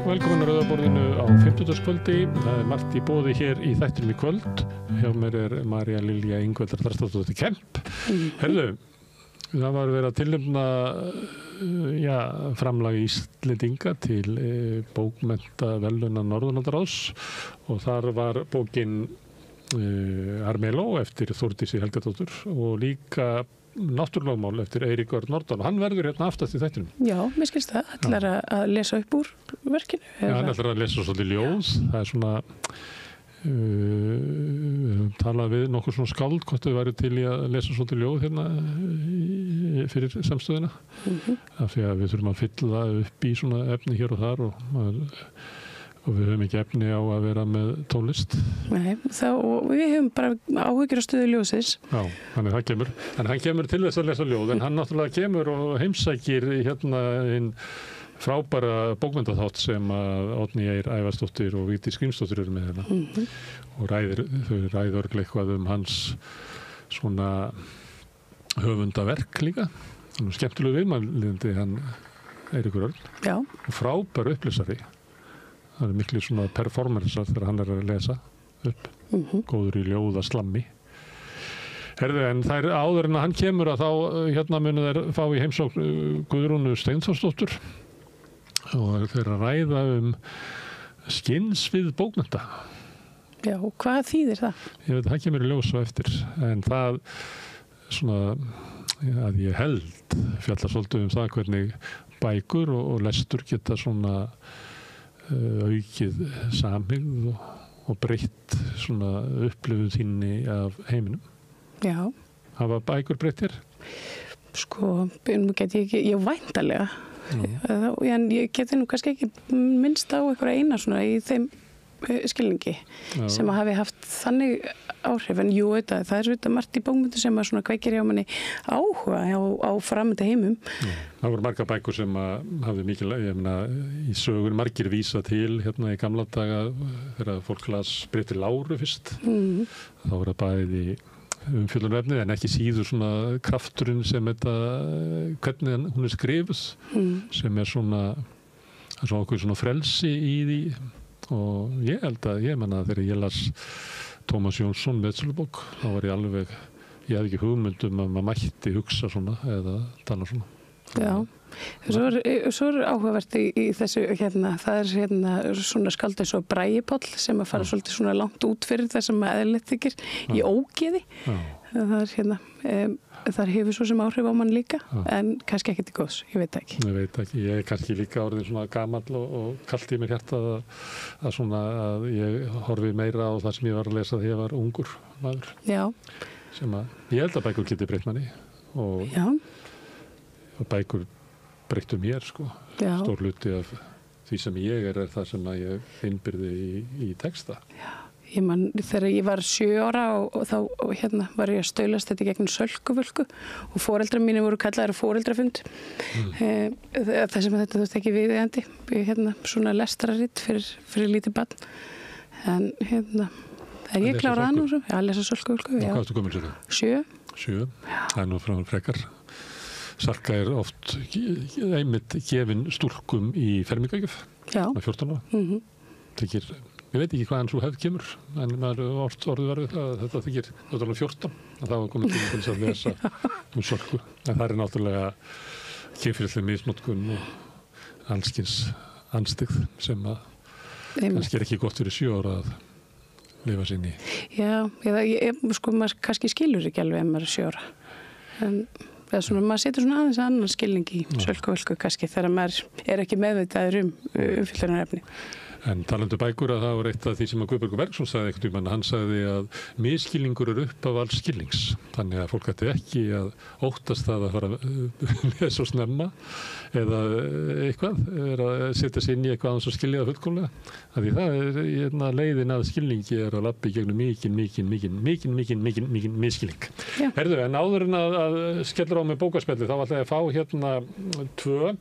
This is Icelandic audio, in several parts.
velkomin að Rauðaborðinu á 50-dagskvöldi. Það margt í boði hér í þættinum í kvöld. Hjá mér María Lilja Ingveldur Þrastardóttir Kemp. Herðu, það var verið að tilnefna framlag Íslendinga til bókmenntaverðlauna Norðurlandaráðs og þar var bókin Armeló eftir Þórdísi Helgadóttur og líka Náttúrulögmál eftir Eirík Örn Norðdahl. Hann verður hérna aftast í þættinum. Já, mér skilst það. Ætlar að lesa upp úr verkinu? Já, hann ætlar að lesa svolítið ljóð. Það er svona, við höfum talað við nokkur svona skáld, hvort þau væri til í að lesa svolítið ljóð hérna fyrir samstöðina. Af því að við þurfum að fylla upp í svona efni hér og þar og við höfum ekki efni á að vera með tónlist. Nei, og við höfum bara áhyggjur á stöðu ljóðsins. Já, þannig það kemur. En hann kemur til þess að lesa ljóð, en hann náttúrulega kemur og heimsækir hérna hinn frábæra bókmenntaþátt sem að Oddný Eir Ævarsdóttir og Vigdís Grímsdóttir eru með hérna. Og þau ræða örugglega eitthvað hans svona höfundaverk líka. Þannig skemmtilegu viðmælindi hann Eiríkur Örn. Já. Og frábær upplýsari. Það er miklu svona performancear þegar hann að lesa upp, góður í ljóða slammi. Herðu, en það er áður en að hann kemur að þá hérna munu þeir fá í heimsókn Guðrúnu Steinþórsdóttur og þeir að ræða skynsvið bókmennta. Já, og hvað þýðir það? Ég veit, það kemur í ljós á eftir, en það svona, að ég held fjallar svolítið það hvernig bækur og lestur geta svona aukið samhygð og breytt svona upplifun þínni af heiminum. Já. Hafa bækur breytt þér? Sko, get ég ekki, ég væntanlega. En ég geti nú kannski ekki minnst á einhverja eina svona í þeim skilningi sem að hafi haft þannig áhrif. En jú, það er svona margt í bókmenntum sem að svona kveikir hjá manni áhuga á framönda heimum. Það voru margar bækur sem að hafði mikil, ég meina, í sögur margir vísa til hérna í gamla daga þegar fólk las Bréf til Láru fyrst. Þá var það bæði umfjöllunarefnið en ekki síður svona krafturinn sem þetta, hvernig hún er skrifuð, sem er svona okkur svona frelsi í því. Og ég held að, þegar ég las Tómas Jónsson Metsölubók, þá var ég hafði ekki hugmyndum að maður mætti hugsa svona eða tala svona. Já, svo er áhugavert í þessu hérna, það er hérna svona skáld eins og Bragi Páll sem að fara svolítið svona langt út fyrir það sem eðlilegt þykir í ógeði. Það er hérna, það hefur svo sem áhrif á mann líka, en kannski ekkert í góðs, ég veit ekki. Ég veit ekki, ég er kannski líka orðin svona gamall og kallt í mér hjartað að ég horfi meira á það sem ég var að lesa þegar ég var ungur maður. Já. Sem að ég held að bækur geti breytt manni og bækur breyttu mér sko. Já. Stór hluti af því sem ég er það sem að ég innbyrði í texta. Já. Ég man, þegar ég var 7 ára og þá hérna var ég að staulast þetta gegnum Sölkuvölku og foreldrar mínir voru kallaðir foreldrafund. Það sem þetta þótt ekki viðeigandi, hérna svona lestraritt fyrir lítið barn. En hérna, það ég kláraði nú svo, að lesa Sölkuvölku. Hvað ertu gömul sér það? 7. 7, það er nú frá frekar. Salka er oft einmitt gefin stúlkum í fermingagjöf. Já. 14 ára. Þykir ég veit ekki hvaðan svo hefð kemur, en maður orðið verið það að þetta þykir náttúrulega 14, að það var komið til þess að lesa Sölku. En það er náttúrulega kynferðisleg misnotkun og allskyns anstigð sem að kannski er ekki gott fyrir 7 ára að lifa sinni. Já, sko maður kannski skilur ekki alveg ef maður er 7 ára. En það er svona, maður setur svona aðeins annan skilning í Sölkuvölku kannski þegar maður er ekki meðvitaður umfyllunarefni. En talandi bækur að það var eitt af því sem að Guðbergur Bergsson sagði einhvern tímann, hann sagði að misskilningur er upp af alls skilnings. Þannig að fólk ætti ekki að óttast það að fara lesa og snemma eða eitthvað, er að setja sig inn í eitthvað annars og skilja það fullkomlega. Því það er leiðin að skilningi er að labba í gegnum mikinn misskilning. Herðu, en áður en að skellur á með bókaspjalli, þá ætla ég að fá hérna 2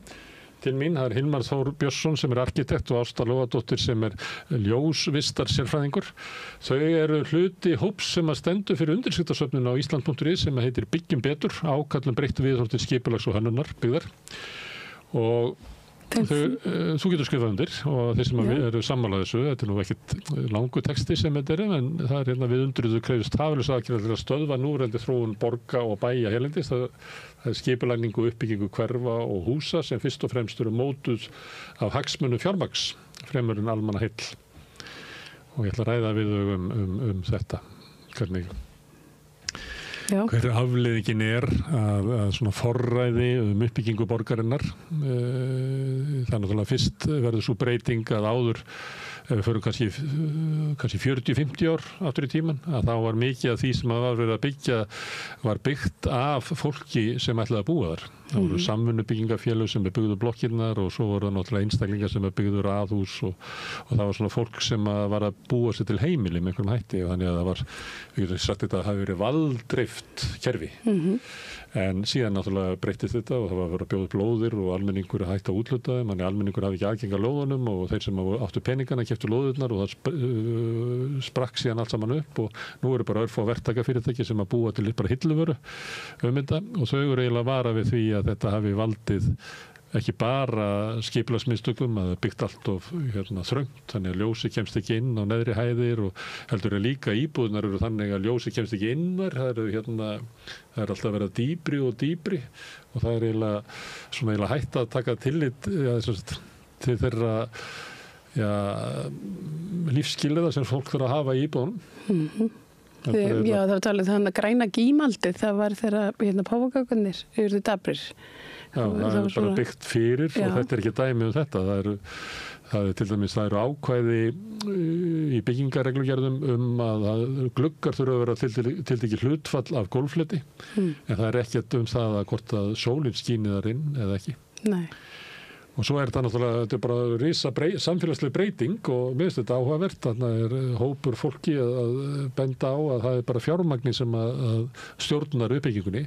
til mín. Það er Hilmar Þór Björnsson sem er arkitekt og Ásta Lóadóttir sem er ljósvistar sérfræðingur. Þau eru hluti hóps sem að stendur fyrir undirskriftasöfnun á Ísland.is sem heitir Byggjum betur, ákallum breyttu viðhorf til skipulags og hönnunar byggðar. Og Þú getur skrifað undir og þeir sem eru sammála þessu, þetta nú ekkert langu texti sem þetta en það við undruðu krefist hafðursaðgerðir til að stöðva núverandi þróun borga og bæja hérlendis. Það skipulagningu og uppbyggingu hverfa og húsa sem fyrst og fremst eru mótuð af hagsmunum fjármagns fremur en almannaheill. Og ég ætla að ræða við þau þetta, hvernig hver afleiðingin að svona forræði uppbyggingu borgarinnar. Það náttúrulega fyrst verður svo breyting að áður ef við förum kannski 40-50 ár aftur í tíman, að þá var mikið af því sem var verið að byggja var byggt af fólki sem ætlaði að búa þar. Það voru samvinnubyggingafélög sem byggðu blokkirnar og svo voru það náttúrulega einstaklingar sem byggður aðhús og það var svona fólk sem var að búa sér til heimili með einhverjum hætti og þannig að það var, við getum sagt þetta, það hafi verið valddrift kerfi. En síðan náttúrulega breyttist þetta og það var að vera bjóð blóðir og almenningur hætti að útluta þeim, þannig almenningur hafði ekki aðgengi að lóðunum og þeir sem áttu peningana keyptu lóðurnar og það sprakk síðan allt saman upp og nú eru bara örfá verktakafyrirtæki sem að búa til bara hilluvöru þetta og þau eru eiginlega vara við því að þetta hafi valdið ekki bara skipulagsmistökum að það byggt allt of þröngt, þannig að ljósi kemst ekki inn á neðri hæðir og heldur líka íbúðnar eru þannig að ljósi kemst ekki inn þar, það er alltaf verið dýpri og dýpri og það er eiginlega hætt að taka tillit til þeirra lífsskilyrða sem fólk þarf að hafa í íbúðunum. Já, það var talið þannig að græna gímaldið, það var þeirra páfagaukarnir urðu dabrir. Já, það er bara byggt fyrir og þetta er ekki dæmi þetta. Það er til dæmis, það eru ákvæði í byggingareglugerðum að gluggar þurfa að vera tiltekið hlutfall af gólffleti en það er ekkert það að hvort að sólin skíni þar inn eða ekki. Nei. Og svo er þetta náttúrulega, þetta er bara risa samfélagsleg breyting og mér finnst þetta áhugavert. Þannig er hópur fólki að benda á að það er bara fjármagni sem að stjórnar uppbyggingunni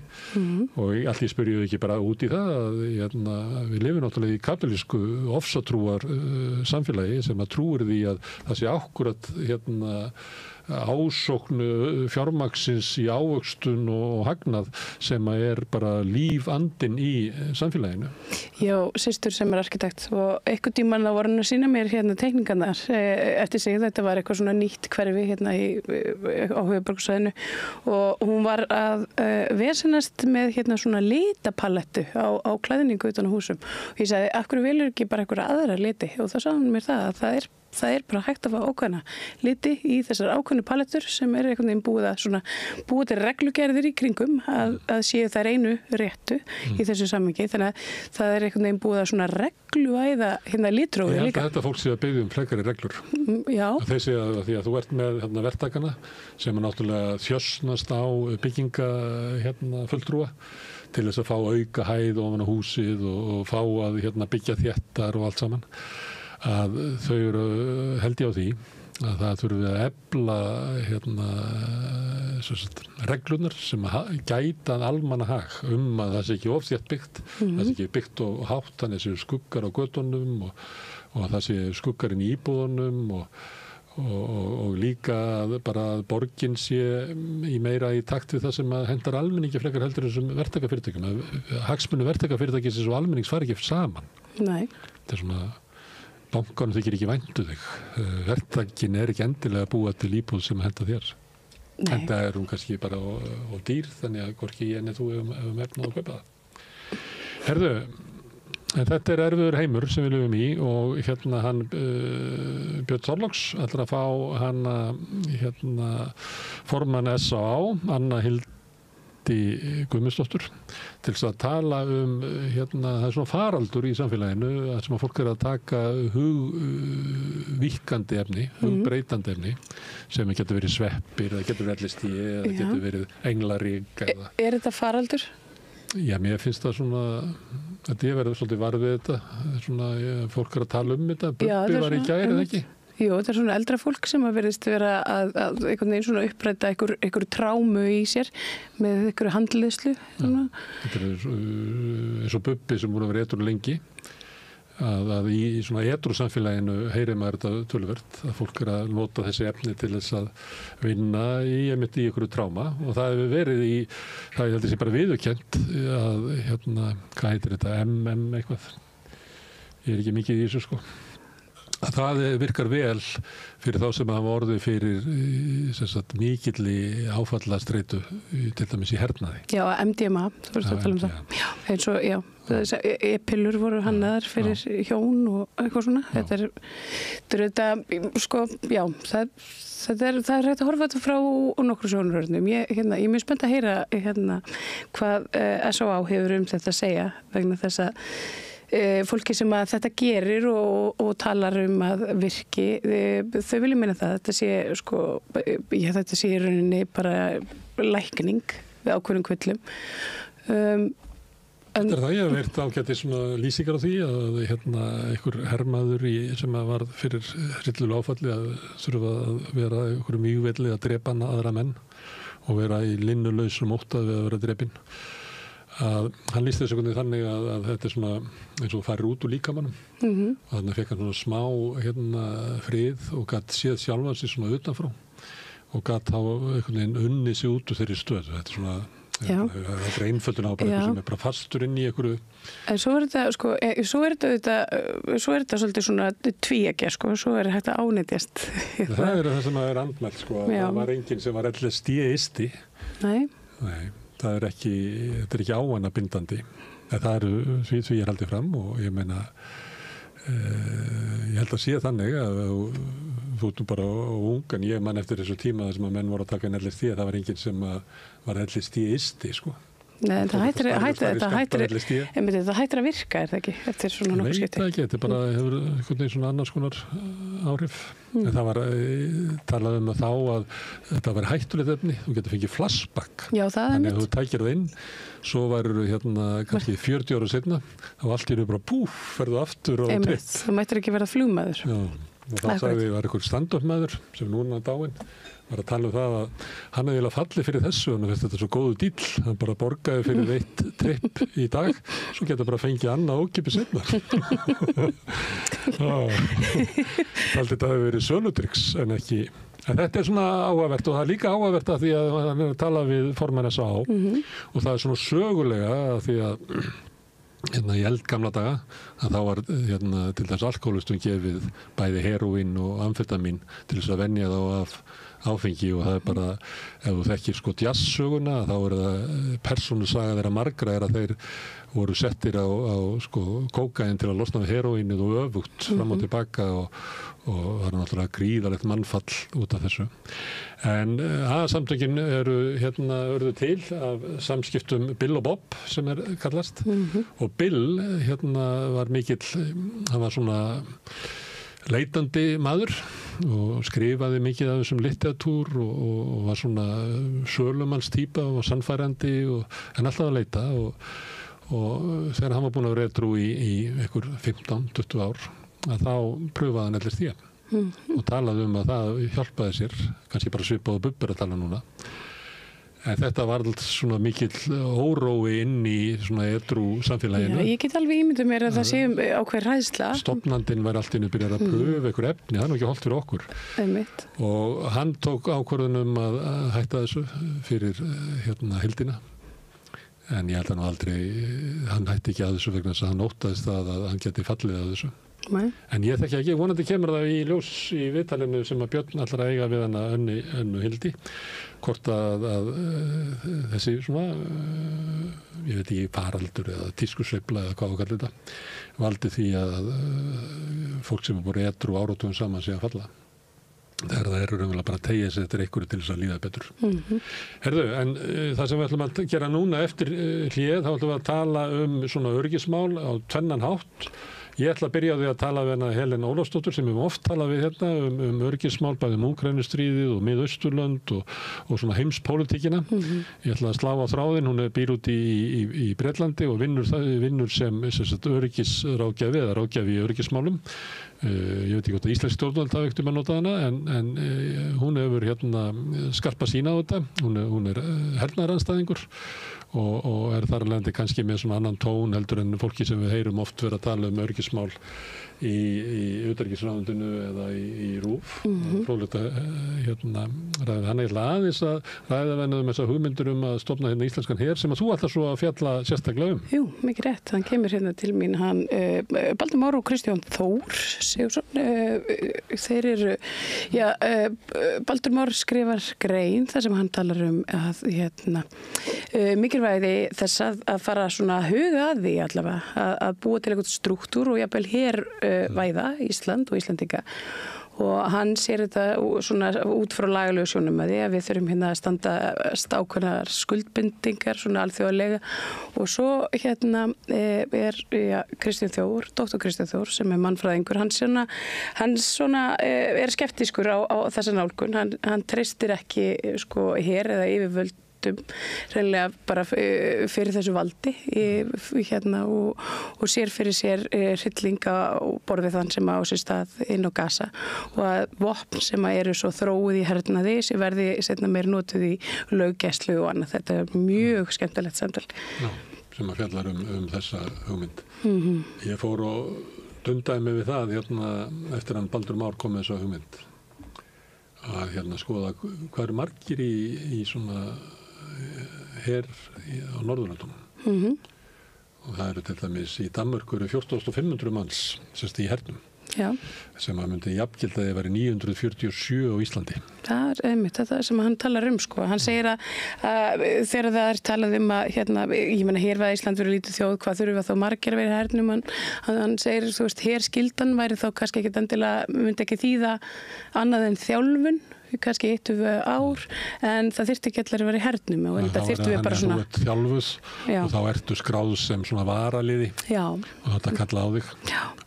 og allt ég spyrju ekki bara út í það að við lifum náttúrulega í kapítalísku ofsatrúar samfélagi sem að trúir því að það sé akkurat ásóknu fjármagsins í ávöxtun og hagnað sem að er bara lífandinn í samfélaginu. Já, systur sem er arkitekt og einhvern tímann þá voru hann að sýna mér teikningarnar eftir sig, þetta var eitthvað svona nýtt hverfi á höfuðborgarsvæðinu og hún var að vesenast með svona litapalettu á klæðningu utan á húsum og ég sagði, af hverju velur ekki bara einhverja aðra liti og þá sagði hún mér það að það er bara hægt að fá ákveðna liti í þessar ákveðnu palettur sem er einhvern veginn búið til reglugerðir í kringum að séu þær einu réttu í þessu samhengi. Þannig að það er einhvern veginn búið að regluvæða litrófið líka. Ég held að þetta fólk sé að biðja frekari reglur. Já. Þeir sé að því að þú ert með verktakana sem er náttúrulega þjösnast á bygginga fulltrúa til þess að fá auka hæð ofan á húsið og fá að byggja þéttar og allt saman. Að þau eru held ég á því að það þurfi að efla reglunar sem gæta almannahag að það sé ekki of þétt byggt, það sé ekki byggt og hátt, þannig að það sé skuggar á götunum og það sé skuggarinn í íbúðunum og líka bara að borgin sé í meira í takt við það sem hendar almenningi frekar heldur þessum verktakafyrirtækjum. Hagsmuni verktakafyrirtækis og almennings fari ekki saman. Nei. Þetta er svona bankanum þykir ekki væntu þig. Verktakinn er ekki endilega að búa til íbúð sem henda þér. Enda er hún kannski bara og dýr, þannig að hvorki ég en þú hefum efnað að kaupa það. Herðu, en þetta er erfiður heimur sem við lifum í og hann Björn Þorláks ætlar að fá hana formann S.A.A. Anna Hildi Guðmundsdóttur til þess að tala það er svona faraldur í samfélaginu að sem að fólk er að taka hugvíkandi efni, hugbreytandi efni sem getur verið sveppir eða getur verið LSD eða getur verið englarík eða. Er þetta faraldur? Já, mér finnst það svona að ég verður svolítið varð við þetta svona, fólk er að tala þetta Bubbi var í gær eða ekki? Jú, þetta er svona eldra fólk sem að verðist vera að einhvern veginn svona uppræta einhverju trámu í sér með einhverju handleiðslu. Þetta er eins og Bubbi sem voru að vera edrú lengi að í svona edrú samfélaginu heyrir maður þetta töluvert að fólk er að nota þessi efni til þess að vinna í einhverju tráma og það hefur verið það er heldur sem bara viðurkennt að hvað heitir þetta, MM eitthvað ég er ekki mikið í þessu sko. Það virkar vel fyrir þá sem hafa orðið fyrir mikilli áfallastreitu til dæmis í hernaði. Já, MDMA, þú veist að tala um það. Já, eins og, já, e-pillur voru hannaðar fyrir hjón og eitthvað svona. Þetta er sko, já, það er hægt að horfa þetta frá nokkru sjónarhornum. Ég er mjög spennt að heyra hvað SOA hefur þetta að segja vegna þess að fólki sem að þetta gerir og talar að virki, þau vilja meina það, þetta sé sko, þetta sé í rauninni bara lækning við ákveðnum kvillum. Þetta það, ég hef verið ágætið svona lýsingar á því að einhver hermaður sem var fyrir hryllulegu áfalli að þurfa að vera einhverju mýgvelli að drepa aðra menn og vera í linnulausum ótta við að vera drepinn. Að hann lýsti þessu þannig að þetta er svona eins og farir út úr líkamannum og þannig fekk hann svona smá frið og gat séð sjálfan sig svona utanfrá og gat þá einhvern veginn unni sig út úr þeirri stöð. Þetta er svona þetta er einföldun á bara eitthvað sem er bara fastur inn í einhverju. En svo er þetta sko, svo er þetta svolítið svona tvíegja sko, svo er þetta ánetjast. Það er það sem er andmælt sko, að það var enginn sem var LSD-isti. Nei. Það er ekki, þetta er ekki áanna bindandi. Það eru því ég haldi fram og ég meina, ég held að sé þannig að þú ert bara ung, en ég man eftir þessu tíma sem að menn voru að taka en LSD, það var enginn sem var LSD-isti, sko. Nei, það hættir að virka, er það ekki? Eftir svona nokkuð skipti. Ég veit það ekki, þetta bara hefur einhvern veginn svona annars konar áhrif. En það var talað um þá að þetta var hættulegt efni, þú getur fengið flashback. Já, það er þannig að þú tækir það inn, svo værið kannski 40 ára seinna, þá allt í raun bara púf, ferðu aftur og tripp. Þú mættir ekki verða flugmaður. Já, og þá sagði ég var einhver stand-up maður sem núna dáinn. Var að tala um það að hann hefði fallið fyrir þessu og þetta er svo góðu dýll, hann bara borgaði fyrir eitt tripp í dag, svo geta bara fengið annað ókipið seinna. Allt þetta hefur verið sölutryggs en ekki, en þetta er svona áhugavert og það er líka áhugavert að því að hann hefur talað við formann SAH og það er svona sögulega að því að í eldgamla daga að þá var til þess alkoholistum gefið bæði heroín og amfetamin til þess að venja þá af áfengi og það er bara, ef þú þekkir sko jazzsöguna, þá er það persónusaga þeirra margra er að þeir voru settir á sko kókain til að losna við heroínið og öfugt fram og tilbaka og það er náttúrulega gríðarlegt mannfall út af þessu. En samtökin eru til af samskiptum Bill og Bob sem er kallast og Bill var mikill, hann var svona leitandi maður og skrifaði mikið af þessum litteratúr og var svona sölumannstýpa og sannfærandi en alltaf að leita og þegar hann var búinn að vera edrú í einhver 15-20 ár að þá pröfaði hann LSD og talaði um að það hjálpaði sér, kannski bara svipað og Bubber að tala núna. En þetta var alltaf svona mikill órói inn í svona edrú samfélaginu. Já, ég get alveg ímyndað mér að það sé ákveð hræðsla. Stofnandinn var alltaf inn að byrja að pröfa einhver efni, það er nú ekki holdt fyrir okkur. Einmitt. Og hann tók ákvörðun að hætta þessu fyrir heildina. En ég held að nú aldrei, hann hætti ekki að þessu vegna þess að hann óttaðist að hann geti fallið að þessu. Nei. En ég þekki ekki, vonandi kemur það í ljós í viðtalinu sem að Björn ætlar að eiga við hana Önnu Hildi, hvort að þessi svona, ég veit ekki, faraldur eða tískusveifla eða hvað þú kallir þetta, valdi því að fólk sem er búin edrú áratugum saman sé að falla. Þegar það eru raunverulega bara að teygja sig eftir einhverju til þess að líða betur. Herðu, en það sem við ætlum að gera núna eftir hléð, þá ætlum við að tala svona öryggismál á tvennan hátt. Ég ætla að byrja á því að tala við Helen Ólafsdóttur sem við oft talað við um öryggismál, bæði Úkraínustríðið og Mið-Austurlönd og svona heimspólitíkina. Ég ætla að slá á þráðinn, hún býr út í Bretlandi og vinnur sem öryggisráðgjafi eða ráðgjafi í öryggismálum Ég veit ekki hvort að íslensk stjórnvöld hafi ekkert að nota hana en hún hefur skarpa sína á þetta. Hún er hernaðaranstæðingur og er þar alveg kannski með svona annan tón heldur en fólki sem við heyrum oft vera að tala öryggismál í utanríkisráðuneytinu eða í RÚV. Fróðlegt að ræða hann aðeins að ræða venum þessar hugmyndir að stofna íslenskan her sem að þú ætlar svo að fjalla sérstaklega Jú, mikið rétt. Hann kemur til mín, hann Baldur Már og Kristján Þór Sigurðsson. Þeir eru, Baldur Már skrifar grein þar sem hann talar að mikilvægi þess að fara svona huga að því allavega að búa til eitthvað strúktúr og jafnvel hervæða Ísland og Íslendinga og hann sér þetta svona út frá lagalegu sjónum að því að við þurfum að standa ákveðnar skuldbindingar svona alþjóðlega og svo Kristján Þór, doktor Kristján Þór sem er mannfræðingur, hann er skeptískur á þessa nálgun, hann treystir ekki her eða yfirvöld reynilega bara fyrir þessu valdi og sér fyrir sér hryllinga og borðið þann sem á sér stað inn á Gaza og að vopn sem eru svo þróuð í hernaði sem verði seinna meir notuð í löggæslu og annað. Þetta er mjög skemmtilegt samtal. Já, sem að fjallar þessa hugmynd. Ég fór og dundaði mig við það eftir hann Baldur Már kom með þessa hugmynd að skoða hvað eru margir í svona her á Norðurlöndunum. Og það eru til dæmis í Danmörku 14.500 manns í hernum. Já. Sem að myndi jafngilda að væri 947 á Íslandi. Það er einmitt þetta sem hann talar Hann segir að þegar það er talað að ég meina hervæða Ísland verið lítið þjóð, hvað þurfum við þá margir að vera í hernum? Hann segir, herskyldan væri þá kannski ekki endilega, myndi ekki þýða annað en þjálfun kannski 1 ár en það þyrfti ekki allir að vera í hernum og þetta þyrfti við bara svona þú ert þjálfuð og þá ertu skráð sem svona varaliði og þetta kalla á þig og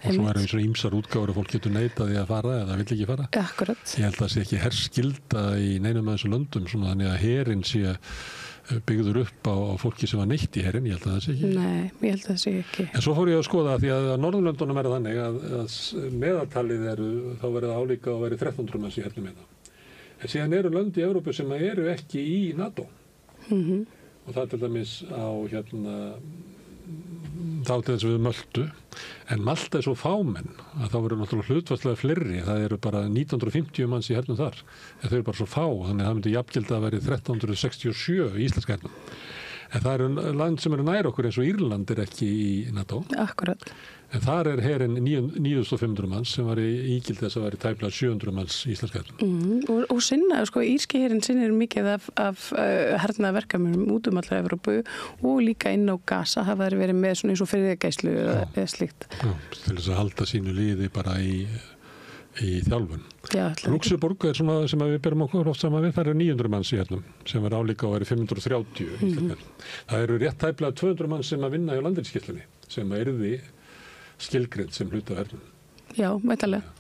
svo erum við svona ýmsar útgáfur og fólk getur neitað því að fara eða vill ekki fara. Akkurat. Ég held að það sé ekki herskylda í neinum af þessum löndum svona þannig að herinn sé byggður upp á fólki sem var neitt í herinn, ég held að það sé ekki. Nei, ég held að það sé ekki. En svo fór ég að skoða því að Norðurlöndunum þannig að meðaltalið þá verið álíka og verið 1300 manns í hernum hérna. En síðan eru lönd í Evrópu sem eru ekki í NATO. Og það til dæmis á þá til þess við Möltu. En Malta er svo fámenn að þá verður náttúrulega hlutfallslega fleiri. Það eru bara 1950 manns í hernum þar. En þau eru bara svo fá, þannig að það myndi jafngilda að veri 1367 í íslenska hernum. En það eru land sem eru nær okkur eins og Írland er ekki í NATO. Akkurat. En þar er herinn 9.500 manns sem var ígildi þess að væri tæplega 700 manns í íslenska hernum. Og sinna, írski herinn sinnir mikið af hernaðarverkefnum út allar Evrópu og líka inn á Gaza hafa þeir verið með svona eins og friðargæslu eða slíkt. Já, til þess að halda sínu liði bara í þjálfun. Luxemburg er svona sem við berum okkur oft saman við, það eru 900 manns í hernum sem er álíka og væri 530 í íslenska hernum. Það eru rétt tæplega 200 manns sem að vinna í landhelgisgæslunni sem yrði skilgreind sem hluta af hernum. Já, væntanlega.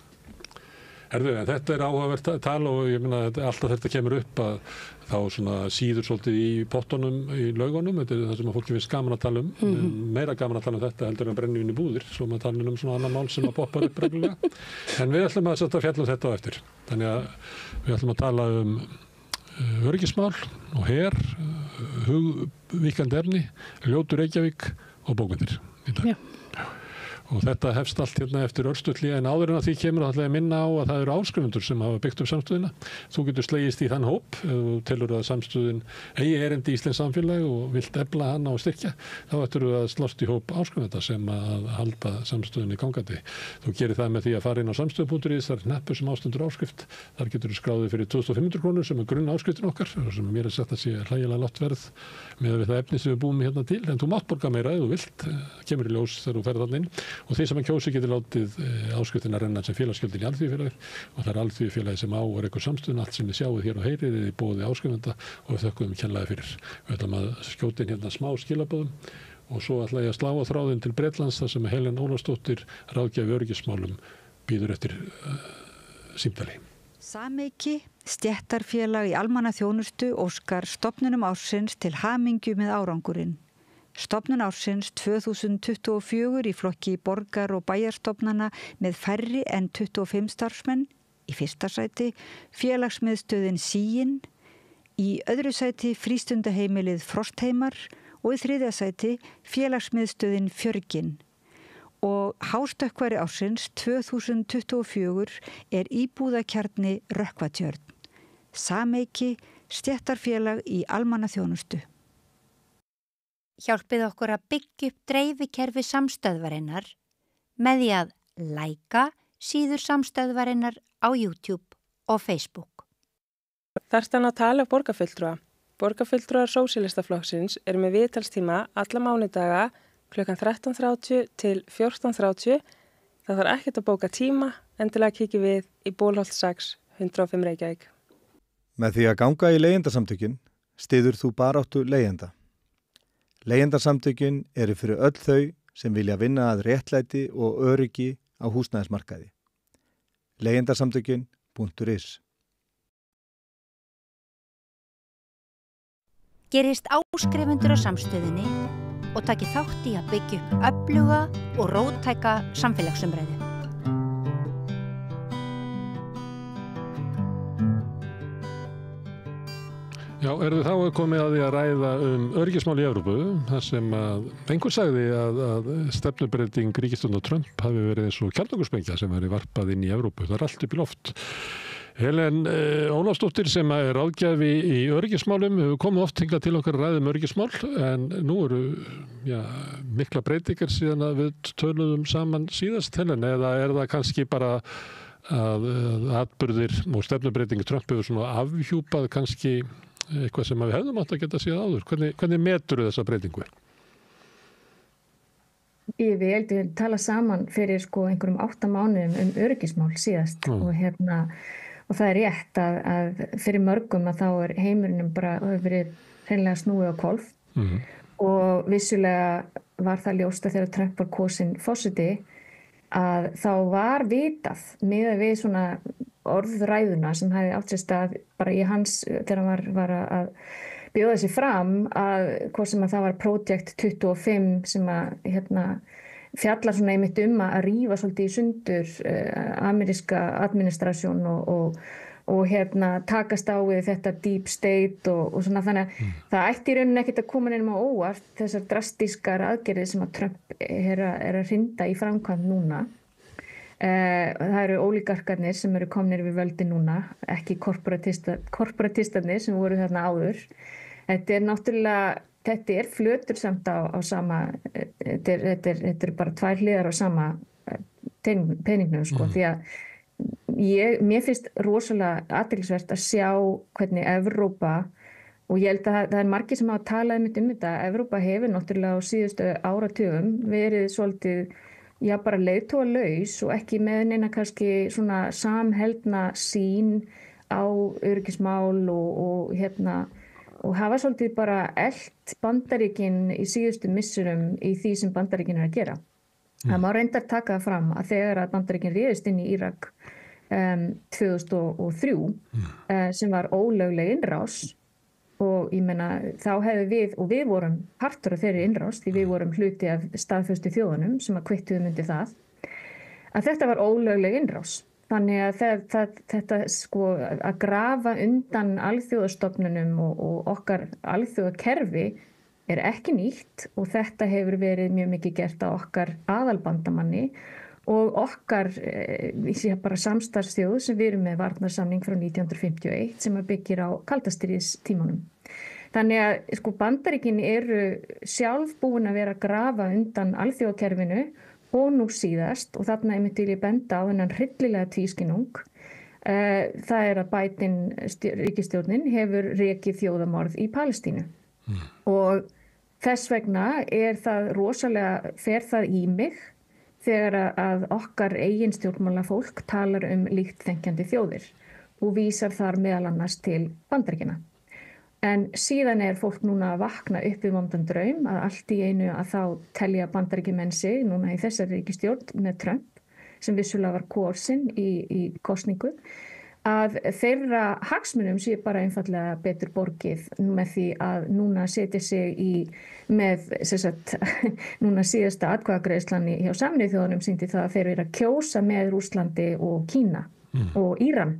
En þetta er áhugavert tal og ég meina alltaf þetta kemur upp að þá svona síður svolítið í pottunum í laugunum, þetta er það sem að fólki finnst gaman að tala meira gaman að tala þetta heldur en brennivín í búðir, svo maður tala svona annan mál sem að poppar upp reglulega. En við ætlum að setja fjalla þetta á eftir. Þannig að við ætlum að tala öryggismál og her, hugvíkandi efni, ljótur Reykjavík og bókmyndir í dag. Og þetta hefst allt eftir örstulli en áður en að því kemur að minna á að það eru áskrifundur sem hafa byggt upp samstöðina. Þú getur slegist í þann hóp ef þú telur að samstöðin eigi erindi í íslenskt samfélag og vilt efla hana og styrkja. Þá ættir þú að slást í hóp áskrifenda sem að halda samstöðinni gangandi. Þú gerir það með því að fara inn á samstöðu.is, það er hneppur sem ástendur áskrift. Þar getur þú skráðið fyrir 2.500 krónur sem er grunn áskriftin okkar sem mér er sagt að sé hlægilega lágt verð með við það efni sem við búum hérna til. En þú mátt borga meira ef þú vilt, kemur í ljós þegar þú ferð þarna inn. Og þeir sem að kjósi getur látið áskriftina renna sem félagsgjöldin í Alþýðufélagið og það er Alþýðufélagið sem á og rekur samstöðun allt sem þið sjáuð hér og heyrið í boði áskrifenda og við þökkum kærlega fyrir. Við ætlum að skjóta inn hérna smá skilaboðum og svo ætla ég að slá á þráðinn til Bretlands þar sem Helen Ólafsdóttir, ráðgjafi öryggismálum, býður eftir símtali. Sameiki, stéttarfélag í almannaþjónustu óskar stofnunum ársins til hamingju með árangurinn. Stofnun ársins 2024 í flokki borgar- og bæjarstofnana með færri en 25 starfsmenn, í fyrsta sæti félagsmiðstöðin Síinn, í öðru sæti frístundaheimilið Frostheimar og í þriðja sæti félagsmiðstöðin Fjörgin. Og hástökkvari ársins 2024 íbúðakjarni Rökkvatjörn, sameiki stéttarfélag í almannaþjónustu. Hjálpið okkur að byggja upp dreifikerfi samstöðvarinnar með því að læka síður samstöðvarinnar á YouTube og Facebook. Þarftan að tala borgarfulltrúa. Borgarfulltrúar Sósíalistaflokksins með viðtalstíma alla mánudaga klukkan 13:30 til 14:30. Það þarf ekkert að bóka tíma, endilega kíkjum við í Bólholt 6, 105 Reykjavík. Með því að ganga í leigjendasamtökin styður þú baráttu leigjenda. Leigjendasamtökin fyrir öll þau sem vilja vinna að réttlæti og öryggi á húsnæðismarkaði. Leigjendasamtökin.is. Gerist áskrifundur á samstöðinni og taki þátt í að byggja upp öfluga og róttæka samfélagsumræðu. Já, þið þá komið að því að ræða öryggismál í Evrópu, þar sem að einhver sagði að stefnubreyting ríkisstjórnar Trump hafi verið eins og kjarnorkusprengja sem verið varpað inn í Evrópu. Það allt upp í loft. Helen Ólafsdóttir sem ráðgjafi í öryggismálum hefur komið oft hingað til okkar að ræða öryggismál, en nú eru mikla breytingar síðan að við töluðum saman síðast, Helen, eða það kannski bara að atburðir og stefnubreyting Trump hefur svona afhjúpað kannski eitthvað sem við hefðum átt að geta séð áður. Hvernig meturðu þessa breytingu? Við heldum tala saman fyrir einhverjum 8 mánuðum öryggismál síðast og það rétt að fyrir mörgum að þá heimurinnum bara verið hreinlega snúið á hvolf og vissulega var það ljóst að þegar Trump var kosinn forseti að þá var vitað miðað við svona orðræðuna sem hefði átt sér stað bara í hans þegar hann var að bjóða sig fram að hvort sem að það var Project 25 sem að fjallar svona einmitt að rífa svolítið í sundur ameríska administrasjón og takast á við þetta deep state og svona, þannig að það ætti í rauninni ekkert að koma neinum á óvart þessar drastískar aðgerðir sem að Trump að hrinda í framkvæmd núna. Það eru ólígarkarnir sem eru komnir við völdi núna, ekki korporatistarnir sem voru þarna áður. Þetta flötur samt á sama, þetta bara 2 hliðar á sama peningnum, því að mér finnst rosalega athyglisvert að sjá hvernig Evrópa, og ég held að það margir sem hafa talað þetta, Evrópa hefur náttúrulega á síðustu áratugum verið svolítið bara leiðtogalaus og ekki með neina kannski svona samheldna sýn á öryggismál og hafa svolítið bara elt Bandaríkin í síðustu missurum í því sem Bandaríkin að gera. Það má reyndar taka það fram að þegar að Bandaríkin réðist inn í Írak 2003 sem var ólögleg innrás og ég meina þá hefði við vorum partur af þeirri innrás því við vorum hluti af staðföstu þjóðunum sem að kvittuðum undir það að þetta var ólögleg innrás. Þannig að þetta að grafa undan alþjóðastofnunum og okkar alþjóðakerfi ekki nýtt og þetta hefur verið mjög mikið gert á okkar aðalbandamanni og okkar bara samstarfsþjóð sem við erum með varnarsamning frá 1951 sem byggir á kaldastríðstímanum. Þannig að Bandaríkin eru sjálf búin að vera að grafa undan alþjóðakerfinu og nú síðast, og þarna vil ég benda á þennan hryllilega tvískinnung, það að Biden ríkisstjórnin hefur rekið þjóðamorð í Palestínu. Og þess vegna það rosalega, fer það í mig þegar að okkar eigin stjórnmálafólk talar líkt þenkjandi þjóðir og vísar þar meðal annars til Bandaríkjanna. En síðan fólk núna að vakna upp við vondan draum að allt í einu að þá telja Bandaríkjamenn sig núna í þessari ríkisstjórn með Trump sem vissulega var kosinn í kosningu að þeirra hagsmunum sé bara einfallega betur borgið með því að núna setja sig með núna síðasta atkvæðagreiðslan hjá Sameinuðu þjóðunum sýndi það að þeir eru að kjósa með Rússlandi og Kína og Íran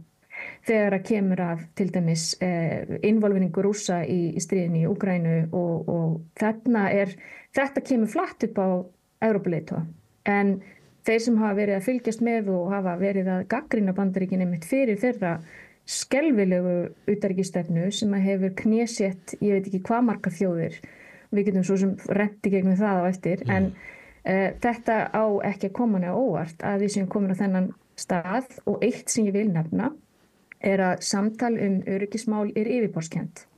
þegar að kemur af til dæmis involveringu Rússa í stríðinu í Úkraínu og þetta kemur flatt upp á Evrópuleiðtoga en þeir sem hafa verið að fylgjast með og hafa verið að gagnrýna Bandaríkin einmitt fyrir þeirra skelfilegu utanríkisstefnu sem að hefur knésett, ég veit ekki hvað margar þjóðir, við getum svo sem renti gegnum það á eftir, en þetta á ekki að koma á óvart að við séum komin á þennan stað og eitt sem ég vil nefna er að samtal öryggismál yfirborðskennt.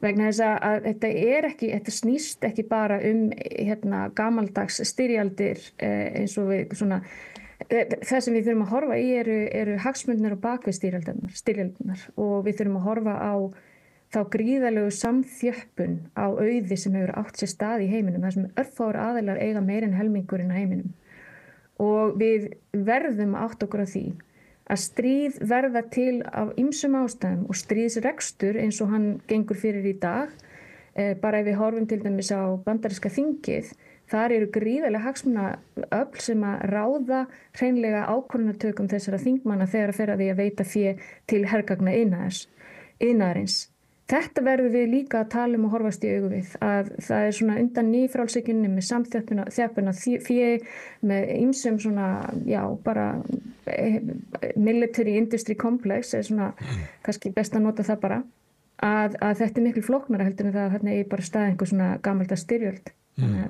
Vegna þess að þetta snýst ekki bara gamaldags styrjaldir eins og við svona það sem við þurfum að horfa í eru hagsmunir og bakvið styrjaldirnar og við þurfum að horfa á þá gríðarlegu samþjöppun á auði sem hefur átt sér stað í heiminum þar sem örfáir aðilar eiga meira en helmingurinn á heiminum og við verðum að átta okkur á því að stríð verða til af ýmsum ástæðum og stríðsrekstur eins og hann gengur fyrir í dag. Bara ef við horfum til dæmis á bandaríska þingið, þar eru gríðarlega hagsmunaöfl sem að ráða hreinlega ákvörðunartökum þessara þingmanna þegar að fer að því að veita fé til hergagna iðnaðarins. Þetta verður við líka að tala og horfast í augu við að það er svona undan nýfrálshyggjunni með samþjöppun að fé með ýmsum svona, bara military industry complex er svona kannski best að nota það bara að þetta er miklu flóknara heldur en það að þarna er bara stað einhver svona gamaldags styrjöld.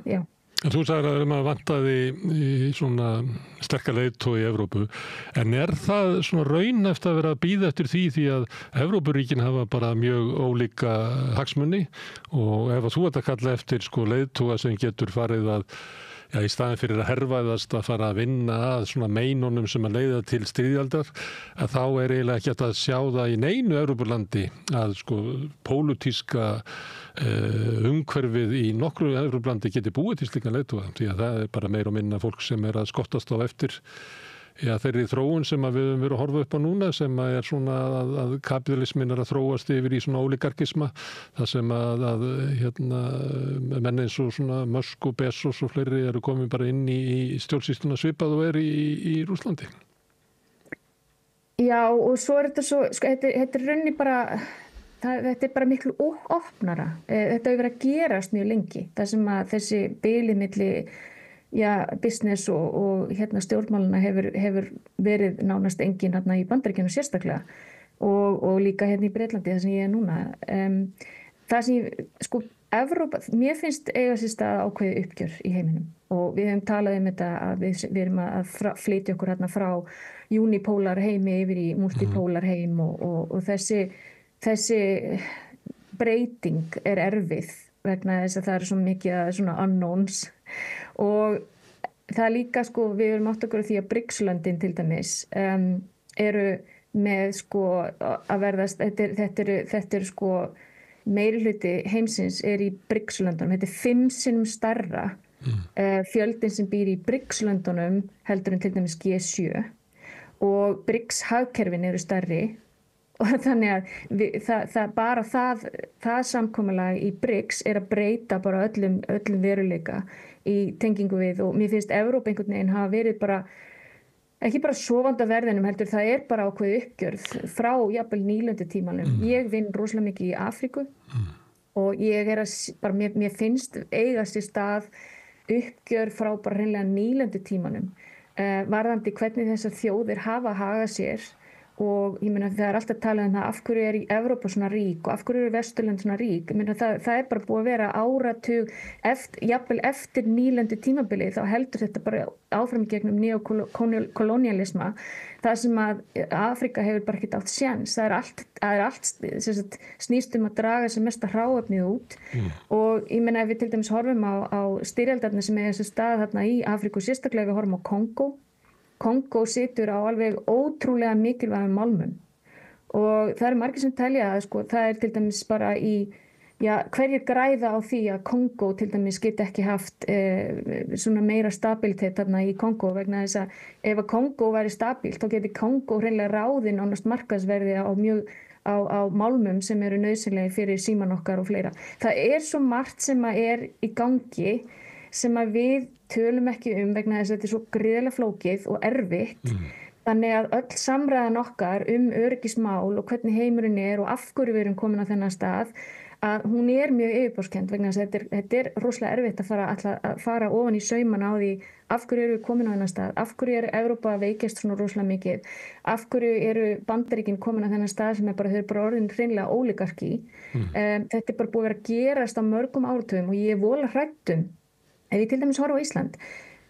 Já. En þú sagðir að maður vantaði í svona sterka leiðtoga í Evrópu, en það svona raunhæft að vera að bíða eftir því að Evrópuríkin hafa bara mjög ólíka hagsmuni og ef að þú ert að kalla eftir leiðtoga sem getur farið að í staðin fyrir að herfaðast að fara að vinna að svona meinunum sem að leiða til stríðaldar, að þá er eiginlega ekki hægt að sjá það í neinu Evrópulandi að pólitíska umhverfið í nokkru Evrópulandi geti búið til slíkan leiðtoga, því að það er bara meira og minna fólk sem er að skottast á eftir þeirri þróun sem að við höfum verið að horfa upp á núna sem að er svona að kapitalismin er að þróast yfir í svona oligarkisma þar sem að menn eins og svona Musk og Bezos og fleiri eru komin bara inn í stjórnsýsluna svipað og er í Rússlandi. Já og svo er þetta svo, þetta er raunni bara þetta er bara miklu opnara. Þetta hefur verið að gerast mjög lengi. Það sem að þessi bilið milli business og stjórnmáluna hefur verið nánast engin í Bandaríkjunum sérstaklega og líka í Bretlandi það sem ég er núna. Það sem Evrópa, mér finnst eiga sér stað ákveðið uppgjör í heiminum og við hefum talað þetta að við erum að flytja okkur frá unipolar heimi yfir í multipolar heim og þessi breyting er erfið vegna þess að það eru svo mikið svona unknowns og það líka við erum átt okkur því að BRICS-löndin til dæmis eru með að verðast, þetta er meiri hluti heimsins er í BRICS-löndunum, þetta er 5 sinnum stærra fjöldin sem býr í BRICS-löndunum heldur en til dæmis G7 og BRICS-hagkerfin eru stærri og þannig að það samkomulag í BRICS er að breyta bara öllum veruleika í tengingu við og mér finnst Evrópa einhvern veginn hafa verið bara ekki bara sofandi á verðinum heldur það er bara ákveðið uppgjörð frá jafnvel nýlendutímanum. Ég vinn rosalega mikið í Afríku og ég er mér finnst eiga sér stað uppgjörð frá bara hreinlega nýlendutímanum varðandi hvernig þessar þjóðir hafa hagað sér og ég meina það er alltaf talað það af hverju er í Evrópa svona rík og af hverju eru Vesturlönd svona rík. Ég meina það er bara búið að vera áratug jafnvel eftir nýlendu tímabilið þá heldur þetta bara áfram gegnum neokolonialisma það sem að Afrika hefur bara ekkert átt séns. Það er allt snýst að draga sem mesta hráefnið út og ég meina ef við til dæmis horfum á styrjaldarna sem eiga sér stað þarna í Afríku sérstaklega við horfum á Kongó situr á alveg ótrúlega mikilvægum málmum og það eru margir sem telja að það er til dæmis bara í hverjir græða á því að Kongó til dæmis geti ekki haft svona meira stabilitet þarna í Kongó vegna þess að ef að Kongó væri stabílt þá geti Kongó hreinlega ráðið nánast markaðsverði á málmum sem eru nauðsynlegir fyrir síman okkar og fleira. Það svo margt sem að í gangi sem að við tölum ekki vegna þess að þetta svo gríðarlega flókið og erfitt. Þannig að öll samræðan okkar öryggismál og hvernig heimurinn og af hverju við erum komin á þennan stað að hún mjög yfirborðskennd vegna þess að þetta rosalega erfitt að fara ofan í saumana á því af hverju erum við komin á þennan stað, af hverju Evrópa að veikjast svona rosalega mikið, af hverju eru Bandaríkin komin á þennan stað sem þau eru bara orðin hreinlega ólígarki. Þetta bara búið að vera að gerast á mörgum áratugum og ég vola hræddum ef ég til dæmis horfa á Ísland.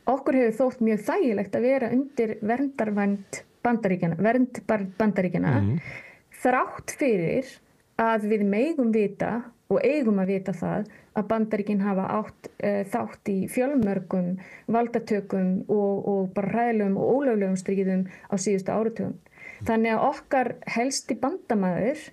Okkur hefur þótt mjög þægilegt að vera undir verndarvænd Bandaríkjana þrátt fyrir að við megum vita og eigum að vita það að Bandaríkin hafa átt þátt í fjölmörgum valdatökum og bara hræðilegum og ólöglegum stríðum á síðustu áratugum. Þannig að okkar helsti bandamaður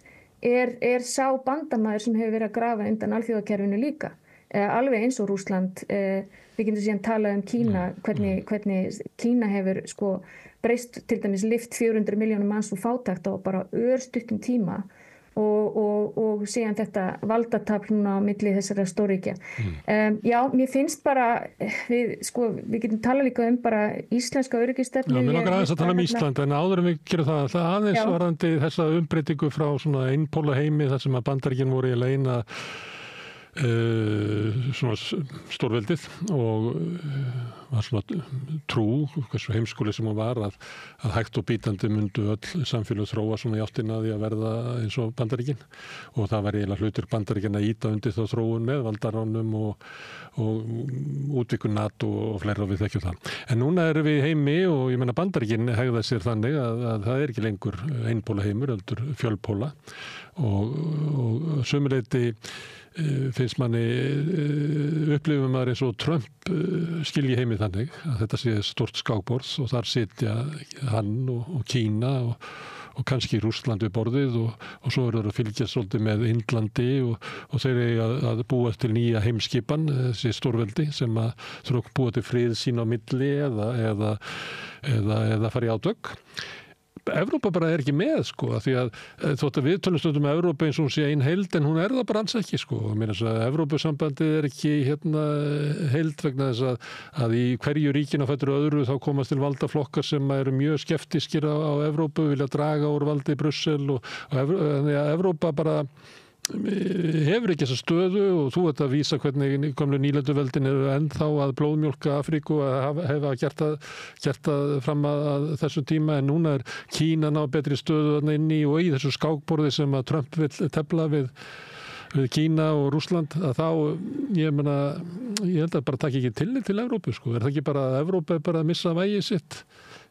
sá bandamaður sem hefur verið að grafa undan alþjóðakerfinu líka. Alveg eins og Rússland, við getum síðan talað Kína, hvernig Kína hefur breyst til dæmis lyft 400 milljónum manns úr fátækt á bara örstuttum tíma og síðan þetta valdatafl núna á milli þessara stórríkja. Mér finnst bara, við getum talað líka bara íslenska öryggisstefnu. Mér langar aðeins að tala Ísland, en áður en við gerum það aðeins varðandi þessa umbreytingu frá svona einpóla heimi þar sem að Bandaríkin voru í að leina svona stórveldið og var svona trú, hversu heimskúli sem hún var að hægt og bítandi myndu öll samfélag þróa svona í áttina því að verða eins og Bandaríkin og það var eiginlega hlutur Bandaríkin að íta undir þá þróun með valdaránum og útvikun NATO og fleira við þekkjum það. En núna erum við heimi og ég meina Bandaríkin hegða sér þannig að það ekki lengur einpóla heimur, heldur fjölpóla og sömuleyti finnst manni upplifum maður eins og Trump skilji heimi þannig að þetta sé stort skákborð og þar sitja hann og Kína og kannski Rússland við borðið og svo eru það að fylgjast svolítið með Indlandi og þeir eru að búa til nýja heimskipan, þessi stórveldi sem að þurfa að búa til frið sín á milli eða fara í átök. Evrópa bara ekki með því að þótt að við tölum stundum að Evrópa eins og hún sé ein heild en hún það bara alls ekki Mér þess að Evrópusambandið ekki heild vegna þess að í hverju ríkinu á fætur öðru þá komast til valdaflokkar sem eru mjög skeptískir á Evrópu, vilja draga úr valdi í Brussel og Evrópa bara hefur ekki þessa stöðu og þú ert að vísa hvernig gömlu nýlenduveldin eru ennþá að blóðmjólka Afríku að hefa gert það fram að þessum tíma en núna Kína ná betri stöðu þarna inni og í þessu skákborði sem að Trump vill tefla við Kína og Rússland að þá, ég held að bara taki ekki tillit til Evrópu það ekki bara að Evrópa bara að missa vægi sitt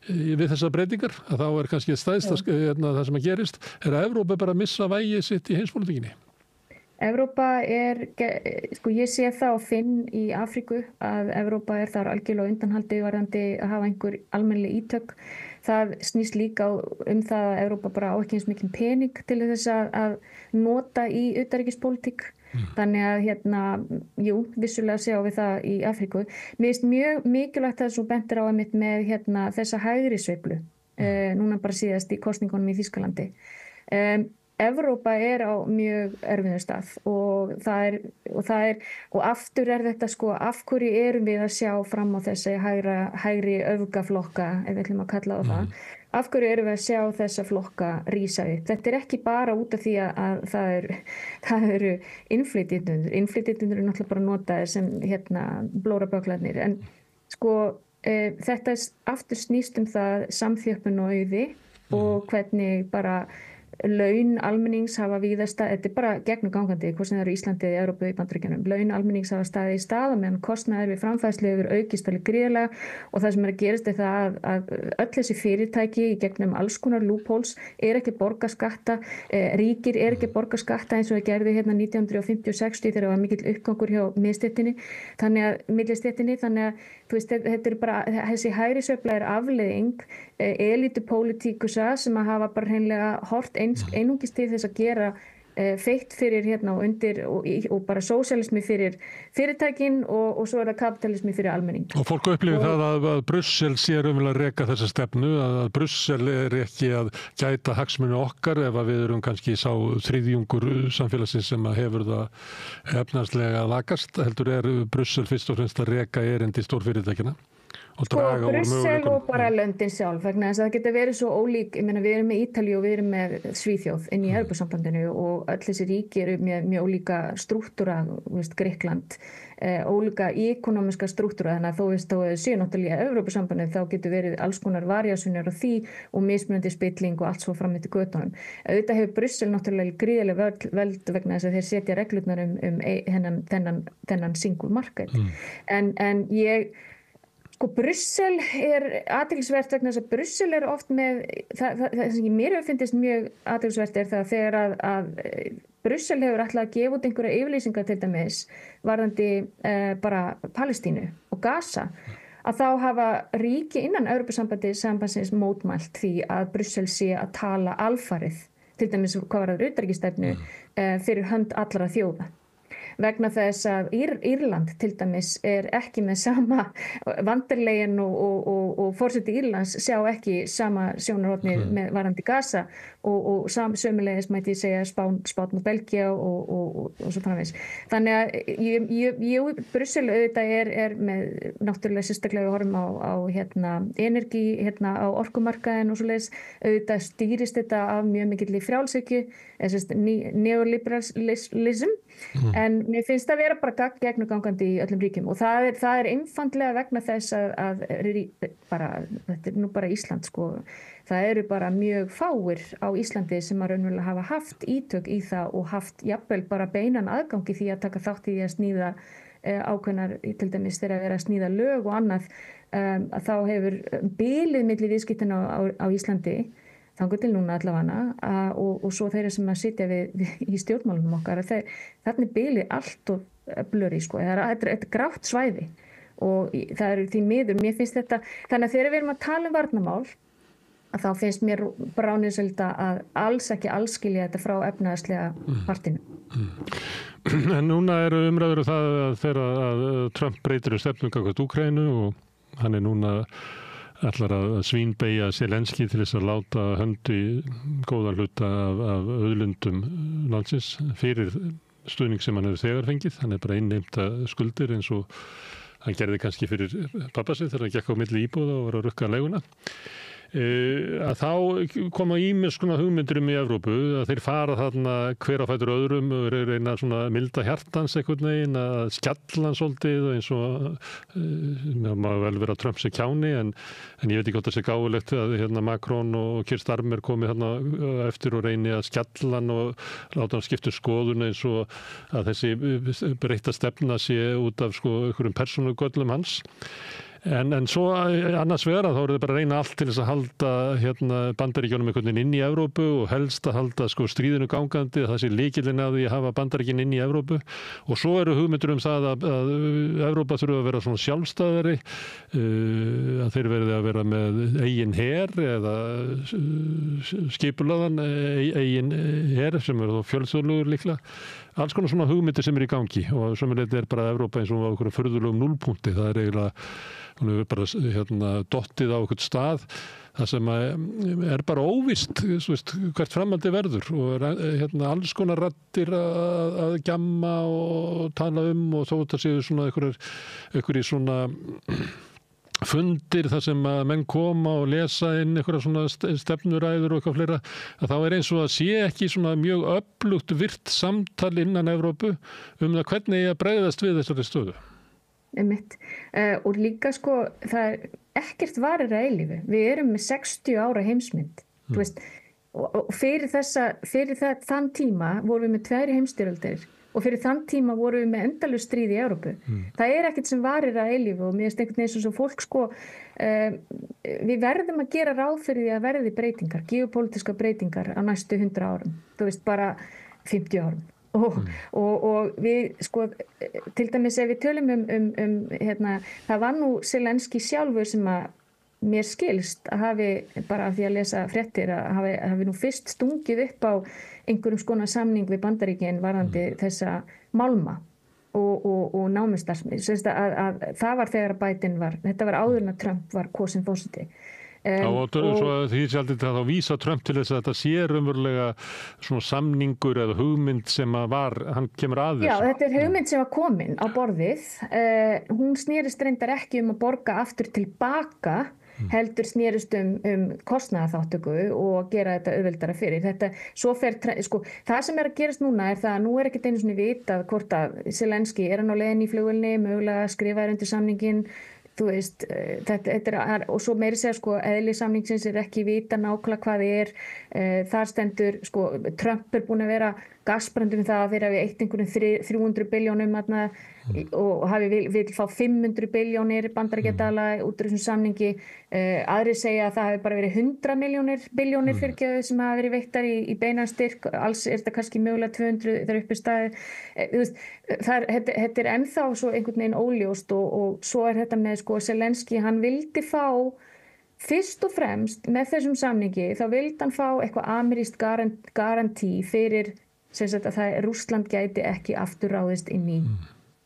við þessar breytingar að þá kannski stæðsta það sem að gerist að Evrópa bara að missa vægi sitt í heimspólitíkinni. Evrópa ég sé það og finn í Afríku að Evrópa þar algjörlega undanhaldi varðandi að hafa einhver almennileg ítök. Það snýst líka það að Evrópa bara á ekki eins mikinn pening til þess að nota í utanríkispólitík. Þannig að vissulega sjáum við það í Afríku. Mér finnst mjög mikilvægt að þú bentir á einmitt með þessa hægri sveiflu núna bara síðast í kosningunum í Þýskalandi. Evrópa á mjög erfiðum stað og aftur þetta af hverju erum við að sjá fram á þessi hægri öfgaflokka ef við ætlum að kalla það. Af hverju erum við að sjá þessa flokka rísa upp? Þetta ekki bara út af því að það eru innflytjendur. Innflytjendur eru náttúrulega bara notaðir sem blórabögglarnir. En þetta aftur snýst það samþjöppun og auði og hvernig bara laun almennings hafa víðasta, þetta bara gegnumgangandi, hvort sem það eru Íslandi eða Evrópu í Bandaríkjunum. Laun almennings hafa staðið í stað og meðan kostnaður við framfærslu hefur aukist alveg gríðarlega og það sem að gerast það að öll þessi fyrirtæki í gegnum alls konar loopholes ekki borga skatta, ríkir ekki borga skatta eins og það gerði 1950 og 60 þegar það var mikill uppgangur hjá miðstéttinni, þannig að þetta bara, þessi hægri sveifla afleiðing elítupólitíkusa sem að hafa bara hreinlega hort einungis til þess að gera feitt fyrir hérna og undir og bara sósíalismi fyrir fyrirtækin og svo það kapitalismi fyrir almenning. Og fólk upplifir það að Brussel sé raunverulega að reka þessa stefnu, að Brussel ekki að gæta hagsmuni okkar ef að við erum kannski sá þriðjungur samfélagsins sem að hefur það efnahagslega lagast, heldur Brussel fyrst og fremst að reka erindi stórfyrirtækina. Brussel og bara löndin sjálf vegna þess að það getur verið svo ólík, ég meina við erum með Ítalíu og við erum með Svíþjóð inn í Evrópusambandinu og öll þessi ríki eru með mjög ólíka strúktúra, Grikkland, ólíka ekonomiska strúktúra, þannig að þó séu náttúrulega í Evrópusambandinu þá getur verið alls konar variasunir á því og mismunandi spilling og allt svo fram eftir götunum. Auðvitað hefur Brussel náttúrulega gríðarlega völd vegna þess að þeir setja reglurnar þennan single market. En Brussel athyglisvert vegna þess að Brussel oft með, það sem mér hefur fyndist mjög athyglisvert það þegar að Brussel hefur ætlað að gefa út einhverja yfirlýsingar til dæmis varðandi bara Palestínu og Gaza, að þá hafa ríki innan Evrópusambandsins mótmælt því að Brussel sé að tala alfarið, til dæmis hvað var það utanríkisstefnu fyrir hönd allra þjóða. Vegna þess að Írland til dæmis ekki með sama Vanderleyen og forseti Írlands sjá ekki sama sjónarhornið með varðandi Gaza og sömuleiðis mætti ég segja Spán og Belgía og svo framvegis. Þannig að Brussel auðvitað með náttúrulega sérstaklega við horfum á energi, á orkumarkaðin og svoleiðis, auðvitað stýrist þetta af mjög mikilli frjálshyggju, neoliberalism, en mér finnst það vera bara gegnugangandi í öllum ríkjum og það er einfaldlega vegna þess að þetta nú bara Ísland sko, það eru bara mjög fáir á Íslandi sem að raunverulega hafa haft ítök í það og haft jafnvel bara beinan aðgangi því að taka þátt í því að sníða ákveðnar, til dæmis þegar að vera að sníða lög og annað, að þá hefur bilið milli viðskiptin á Íslandi þangað til núna allavega og svo þeirra sem að sitja í stjórnmálunum okkar, þarna bilið allt og blöri sko, þetta er grátt svæði og það eru því miður, mér finnst þetta, þannig að þegar við erum að tala varnarmál að þá finnst mér bráðnauðsynlegt að alls ekki allskilja þetta frá efnahagslega partinu. En núna eru umræður það að þegar Trump breytir stefnu gagnvart Úkraínu og hann núna ætlar að svínbeygja Zelenský til þess að láta höndi góða hluta af auðlundum landsins fyrir stuðning sem hann hefur þegar fengið. Hann bara innheimta skuldir eins og hann gerði kannski fyrir pappa sig þegar hann gekk á milli íbúða og var að rukka leiguna. Að þá koma ýmis konar hugmyndir í Evrópu að þeir fara þarna hver á fætur öðrum og reyna svona milda hjartans einhvern veginn að skjalla hann svolítið eins og maður vel vera Trump sig kjáni en ég veit ekki hvort það sé gáfulegt að Macron og Keir Starmer komi þarna eftir og reyni að skjalla hann og láta hann skipta skoðun eins og að þessi breytta stefna sé út af sko einhverjum persónugöllum hans. En svo annars vegar þá eru þau bara að reyna allt til þess að halda Bandaríkjunum einhvern veginn inn í Evrópu og helst að halda sko stríðinu gangandi, það sé lykillinn að því að hafa Bandaríkin inn í Evrópu og svo eru hugmyndir það að Evrópa þurfa að vera svona sjálfstæðari, að þeir verði að vera með eigin her eða skipulaðan eigin her sem eru þá fjölþjóðlegur líklega. Alls konar svona hugmyndir sem í gangi og sömuleiðis bara Evrópa eins og á einhverjum furðulegum núllpunkti. Það eiginlega, hún hefur bara dottið á einhvern stað það sem bara óvíst hvert framhaldi verður og alls konar raddir að gjamma og tala og þó það séu svona einhverjir svona fundir þar sem að menn koma og lesa inn einhverja svona stefnuræður og eitthvað fleira, að þá eins og að sé ekki svona mjög öflugt virt samtal innan Evrópu það hvernig ég að bregðast við þessari stöðu. Einmitt. Og líka sko, það ekkert varir að eilífu. Við erum með 60 ára heimsmynd. Þú veist, og fyrir þann tíma vorum við með 2 heimsstyrjaldir og fyrir þann tíma vorum við með endalaust stríð í Evrópu. Það ekkert sem varir að eilífu og mér finnst einhvern veginn eins og fólk sko, við verðum að gera ráð fyrir því að verði breytingar, geopolítiska breytingar á næstu 100 árum. Þú veist, bara 50 árum. Og við sko til dæmis ef við tölum það var nú Zelenský sjálfur sem að mér skilst að hafi, bara af því að lesa fréttir, að hafi nú fyrst stungið upp á einhverjum skona samning við Bandaríkin varðandi þessa málma og námustarfsemi. Að það var þegar að Biden þetta var áður en að Trump var kosinn forseti. Og svo því sjálf þetta þá vísa Trump til þess að þetta sé raunverulega svona samningur eða hugmynd sem hann kemur að þessu. Já, þetta er hugmynd sem var komin á borðið. Hún snerist reyndar ekki að borga aftur tilbaka, heldur snerist kostnaðarþátttöku og gera þetta auðveldara fyrir. Það sem að gerast núna er það að nú ekkert einu svona vitað hvort að Zelenski hann á leiðinni í flugvélni, mögulega skrifaður undir samningin. Þú veist, og svo meiri segja eðli samningsins ekki vita nákvæmlega hvað þar stendur, Trump búin að vera gasbrandum það að þeir hafi eytt einhverjum 300 billjónum og vil fá 500 billjónir bandaríkjadala út úr þessum samningi. Aðrir segja að það hafi bara verið 100 billjónir fyrirgefið sem hafa verið veittar í beinan styrk, alls þetta kannski mögulega 200 þegar uppi staðið. Þetta ennþá svo einhvern veginn óljóst og svo þetta með Zelenski, hann vildi fá fyrst og fremst með þessum samningi, þá vildi hann fá eitthvað amerískt garantí fyrir að Rússland gæti ekki aftur ráðist inn í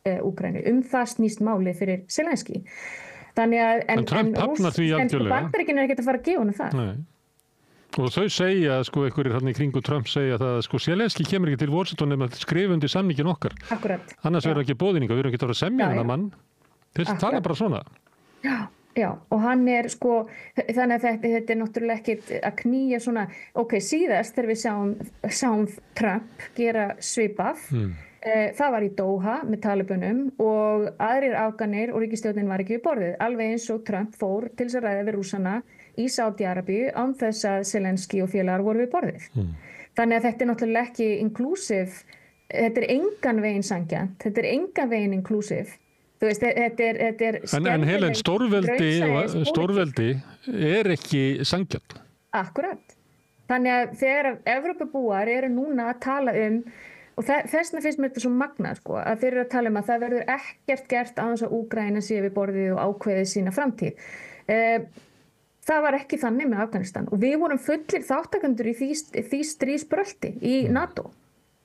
Úkraínu. Það snýst málið fyrir Zelenski. Þannig að en Trump hafnar því algjörlega. Bandaríkin ekki að fara að gefa honum það. Nei. Og þau segja, einhverjir þarna í kringu Trump segja það að Zelenski kemur ekki til Washington nema að skrifa undir samningin okkar. Akkurat. Annars verður ekki boðninga, við erum ekki að fara að semja hana mann. Þeir tala bara svona. Já, og hann þannig að þetta er náttúrulega ekkit að knýja svona, síðast þegar við sáum Trump gera svipað, það var í Doha með Talibanum og aðrir Afganir og ríkisstjórnin var ekki við borðið, alveg eins og Trump fór til þess að ræða við Rússana í Sádi-Arabíu án þess að Zelenski og félagar voru við borðið. Þannig að þetta er náttúrulega ekki inclusive, þetta er engan veginn sanngjarnt, þetta er engan veginn inclusive. Þú veist, þetta er en Helen, stórveldi er ekki sanngjarnt. Akkurat. Þannig að þegar Evrópubúar eru núna að tala og þessna finnst mér þetta svo magnað, að þeir eru að tala að það verður ekkert gert án þess að Úkraína sé við borðið og ákveði sína framtíð. Það var ekki þannig með Afganistan og við vorum fullir þáttakendur í því stríðsbrölti í NATO.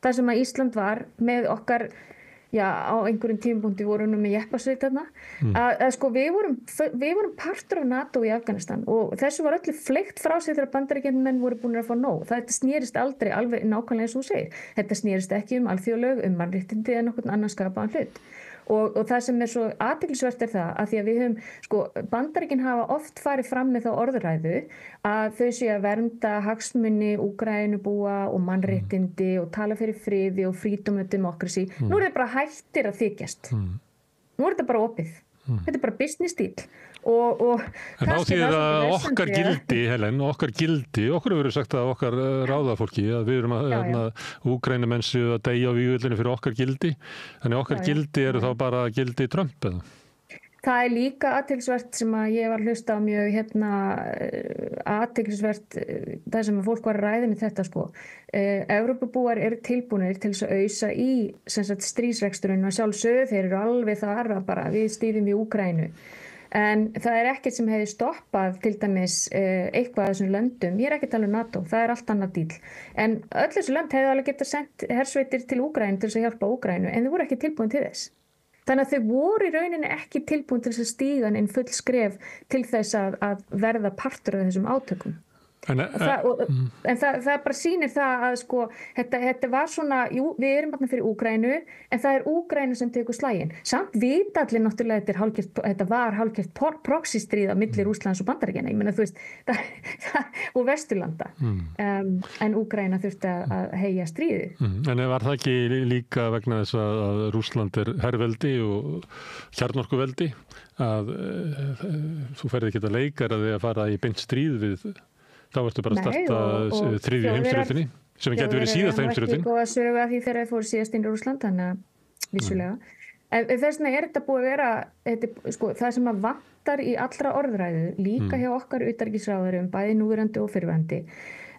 Það sem að Ísland var með okkar á einhverjum tímapunkti vorum við með jeppasveit þarna, við vorum partur af NATO í Afganistan og þessu var öllu fleygt frá sig þegar Bandaríkjamenn voru búin að fá nóg. Þetta snerist aldrei alveg nákvæmlega eins og þú segir. Þetta snerist ekki alþjóðalög, mannréttindi eða nokkurn annan skapaðan hlut. Og það sem er svo athyglisvert er það að því að við höfum, Bandaríkin hafa oft farið fram með þá orðræðu að þau séu að vernda hagsmuni Úkraínubúa og mannréttindi og tala fyrir friði og freedom and democracy. Nú er þetta bara hættir að þykjast. Nú er þetta bara opið. Þetta er bara business deal. En þá þýðir að okkar gildi, Helen, okkur hefur verið sagt að okkar ráðafólki að við erum að Úkraínumenn séu að deyja á vígvöllinu fyrir okkar gildi, þannig okkar gildi eru þá bara gildi Trump eða? Það er líka athyglisvert sem að ég var að hlusta á mjög athyglisvert það sem að fólk var að ræða með þetta Evrópubúar eru tilbúnir til þess að ausa í stríðsreksturinn og sjálfsögðu þeir eru alveg þar að bara við stýðum í Úkraínu. En það er ekkert sem hefði stoppað til dæmis eitthvað af þessum löndum. Ég er ekki að tala um NATO, það er allt annað díl. En öll þessu lönd hefði alveg getað sendt hersveitir til Úkraínu til þess að hjálpa Úkraínu, en þau voru ekki tilbúin til þess. Þannig að þau voru í rauninni ekki tilbúin til þess að stíga inn full skref til þess að verða partur af þessum átökum. En það bara sýnir það að þetta var svona, við erum þarna fyrir Úkraínu en það er Úkraína sem tekur slaginn. Samt vita allir náttúrulega þetta var hálfgert proxystríð á milli Rússlands og Bandaríkjanna, ég meina þú veist og Vesturlanda en Úkraína þurfti að heyja stríðið. En var það ekki líka vegna þess að Rússland er herveldi og kjarnorkuveldi að þú ferði ekki að leikara því að fara í beint stríð við þá ertu bara að starta þriðju heimsstyrjöldinni sem getur verið síðasta heimsstyrjöldin. Og að sögu að því þegar þau fóru síðast inn í Rússland, þannig að vissulega. En þess vegna er þetta búið að vera, það sem að vantar í allra orðræðu, líka hjá okkar utanríkisráðurum, bæði núverandi og fyrrverandi.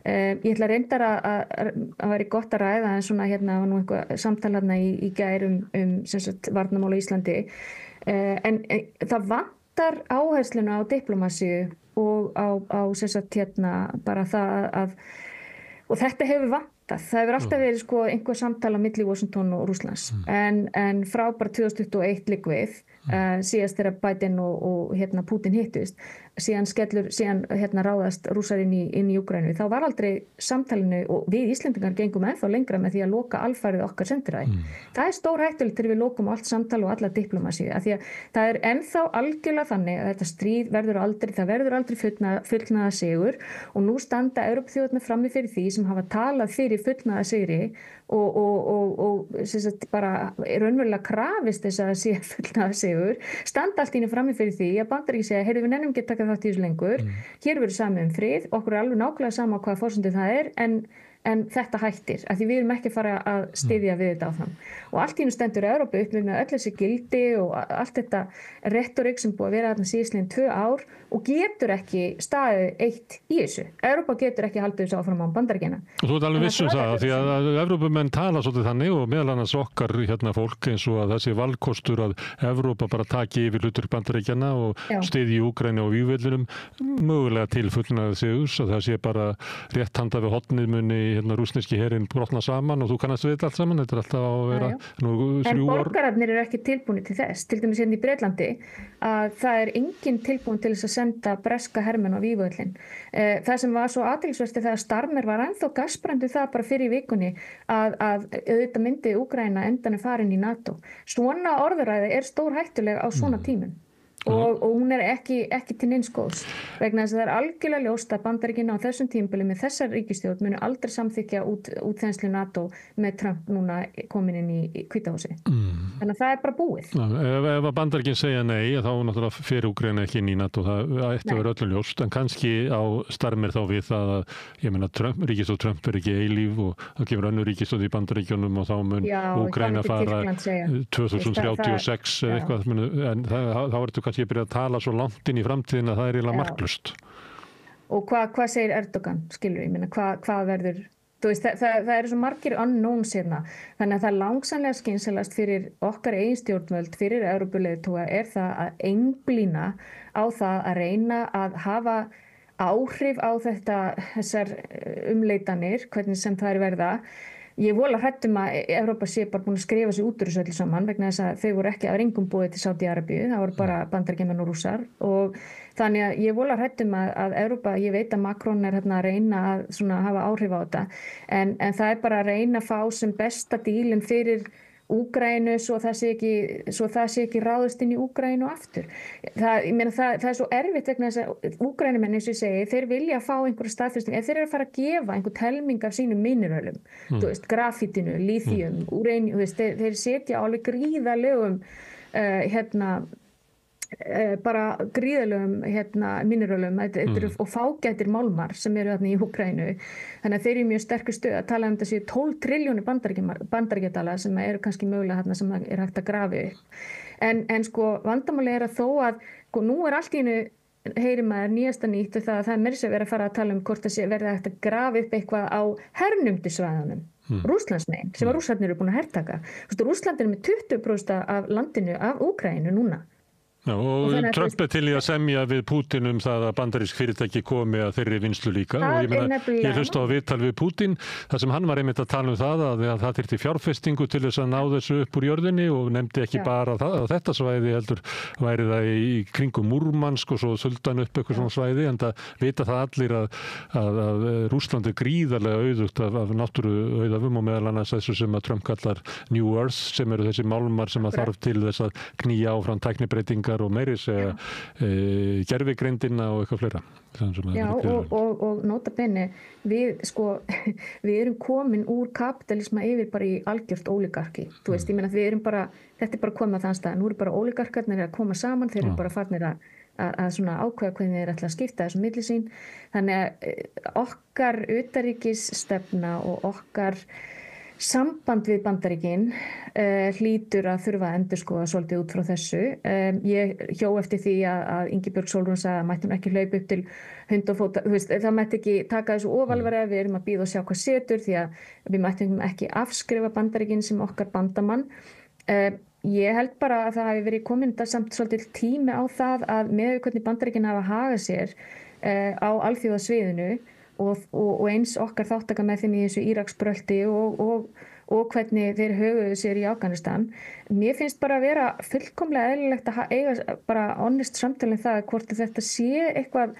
Ég ætla reyndar að væri gott að ræða en svona nú einhver samtala í gær varnarmál á Íslandi. En það vantar áhersluna á diplómasíu og á sem sagt bara það að og þetta hefur vantað. Það hefur alltaf verið sko einhver samtala milli Washington og Rússlands en frá bara 2021 liggur við síðast þegar Biden og Putin hittust síðan ráðast Rússar inn í Úkraínu þá var aldrei samtalinu og við Íslendingar gengum ennþá lengra með því að loka alfarið okkar sendiræði. Það er stór hættulegt þegar við lokum allt samtal og alla diplomasíu af því að það er ennþá algjörlega þannig að þetta stríð verður aldrei fullnaða sigur og nú standa Evrópuþjóðirnar frammi fyrir því sem hafa talað fyrir fullnaða sigri og sem sagt bara raunverulega krafist þess að það sé fullnaða sigur standa allt í einu frammi fyrir því að Bandaríkin segja heyrðu við nennum ekki taka þátt í þessu lengur hér verður samið frið, okkur er alveg nákvæmlega sama hvaða forsendið það er en þetta hættir, af því við erum ekki að fara að styðja við þetta áfram. Og allt í einu stendur Evrópu upp með öll þessi gildi og allt þetta retorik sem búið að vera þarna síðastliðin 2 ár og getur ekki staðið eitt í þessu. Evrópa getur ekki haldið þessu áfram á Bandaríkjanna. Og þú ert alveg viss það, því að Evrópumenn tala svolítið þannig og meðal annars okkar fólk eins og að þessi valkostur að Evrópa bara taki yfir hlutur Bandaríkjanna og styðji Úkraínu og vígvellinum mögulega til fullnaðar sigurs að það sé bara rétt handa við hornið muni rússneski herinn brotna saman og þú kannast við allt saman, þetta er alltaf á að vera nú 3 ár. En borgararnir eru ekki tilbúinir til þess, til dæmis hérna í Bretlandi að það er engin tilbúin til þess að senda breska hermenn á vígvöllin. Það sem var svo athyglisvert þegar Starmer var ennþá gasbrandu það bara fyrir vikunni að auðvitað myndi Úkraína endanum farin í NATO. Svona orðuræði er stórhættuleg á svona tímum. Og hún er ekki til neins góðs vegna þess að það er algjörlega ljóst að Bandaríkin á þessum tímabili með þessar ríkisstjórn munu aldrei samþykkja útþenslu NATO með Trump núna komin inn í Hvítahúsi. Þannig að það er bara búið. Ef að Bandaríkin segja nei þá náttúrulega fer Úkraína ekki inn í NATO það ætti að vera öllum ljóst en kannski á Starmer þá við það að ég meina ríkisstjórn Trump er ekki eilíf og það gefur önnur ríkisstjórn í Bandaríkjunum og þá mun Úkraína fara 2036 eitthvað en þá ertu kannski byrja að tala svo langt inn í framtíðin að það er eiginlega marklaust. Og hvað segir Erdogan, skilur ég minna, hvað verður, þú veist, það eru svo margir unknowns hérna, þannig að það langsamlega skynselast fyrir okkar eigin stjórnvöld, fyrir Evrópuleiðtoga er það að einblína á það að reyna að hafa áhrif á þessar umleitanir, hvernig sem það er verða. Ég vola hrættum að Evrópa sé bara búin að skrifa sig út úr þessu öllu saman vegna þess að þau voru ekki af engum boðið til Sádi-Arabíu, það voru bara Bandaríkjamenn og Rússar og þannig að ég vola hrættum að Evrópa, ég veit að Macron er að reyna að hafa áhrif á þetta en það er bara að reyna að fá sem besta dílinn fyrir Úkraínu svo það sé ekki ráðist inn í Úkraínu aftur. Það er svo erfitt vegna þess að Úkraínumenn eins og ég segi, þeir vilja fá einhverja staðfestingu, ef þeir eru að fara að gefa einhvern helming af sínum minerölum, þú veist, grafítinu, líþíum, úrani, þeir setja alveg gríðalegum bara gríðalegum minerölum og fágætir málmar sem eru þarna í Úkraínu þannig að þeir eru mjög sterkur stöð að tala þetta séu 12 triljónir bandaríkjadala sem eru kannski mögulega þarna sem er hægt að grafi upp en sko vandamáli er að þó að nú er allt í einu heyri maður nýjasta nýtt og það er meira sem verið að fara að tala hvort það sé verið hægt að grafi upp eitthvað á hernumdu svæðunum Rússlandsmegin sem að Rússarnir eru búin að hertaka Rússland er með 20% af landinu af Úkraínu núna. Já, og Trump er til í að semja við Putin það að bandarísk fyrirtæki komi að þeirri vinslu líka og ég hlusta á viðtal við Putin þar sem hann var einmitt að tala það að það þyrfti fjárfestingu til þess að ná þessu upp úr jörðinni og nefndi ekki bara þetta svæði heldur væri það í kringum Múrmansk og svo sultan upp eitthvað svona svæði en það vita það allir að Rússland er gríðarlega auðugt af náttúru auðafum og meðal annars þessu sem að Trump kallar New Earth sem eru þessi málmar sem að þarf til þess að knýja áfram tæknibreytingar og meiri segja gervigreindina og eitthvað fleira. Já, og nota bene, við erum komin úr kapitalisma yfir bara í algjört óligarki. Þú veist, ég meina þetta er bara komið að þann stað. Nú eru bara óligarkarnir að koma saman, þeir eru bara farnir að svona ákveða hvernig þeir ætla að skipta þessum milli sín. Þannig að okkar utanríkisstefna og okkar samband við Bandaríkin hlýtur að þurfa að endurskoða svolítið út frá þessu. Ég hjó eftir því að Ingibjörg Sólrún sagði að mættum ekki hlaupa upp til hund og fóta. Það mætti ekki taka þessu ofarlega, við erum að bíða og sjá hvað setur því að við mættum ekki afskrifa Bandaríkin sem okkar bandamann. ég held bara að það hafi verið komin þetta samt svolítið tími á það að með hvernig Bandaríkin hafa hagað sér á alþjóðasviðinu og eins okkar þáttaka með þeim í þessu Íraksbrölti og hvernig þeir höguðu sér í Afganistan. Mér finnst bara að vera fullkomlega eðlilegt að eiga bara honest samtalið það hvort þetta sé eitthvað.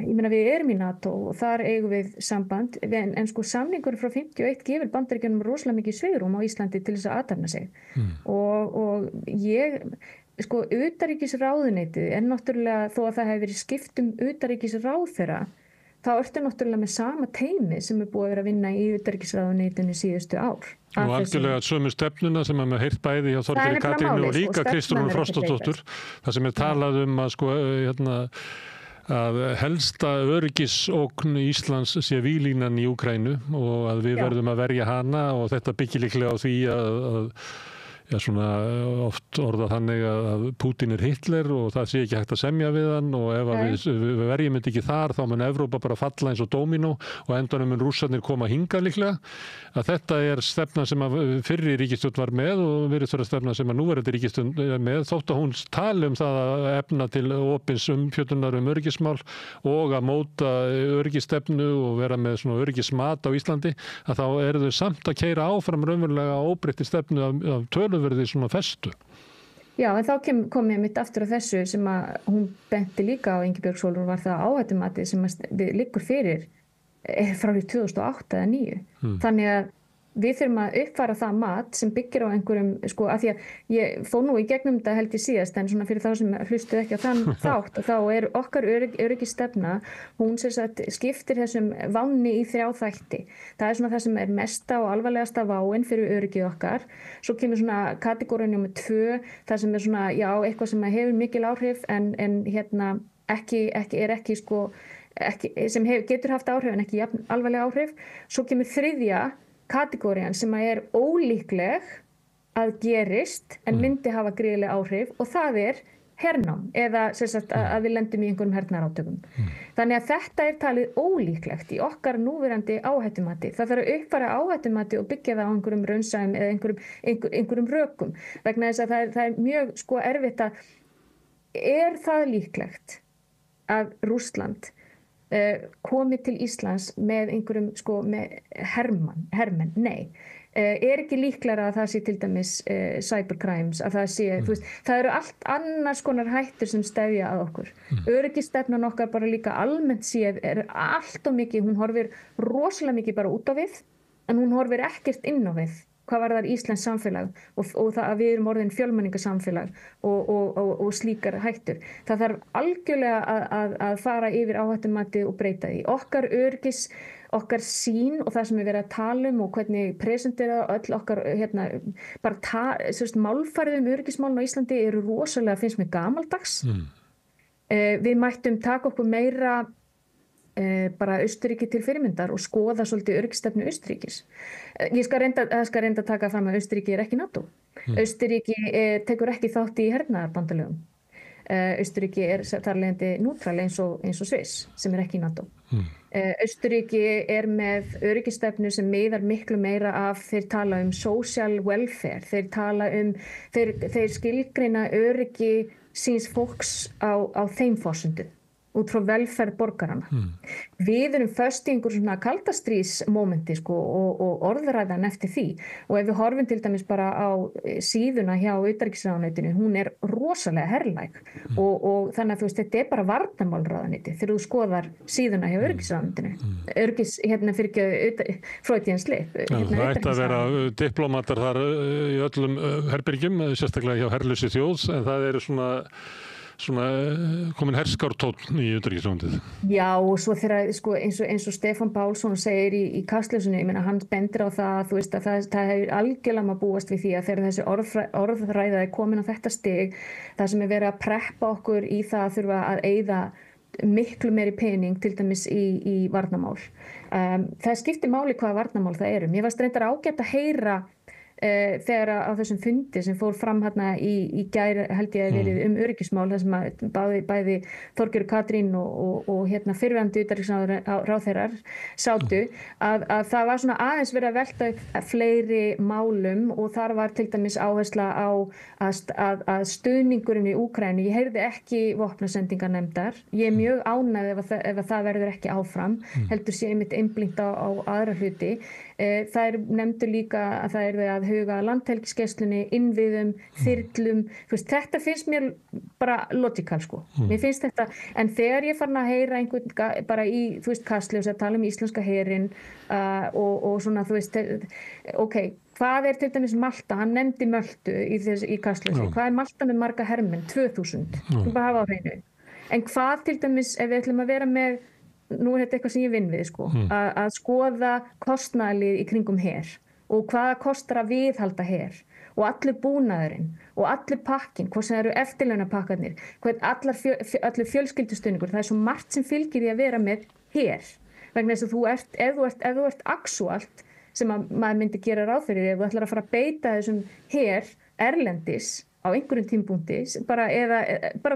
Ég meina við erum í NATO og þar eigum við samband en sko samningur frá 51 gefur Bandaríkjunum rosalega mikið svigrúm á Íslandi til þess að athafna sig og ég sko utanríkisráðuneytið náttúrulega þó að það hefur verið skipt utanríkisráðherra þá ertu náttúrulega með sama teymi sem búið að vera að vinna í utanríkisráðuneytinu síðustu ár. Og algjörlega sömu stefnuna sem að með heyrt bæði hjá Þorgerði Katrínu og líka Kristrúnu Frostadóttur þar sem talað að sko að helsta öryggisógn Íslands sé víglínan í Úkraínu og að við verðum að verja hana og þetta byggir líklega á því að svona oft orðað þannig að Pútín Hitler og það sé ekki hægt að semja við hann og ef við verjum þetta ekki þar þá mun Evrópa bara falla eins og dóminó og endanum mun Rússarnir koma hingað líklega að þetta stefna sem að fyrri ríkisstjórn var með og virðist vera stefna sem að núverandi ríkisstjórn er með þótt að hún tali það að efna til opins umfjöllunar öryggismál og að móta öryggisstefnu og vera með svona öryggismat á Íslandi að þá eru þau samt að keyra áfram raunverulega óbreytti stefnu af töluverði svona festu. Já, en þá kom ég mitt aftur á þessu sem að hún benti líka á Ingibjörg Sólrún var það áhættumatið sem við liggur fyrir frá 2008 eða 2009. Þannig að við þurfum að uppfæra það mat sem byggir á einhverjum, sko, af því að ég fór nú í gegnum þetta held ég síðast, en svona fyrir þá sem hlustuð ekki á þann þátt, og þá okkar öryggisstefna, hún sem sagt skiptir þessum vánni í 3 þætti. Það svona það sem mesta og alvarlegasta váin fyrir öryggið okkar. Svo kemur svona kategóri nr. 2, það sem svona, já, eitthvað sem hefur mikil áhrif, en hérna ekki sko, sem getur haft áhrif en ekki alvarleg áhrif. Svo kemur 3. kategórian sem ólíkleg að gerist en myndi hafa gríðarleg áhrif og það hernám eða sem sagt að við lendum í einhverjum hernaðarátökum. Þannig að þetta talið ólíklegt í okkar núverandi áhættumati. Það þarf að uppfæra áhættumati og byggja það á einhverjum raunsæjum eða einhverjum rökum vegna þess að það mjög sko erfitt að það líklegt að Rússland komið til Íslands með einhverjum sko með hermenn, nei. Ekki líklara að það sé til dæmis cybercrimes, að það sé, þú veist, það eru allt annars konar hættur sem stefja að okkur. Öryggisstefnan okkar bara líka almennt séð allt og mikið, hún horfir rosalega mikið bara út á við, en hún horfir ekkert inn á við. Hvað var það Íslands samfélag og það að við erum orðin fjölmenningarsamfélag og slíkar hættur. Það þarf algjörlega að fara yfir áhættumatið og breyta því. Okkar sýn og það sem við verðum að tala og hvernig presentera öll okkar málfærið öryggismálin á Íslandi eru rosalega, finnst mér gamaldags. Við mættum taka okkur meira bara Austurríki til fyrirmyndar og skoða svolítið öryggisstefnu Austurríkis. Það skal reynda að taka fram að Austurríki ekki NATO. Austurríki tekur ekki þátt í hernaðarbandalögum. Austurríki þar leiðandi nútral eins og Sviss sem ekki í NATO. Austurríki með öryggisstefnu sem miðar miklu meira af, þeir tala social welfare, þeir skilgreina öryggi síns fólks á þeim forsendum. Út frá velferð borgarana. Við erum föst í einhver svona kaldastríðsmómenti sko, og orðræðan eftir því og ef við horfum til dæmis bara á síðuna hjá utanríkisráðuneytinu, hún rosalega herlæg og þannig að þú veist, þetta bara varnarmálráðuneyti þegar þú skoðar síðuna hjá öryggisráðuneytinu. Freudian slip. Það ætti að vera diplómatar þar í öllum herbyrgjum, sérstaklega hjá herlausi þjóðs, en það eru svona komin herskártónn í utanríkisráðuneytið. Já, og svo þegar sko, eins og Stefán Pálsson segir í Kastljósinu, ég meina hann bendir á það, þú veist, að það hefur algjörlega maður búast við því að þegar þessi orðræða komin á þetta stig, það sem verið að preppa okkur í það að þurfa að eyða miklu meiri pening til dæmis í varnarmál. Það skiptir máli hvaða varnarmál það eru. Mér varst reyndar ágætt að heyra þegar á þessum fundi sem fór fram hérna í gær held ég að verið öryggismál þar sem að bæði Þorgerður Katrín og hérna fyrrverandi utanríkisráðherrar sátu að það var svona aðeins verið að velta fleiri málum og þar var til dæmis áhersla á að stuðningurinn í Úkraínu, ég heyrði ekki vopnasendingar nefndar, ég er mjög ánægð ef það verður ekki áfram, heldur sé einmitt einblínt á aðra hluti. Það nefndu líka að það að huga landhelgisgæslunni, innviðum, þyrlum, þetta finnst mér bara logical sko. Mér finnst þetta, en þegar ég farin að heyra einhvern bara í, Kastljós að tala íslenska herinn og svona, ok, hvað til dæmis Malta, hann nefndi Möltu í Kastljósi, hvað Malta með marga hermenn, 2000, bara hafa á hreinu. En hvað til dæmis, ef við ætlum að vera með nú þetta eitthvað sem ég vinn við sko, að skoða kostnaðarlið í kringum her og hvaða kostar að viðhalda her og allur búnaðurinn og allur pakkin, hvort sem eru eftirlaunapakkarnir, allur fjölskyldustuðningur, það svo margt sem fylgir því að vera með her, vegna þess að ef þú ert actualt sem að maður myndi gera ráð fyrir ef þú ætlar að fara að beita þessum her erlendis á einhverjum tímpúnti, bara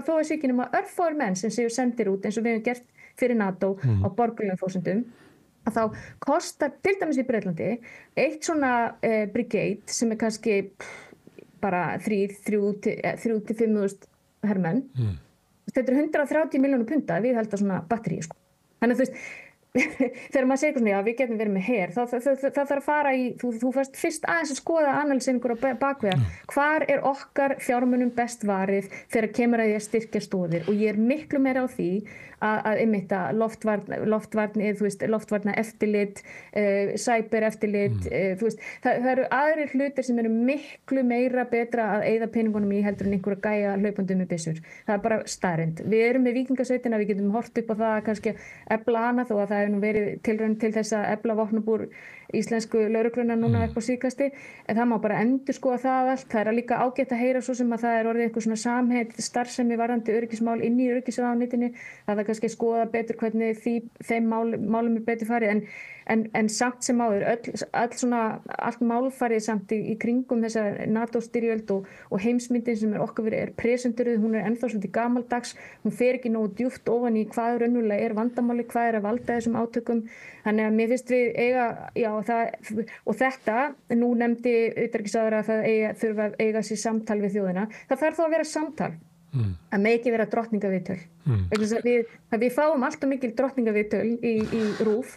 þó að sé ekki nema örfáir menn sem séu sendir út eins og við hefum gert fyrir NATO á borgaralegum forsendum, að þá kostar til dæmis í Bretlandi eitt svona brigade sem kannski bara 3-5.000 hermenn. Þetta 130 milljónir punda að viðhalda svona batteríi sko. Þannig að þegar maður segir svona, já við getum verið með her, þá þarf að fara í, þú fyrst aðeins að skoða analýsingur á bakvega, hvar okkar fjármunum best varið þegar kemur að ég styrkja stóðir og ég miklu meira á því að einmitt að loftvarna eftirlit, cyber eftirlit, það eru aðrir hlutir sem eru miklu meira betra að eyða peningunum í heldur en einhverja gæja hlaupandum með byssur. Það er bara staðreynd. Við erum með Víkingasveitina, við getum hort upp á það að kannski efla hana þó að það hefur nú verið tilraun til þess að efla vopnabúr íslensku lögregluna núna upp á síðkasti, en það má bara endurskoða það allt. Það líka ágætt að heyra svo sem að það orðið eitthvað svona samheit starfsemi varðandi öryggismál inn í öryggisráðuneytinu, það kannski skoða betur hvernig þeim málum betur farið, en samt sem áður, allt málfarið samt í kringum þessa NATO-styrjöld og heimsmyndin sem okkur presenturuð, hún ennþá svolítið gamaldags, hún fer ekki nógu djúpt ofan í hvað raunverulega vandamáli, hvað að valda þessum átökum, þannig að mér finnst við eiga, og þetta, nú nefndi utanríkisráðherra að það þurfa að eiga sér samtal við þjóðina, það þarf þá að vera samtal, að með ekki vera drottningaviðtöl. Við fáum alltaf mikil drottningaviðtöl í RÚV,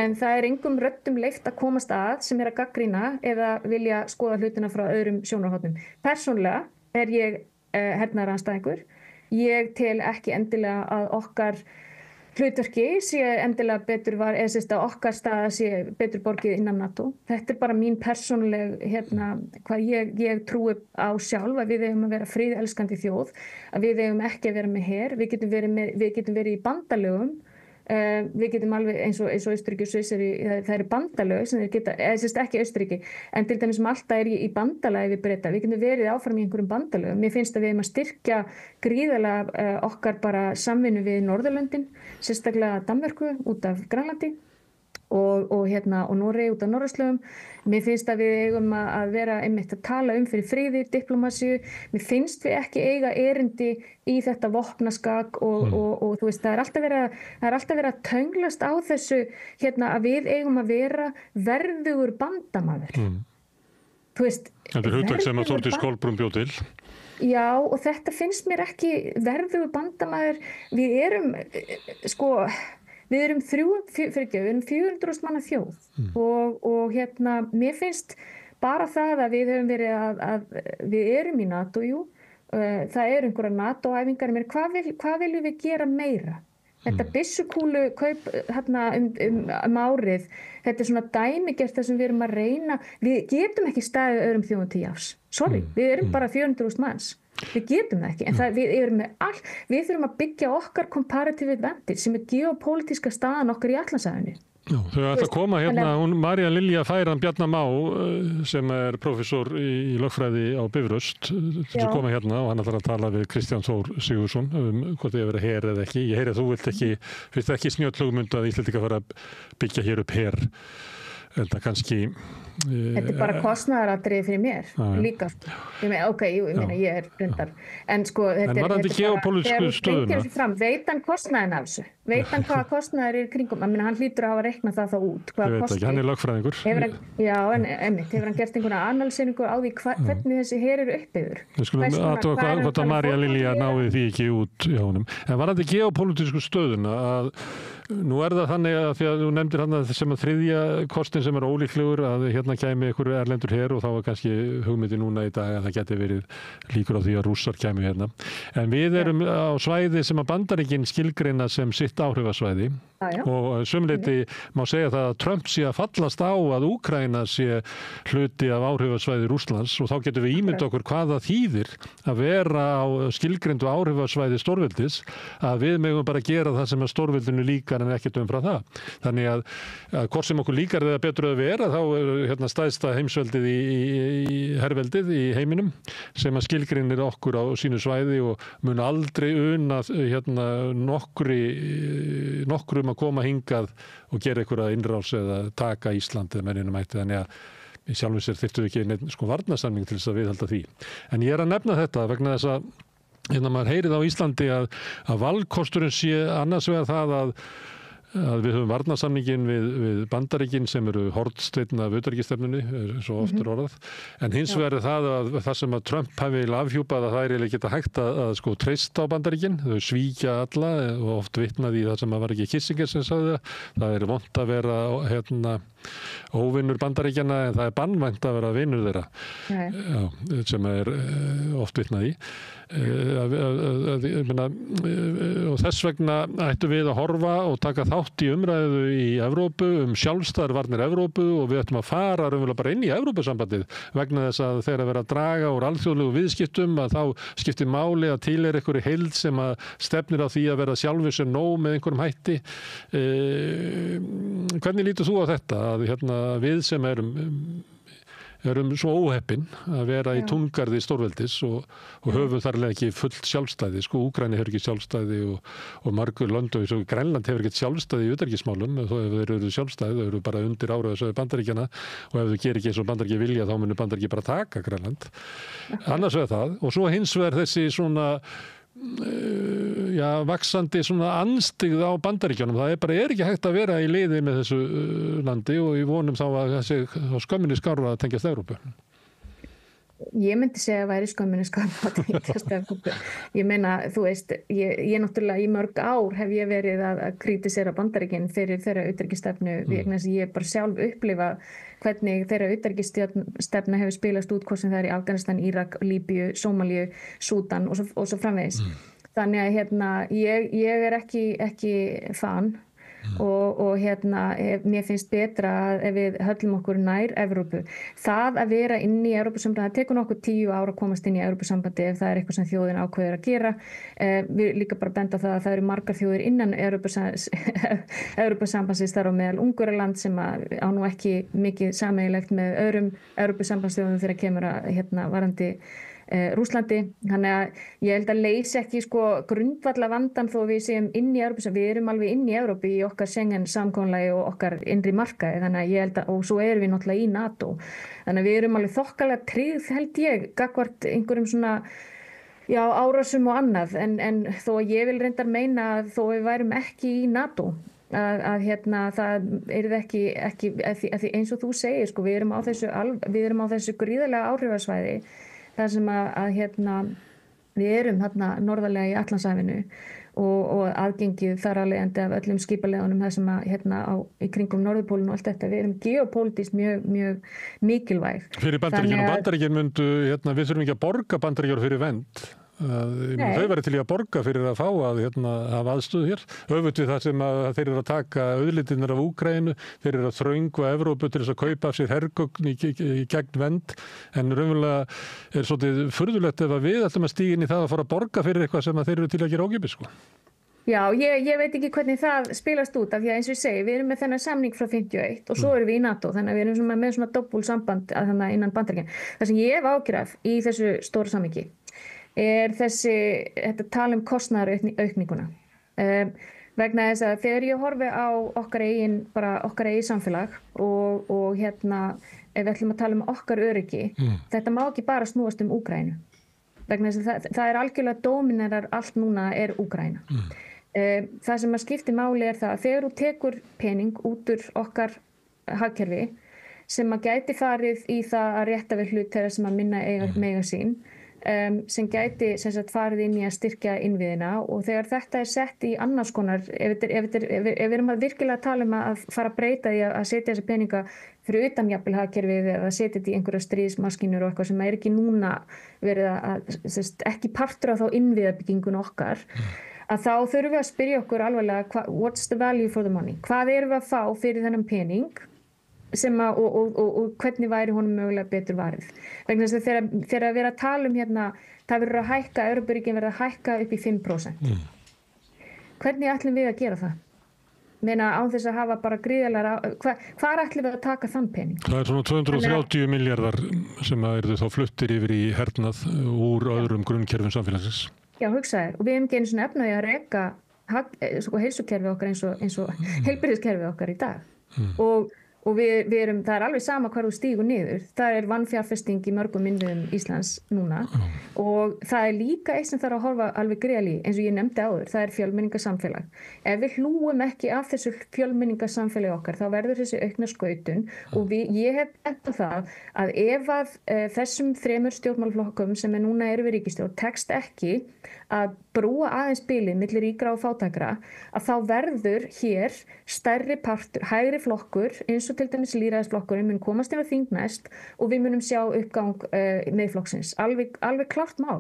en það engum röddum leyft að komast að sem að gagnrýna eða vilja skoða hlutina frá öðrum sjónarhornum. Persónulega ég hernaðarandstæðingur. Ég tel ekki endilega að okkar hlutverki sé endilega betur að okkar staða sé betur borgið innan NATO. Þetta bara mín persónuleg hvað ég trúi á sjálf, að við eigum að vera friðelskandi þjóð, að við eigum ekki að vera með her, við getum verið í bandalögum, við getum alveg eins og Austurríki og Sviss það eru bandalög sem þeir geta, ekki Austurríki, en til dæmis Malta í bandalagi við Breta, við getum verið áfram í einhverjum bandalögum. Mér finnst að við eigum að styrkja gríðarlega okkar bara samvinnu við Norðurlöndin, sérstaklega Danmörku út af Grænlandi og Noregi út af Norðurslóðum. Mér finnst að við eigum að vera einmitt að tala fyrir friði, diplomasíu. Mér finnst við ekki eiga erindi í þetta vopnaskak og þú veist, það er alltaf verið að tönglast á þessu að við eigum að vera verðugur bandamaður. Þú veist, þetta er hugtak sem að Þórdís Kolbrún bjó til. Já, og þetta finnst mér ekki verðugur bandamaður. Við erum, við erum 400.000 manna þjóð og mér finnst bara það að við höfum verið við erum í NATO, það einhverja NATO-æfingar, hvað viljum við gera meira? Þetta byssukúlu kaup árið, þetta svona dæmigert það sem við erum að reyna, við getum ekki staðið öðrum þjóðum til jafns. Sorry, við erum bara 400.000 manns. Við getum það ekki, en við þurfum að byggja okkar comparative advantage sem geopolítíska staðan okkar í Atlantshafinu. Þau ætla að koma hún María Lilja Færan Bjarna Má sem professor í lögfræði á Bifröst til að koma og hann ætlar að tala við Kristján Þór Sigurðsson hvort þið vera her eða ekki. Ég heyri að þú finnst ekki snjöll hugmynd að Íslendingar fara að byggja hér upp her þetta kannski Þetta bara kostnaðaratriði fyrir mér líka. Ég er reyndar. En sko, þetta er geopólitísku stöðuna. Veit hann kostnaðin af þessu? Veit hann hvaða kostnaðir eru kringum? Hann hlýtur að hafa reiknað það þá út. Ég veit ekki, hann er lögfræðingur. Hefur hann gert einhverja analýsingu á því hvernig þessi her eru uppbyggður? Við skulum athuga hvort að María Lilja náði því ekki út hjá honum. En varðandi geopólitísku stöðuna að nú er það þannig að því að þú nefndir hann að sem að þriðja kostin sem er ólíklegur að hérna kæmi ykkur erlendur her og þá er kannski hugmyndi núna í dag að það geti verið líkur á því að Rússar kæmi hérna. En við erum á svæði sem að Bandaríkin skilgreina sem sitt áhrifasvæði og sumleiti má segja það að Trump sé að fallast á að Úkraína sé hluti af áhrifasvæði Rússlands og þá getum við ímynda okkur hvað það þýðir að vera á skilgreindu áhrifasvæði stórveldis að við megum bara gera það sem að stórveldinu líkar en ekkert umfram það. Þannig að hvort sem okkur líkar eða betur að vera þá er hérna stæðsta heimsveldið í herveldið í heiminum sem að skilgreinir okkur á sínu svæði og mun aldrei una hérna nokkrum að koma hingað og gera einhverja innrás eða taka Ísland eða menninu mætti. Þannig að í sjálfum sér þyrftu ekki neitt varnarsamning til þess að viðhalda því. En ég er að nefna þetta vegna þess að hérna maður heyrið á Íslandi að valkosturinn sé annars vegar það að við höfum varnarsamningin við Bandaríkin sem eru hornsteinn af utanríkisstefnunni, svo oft orðað. En hins vegar er það sem að Trump hafi afhjúpað að það er eiginlega geta hægt að sko treysta á Bandaríkin. Þau svíkja alla og oft vitnaði í það sem að var ekki Kissinger sem sagði það. Það er vont að vera óvinnur Bandaríkjana en það er bannvænt að vera vinnur þeirra. Já, sem er oft vitnað í. Og þess vegna ættum við að horfa og taka þátt í umræðu í Evrópu sjálfstæðar varnir Evrópu og við ættum að fara raunverulega bara inn í Evrópusambandið vegna þess að þegar vera að draga úr alþjóðlegu viðskiptum að þá skiptir máli að til er einhverju heild sem að stefnir á því að vera sjálfur sem nóg með einhverjum hætti. Hvernig lítur þú á þetta að við sem erum svo óheppin að vera í túngarði stórveldis og höfum þarlega ekki fullt sjálfstæði. Sko, Úkraína hefur ekki sjálfstæði og margur lönd og Grænland hefur ekki sjálfstæði í utanríkismálum. Þó ef þeir eru sjálfstæði, þau eru bara undir áhrifasvæði Bandaríkjanna og ef þau gerir ekki eins og Bandaríki vilja þá munu Bandaríki bara taka Grænland. Annars vegar það og svo hins vegar þessi svona vaxandi svona anstigð á Bandaríkjunum. Það er ekki hægt að vera í liði með þessu landi og í vonum þá að þessi skömminni skárra að tengjast Evrópu. Ég myndi segja að væri skömminni skárra að tengjast Evrópu. Ég meina, þú veist, ég náttúrulega í mörg ár hef ég verið að kritisera Bandaríkin fyrir þeirra utanríkisstefnu vegna þess að ég bara sjálf upplifa hvernig þeirra utanríkisstefna hefur spilast út hvort sem það er í Afganistan, Írak, Líbíu, Sómalíu, Súdan og svo framvegis. Þannig að ég er ekki fan og mér finnst betra að ef við höllum okkur nær Evrópu. Það að vera inn í Evrópusambandi, það tekur nokkuð 10 ár að komast inn í Evrópusambandi ef það er eitthvað sem þjóðin ákveður að gera. Við líka bara benda á það að það eru margar þjóðir innan Evrópusambandsins þar á meðal Ungverjaland sem á nú ekki mikið sameiginlegt með öðrum Evrópusambandsþjóðum þegar kemur að varandi Rússlandi. Þannig að ég held að leysi ekki grundvalla vandan þó við séum inn í Evrópu. Við erum alveg inn í Evrópu í okkar Schengen samkomulagi og okkar innri markaði. Þannig að ég held að, og svo erum við náttúrulega í NATO. Þannig að við erum alveg þokkalega tryggð held ég gagnvart einhverjum svona árásum og annað. En þó ég vil reyndar meina að þó við værum ekki í NATO að það er ekki eins og þú segir við erum á þessu gríðarlega áhrifasvæði þar sem við erum norðarlega í Atlantshafinu og aðgengið þar alveg af öllum skipalegunum þar sem í kringum Norðurpólinn og allt þetta. Við erum geopólitískt mjög mikilvæg. Fyrir Bandaríkin og Bandaríkin myndu, við þurfum ekki að borga Bandaríkjur fyrir vernd. Þau verið til í að borga fyrir að fá að hafa aðstöðu hér. Öfugt við það sem að þeir eru að taka auðlindirnar af Úkraínu, þeir eru að þröngva Evrópu til þess að kaupa af sér hergögn í gegn vernd, en raunverulega er svolítið furðulegt ef að við ætlum að stíga inn í það að fara að borga fyrir eitthvað sem að þeir eru til að gera ókeypis. Já, ég veit ekki hvernig það spilast út af því að eins og ég segi, við erum með þennan samning frá 51 og svo erum við í NATO, þannig að við erum með svona doppul samband innan Bandaríkjanna. Það sem ég hef áhyggjur af í þessu stóra samhengi er þetta tala kostnaðaraukninguna. Vegna þess að þegar ég horfi á okkar eigin samfélag og ef við ætlum að tala um okkar öryggi, þetta má ekki bara snúast um Úkraínu. Vegna þess að það algjörlega dóminerar allt núna Úkraína. Það sem að skipti máli það að þegar þú tekur pening út úr okkar hagkerfi sem að gæti farið í það að rétta við hlut þeirra sem að minna mega sín, sem gæti sem sagt farið inn í að styrkja innviðina og þegar þetta sett í annars konar, ef við erum að virkilega tala um að fara að breyta því að setja þessi peninga fyrir utan jafnvel hagkerfið eða setja þetta í einhverja stríðsmaskínur og eitthvað sem ekki núna verið að ekki partur af þá innviðabyggingun okkar, að þá þurfum við að spyrja okkur alvarlega what's the value for the money? Hvað erum við að fá fyrir þennan pening? Og hvernig væri honum mögulega betur varið. Vegna þess að þegar að vera að tala um það verður að hækka, Evrópuríkin verður að hækka upp í 5%. Hvernig ætlum við að gera það? Meina án þess að hafa bara gríðarlega, hvar ætlum við að taka þann pening? Það svona 230 milljarðar sem eru þá fluttir yfir í hernað úr öðrum grunnkerfum samfélagsins. Já, hugsaðu, og við hefum ekki einu svona efnaði að reka heilsukerfi okkar eins og heilbrigðiskerfi okkar í dag. Og við erum, það alveg sama hvar þú stígur niður. Það vanfjárfesting í mörgum innviðum Íslands núna og það líka eitt sem þarf að horfa alveg greiðlega í, eins og ég nefndi áður, það fjölmenningarsamfélag. Ef við hlúum ekki af þessu fjölmenningarsamfélagi okkar, þá verður þessi aukna skautun og ég hef eftir það að ef að þessum 3 stjórnmálaflokkum sem núna eru við ríkisstjórn tekst ekki að brúa aðeins bilið milli ríkra og fátækra, að þá verður hér stærri partur, hægri flokkur, eins og til dæmis lýðræðisflokkurinn mun komast inn á þing næst og við munum sjá uppgang Miðflokksins. Alveg klárt mál.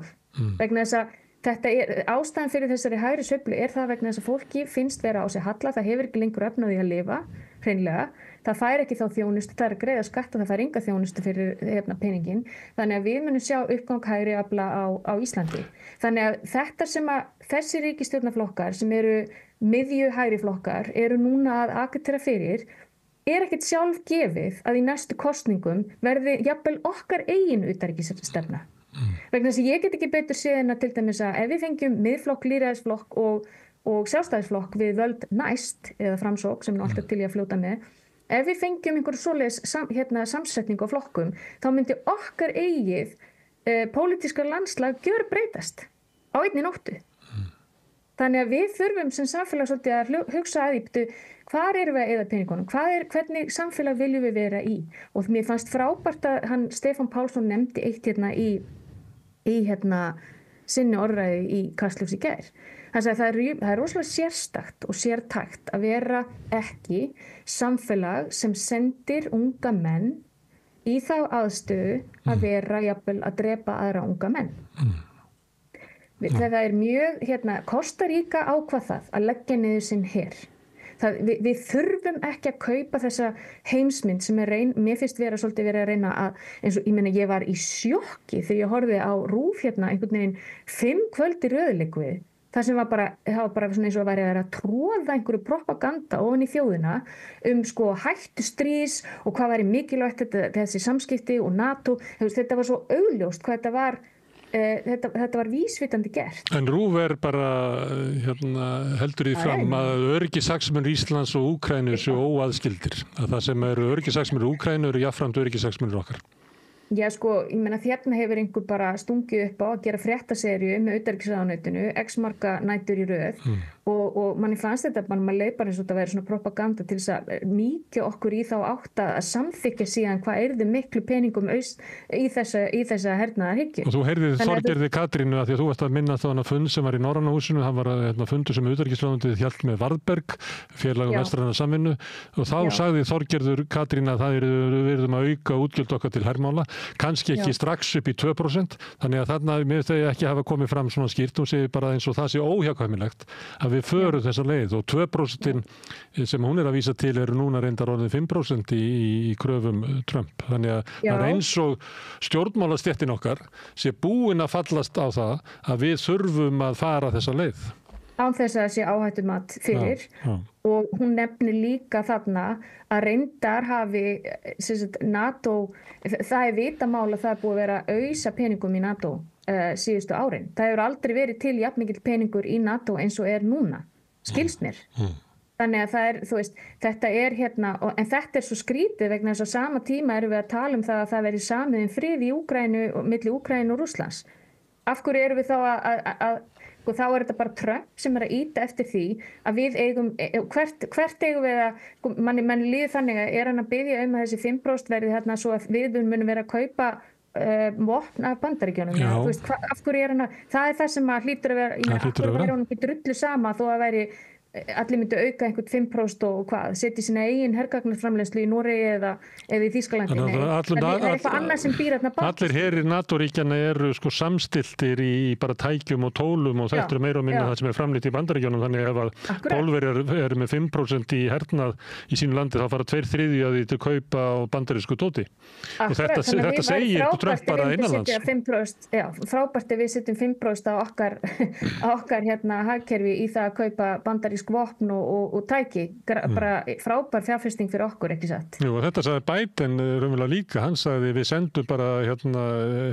Vegna þess að þetta ástæðan fyrir þessari hægri sveiflu það vegna þess að fólki finnst vera á sig halla, það hefur ekki lengur efni á því að lifa, hreinlega. Það fær ekki þá þjónustu, það að greiða skatt og það fær enga þjónustu fyrir peningin. Þannig að við munum sjá uppgang hægri afla á Íslandi. Þannig að þetta sem að þessi ríkisstjórnarflokkar sem eru miðju hægri flokkar eru núna að agitera fyrir ekkert sjálf gefið að í næstu kosningum verði jafnvel okkar eigin utanríkisstefna. Vegna þess að ég get ekki betur séð en að til dæmis að ef við fengjum miðflokk, lýðræðisflokk og sjálfstæðisflokk við völd næst eða framsókn sem alltaf til ég að fljóta með, ef við fengjum einhverju svoleiðis samsetningu á flokkum, þá myndi okkar eigið pólitíska landslag gjörbreytast á einni nóttu. Þannig að við þurfum sem samfélag svolítið að hugsa að hvar erum við að eyða peningunum? Hvernig samfélag viljum við vera í? Og mér fannst frábært að Stefán Pálsson nefndi eitt í sinni orðræði í Kastljós í gær. Hann sagði það er rosalega sérstakt og sértækt að vera ekki samfélag sem sendir unga menn í þá aðstöðu að vera jafnvel að drepa aðra unga menn. Það er mjög, Kosta Ríka ákvað það að leggja niður sinn her. Við þurfum ekki að kaupa þessa heimsmynd sem mér finnst svolítið verið að reyna að, eins og ég var í sjokki þegar ég horfði á RÚV einhvern veginn 5 kvöld í röðleiku. Það sem var bara svona eins og að vera að tróða einhverju propaganda ofan í þjóðina hættu stríðs og hvað væri mikilvægt þessi samskipti og NATO. Þetta var svo augljóst hvað þetta var. Þetta var vísvitandi gert. En RÚV bara heldur því fram að öryggishagsmunir Íslands og Úkraínu séu óaðskildir. Að það sem eru öryggishagsmunir Úkraínu eru jafnframt öryggishagsmunir okkar. Já, þarna hefur einhver bara stungið upp á að gera fréttaserju með utanríkisráðuneytinu, x-marka nætur í röð og manni fannst þetta, maður leið bara eins og þetta verið svona propaganda til þess að mýkja okkur í þá átt að samþykkja síðan hvað yrði miklu peningum í þessa hernaðarhyggju. Og þú heyrðir Þorgerði Katrínu að því að þú varst að minna þá hana fund sem var í Norræna húsinu, hann var fundur sem utanríkisráðuneytið hélt með Varðberg, félag vestræna samvinnu og þá sagði Þorgerður Katrínu að það yrðum að auka útgjöld okkar til hermála. Kannski ekki strax upp í 2%, þannig að þarna mér þau ekki hafa komið fram svona skýrt og segir bara eins og það sé óhjákvæmilegt að við förum þessa leið og 2% sem hún að vísa til eru núna reyndar orðið 5% í kröfum Trump. Þannig að það er eins og stjórnmálastéttin okkar sé búin að fallast á það að við þurfum að fara þessa leið. Án þess að það sé áhættumat fyrir og hún nefnir líka þarna að reyndar hafi NATO, það vitamál að það búið að vera að ausa peningum í NATO síðustu árin. Það hefur aldrei verið til jafnmikill peningur í NATO eins og núna. skilst mér. Þannig að það þú veist, þetta hérna, en þetta svo skrítið vegna þess að sama tíma erum við að tala um það að það verði samið frið í Úkraínu, milli Úkraínu og Rússlands. Af hverju erum við þá og þá þetta bara Trump sem að ýta eftir því að við eigum, hvert eigum við að, manni líður þannig að hann að biðja að þessi 5% verði þarna svo að við munum vera að kaupa vopn af Bandaríkjunum. Þú veist, af hverju hann að, það það sem að hlýtur að vera, af hverju væri hann ekki drullu sama þó að væri allir myndu auka einhvern 5% og setja sína eigin hergagnarframleiðslu í Noregi eða í Þýskalandi. Það eitthvað annað sem býr þarna bak. Allir herir NATO-ríkjanna eru sko samstiltir í bara tækjum og tólum og þetta meira og minna það sem framleitt í Bandaríkjunum, þannig ef að Pólverjar eru með 5% í hernað í sínu landi þá fara 2/3 af því til kaupa á bandarísku dóti. Og þetta segir Trump bara innanlands. Frábært við setjum 5% á okkar hagkerfi í það að kaupa bandarísku vopn og tæki, bara frábær fjárfesting fyrir okkur, ekki satt. Jú, og þetta sagði Biden raunverulega líka, hann sagði við sendum bara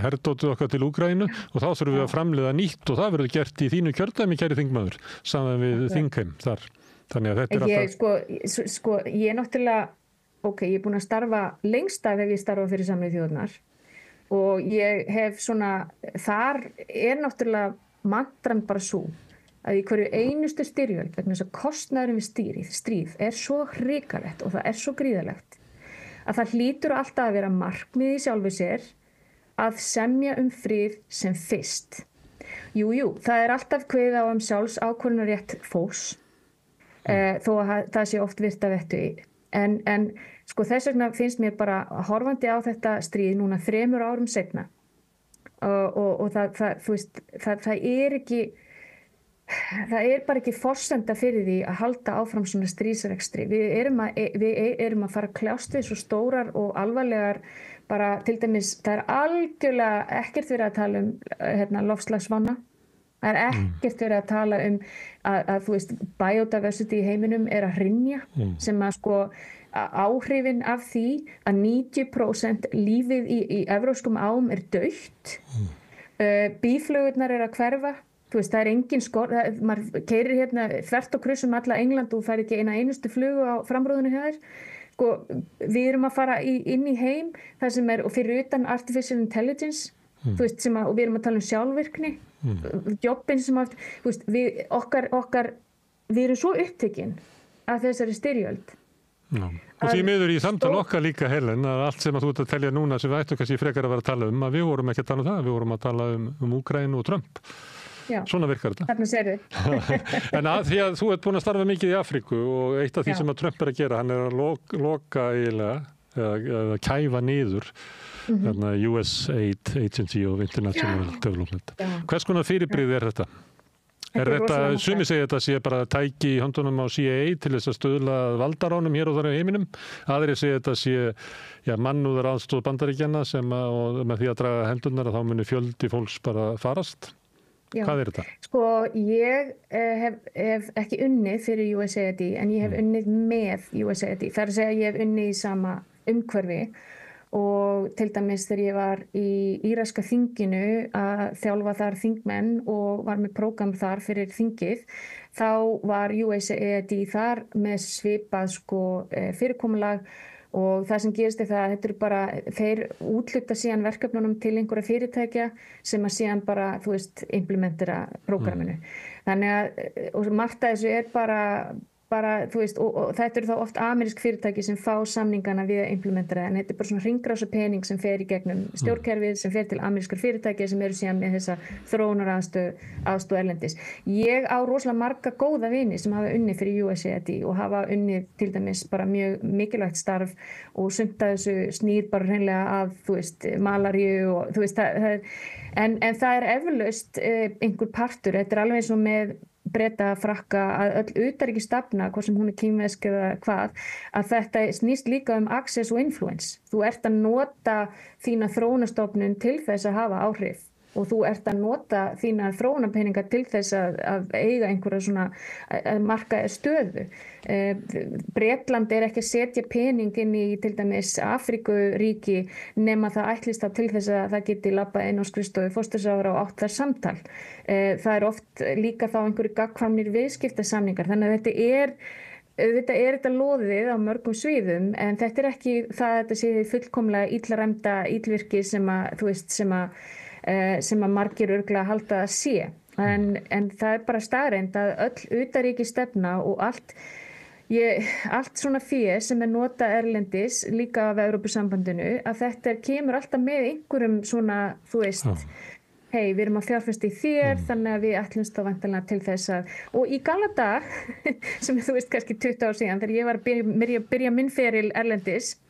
herdótið okkar til Úkraínu og þá þurfum við að framleiða nýtt og það verður gert í þínu kjördæmi, kæri þingmaður, saman við þingheim þar. Þannig að þetta alltaf... Ég náttúrulega, ég er búin að starfa lengst af ef ég starfa fyrir Sameinuðu þjóðirnar og ég hef þar náttúrulega mantran bara svo að í hverju einustu styrjöld vegna þess að kostnaðurinn við stríð svo hrikalegt og það svo gríðarlegt að það hlýtur alltaf að vera markmið í sjálfu sér að semja frið sem fyrst. Jú, það alltaf kveðið á sjálfsákvörðunarrétt fólks þó að það sé oft virt að vettu í. En sko þess vegna finnst mér bara horfandi á þetta stríð núna 3 árum seinna og það ekki það bara ekki forsenda fyrir því að halda áfram svona stríðsrekstri. Við erum að fara að kljást við svo stórar og alvarlegar bara til dæmis, það algjörlega ekkert verið að tala loftslagsvána. Það ekkert verið að tala að þú veist, biodiversity í heiminum að hrynja sem að sko áhrifin af því að 90% lífið í evrópskum ám dautt. Býflugurnar að hverfa. Þú veist, það engin maður keyrir þvert og kruss alla England og fær ekki eina einustu flugu á framrúðunni hjá þér. Sko, við erum að fara inn í heim þar sem og fyrir utan artificial intelligence, þú veist, og við erum að tala sjálfvirkni, jobbin sem þú veist, við erum svo upptekin af þessari styrjöld. Og því miður í samtal okkar líka, Helen, að allt sem að þú ert að telja núna sem við ættum kannski frekar að vera að tala að við vorum ekki að tala það, við vorum að tala Úkraínu og Trump. Já, svona virkar þetta. Þarna sérðu. En því að þú ert búin að starfa mikið í Afríku og eitt af því sem að Trump að gera, hann að loka eiginlega eða kæfa niður USAID Agency of International Development. Hvers konar fyrirbrigði þetta? Sumir segja þetta sé bara tæki í höndunum á CIA til þess að stuðla valdaránum hér og þar í heiminum. Aðrir segja þetta sé mannúðar aðstoð Bandaríkjanna og með því að draga hendurnar að þá muni fjöldi fólks bara farast. Já. Hvað þetta? Sko, ég hef ekki unnið fyrir USAID en ég hef unnið með USAID. Það að segja að ég hef unnið í sama umhverfi og til dæmis þegar ég var í íraska þinginu að þjálfa þar þingmenn og var með prógram þar fyrir þingið, þá var USAID þar með svipað fyrirkomulag. Og það sem gerist það að þetta bara, þeir útluta síðan verkefnunum til einhverja fyrirtækja sem að síðan bara, þú veist, implementera prógraminu. Þannig að, og margt af þessu bara, þú veist, og þetta þá oft amerísk fyrirtæki sem fá samningana við að implementera, en þetta bara svona hringrása pening sem fer í gegnum stjórnkerfið sem fer til amerískar fyrirtæki sem eru síðan með þessa þróunar aðstoð erlendis. Ég á rosalega marga góða vini sem hafa unnið fyrir USAID og hafa unnið til dæmis bara mjög mikilvægt starf og sumt að þessu snýr bara hreinlega að, þú veist, malaríu og þú veist, en það eflaust einhver partur, þetta alveg eins og með Breta, Frakka, að öll utanríkisstefna, hvort sem hún kínversk eða hvað, að þetta snýst líka access og influence. Þú ert að nota þína þróunarstofnun til þess að hafa áhrif og þú ert að nota þína þróunarpeninga til þess að eiga einhverja svona að marka stöðu. Bretland ekki að setja pening inn í til dæmis Afríkuríki nema það ætlist þá til þess að það geti labbað inn á skrifstofu forsætisráðherra og átt þar samtal. Það oft líka þá einhverju gagnkvæmir viðskiptasamningar, þannig að þetta er loðið á mörgum sviðum, en þetta ekki það að þetta sé fullkomlega illaræmda illvirki sem að margir örugglega halda að sé. En það bara staðreynd að öll utanríkisstefna og allt svona fé sem notað erlendis líka af Evrópusambandinu, að þetta kemur alltaf með einhverjum svona, hei, við erum að fjárfesta í þér, þannig að við ætlumst þá væntanlega til þess að, og í gamla dag, sem kannski 20 ár síðan, þegar ég var að byrja minn feril erlendis,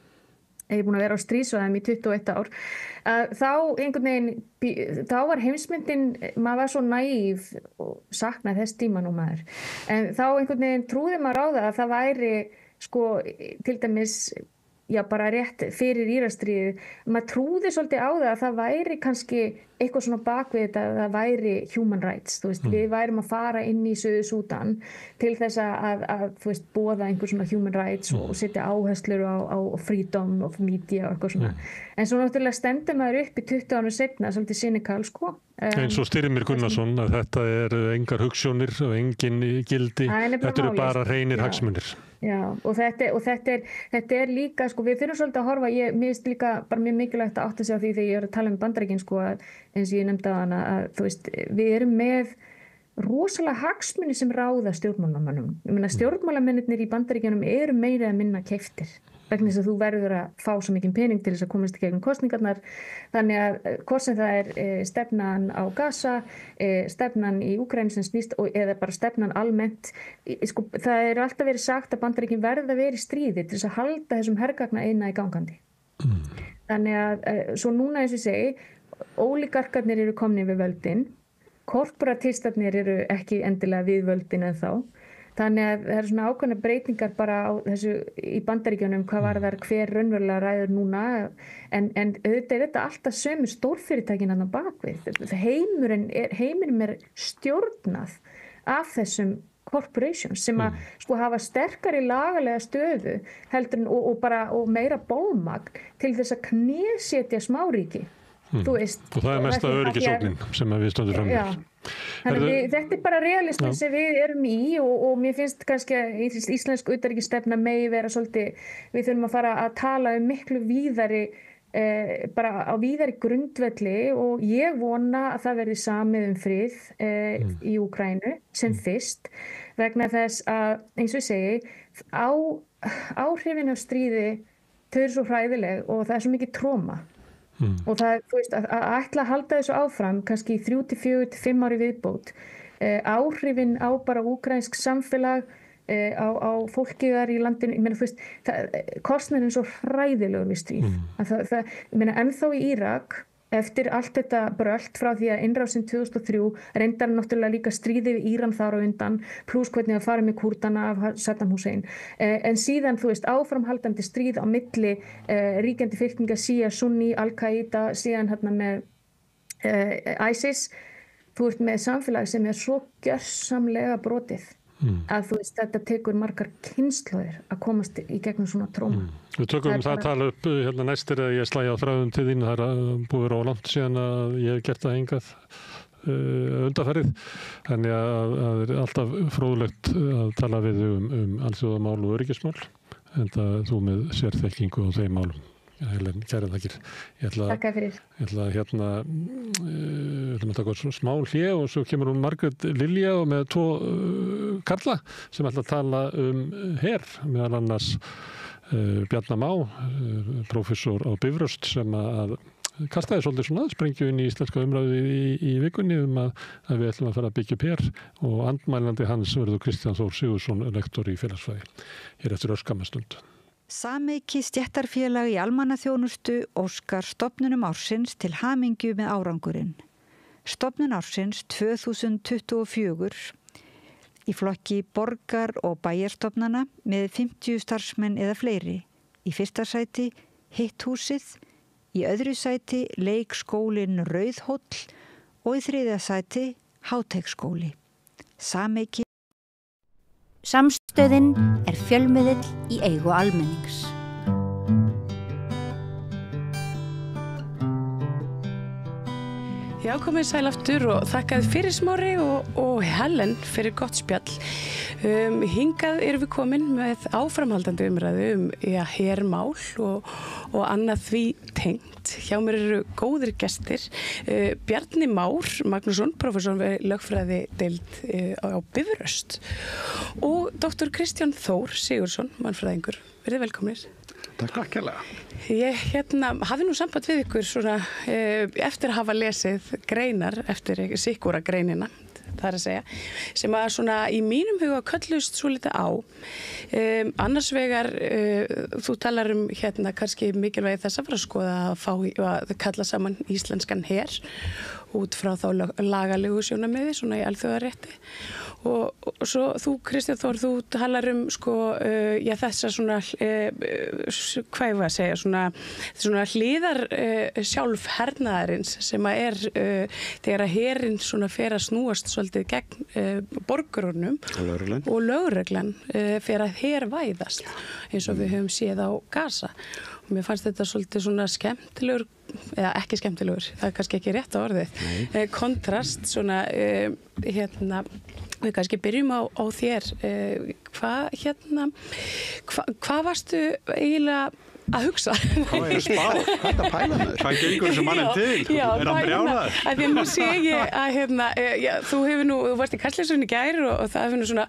ég búin að vera á stríðsvæðum í 21 ár, þá einhvern veginn, þá var heimsmyndin, maður var svo naív og saknaði þess tíma nú maður, en þá einhvern veginn trúði maður á það að það væri, til dæmis, bara rétt fyrir Íraksstríðið, maður trúði svolítið á það væri kannski eitthvað svona bakvið þetta, að það væri human rights, við værum að fara inn í Suður-Súdan til þess að boða einhver svona human rights og setja áherslur á freedom of media og eitthvað svona. En svo náttúrulega stendur maður upp í 20 árum seinna, svolítið cynical, Eins og Styrmir Gunnarsson, að þetta engar hugsjónir og engin gildi, þetta eru bara hreinir hagsmunir. Já, og þetta líka, við þurfum svolítið að horfa, mér finnst líka bara mjög mikilvægt að átta sig á því þegar ég að tala Bandaríkin, að eins og ég nefndi á hana, að við erum með rosalega hagsmuni sem ráða stjórnmálamönnum. Ég meina, stjórnmálamennirnir í Bandaríkjunum eru meira að minna keyptir, vegna þess að þú verður að fá svo mikinn pening til þess að komast í gegnum kosningarnar. Þannig að hvort sem það stefnan á Gaza, stefnan í Úkraínu sem snýst, eða bara stefnan almennt, það alltaf verið sagt að Bandaríkin verða að vera í stríði til þess að halda þessum hergagna eina í gangandi. Þannig að svo núna eins og segi, ólígarkarnir eru komnir við völdin, korporatistarnir eru ekki endilega við völdin en þá. Þannig að það eru svona ákveðna breytingar bara á þessu í Bandaríkjunum hvað varðar hver raunverulega ræður núna, en auðvitað þetta alltaf sömu stórfyrirtækin þarna bakvið. Heiminum stjórnað af þessum corporations sem að hafa sterkari lagalega stöðu heldur og meira bólmagn til þess að knésetja smáríki. Og það mesta öryggisógnin sem við stöndum fram með. Þannig þetta bara realismin sem við erum í og mér finnst kannski að íslensk utanríkisstefna megi vera svolítið, við þurfum að fara að tala miklu víðari, bara á víðari grundvelli, og ég vona að það verði samið frið í Úkraínu sem fyrst, vegna þess að, eins og ég segi, áhrifin af stríði, þau eru svo hræðileg og það svo mikið tróma. Og það, að ætla að halda þessu áfram kannski í 3 til 4 til 5 ári viðbót, áhrifin á bara úkraínsk samfélag, á fólkið þar í landinu, ég meina, kostnaðurinn svo hræðilegur við stríð. Ég meina, ennþá í Írak, eftir allt þetta brölt frá því að innrásin 2003 reyndar náttúrulega líka stríði við Íran þar á undan, pluss hvernig að fara með Kúrdana af Saddam Hussein. En síðan, áframhaldandi stríð á milli ríkjandi fylkinga Shia, Sunni, Al-Qaida, síðan með ISIS. Þú ert með samfélag sem svo gjörsamlega brotið að þetta tekur margar kynslóðir að komast í gegnum svona tróma. Við tökum það að tala upp næstir að ég slæði á þráðum til þín, það búið á langt síðan að ég hef gert það hingað undanfarið, þannig að það alltaf fróðlegt að tala við alþjóðamál og öryggismál, en það þú með sérþekkingu á þeim málum. Helen, kæra þakkir. Takk fyrir. Ég ætla að taka smá hlé og svo kemur hún Margrét Lilja og með 2 karla sem ætla að tala her, meðal annars Bjarna Má, prófessor á Bifröst, sem að kastaði svolítið svona sprengju inn í íslenska umræðu í vikunni að við ætlum að fara að byggja upp her, og andmælandi hans verður Kristján Þór Sigurðsson, lektor í félagsfræði. Hér eftir örskamma stund. Sameiki stéttarfélag í almannaþjónustu óskar stofnunum ársins til hamingju með árangurinn. Stofnun ársins 2024 í flokki borgar- og bæjarstofnana með 50 starfsmenn eða fleiri. Í fyrsta sæti Hitthúsið, í öðru sæti leikskólinn Rauðhóll og í 3. sæti Háteigsskóli. Samheiki. Samstöðin fjölmiðill í eigu almennings. Já, komið sæl aftur og þakkaði fyrir Smári og Helen fyrir gott spjall. Hingað erum við komin með áframhaldandi umræðu hermál og annað því tengt. Hjá mér eru góðir gestir. Bjarni Már Magnússon, prófessor við lögfræðideild á Bifröst og Dr. Kristján Þór Sigurðsson, mannfræðingur. Verið velkomnir. Takk hérlega. Ég hafði nú samband við ykkur svona, eftir að hafa lesið greinar eftir sikkúra greinina, það að segja, sem að svona í mínum huga köllust svo litið á. Annars vegar, þú talar kannski mikilvægi þess að fara að skoða að kalla saman íslenskan her út frá þá lagalegu sjónarmiði, svona í alþjóðarétti. Og svo þú, Kristján Þór, þú talar þessa svona, hvað ég var að segja, svona hliðar sjálf hernaðarins sem að þegar að herinn svona fer að snúast svolítið gegn borgurunum og lögreglan fer að hervæðast eins og við höfum séð á Gaza. Og mér fannst þetta svolítið svona skemmtilegur, eða ekki skemmtilegur, það kannski ekki rétt á orðið, kontrast svona, við kannski byrjum á þér. Hvað varstu eiginlega að hugsa? Hvað er að spá? Hvað er að pæla með? Hvað gengur þessu mannin til? Er hann brjálaður? Því að nú sé ég að þú varst í Kastljósinu í gær og það hefur nú svona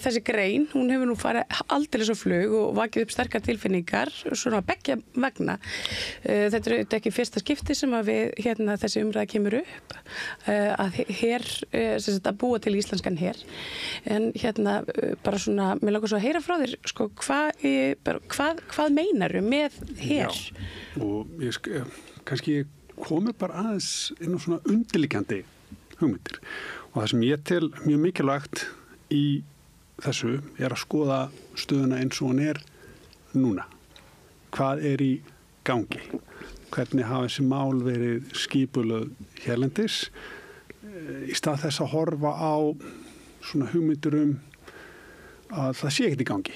þessi grein, hún hefur nú farið aldeilis á flug og vakið upp sterkar tilfinningar svona beggja vegna. Þetta er auðvitað ekki fyrsta skipti sem að við þessi umræða kemur upp að að búa til íslenskan her. En bara svona, mér langar svo að heyra frá þér, hvað meinaru með her? Já, og kannski komi bara aðeins inn á svona undirliggjandi hugmyndir og það sem ég tel mjög mikilvægt í þessu að skoða stöðuna eins og hún núna. Hvað í gangi? Hvernig hafa þessi mál verið skipulögð hérlendis í stað þess að horfa á svona hugmyndir að það sé ekkert í gangi.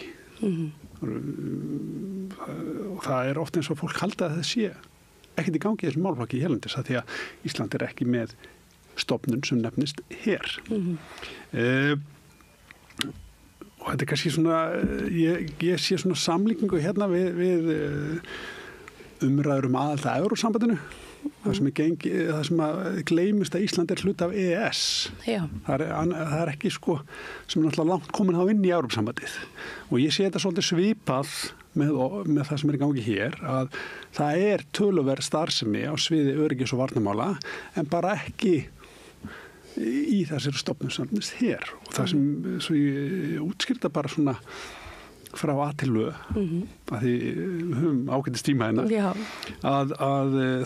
Og það oft eins og fólk halda að það sé ekkert í gangi í þessum málflokki hérlendis að því að Ísland ekki með stofnun sem nefnist her. Og þetta kannski svona ég sé svona samlíkingu við umræður aðild að Evrópusambandinu. Það sem að gleymist að Ísland hluti af EES. Já. Það ekki sem náttúrulega langt komin þá inn í Evrópusambandið. Og ég sé þetta svolítið svipað með það sem í gangi hér að það töluverð starfsemi á sviði öryggis og varnarmála en bara ekki í þessari stofnun sem nefnist her. Og það sem svo ég útskýrta bara svona frá A til Ö, að því við höfum ágætis tíma hérna, að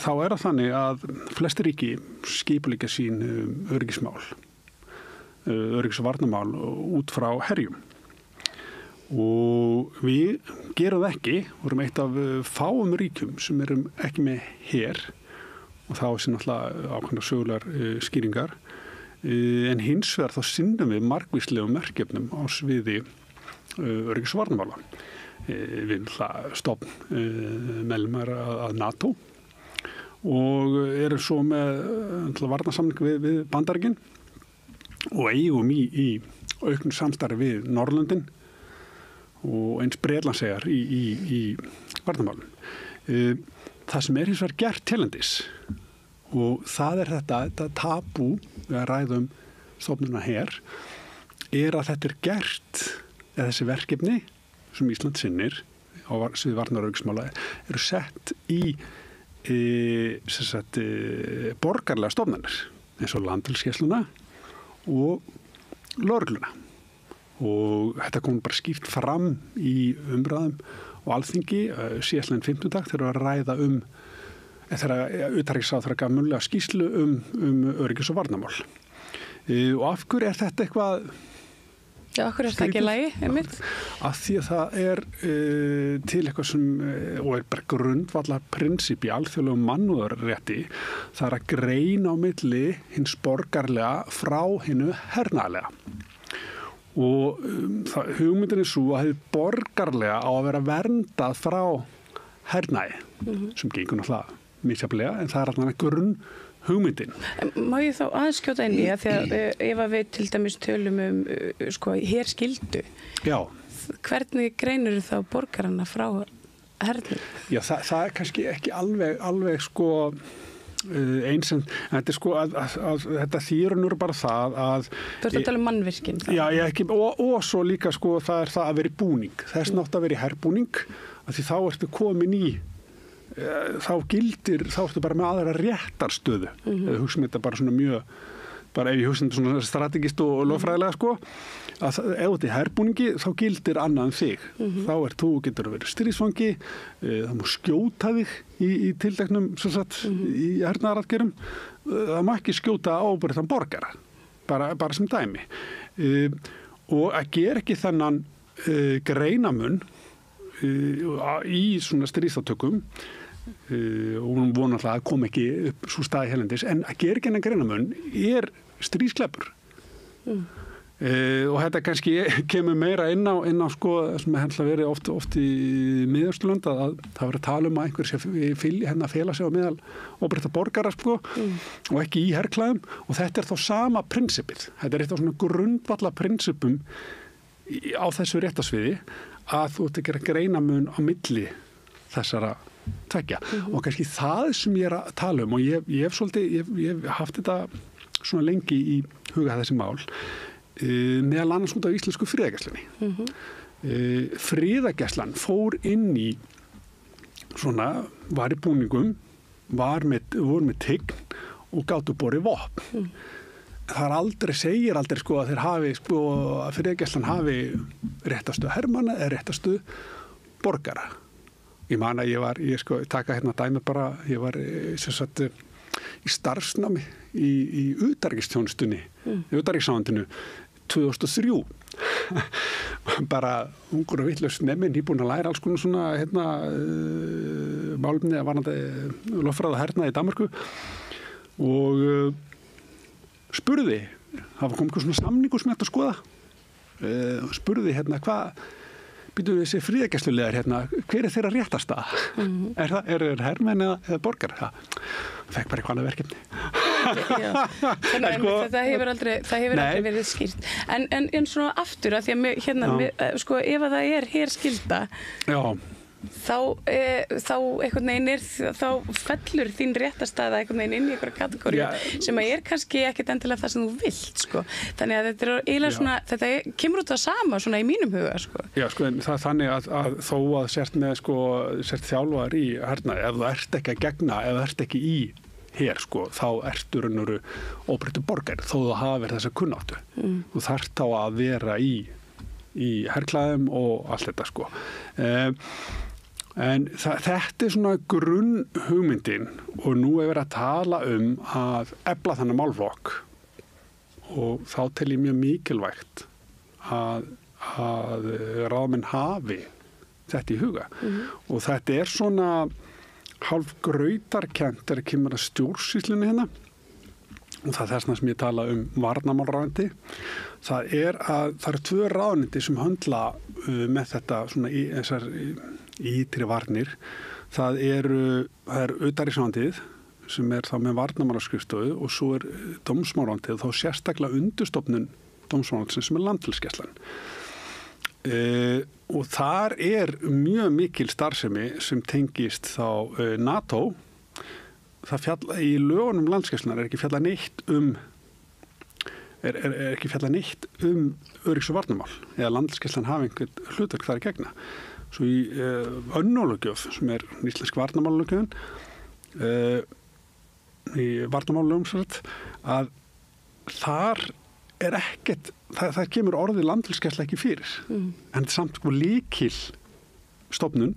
þá það þannig að flestir ríki skipuleggja sín öryggismál, öryggis- og varnarmál út frá herjum. Og við gerum það ekki, vorum eitt af fáum ríkjum sem erum ekki með her og þá sem náttúrulega ákveðnar sögulegar skýringar, en hins vegar þá sinnum við margvíslegum verkefnum á sviði öryggis- og varnarmála. Við stofn meðlimar að NATO og erum svo með varnarsamning við Bandaríkin og eigum í auknu samstarfi við Norðurlöndin og eins Bretlandseyjar í varnarmálum. Það sem hins vegar gert hérlendis og það þetta tabú við að ræðum stofnunna her að þetta gert eða þessi verkefni sem Ísland sinnir á sviði varnar- og öryggismála eru sett í borgarlega stofnanir eins og Landhelgisgæsluna og lögregluna og þetta kom bara skýrt fram í umræðum og Alþingi síðastliðinn 5. dag þegar að ræða þegar utanríkisráðherra gaf munnlega skýrslu öryggis- og varnarmál. Og af hverju þetta eitthvað Já, okkur það ekki lægi, einmitt? Af því að það til eitthvað sem, og bara grundvallar prinsip í alþjóðlegum mannúðarrétti, það að greina á milli hins borgarlega frá hinu hernaðarlega. Og hugmyndin svo að hið borgarlega á að vera verndað frá hernaði, sem gengur náttúrulega misjafnlega, en það alltaf grunn hugmyndin. Má ég þá aðeins skjóta inn í að því að ef við til dæmis tölum herskyldu. Já. Hvernig greinur þá borgarana frá hernum? Já, það kannski ekki alveg eins en þetta að þetta þýrunur bara það að Þú ert að tala mannvirkin. Já, ekki, og svo líka það það að vera í búning. Þess nátt að vera í herbúning að því þá ertu komin í þá ertu bara með aðra réttarstöðu. Eða hugsa þetta bara svona mjög, bara ef ég hugsa þetta svona strategist og lögfræðilega að ef þetta er herbúningi þá gildir annað en þig. Þá getur að vera stríðsfangi, það má skjóta þig í tildeknum í hernaðaraðgerðum. Það má ekki skjóta ábyrgðan borgara, bara sem dæmi. Og að gera ekki þennan greinamun í svona stríðsátökum og hún vonarlega að kom ekki upp svo staði helendis, en að gera ekki hennar greinamun stríðskleppur. Og þetta kannski kemur meira inn á sem hefði verið oft í Miðausturlönd að það verið að tala um að einhver sé fela sig á meðal óbreytta borgara og ekki í herklæðum, og þetta þá sama prinsipið. Þetta eitt af svona grundvalla prinsipum á þessu réttarsviði að þú ert að gera greinamun á milli þessara tveggja. Og kannski það sem ég að tala um, og ég hef haft þetta svona lengi í huga þessi mál, meðal annars út af íslensku friðargæslunni. Friðargæslan fór inn í var í búningum, voru með tign og gátu borið vopn. Það segir aldrei að þeir hafi, að friðargæslan hafi réttarstöð hermanna eða réttarstöð borgara. Ég man að ég taka dæmi bara, ég var í starfsnámi í utanríkisþjónustunni, í utanríkisráðuneytinu 2003. Bara ungur og vitlaus nefnir nýbúin að læra alls konar svona málefni að varðandi lögfræði og hernaði í Danmörku og spurði, það kom eitthvað svona samningur sem ég ætti að skoða, spurði hvað býtum við þessi friðargæsluliðar hver þeirra réttarstaða? Er hermenn eða borgar? Það fekk bara eitthvað annað verkefni. Þannig að það hefur aldrei verið skýrt. En svona aftur að því að ef að það er herskylda, þá einhvern veginn þá fellur þín réttarstaða einhvern veginn inn í einhverja kategóriu sem að kannski ekkert endilega það sem þú vilt, Þannig að þetta eiginlega svona, þetta kemur út það sama svona í mínum huga, Já, það er þannig að þó að sért þjálfaðar í hernaði, ef þú ert ekki að gegna, ef þú ert ekki í her, þá ertu raunveru óbreyttur borgari, þó þú hafir þessa kunnáttu. Þú þarft þá að vera í herklæðum og allt þetta, En þetta svona grunn hugmyndin og nú verið að tala að efla þannig málflokk og þá tel ég mjög mikilvægt að ráðamenn hafi þetta í huga. Og þetta svona hálf grautarkennt þegar kemur að stjórnsýslunni og það er þess sem ég tala varnarmálráðuneyti. Það eru 2 ráðuneyti sem höndla með þetta svona í þessar ytri varnir. Það er utanríkisráðuneytið sem þá með varnarmálaskrifstofu og svo dómsmálaráðuneytið og þá sérstaklega undirstofnun dómsmálaráðuneytisins sem landhelgisgæslan. Og þar mjög mikil starfsemi sem tengist þá NATO. Í lögunum landhelgisgæslunnar ekki fjallað neitt öryggis- og varnarmál eða landhelgisgæslan hafi einhvern hlutverk þar í gegna. Svo í önnólöggjöf sem íslensk varnarmálalöggjöfin í varnarmálalögum að þar ekkert, það kemur orðið landhelgisgæsla ekki fyrir en samt lykil stofnun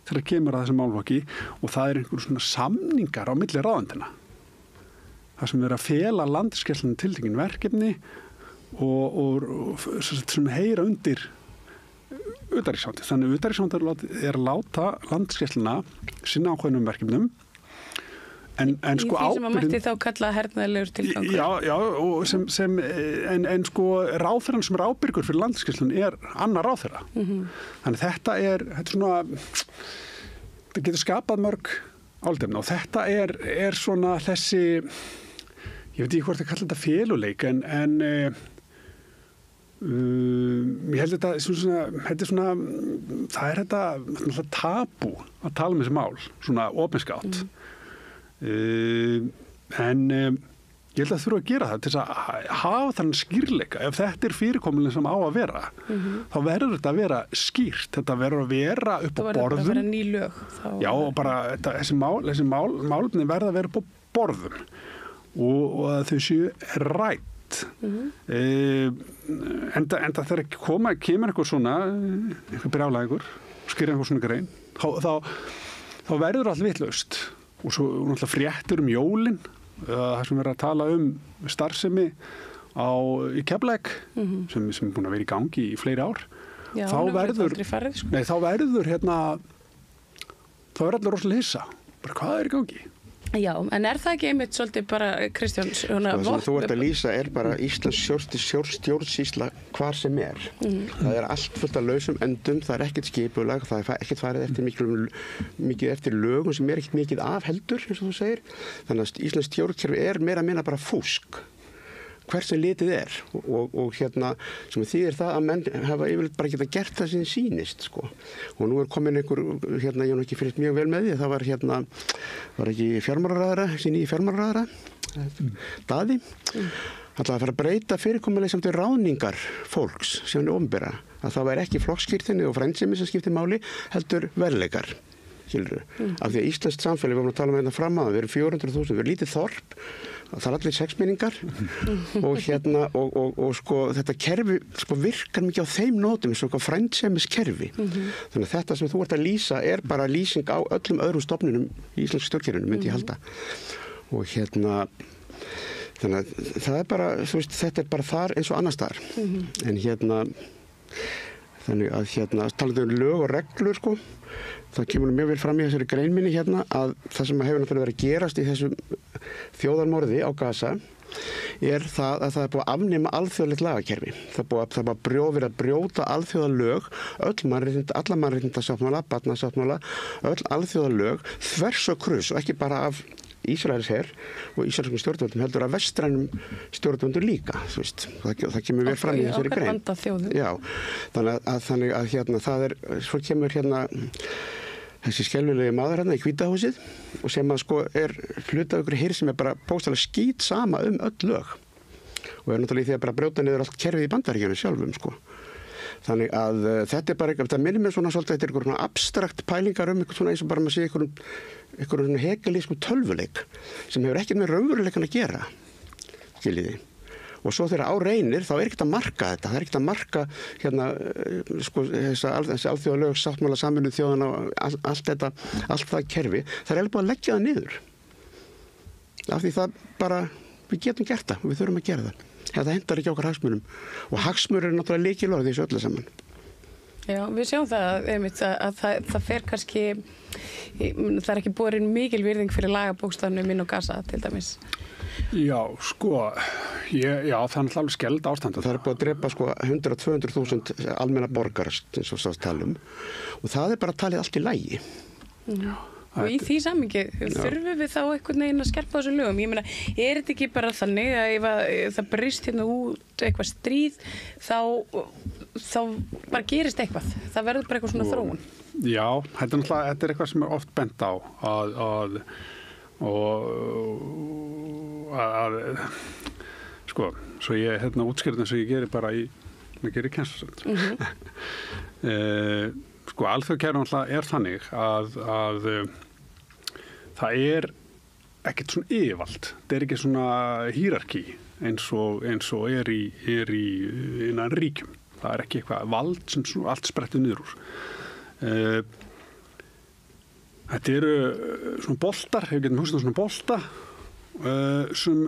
þegar kemur að þessum málflokki og það einhver svona samningar á milli ráðuneytanna. Það sem að fela landhelgisgæslunni tiltekin verkefni og sem heyra undir utanríkisráðuneytið. Þannig utanríkisráðuneytið er að láta landskjörsluna sinna ákveðnum verkefnum en sko í því sem að mætti þá kalla hernaðarlegur tilgangur. Já, og en sko ráðherrann sem er ábyrgur fyrir landskjörslun er annar ráðherra. Þannig þetta er svona, það getur skapað mörg álitefni og þetta er svona þessi, ég veit ekki hvort að kalla þetta feluleik en ég held þetta svona, það er þetta tabú að tala um þessi mál, svona opinskátt. En ég held að þurfa að gera það til þess að hafa þannig skýrleika. Ef þetta er fyrirkomunin sem á að vera, þá verður þetta að vera skýrt. Þetta verður að vera upp á borðum. Það verður að vera ný lög. Já, og bara þessi málefni verða að vera upp á borðum og að þau séu rætt. Enda þegar kemur eitthvað svona, eitthvað brjálægur, skýrir eitthvað svona grein, þá verður allt vitlaust. Og svo náttúrulega fréttur jólin, það sem verður að tala starfsemi í Keflavík sem er búin að vera í gangi í fleiri ár. Já, þá verður sko. Nei, þá verður þá er allir rosalega hissa. Bara hvað er í gangi? Já, en er það ekki einmitt svolítið bara, Kristján, svona það sem þú ert að lýsa er bara Íslands stjórnsýsla hvar sem er. Það er allt fullt af lausum endum, það er ekkert skipulag, það er ekkert farið eftir mikið eftir lögum sem er ekkert mikið af heldur, eins og þú segir. Þannig að Íslands stjórnkerfi er meira að minna bara fúsk. Hvert sem litið er og sem þýðir það að menn hafa yfirleitt bara geta gert það sem sýnist sko. Og nú er komin einhver ég hef ekki fylgst mjög vel með því, það var ekki fjármálaráðherra, þessi nýji fjármálaráðherra Daði, ætlaði að fara að breyta fyrirkomulega samt við ráðningar fólks sem er opinbera, að það væri ekki flokkskírteini og frændsemi sem skiptir máli, heldur verðleikar. Af því að íslenskt samfélag, við vorum að tala um þetta fram að við erum 400.000, við erum lítið þorp, það er allir sexmenningar og sko þetta kerfi sko virkar mikið á þeim nótum eins og frændsemis kerfi. Þannig að þetta sem þú ert að lýsa er bara lýsing á öllum öðrum stofnunum í íslensku stjórnkerfinu, myndi ég halda. Og þannig að það er bara, þú veist, þetta er bara þar eins og annars þar. En þannig að talað um lög og reglur sko, það kemur mjög vel fram í þessari grein minni að það sem hefur náttúrulega verið að gerast í þessum þjóðarmorði á Gaza er það að það er búið að afnema alþjóðlegt lagakerfi. Það er búið að brjóta alþjóðalög, alla mannréttindasáttmála, barnasáttmála, öll alþjóðalög, þvers og kruss og ekki bara af Ísraelsher og ísraelskum stjórnvöldum heldur að vestrænum stjórnvöldum líka, þú veist. Það kemur vel fram í þessari grein. Já, þannig að það er, svo kemur þessi skelfilegi maður í Hvítahúsið og sem að sko er hluta af ykkur hér sem er bara bókstaflega skít sama öll lög og er náttúrulega í því að bara brjóta niður allt kerfið í Bandaríkjunum sjálfum sko. Þannig að þetta er bara eitthvað, það minnir mér svona svolítið, þetta er eitthvað abstrakt pælingar eitthvað svona eins og bara maður sé eitthvað hegelísku tölvuleik sem hefur ekkert með raunveruleikann að gera, skiljiði. Og svo þegar á reynir þá er ekkert að marka þetta, það er ekkert að marka sko þessi alþjóðalög, sáttmála Sameinuðu þjóðanna og allt það kerfi, það er alveg búið að leggja það niður. Af því það bara, við getum gert það og við þurfum að gera það. Það hentar ekki okkar hagsmunum og hagsmunir er náttúrulega lykilorð í þessu öllu saman. Já, við sjáum það einmitt að það fer kannski, það er ekki borin mikil virðing fyrir lagabókstafnum inn á Gaza til dæmis. Já, sko, það er náttúrulega alveg skeld ástand. Það er búið að drepa sko 100-200.000 almenna borgara eins og það talum og það er bara talið allt í lagi. Já. Og í því samhengi þurfum við þá einhvern veginn að skerpa þessu lögum. Ég meina, er þetta ekki bara þannig að ef það brýst út eitthvað stríð, þá bara gerist eitthvað. Það verður bara eitthvað svona þróun. Já, þetta er eitthvað sem er oft bent á sko, svo ég útskýrði eins og ég geri bara ég geri kennslusönd. Sko, alþjóðakerfið er þannig að það er ekkert svona yfirvald. Það er ekki svona hierarki eins og er í innan ríkjum. Það er ekki eitthvað vald sem allt sprettur niður úr. Þetta eru svona boltar, við getum hugsað svona bolta sem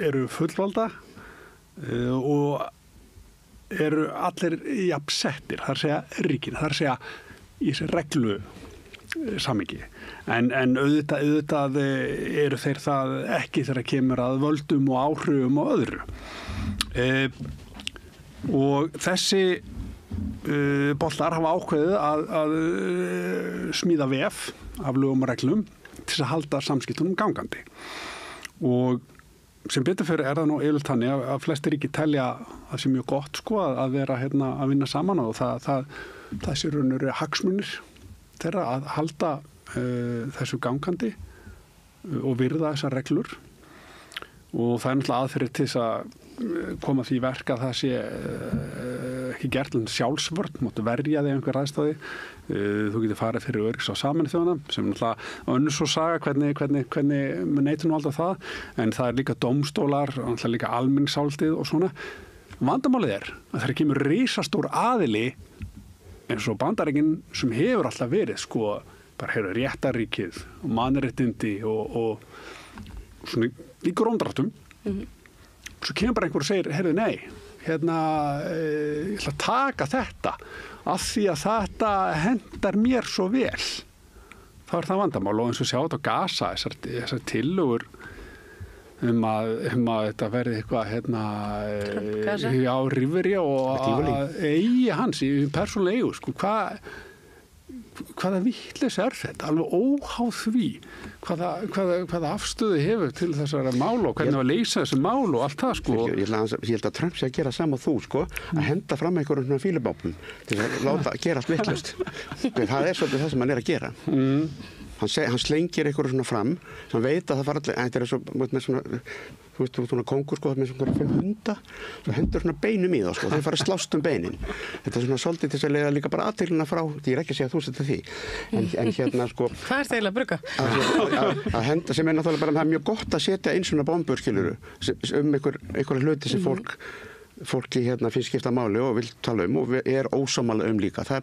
eru fullvalda og eru allir jafnsettir, þar segja ríkin, þar segja í þessi reglu samhengi. En auðvitað eru þeir það ekki þegar kemur að völdum og áhrifum og öðru. Og þessi bollar hafa ákveðið að smíða vef af lögum og reglum til að halda samskiptunum gangandi. Og sem betur fyrir það nú yfirleitt þannig að flestir ríki telja það sé mjög gott sko að vera að vinna saman og það sé raunur hagsmunir þeirra að halda þessu gangandi og virða þessar reglur og það náttúrulega aðferðir til þess að koma því verk að það sé ekki gert sjálfsvörn, máttu verja þig einhver aðstæði. Þú getur farið fyrir öryggis á Sameinuðu þjóðanna sem náttúrulega önnur svo saga hvernig neitum nú alltaf það, en það líka dómstólar og náttúrulega líka almenningsálitið og svona. Vandamálið að þegar kemur risastór aðili eins og Bandaríkin sem hefur alltaf verið sko bara réttarríkið og mannréttindi og svona í gróndráttum. Svo kemur bara einhver og segir, heyrðu nei, ég ætla að taka þetta af því að þetta hendar mér svo vel. Það það vandamál og eins og sjá þetta á Gaza, þessar tillögur að þetta verði eitthvað á Rífverja og að eigi hans í persónulega eigu, sko, hvaða vitleys þetta? Alveg óháð því hvaða afstöðu hefur til þessara mál og hvernig að leysa þessi mál og allt það, sko. Ég held að Trump sé að gera sama þú, sko, að henda fram einhverjum fílubápum til að láta gera allt vitlaust. Það svolítið það sem hann að gera. Hann slengir einhverju svona fram sem veit að það fara allir, þetta svo með svona, þú veist, svona kongur sko með svona 5 hunda, svo hendur svona beinum í það sko, þeir fara að slást beinin. Þetta svona svolítið til þess að leiða líka bara athyglinna frá, ég ekki að segja að þú setja því, en sko hvað það eiginlega að brugga? Að henda sem náttúrulega bara, það mjög gott að setja eins svona bombur, skiluru, einhverja hluti sem fólki finnst skipta máli og vil tala og ósammála líka, það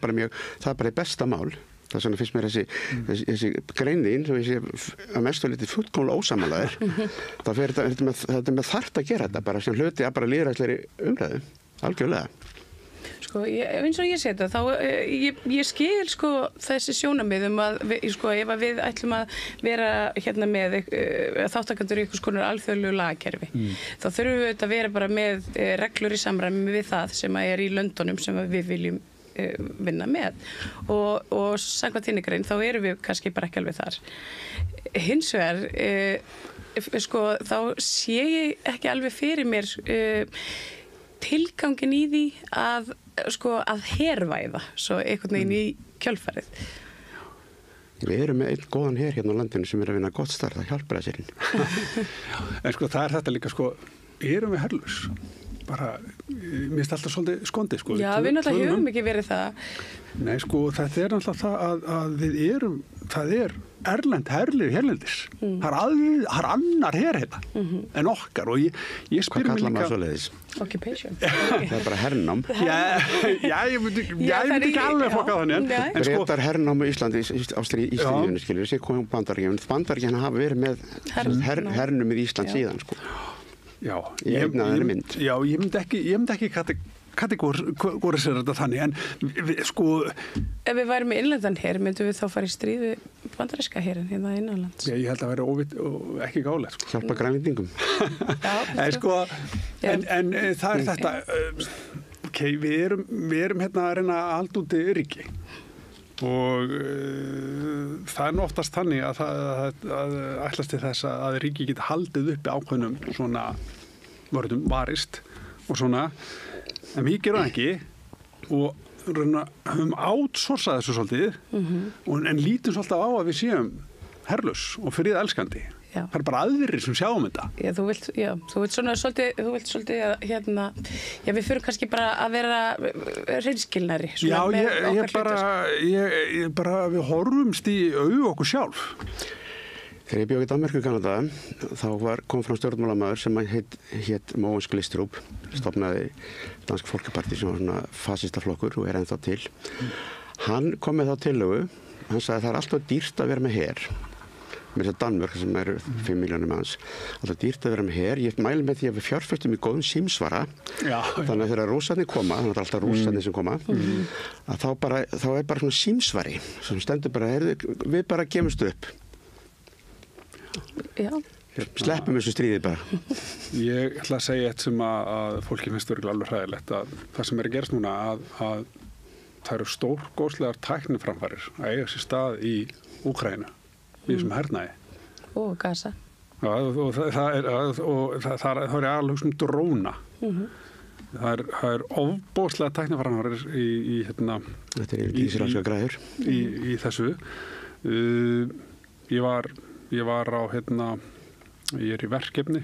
bara besta mál. Það svona finnst mér þessi greinðin sem ég sé að mestu litið fullkomlega ósamálaðir. Þetta með þarft að gera þetta bara sem hluti að bara lýðræðislegri umræðu, algjörlega. Sko, eins og ég sé þetta, þá ég skil sko þessi sjónarmið að sko ef við ætlum að vera með þáttakendur í einhvers konar alþjóðlegu lagakerfi, þá þurfum við að vera bara með reglur í samræmi við það sem í löndunum sem við viljum vinna með og samkvæmt þinni grein þá erum við kannski bara ekki alveg þar. Hins vegar sko þá sé ég ekki alveg fyrir mér tilgangin í því að hervæða svo einhvern veginn í kjölfarið. Við erum með einn góðan her hérna á landinu sem að vinna gott starf, það hjálpar að sér. En sko það þetta líka sko, erum við herlaus? Bara, mér finnst alltaf svolítið skondið sko. Já, við náttúrulega höfum ekki verið það. Nei, sko, þetta náttúrulega það að við erum, það erlend herlið hérlendis. Það annar her en okkar og ég spyr mig líka. Hvað kallar maður svoleiðis? Occupation. Það bara hernám. Já, ég myndi ekki alveg fokka þannig. Bretar hernám í Íslandi í stríðinu, skilur, sér komum Bandaríkjum. Bandaríkjum hafa verið með hernum í Ísland síðan, sko. Já, ég myndi ekki kategorisera þetta þannig, en sko ef við værum með innlendan her, myndum við þá fara í stríð við bandaríska herin hérna innanlands? Ég held að vera óvitt og ekki gálega, sko. Hjálpa grænlendingum. En það þetta við erum hérna að reyna að halda úti ríki og það oftast þannig að ætlast til þess að ríki geti haldið uppi ákveðnum svona vörðum, varist og svona, en við gerum ekki og höfum outsourcað þessu svolítið en lítum svolítið á að við séum herlaus og friðelskandi. Já. Það bara aðrir sem sjáum þetta. Já, þú vilt svona svolítið að við fyrir kannski bara að vera hreinskilnari. Já, ég bara við horfumst í augu okkur sjálf. Þegar ég bjó í Danmörku í Kanada, þá kom frá stjórnmálamaður sem hét Mogens Glistrup, stofnaði Dansk Folkeparti sem var svona fasistaflokkur og ennþá til. Hann kom með þá tillögu, hann sagði það alltaf dýrt að vera með her. með þess að Danmörk sem eru 5 milljónir manns. Alltaf dýrt að vera með her. Ég mæli með því að við fjárfestum í góðum símsvara. Þannig að þegar rússarnir koma, þannig að það er alltaf rússarnir sem koma, að þá er bara svona símsvari sem stendur bara, við bara gefumst upp. Já. Sleppum þessu stríði bara. Ég ætla að segja eitt sem að fólki finnst örugglega alveg hræðilegt, að það sem er að gerast núna að það eru stórgóðslegar tækniframfarir að eiga sér stað í Úkraínu, í þessum hernaði. Og Gaza. Já, og það er alveg dróna. Það er ofbóðslega tækniframfarir í þetta er ísraelska græður. Í þessu. Ég var á ég er í verkefni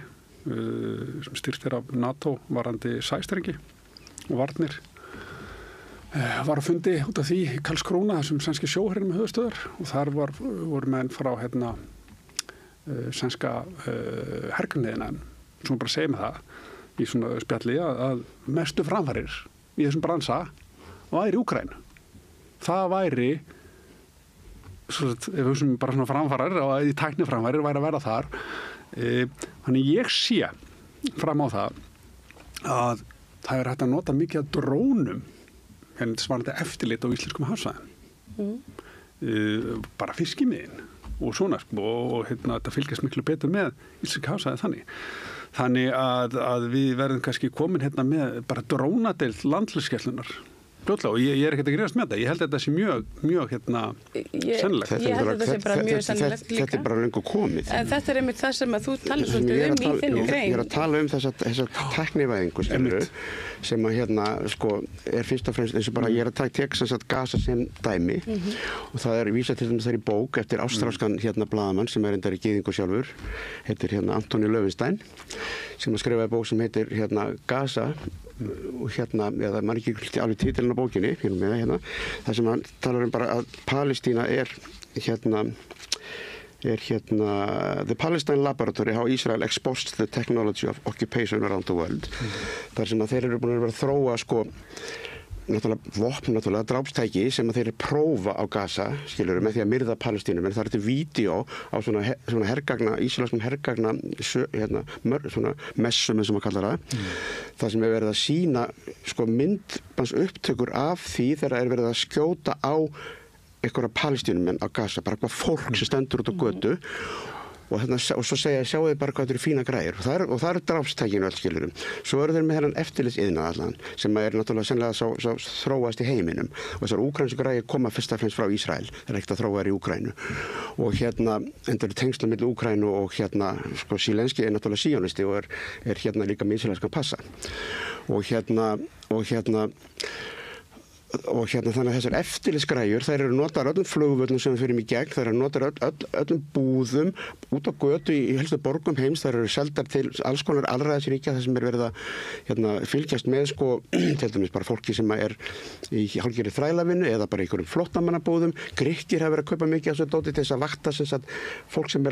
sem stýrt af NATO varandi sæstrengi og varnir. Var að fundi út af því í Karlskrona þessum sænski sjóherinn með höfuðstöðar og þar voru menn frá sænska hergarliðina sem bara segja með það í svona spjalli að mestu framfarir í þessum bransa væri Úkraínu. Það væri ef við sem bara svona framfarir og í tækniframfarir væri að vera þar. Þannig ég sé fram á það að það er hægt að nota mikið af drónum svarandi eftirlit á íslenskum hafsvæðum. Bara fiskimiðin og svona og þetta fylgjast miklu betur með íslenska hafsvæði þannig að við verðum kannski komin með bara drónadeild landhelgisgæslunnar fljótlega og ég er ekkert að grínast með þetta. Ég held að þetta sé mjög sennilegt. Ég held að þetta sé bara mjög sennilegt líka. Þetta er bara löngu komið. En þetta er einmitt það sem að þú talar svolítið í þinni grein. Ég er að tala þessa tæknivæðingu sem að er fyrst og fremst eins og bara ég er að taka Gaza sem dæmi og það er vísað til þess að það er í bók eftir ástralskan blaðamann sem er endar í gyðingur sjálfur, heitir Antoni Löwenstein sem að skrifaði bók sem heitir Gaza og eða maður ekki alveg titilinn á bókinni þar sem hann talar bara að Palestína er The Palestine Laboratory How Israel Exposed the Technology of Occupation Around the World þar sem að þeir eru búin að vera að þróa vopn, drápstæki sem að þeir prófa á Gaza, með því að myrða Palestínum, en það er til vídeo á svona hergagna, ísraelskum hergagna svona messum eins og maður kallar það sem er verið að sýna myndbans upptökur af því þegar er verið að skjóta á einhverja Palestínumenn á Gaza, bara eitthvað fólk sem stendur út á götu og svo sjáu þið bara hvað þetta eru fína græður og það eru drápstækinu öll skilurum. Svo eru þeir með þennan eftirlitsiðnað allan sem er náttúrulega sennilega sá þróast í heiminum og þessar úkraínsku græður koma fyrst og fremst frá Ísrael, það er ekkert að þróa þær í Úkraínu og endur tengsla milli Úkraínu og Sílenski er náttúrulega síonisti og er líka með ísraelskan passa og þannig að þessar eftirlitsgræjur þær eru notaðar öllum flugvöllum sem við fyrir í gegn, þær eru notaðar öllum búðum út á götu í helstu borgum heims, þær eru seldar til alls konar alræðisríkja þar sem er verið að fylgjast með til dæmis bara fólki sem er í hálfgerðri þrælavinnu eða bara einhverjum flóttamannabúðum. Grikkir hafa verið að kaupa mikið af þessu dóti til þess að vakta fólk sem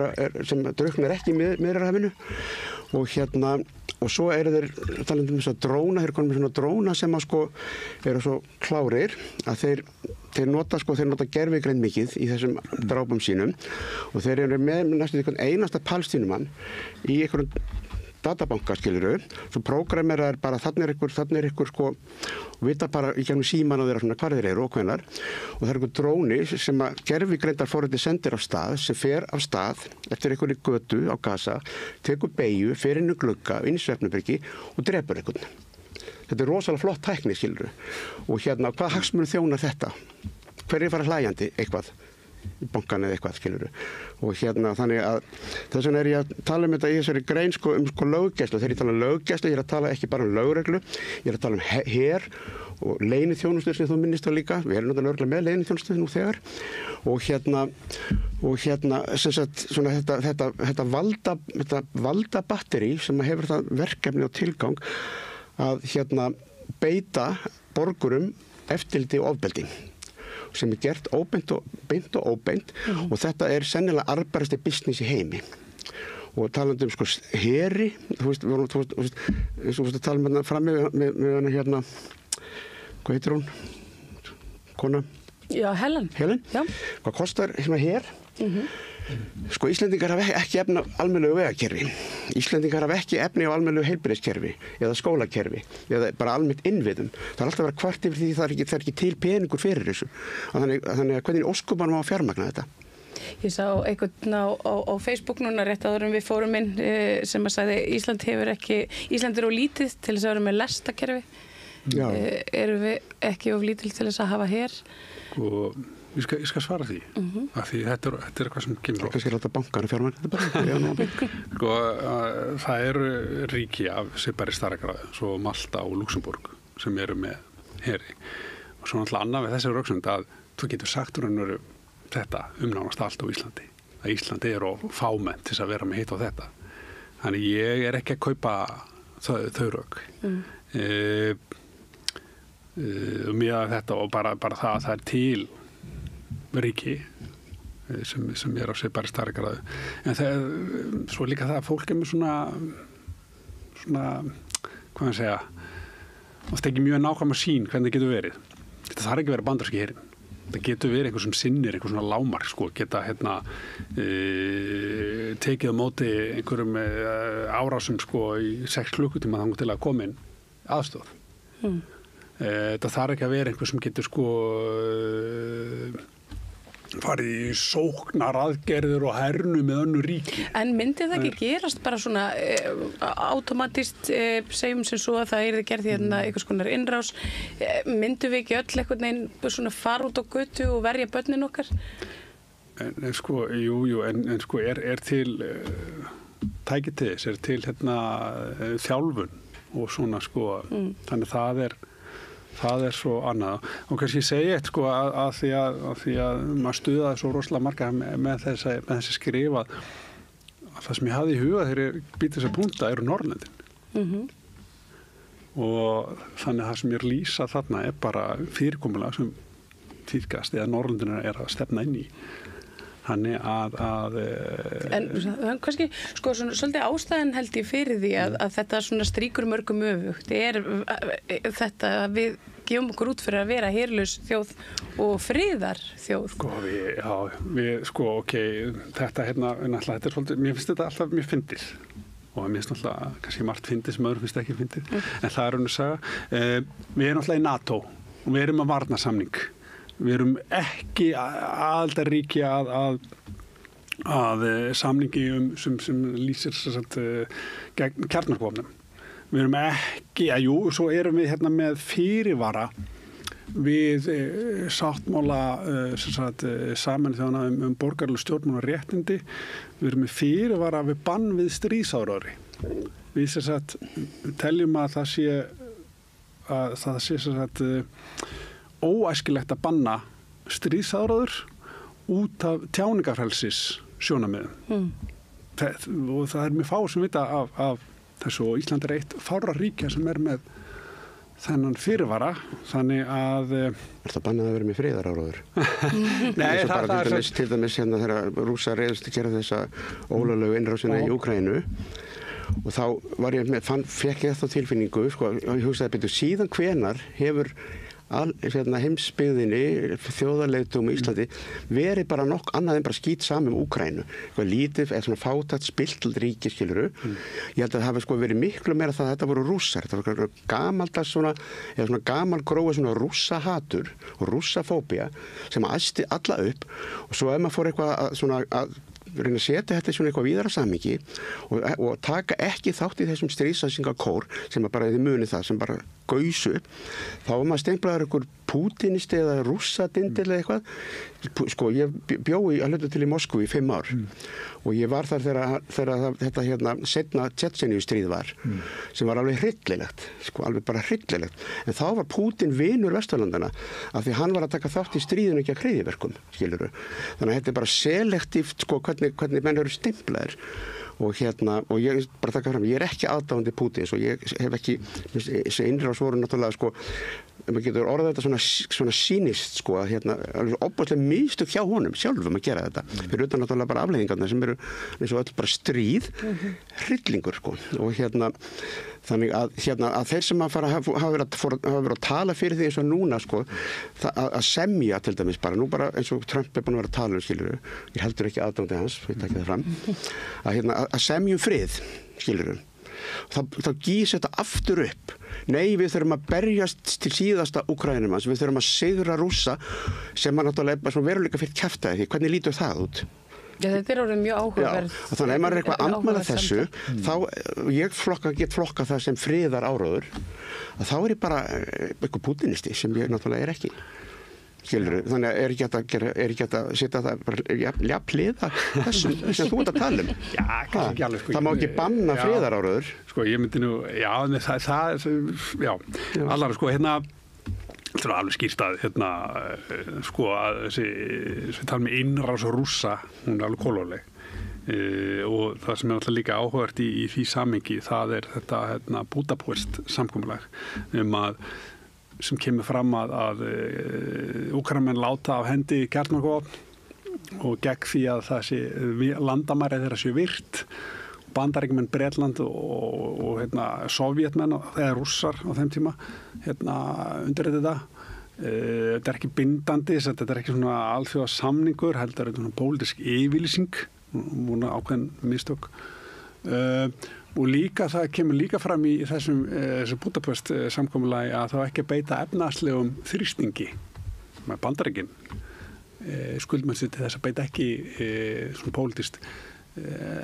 drukknar ekki í Miðjarðarhafinu og svo eru þeir talandi um þess að dróna, þeir komið með svona dróna sem eru svo klárir að þeir nota gervigreind mikið í þessum drápum sínum og þeir eru með næstu einasta palestínumann í einhverjum databanka svo prógrammerar bara þannig er ykkur vita bara í gegnum síman á þeirra hvar þeir eru og hvenar og það er ykkur dróni sem að gervigreindar forriti sendir af stað sem fer af stað eftir einhverju götu á Gaza, tekur beygju, fer inn í glugga, inn í svefnherbergi og drepur einhvern. Þetta er rosalega flott tækni og hvað hagsmunum þjónar þetta? Hverjir fara hlæjandi eitthvað? Í bankan eða eitthvað og þannig að þess vegna er ég að tala um þetta í þessari grein löggæslu. Þegar ég tala um löggæslu, ég er að tala ekki bara um lögreglu, ég er að tala um her og leyniþjónustu sem þú minnist á líka. Við erum náttúrulega með leyniþjónustu nú þegar þetta valdabatteri sem hefur það verkefni og tilgang að beita borgurum eftirliti og ofbeldi sem er gert óbeint og óbeint og þetta er sennilega arðbærasti business í heimi og talandi um heri þú veist að tala með fram með hvað heitir hún? Kona? Já, Helen. Já. Hvað kostar hérna hér? Sko, Íslendingar hafa ekki efni á almennilegu vegakerfi. Íslendingar hafa ekki efni á almennilegu heilbrigðiskerfi eða skólakerfi eða bara almennt innviðum. Það alltaf að vera kvart yfir því það er ekki til peningur fyrir þessu. Þannig að hvernig óskupan má fjármagna þetta? Ég sá einhvern á Facebook núna rétt áður en við fórum inn sem að sagði Ísland er of lítið til þess að vera með lestakerfi. Erum við ekki of lítil til þess að hafa hér? Og ég skal svara því, af því þetta er eitthvað sem kemur á. Kannski láta bankana fjármagna þetta bara. Sko, það eru ríki af svipari stærðargráðu, svo Malta og Luxemburg sem eru með heri. Og svo náttúrulega annað við þessi röksund að þú getur sagt þetta nánast allt á Íslandi. Að Íslandi er of fámennt til að vera með hitt á þetta. Þannig ég er ekki að kaupa þau rök. Mér þetta og bara það að það er til ríki sem er á svipari stærðargráðu. En svo líka það að fólk er með svona hvað að segja, oft ekki mjög nákvæma sýn hvernig það getur verið. Þetta þarf ekki að vera bandaríski herinn. Það getur verið einhver sem sinnir, einhver svona lágmark, sko, geta tekið á móti einhverjum árásum, sko, í 6 klukkutíma þangað til að koma inn aðstoð. Það þarf ekki að vera einhver sem getur, sko, farið í sóknar aðgerðir og hernu með önnur ríki. En myndi það ekki gerast bara svona automatist, segjum sem svo að það gerð hérna einhvers konar innrás, myndum við ekki öll einhvern veginn svona fara út á götu og verja börnin okkar? En sko, en sko er til tæki til þess, er til hérna þjálfun og svona, sko, þannig það er svo annað. Og kannski ég segi eitt, sko, að því að maður stuðaði svo rosalega marga með þessi skrif að það sem ég hafði í huga þegar ég býti þess að punta eru Norrlöndin. Og þannig að það sem ég lýsa þarna er bara fyrirkomulega sem tíðkast eða Norrlöndin er að stefna inn í. Þannig En kannski, sko, svolítið ástæðan held ég fyrir því að þetta svona stríkur mörgum öfugt. Þetta að við gefum okkur út fyrir að vera herlaus þjóð og friðar þjóð. Sko, þetta náttúrulega, þetta er svolítið, mér finnst þetta alltaf mjög fyndið. Og mér finnst náttúrulega kannski margt fyndið sem öðrum finnst ekki fyndið. En það er önnur saga. Við erum náttúrulega í NATO og við erum að varnarsamning. Við erum ekki aðildarríki að samningi sem lýsir gegn kjarnorkuvopnum. Við erum ekki, svo erum við hérna með fyrirvara við sáttmála Sameinuðu þjóðanna borgaraleg stjórnmálaréttindi. Við erum með fyrirvara við bann við stríðsáróðri. Við teljum að það sé óæskilegt að banna stríðsáróður út af tjáningafrelsis sjónarmiðum. Og það er mjög fá sem vita af þessu, og Ísland er eitt fárra ríkja sem er með þennan fyrirvara, þannig að Er það bannað að vera með friðaráróður? Nei, það er til dæmis hérna þegar Rússar reiðust að gera þessa ólöglegu innrásina í Úkraínu, og þá var fekk ég þetta tilfinningu, sko, og ég hugsaði betur, síðan hvenar hefur heimsbyggðinni, þjóðarleiðtogum í Íslandi verið bara nokk annað en bara skít saman Úkraínu. Lítið er svona fátækt spillt ríki, skiluru. Ég held að það hafi verið miklu meira það að þetta voru Rússar. Þetta var gamaldags svona gamalgróið svona rússahatur og rússafóbía sem æsti alla upp, og svo ef maður fór eitthvað að reyna að setja þetta í svona eitthvað víðara samhengi og taka ekki þátt í þessum stríðsansingakór sem bara þið muni það, sem bara gausu, þá var maður stemplaður einhver pútinisti eða rússadindil eða eitthvað. Sko, ég bjó að hluta til í Moskvu í 5 ár og ég var þar þegar þetta seinna Tjetjeníustríð var, sem var alveg hryllilegt, sko, alveg bara hryllilegt. En þá var Pútín vinur Vesturlandana af því hann var að taka þátt í stríðinu ekki að hryðjuverkum, skilurðu. Þannig að þetta er bara selektíft, sko, hvernig menn eru stemplaðir. Og ég bara taka fram, ég er ekki aðdáandi Pútíns og ég hef ekki, þessi innrás voru náttúrulega, sko, maður getur orðað þetta svona sýnist, sko, að alveg opaslega mistök hjá honum sjálfum að gera þetta. Fyrir utan náttúrulega bara afleiðingarna sem eru eins og öll bara stríð, hryllingur, sko. Og Þannig að þeir sem hafa verið að tala fyrir því eins og núna sko, að semja til dæmis bara, nú bara eins og Trump búin að vera að tala skiluru, ég heldur ekki aðdándi hans, við takkum það fram, að semjum frið, skiluru. Þá gís þetta aftur upp. Nei, við þurfum að berjast til síðasta Úkraínumanns, við þurfum að sigra Rússa sem náttúrulega svona veruleika fyrir kjaftaði því. Hvernig lítur það út? Já, þetta orðið mjög áhugaverð. Já, þannig ef maður eitthvað andmæla þessu, þá ég get flokka það sem friðar áróður, að þá ég bara eitthvað pútinisti sem ég náttúrulega ekki. Skilur, þannig að er ekki að setja það bara jafnliða þessum sem þú ert að tala Já, kannski ekki alveg. Það má ekki banna friðar áróður. Sko, ég myndi nú, allar, sko, það alveg skýrt að sko að þessi tala með innrás og Rússa, hún alveg kolóðleg og það sem alltaf líka áhugavert í því samhengi, það þetta Budapest samkomulag að sem kemur fram að Úkraínumenn láta af hendi kjarnorkuvopn og gegn því að það sé landamæri þeirra sé virt. Bandaríkjumenn, Bretland og Sovjetmenn eða Rússar á þeim tíma undir þetta. Þetta er ekki bindandi, þetta er ekki svona alþjóða samningur, heldur þetta svona pólitísk yfirlýsing, múna ákveðin mistök. Og líka það kemur líka fram í þessu Budapest samkomulagi að það ekki beita efnahagslegum þrýstingi með Bandaríkin skuldmennsi til þess að beita ekki svona pólitískt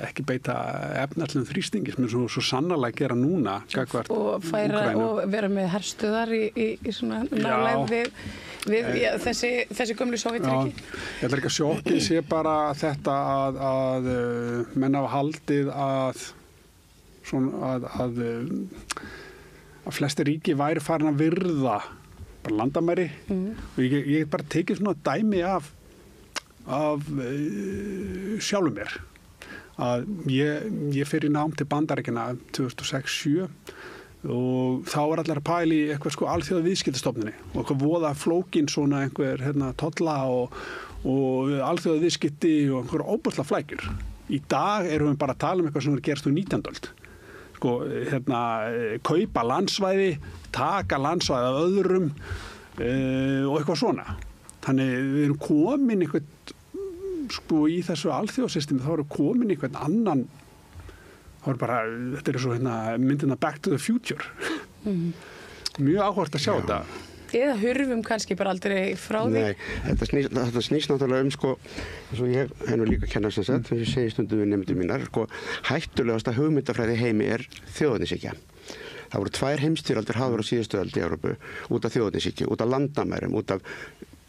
ekki beita efnahagslegum þrýstingi sem svo sannarlega gera núna gagvart og færa Úkraínu. Og vera með herstuðar í svona nálægð við þessi gömlu Sovétríki. Ég ætla ekki að sjokkið sé bara þetta að menn hafa haldið að flesti ríki væri farin að virða bara landamæri og ég bara tekið svona dæmi af sjálfum mér að ég fer í nám til Bandaríkjanna 2006-07 og þá var allir að pæla í eitthvað sko alþjóða viðskiptastofnunni og eitthvað voða flókin svona einhver tolla og alþjóða viðskipti og einhver óbúrslega flækjur. Í dag erum við bara að tala eitthvað sem er gerst úr 19. öld. Sko, kaupa landsvæði, taka landsvæði af öðrum og eitthvað svona. Þannig við erum komin eitthvað sko í þessu alþjóðasystemi, þá erum komin eitthvað annan, þá er bara, þetta er svo myndina Back to the Future. Mjög áhugavert að sjá þetta. Eða hurfum kannski bara aldrei frá því. Nei, þetta snýst náttúrulega sko, eins og ég nú líka að kenna sem sagt, þess að ég segi stundum við nemendur mínar, sko, hættulegasta hugmyndafræði heimi er þjóðernishyggja. Það voru 2 heimsstyrjaldir hafa verið á síðustu öld í Evrópu út af þjóðernishyggju, út af landamærum, út af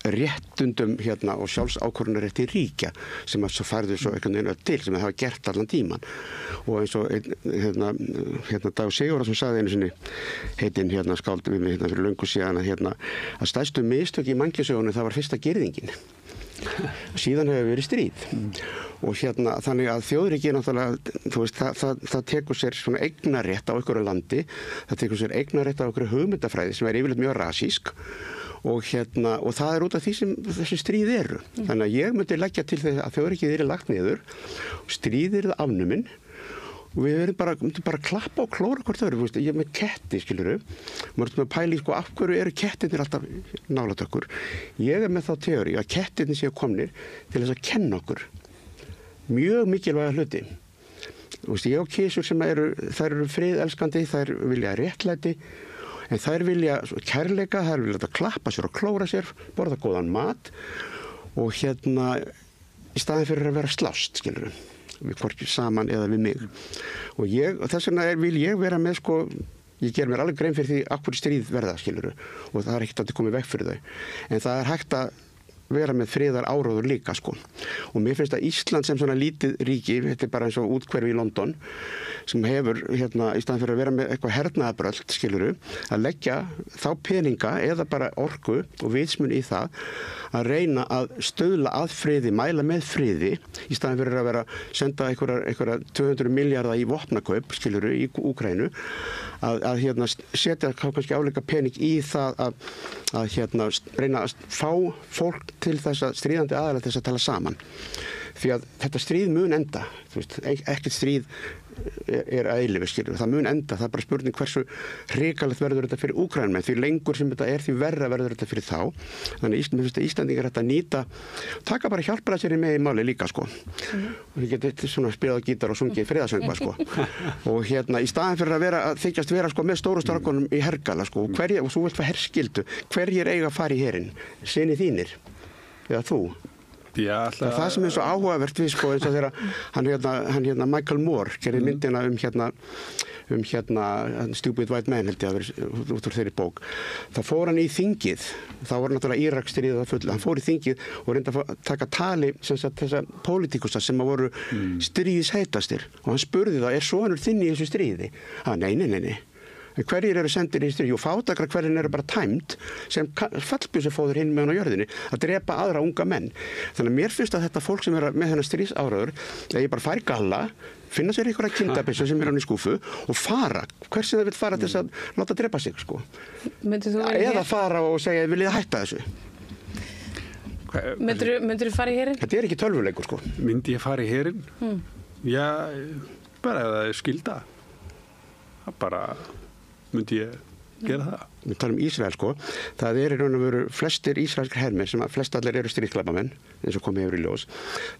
réttundum og sjálfsákvörðunarrétti ríkja sem að svo færðu svo einhvern veginn til sem það hafa gert allan tíman og eins og Dag Sigurðarson sagði einu sinni heitinn skáld við mig fyrir löngu síðan að stærstu mistök í mannkynssögunni það var fyrsta girðingin síðan hefur verið stríð og þannig að þjóðríki náttúrulega þú veist það tekur sér svona eignarrétt á einhverju landi það tekur sér eignarrétt á einhverju hugmyndafræði sem er yfirleitt mjög rasísk og það er út af því sem þessi stríð eru. Þannig að ég myndi leggja til þess að þjóðríkið er lagt niður og stríð er afnumin og við myndum bara klappa og klóra hvort þau eru. Ég er með ketti, skiluru. Maður með pæli, sko, af hverju eru kettirnir alltaf nálægt okkur. Ég er með þá teóri að kettirnir séu komnir til þess að kenna okkur. Mjög mikilvæga hluti. Ég og kísur sem þær eru friðelskandi, þær vilja réttlæti en þær vilja kærleika, þær vilja klappa sér og klóra sér, borða góðan mat og í staðin fyrir að vera slást, skilur við hvorki saman eða við mig. Og þess vegna vil ég vera með, sko, ég ger mér alveg grein fyrir því af hverju stríð verða, skilur við, og það er ekkert að koma vekk fyrir þau. En það er hægt að vera með friðar áróður líka, sko. Og mér finnst að Ísland sem svona lítið ríki, þetta er bara eins og útkverfi í London, sem hefur, í staðan fyrir að vera með eitthvað hernaðabröld, skiluru, að leggja þá peninga eða bara orku og vitsmun í það að reyna að stöðla að friði, mæla með friði, í staðan fyrir að vera senda einhverja 200 milljarða í vopnakaup, skiluru, í Úkraínu, að setja kannski áleika pening í það að reyna að fá fólk til þess að stríðandi aðalega þess að tala saman. því að þetta stríð mun enda, þú veist, ekkert stríð er að eilífu, skilur, það mun enda, það er bara spurning hversu hrikalegt verður þetta fyrir Úkraínumenn, því lengur sem þetta er því verra verður þetta fyrir þá, þannig að Íslandingar þetta nýta, taka bara hjálpara sér með í máli líka, sko, og þið getið svona spilað gítar og sungið friðarsöngva, sko, og í staðin fyrir að þykjast vera, sko, með stóru strákunum í hergala, sko, og svo vilt hvað herskildu, hverjir eiga að fara í herinn, synir þínir, eða þú? Já, það sem er svo áhugavert við, sko, eins og þegar hann Michael Moore gerði myndina um Stupid White Man, held ég að vera út úr þeirri bók. Þá fór hann í þingið, þá var náttúrulega Íraksstríðið að fullu, hann fór í þingið og reyndi að taka tali þessa pólitíkusa sem að voru stríðsheitastir og hann spurði það, er sonur þinn í þessu stríði? Nei. Hverjir eru sendir í stríð? Jú, fátakra hverjir eru bara tæmt sem fallbysufóður hinn með hann á jörðinni að drepa aðra unga menn. Þannig að mér finnst að þetta fólk sem er með þennan stríðsáráður, að ég bara fari galla, finna sér einhverja kindabissu sem er hann í skúfu og fara, hver sem það vil fara til þess að láta drepa sig, sko. Eða fara og segja, vil ég hætta þessu? Myndur þú fara í herinn? Þetta er ekki tölvuleikur, sko. Myndi ég fara í herinn? Já, bara ef það er skylda. Það bara myndi ég gera það. Við talum Ísrael, sko. Það er í raun og veru flestir ísraelskir hermenn sem að flest allir eru stríðsglæpamenn, eins og komið hefur í ljós.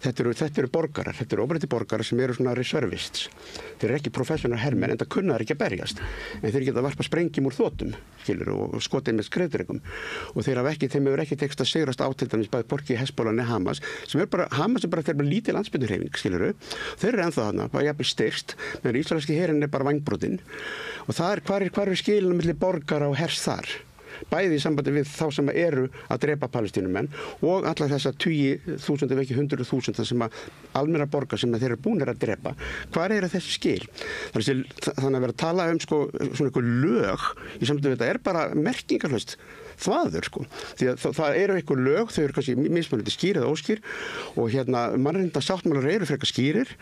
Þetta eru borgarar, þetta eru óbreyttir borgarar sem eru svona reservists. Þeir eru ekki professional hermenn, en það kunna þeir ekki að berjast. En þeir geta að varpa sprengjum úr þotum, skilur, og skotið með skriðdrekum. Og þeim hefur ekki tekst að sigrast á til dæmis bæði borgi Hezbollah og Hamas, Hamas er bara lítil landsbyggðarhreyfing, skilur. Þeir eru ennþá þarna, bara jafnvel styrst, meðan ísraelski herinn er bara vængbrotinn. Og það er hvar er skilunum milli borgara og hers þar, bæði í sambandi við þá sem eru að drepa palestínumenn og alla þessa 20.000 ef ekki 100.000 sem að almenna borgar sem þeir eru búinir að drepa. Hvar eru þessi skil? Þannig að vera að tala um, sko, svona einhver lög í sambandi við þetta er bara merkingarlaust þvaður, sko. Því að það eru einhver lög, þau eru kannski mismunandi skýr eða óskýr og mannréttindasáttmálar eru frekar skýrir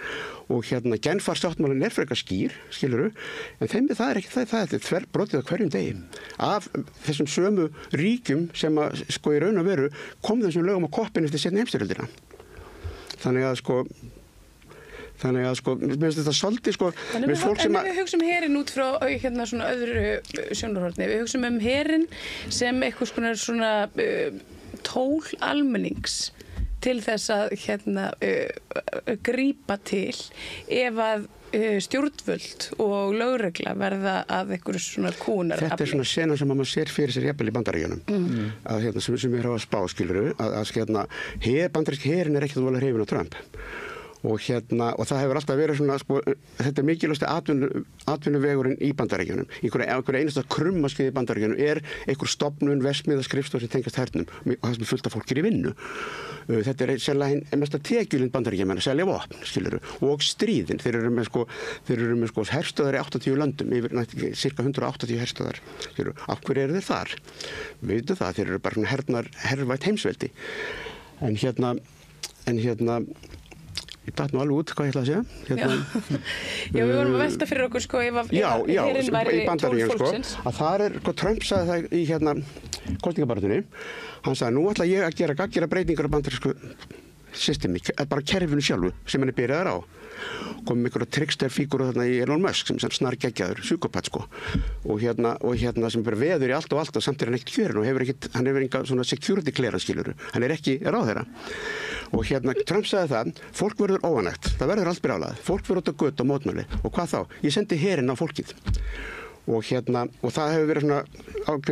og Genfarsáttmálinn er frekar skýr, skilurðu, en það er ekki það er þverbrotið á hverjum degi af þessum sömu ríkjum sem að, sko, í raun og veru kom þessum lögum á koppinn eftir seinni heimsstyrjöldina. Þannig að, sko, mér finnst þetta svolítið, sko, með fólk sem að... En við hugsaum herinn út frá svona öðru sjónarhorni. Við hugsaum herinn sem eitthvað svona tól almennings til þess að grípa til ef að stjórnvöld og lögregla verða að einhverju svona kúnar. Þetta er svona sena sem maður sér fyrir sér jafnvel í Bandaríkjunum að sem er á að spá, skiluru að bandaríski herinn er ekkert volið hrifinn á Trump og það hefur alltaf verið svona, sko, þetta er mikilvægasti atvinnuvegurinn í Bandaríkjunum. Einhverja einasta krummaskið í Bandaríkjunum er einhver stofnun, verksmiðja, skrifstof sem tengast hernum og það sem er fullt af fólk í vinnu. Þetta er sennilega mesta tekjulind Bandaríkjumenn að selja vopn, skiluru, og stríðin. Þeir eru með herstöðar í 80 löndum, yfir cirka 180 herstöðar. Af hverju eru þeir þar? Við veitum það, þeir eru bara hervætt heimsveldi. En ég datt nú alveg út hvað ég ætla að segja. Já, við vorum að velta fyrir okkur, sko, ef herinn væri tól fólksins. Að það er, Trump sagði það í kosningabaráttunni. Hann sagði, nú ætla ég að gera breytingar á bandarísku systemi, bara kerfinu sjálfu sem hann er byrjaðar á. Komum ykkur trickster-fígúru þarna í Elon Musk sem snargeggjaður, psykopat, sko. Og sem bara veður í allt og samt er hann ekkert kjörin og hann hefur enga svona security clearance, skiluru. Hann er ekki ráðherra. Og Trump sagði það, fólk verður óanægt, það verður allt brjálað, fólk verður út á götu og mótmæli. Og hvað þá? Ég sendi herinn á fólkið. Og það hefur verið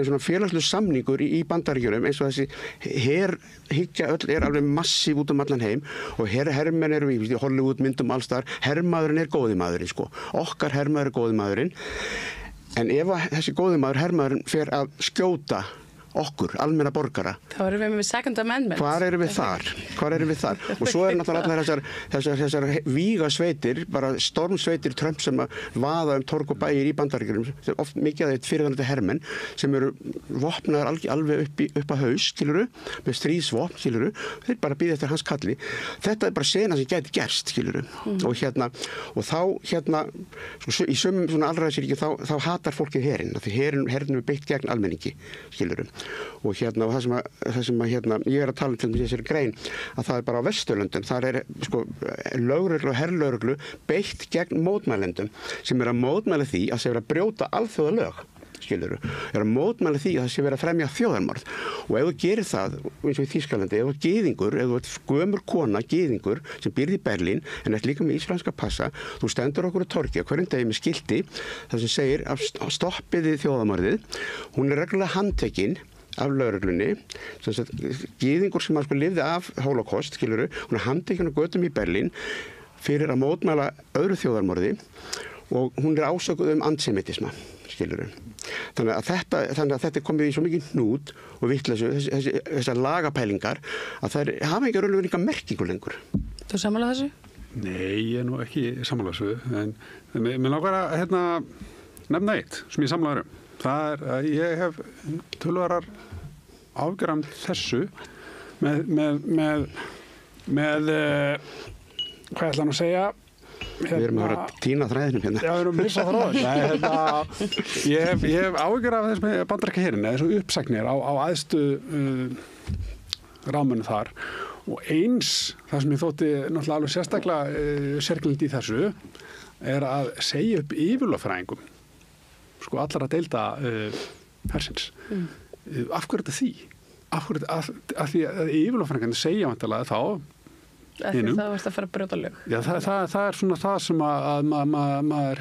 svona félagslegur samningur í Bandaríkjunum eins og þessi herhyggja öll er alveg massív út allan heim og hermenn eru í Hollywood myndum alls þar, hermaðurinn er góði maðurinn, sko. Okkar hermaður er góði maðurinn en ef þessi góði maður hermaðurinn fer að skjóta okkur, almenna borgara. Þá erum við með Second Amendment. Hvar erum við þar? Og svo er náttúrulega þessar vígasveitir, bara stormsveitir Trump sem að vaða torg og bæir í Bandaríkjunum, oft mikið að þetta fyrirvændi hermenn sem eru vopnaðar alveg upp að haus, skiluru, með stríðsvopn, skiluru, þeir bara bíða eftir hans kalli. Þetta er bara sena sem gæti gerst, skiluru. Og þá, í sumum svona allræðisríkjum þá hatar fólkið herinn, af því herinn er beitt gegn almenningi, skiluru. og það sem ég að tala til þessari grein að það bara á Vesturlöndum, þar sko lögreglu og herlögreglu beitt gegn mótmælendum sem að mótmæla því að sé verið að brjóta alþjóðalög. Skilurðu, að mótmæla því að það sé verið að fremja þjóðarmorð og ef þú gerir það eins og í Þýskalandi, ef þú gyðingur, ef þú ert gömul kona gyðingur sem býrð í Berlín en ert líka með íslenska passa, þú stendur okkur á torgi á hverjum degi með skilti þar sem segir að stoppiði þjóðarmorðið, hún reglulega handtekinn af lögreglunni, gyðingur sem sko lifði af Holocaust, skilurðu, hún handtekinn á götum í Berlín fyrir að mótmæla öðru þjóðarmorði og hún ásökuð antisemitisma, skilurðu. Þannig að þetta er komið í svo mikið hnút og vitleysu, þessar lagapælingar, að það hafa ekki raunverulega merkingu lengur. Þú sammála þessu? Nei, ég nú ekki sammála þessu, en mér langar að nefna eitt sem ég sammála um. Það að ég hef töluvarar ágjörðan þessu með hvað ætla hann að segja? Við erum að vera að týna þræðinum hérna. Já, við erum að missa þráðin. Ég hef áhyggjur af þess með Bandaríkjaherinn, þessu uppsagnir á æðstu ráðmönnum þar og eins það sem ég þótti náttúrulega alveg sérstaklega sérkennilegt í þessu er að segja upp yfirlögfræðingum sko allar að deilda hersins. Af hverju þetta því? Af því að yfirlögfræðingarnir segja vantarlega þá Það varst að fara að brjóta lög. Já, það er svona það sem að maður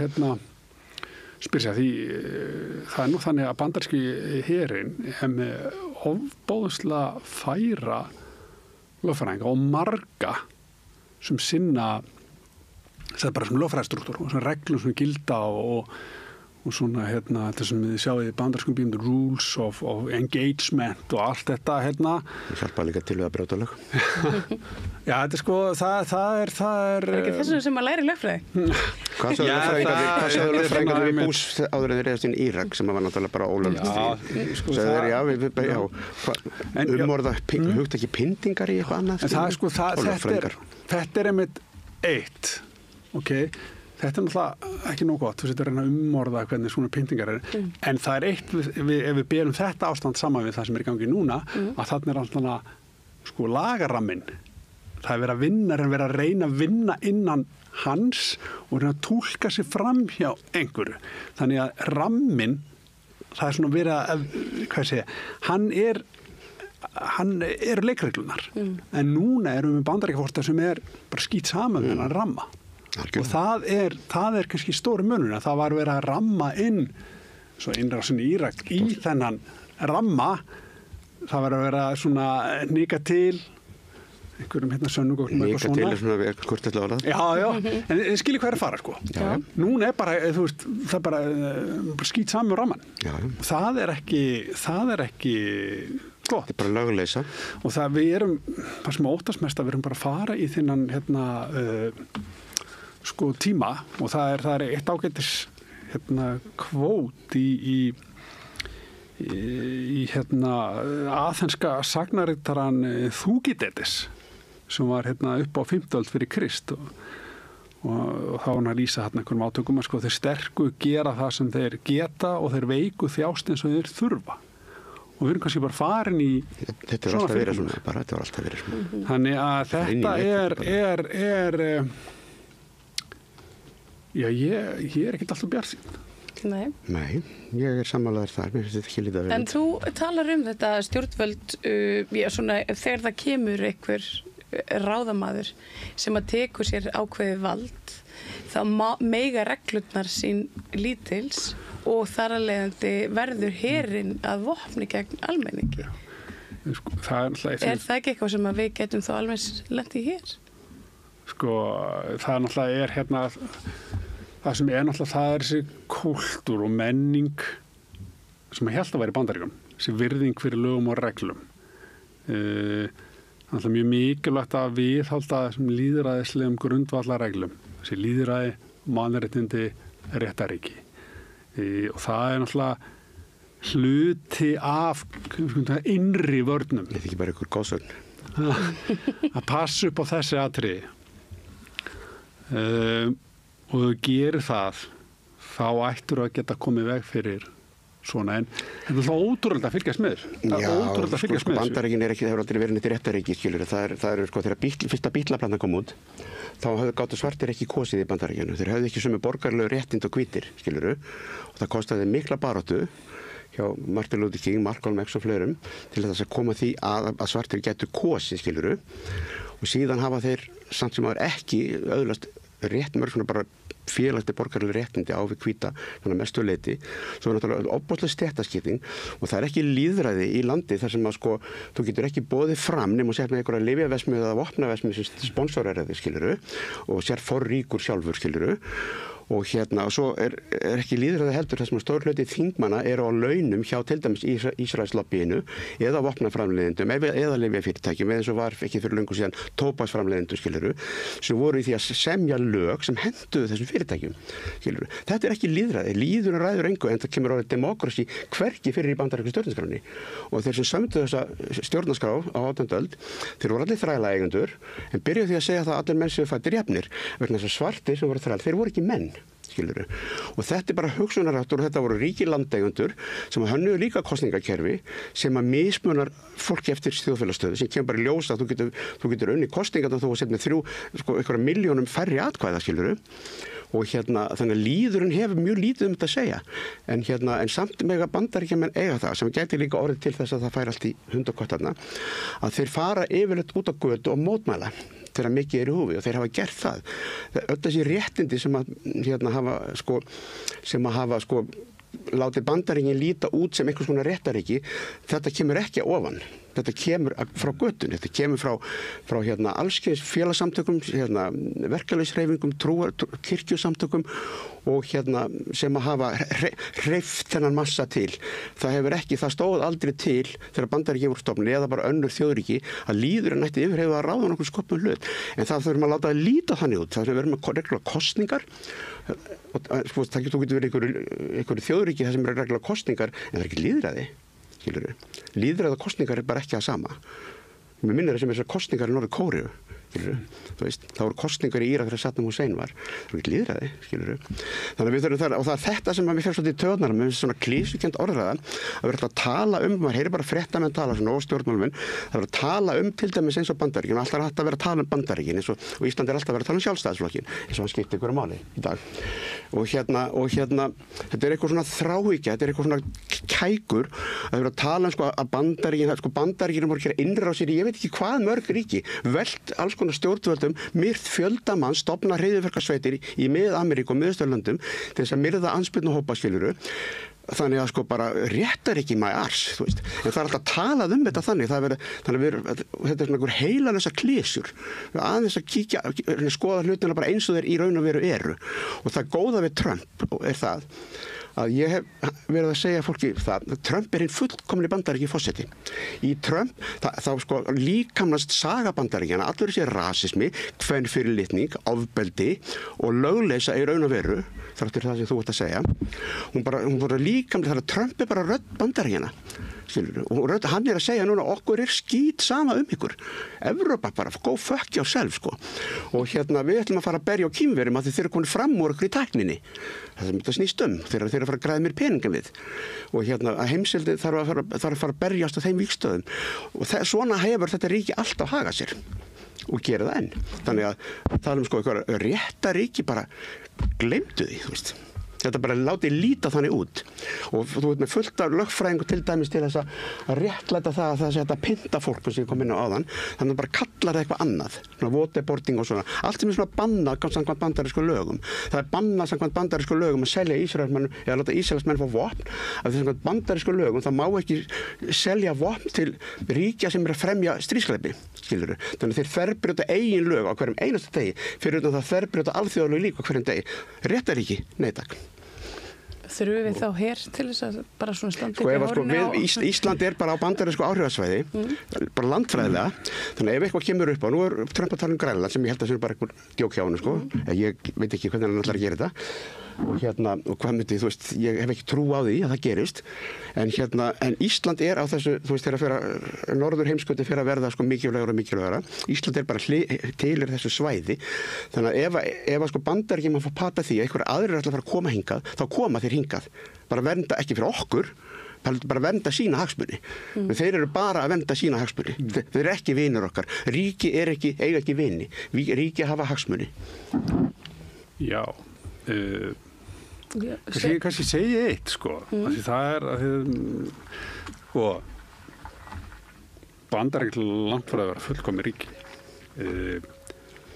spyr sig að því það er nú þannig að bandaríski herinn er með ofbóðslega færa lögfræðinga og marga sem sinna það er bara sem lögfræðistruktúr og svona reglum sem gilda og svona þetta sem þið sjáu í bandarískum bíum, the rules of engagement og allt þetta Það hjálpa líka til við að brjóta lög. Já, þetta er sko, það er Það er ekki þessu sem að læri lögfræði. Hvað sagðu lögfræðingar við Bush áður en þeir reyðast inn í Írak sem var náttúrulega bara ólöglegt. Umorða hugt ekki pyndingar í eitthvað annað. En það er sko, þetta er einmitt eitt, ok? Þetta er náttúrulega ekki nóg gott, þú setur að reyna að umorða hvernig svona pyntingar en það er eitt, ef við berum þetta ástand saman við það sem er í gangi núna, að þarna er alltaf sko lagaramminn. Það er verið að vinna, verið að reyna að vinna innan hans og reyna að túlka sig fram hjá einhverju. Þannig að ramminn, það er svona verið að, hvað ég segja, hann er leikreglunar. En núna erum við bandaríkjaforseta sem er bara skýt saman með hann ramma. Og það er kannski stóri munur að það var verið að ramma inn svo innrásin í Írak í þennan ramma það var að vera svona nika til einhverjum sönnugögnum nika til er svona hvort þetta orðað já, en skilji hvað er að fara sko já. Núna er bara, þú veist, það er bara skýt saman með ramman já. Það er ekki gott. Þetta er bara löguleysa og það við erum, það sem óttast mest að við erum bara að fara í þinnan sko tíma og það er eitt ágætis kvót í aþenska sagnaritaran Þúkýdídes sem var upp á 5. öld fyrir Krist og þá var hann að lýsa einhverjum átökum að sko þeir sterku gera það sem þeir geta og þeir veiku þjást eins og þeir þurfa og við erum kannski bara farin í þetta er alltaf verið svona bara, þetta var alltaf verið svona þannig að þetta er já, ég er ekkert alltaf bjartsýn. Nei, ég er sammálaður þar, mér finnst þetta ekki lítið að vera. En þú talar um þetta stjórnvöld, svona, þegar það kemur einhver ráðamaður sem að tekur sér ákveðið vald, þá mega reglurnar sín lítils og þar að leiðandi verður herinn að vopni gegn almenningi. Sko, það er það ekki eitthvað sem við getum þá alveg lent í hér? Sko, það náttúrulega það sem náttúrulega það er þessi kúltúr og menning sem að hélt að væri í Bandaríkjunum, þessi virðing fyrir lögum og reglum. Það er mjög mikilvægt að viðhalda þessum lýðræðislegum grundvallarreglum, þessi lýðræði, mannréttindi, réttarríki. Og það er náttúrulega hluti af innri vörnum. Þetta er ekki bara ykkur góðsögn. Að passa upp á þessi atriði. Og þú gerir það þá ættur að geta komið veg fyrir svona, en það er ótrúlega að fylgjast með þessu. Bandaríkin hefur aldrei verið neitt réttaríki, skilur. Það er sko, þegar fyrsta bílaplantan kom út, þá gátu svartir ekki kosið í Bandaríkjunum. Þeir höfðu ekki sömu borgarlegu réttind og hvítir, skilur. Og það kostaði mikla baráttu hjá Martin Luther King, Malcolm X og fleirum til þess að koma því að svartir getur kosið, skilur. Og síðan hafa þeir samt sem aður ekki öðlast rétt mörg svona bara félagsti borgarlega réttindi á við hvíta mestu leyti. Svo er náttúrulega ofboðsleg stéttaskipting og það er ekki lýðræði í landi þar sem að sko, þú getur ekki boðið fram nema og sér með einhverja lyfjaverksmiðju eða vopnaverksmiðju sem sponsorar þig, skiluru, og sér forríkur sjálfur, skiluru. Og svo er ekki lýðræði heldur þar sem að stór hluti þingmanna eru á launum hjá til dæmis Ísraelslobbyinu eða vopnaframleiðendum eða lyfjafyrirtækjum eða eins og var ekki fyrir löngu síðan tóbaksframleiðendum, skiluru, sem voru í því að semja lög sem henduðu þessum fyrirtækjum, skiluru. Þetta er ekki lýðræði. Lýðurinn ræður engu en það kemur orðið demókrasi hvergi fyrir í bandarísku stjórnarskránni. Og þeir sem sömdu þessa stjórnarskrá á 18. öld, þeir voru allir þrælaeigendur en byrjuðu því að segja það að allir menn séu fæddir jafnir vegna þess að svartir sem voru þræl, þeir voru ekki menn. Skiluru. Og þetta er bara hugsunarháttur og þetta voru ríkir landeigendur sem hönnuðu líka kosningakerfi sem að mismunar fólki eftir þjóðfélagsstöðu sem kemur bara í ljós að þú getur unni kosningar og þú sett með 3 milljónum færri atkvæða, skiluru. Og þannig að lýðurinn hefur mjög lítið þetta að segja en samt með að Bandaríkjamenn eiga það sem gæti líka orðið til þess að það fær allt í hund og kottarna að þeir fara yfirleitt út á götu og mótmæla þegar mikið er í húfi og þeir hafa gert það. Öll þessi réttindi sem hafa látið Bandaríkin líta út sem einhvers konar réttaríki, þetta kemur ekki að ofan. Þetta kemur frá götun, þetta kemur frá allskyns félagsamtökum, verkalýðshreyfingum, kirkjusamtökum og sem að hafa hreyft þennan massa til. Það stóð aldrei til þegar Bandaríkin voru stofnuð eða bara önnur þjóðríki að lýðurinn ætti yfirhefðu að ráða nokkuð skopnum hlut. En það þurfum að láta að líta þannig út. Það verður með reglulega kosningar og þú getur verið einhverju þjóðríki þar sem eru reglulega kosningar en það er ekki lýðræði. Lýðræði og kosningar er bara ekki það sama. Mér minnir þessum þessar kosningar í Norður Kóreu. Það voru kosningar í Írak þegar Saddam Hussein var. Það var ekki lýðræði, skilur. Þannig að við þurfum það, og það er þetta sem við fyrir svolítið í töðunar með svona klísukent orðræða, að við erum að tala maður heyrir bara fréttamenn tala svona og stjórnmálamenn, það er að tala til dæmis eins og Bandaríkin, alltaf er hægt að vera að tala Bandaríkin og Ísland er alltaf að vera að tala Sjálfstæðisflokkinn, eins og hann skipti ykkur máli í dag. Og þetta er eitthvað svona þráhyggja, þetta er eitthvað svona kækur að vera að tala að Bandaríkin voru að gera innrásir í ég veit ekki hvað mörg ríki, velt alls konar stjórnvöldum, myrt fjöldamann, stofna hryðjuverkasveitir í Mið-Ameríku og Miðausturlöndum til þess að myrða andspyrnu hópa, skiluru. Þannig að bara réttar ekki my arse, þú veist. En það er alltaf talað þetta þannig, þetta er svona einhver heilalösa klísjur. Aðeins að skoða hlutina bara eins og þeir í raun og veru eru. Og það góða við Trump er það að ég hef verið að segja fólki það að Trump er hinn fullkomni Bandaríki forseti. Í Trump þá líkamnast saga Bandaríkjana, allur þessi rasismi, kvenfyrirlitning, ofbeldi og lögleysa í raun og veru, þáttur það sem þú ert að segja. Hún bara líkamlega, þannig að Trump er bara rödd Bandaríkjana. Og hann er að segja núna okkur er skít sama ykkur. Evrópa bara, go fuck yourself, sko. Og við ætlum að fara að berja á Kínverjum að þeir eru komin fram úr okkur í tækninni. Það sem þetta snýst þeir eru að fara að græða mér peningum við. Og að heimsveldi þarf að fara að berjast á þeim vígstöðum. Og svona hefur þetta ríki alltaf hagað sér. Og gera það enn. Þannig að tala eitthvað réttaríki bara gleymdu því, þú veist. Þetta bara látið líta þannig út og þú veit með fullt af lögfræðingu til dæmis til þess að réttlæta það að það sé þetta pynta fólk sem ég kom inn á áðan þannig að bara kallar það eitthvað annað svona waterboarding og svona allt sem er svona bannað samkvæmt bandarísku lögum það er bannað samkvæmt bandarísku lögum að selja Ísraelsmenn eða láta Ísraelsmenn fá vopn af því samkvæmt bandarísku lögum það má ekki selja vopn til ríkja sem er að fremja stríðsglæpi skilurðu þannig þeir þverbrjóta eigin lög á hverjum einasta degi fyrir utan það þverbrjóta alþjóðalög líka á hverjum degi réttaríki nei takk Þurfum við þá hér til þess að bara svona standa ykkur hórna á... Ísland er bara á bandarísku áhrifasvæði, bara landfræðilega, þannig að ef eitthvað kemur upp á, nú er Trump að tala Grænland sem ég held að það er bara eitthvað djók hjá hann, sko, ég veit ekki hvernig hann ætlar að gera þetta, og hvað myndi, þú veist, ég hef ekki trú á því að það gerist, en Ísland er á þessu, þú veist, þegar norður heimskauti fyrir að verða sko mikilvægara og mikilvægara. Ísland er bara til þessu svæði, þannig að ef sko Bandaríkjamenn má fá pata því að einhverja aðrir ætla að fara að koma hingað, þá koma þeir hingað, bara vernda ekki fyrir okkur, bara vernda sína hagsmuni. Þeir eru bara að vernda sína hagsmuni. Þeir eru ekki vinir okkar. Ríki eiga ekki vini. Ríki hafa hagsmuni. Já. Kannski segi eitt, sko. Því það er sko, Bandaríkjamenn langt frá að vera fullkomin ríki.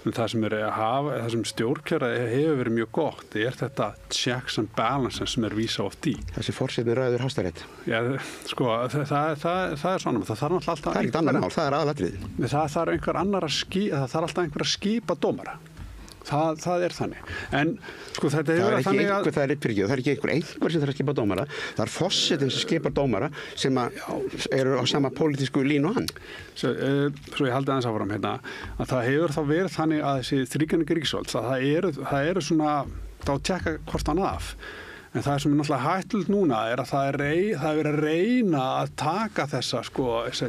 Það sem stjórnkjara hefur verið mjög gott er þetta checks and balances sem vísa oft í. Þessi forseti ræður Hæstarétt. Já, sko, það er svona, það þarf alltaf... Það er ekkert annar mál, það er aðalatriðið. Það þarf alltaf einhver að skipa dómara. Það er þannig. En sko þetta hefur verið þannig að... Það er ekki einhver sem þarf að skipa dómara. Það er forsetinn sem skipar dómara sem eru á sama pólitísku línu og hann. Svo ég haldi aðeins áfram hérna, að það hefur þá verið þannig að þessi þrígreiningu ríkisvalds, það eru svona, þá tjekka hvort hann af. En það sem er náttúrulega hættulegt núna er að það er verið að reyna að taka þessa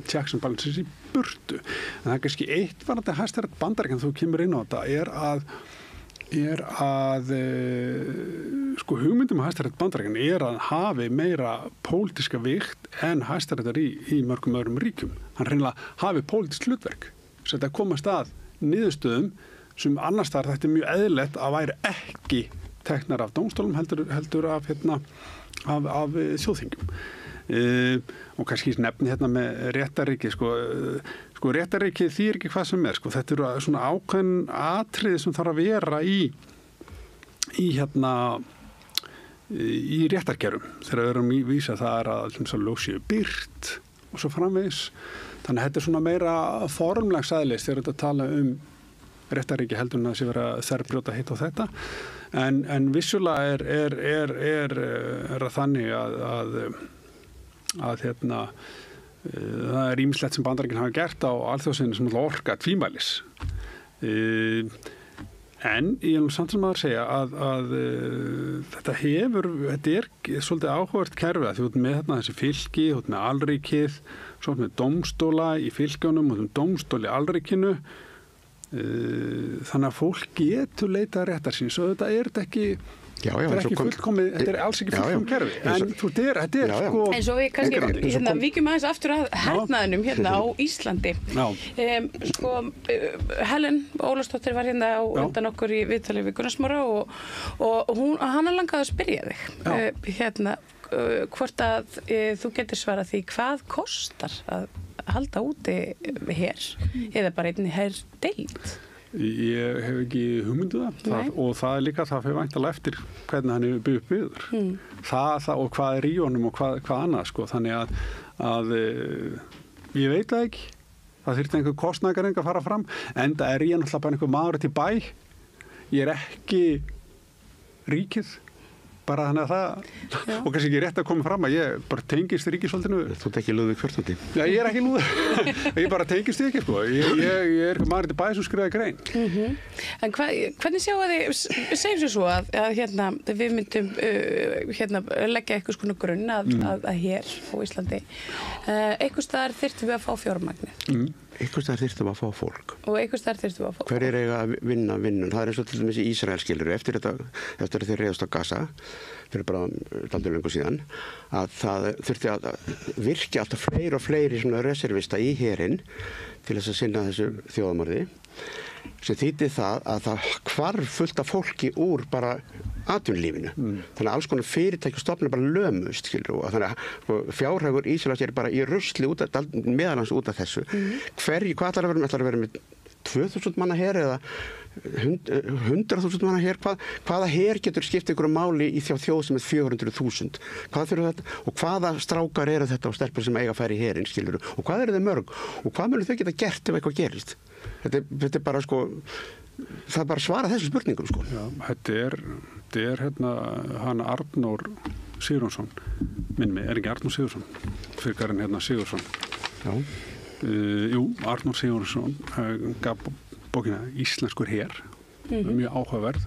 checks and balances í burtu. En það er kannski eitt varandi Hæstarétt Bandaríkjanna þú kemur inn á þetta er að sko hugmyndum Hæstarétt Bandaríkjanna er að hafi meira pólitíska vikt en Hæstaréttar í mörgum öðrum ríkjum. Hann reynilega hafi pólitískt hlutverk. Þetta komast að niðurstöðum sem annars þar þetta er mjög eðlilegt að væri ekki teknar af dómstólum heldur af þjóðþingum. Og kannski nefni hérna með réttarríki, sko réttarríki þýðir ekki hvað sem er, sko þetta eru svona ákveðin atriði sem þarf að vera í réttarkerfum þegar við erum í vísa það er að ljós séu birt og svo framvegis. Þannig að þetta er svona meira formlegs aðlis þegar þetta tala réttarríki heldur en að sé vera þerbrjóta hitt og þetta. En vissulega er þannig að það er ýmislegt sem Bandaríkin hafa gert á alþjóðsveginni sem orka tvímælis. En ég vil samt sem maður segja að þetta er svolítið áhugavert kerfi að þú ert með þessi fylki, þú ert með alríkið, svo ert með dómstóla í fylkjónum og dómstóli í alríkinu. Þannig að fólk getur leitað réttar síns og þetta er ekki fullkomið, þetta er alls ekki fullkomið kerfi en þetta er sko en svo við kannski víkjum aðeins aftur að hernaðinum hérna á Íslandi sko Helen Ólafsdóttir var hérna á undan okkur í viðtali við Gunnar Smára og hann langaði að spyrja þig hérna hvort að þú getur svarað því hvað kostar að halda úti her eða bara einni herdeild? Ég hef ekki hugmyndu það og það er líka það fyrir væntanlega eftir hvernig hann er byggður. Það og hvað er í honum og hvað annað sko. Þannig að ég veit það ekki. Það þyrfti einhver kostnaðargreining að fara fram. Enda er ég náttúrulega bara einhver maður til bæ. Ég er ekki ríkið. Bara þannig að það, og kannski ekki rétt að koma fram að ég bara tengist ríkisvaldinu. Þú ert ekki Lúðvík XIV. Já, ég er ekki Lúðvík. Ég bara tengist ekki, sko. Ég er maður til bæ sem skrifaði grein. En hvernig sjáu þið, segjum svo að hérna, við myndum leggja eitthvað svona grunn að hér á Íslandi. Eitthvað staðar þyrftum við að fá fjármagnir. Eitthvað staðar þyrftum við að fá fólk. Og eitthvað staðar þyrftum við að fá fólk. Hverjir eiga að vinna vinnun? Það er eins og til dæmis í Ísrael skilur eftir að þeir reiðast á Gaza fyrir bara dálítið löngu síðan að það þurfti að virkja alltaf fleiri og fleiri svona reservista í herinn til þess að sinna þessu þjóðamorði sem þýddi það að það hvarf fullt af fólki úr bara atvinnulífinu. Þannig að alls konar fyrirtæki og stofnir bara lömust, skilur, og þannig að fjárhagur Íslands er bara í rusli meðalans út af þessu. Hvað ætlar að vera með 2000 manna her eða 100.000 manna her? Hvaða her getur skipt einhverju máli í þjóð sem er 400.000? Hvað þurfa þetta? Og hvaða strákar eru þetta og stelpur sem eiga að færa í herinn, skilur? Og hvað eru þau mörg? Og hvað munu þau geta gert ef eitthvað gerist? Þetta er bara sko, það er bara að svara þessu spurningum sko. Já, þetta er hérna hann Arnór Sigurjónsson, er ekki Arnór Sigurjónsson, fyrkarinn hérna Sigurjónsson. Já. Jú, Arnór Sigurjónsson gaf bókina Íslenskur her, mjög áhugaverð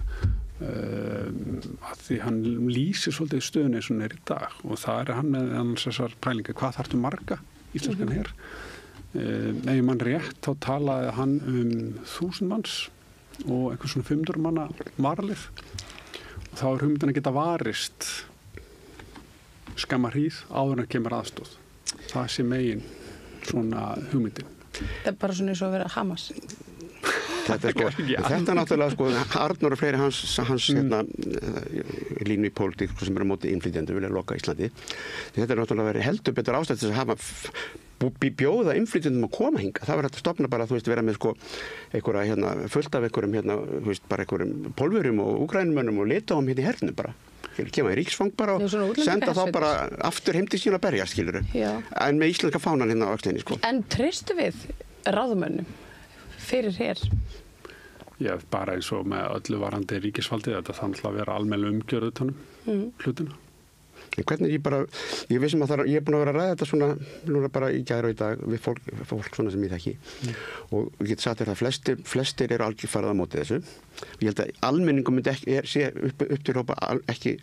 að því hann lýsir svolítið stöðunni eins og hún í dag og það hann með annars þessar pælingar, hvað þarftu marga íslenskan her? Ef ég mann rétt, þá talaði hann 1000 manns og einhvers svona 500 manna varalið og þá hugmyndin að geta varist skamma hríð áður en kemur aðstóð. Það sé megin svona hugmyndin. Það bara svona eins og að vera Hamas. Þetta náttúrulega Arnór og fleiri hans línu í pólitík sem eru á móti innflytjendur vilja loka Íslandi. Þetta náttúrulega verið heldur betur ástætt þess að hafa bjóða innflytjendum að koma hinga. Það var hægt að stofna bara vera með einhverja fullt af einhverjum bara einhverjum Pólverjum og Úkrænumönnum og litáum í hernum bara. Kemur í ríksfang bara og senda þá bara aftur heim til sín að berja, skilurðu. En með íslenska fánan á öxlinni, En treystu við ráðamönnum fyrir hér? Já, bara eins og með öllu varandi ríkisvaldið, þetta þannig að vera almennileg umgjörð utanum hlutina. En hvernig ég vissum að ég búin að vera að ræða þetta svona, núna bara í gær og í dag við fólk svona sem ég þekki og ég get sagt þér að flestir eru algjör farið á móti þessu. Ég held að almenningum myndi sé upp til hópa ekki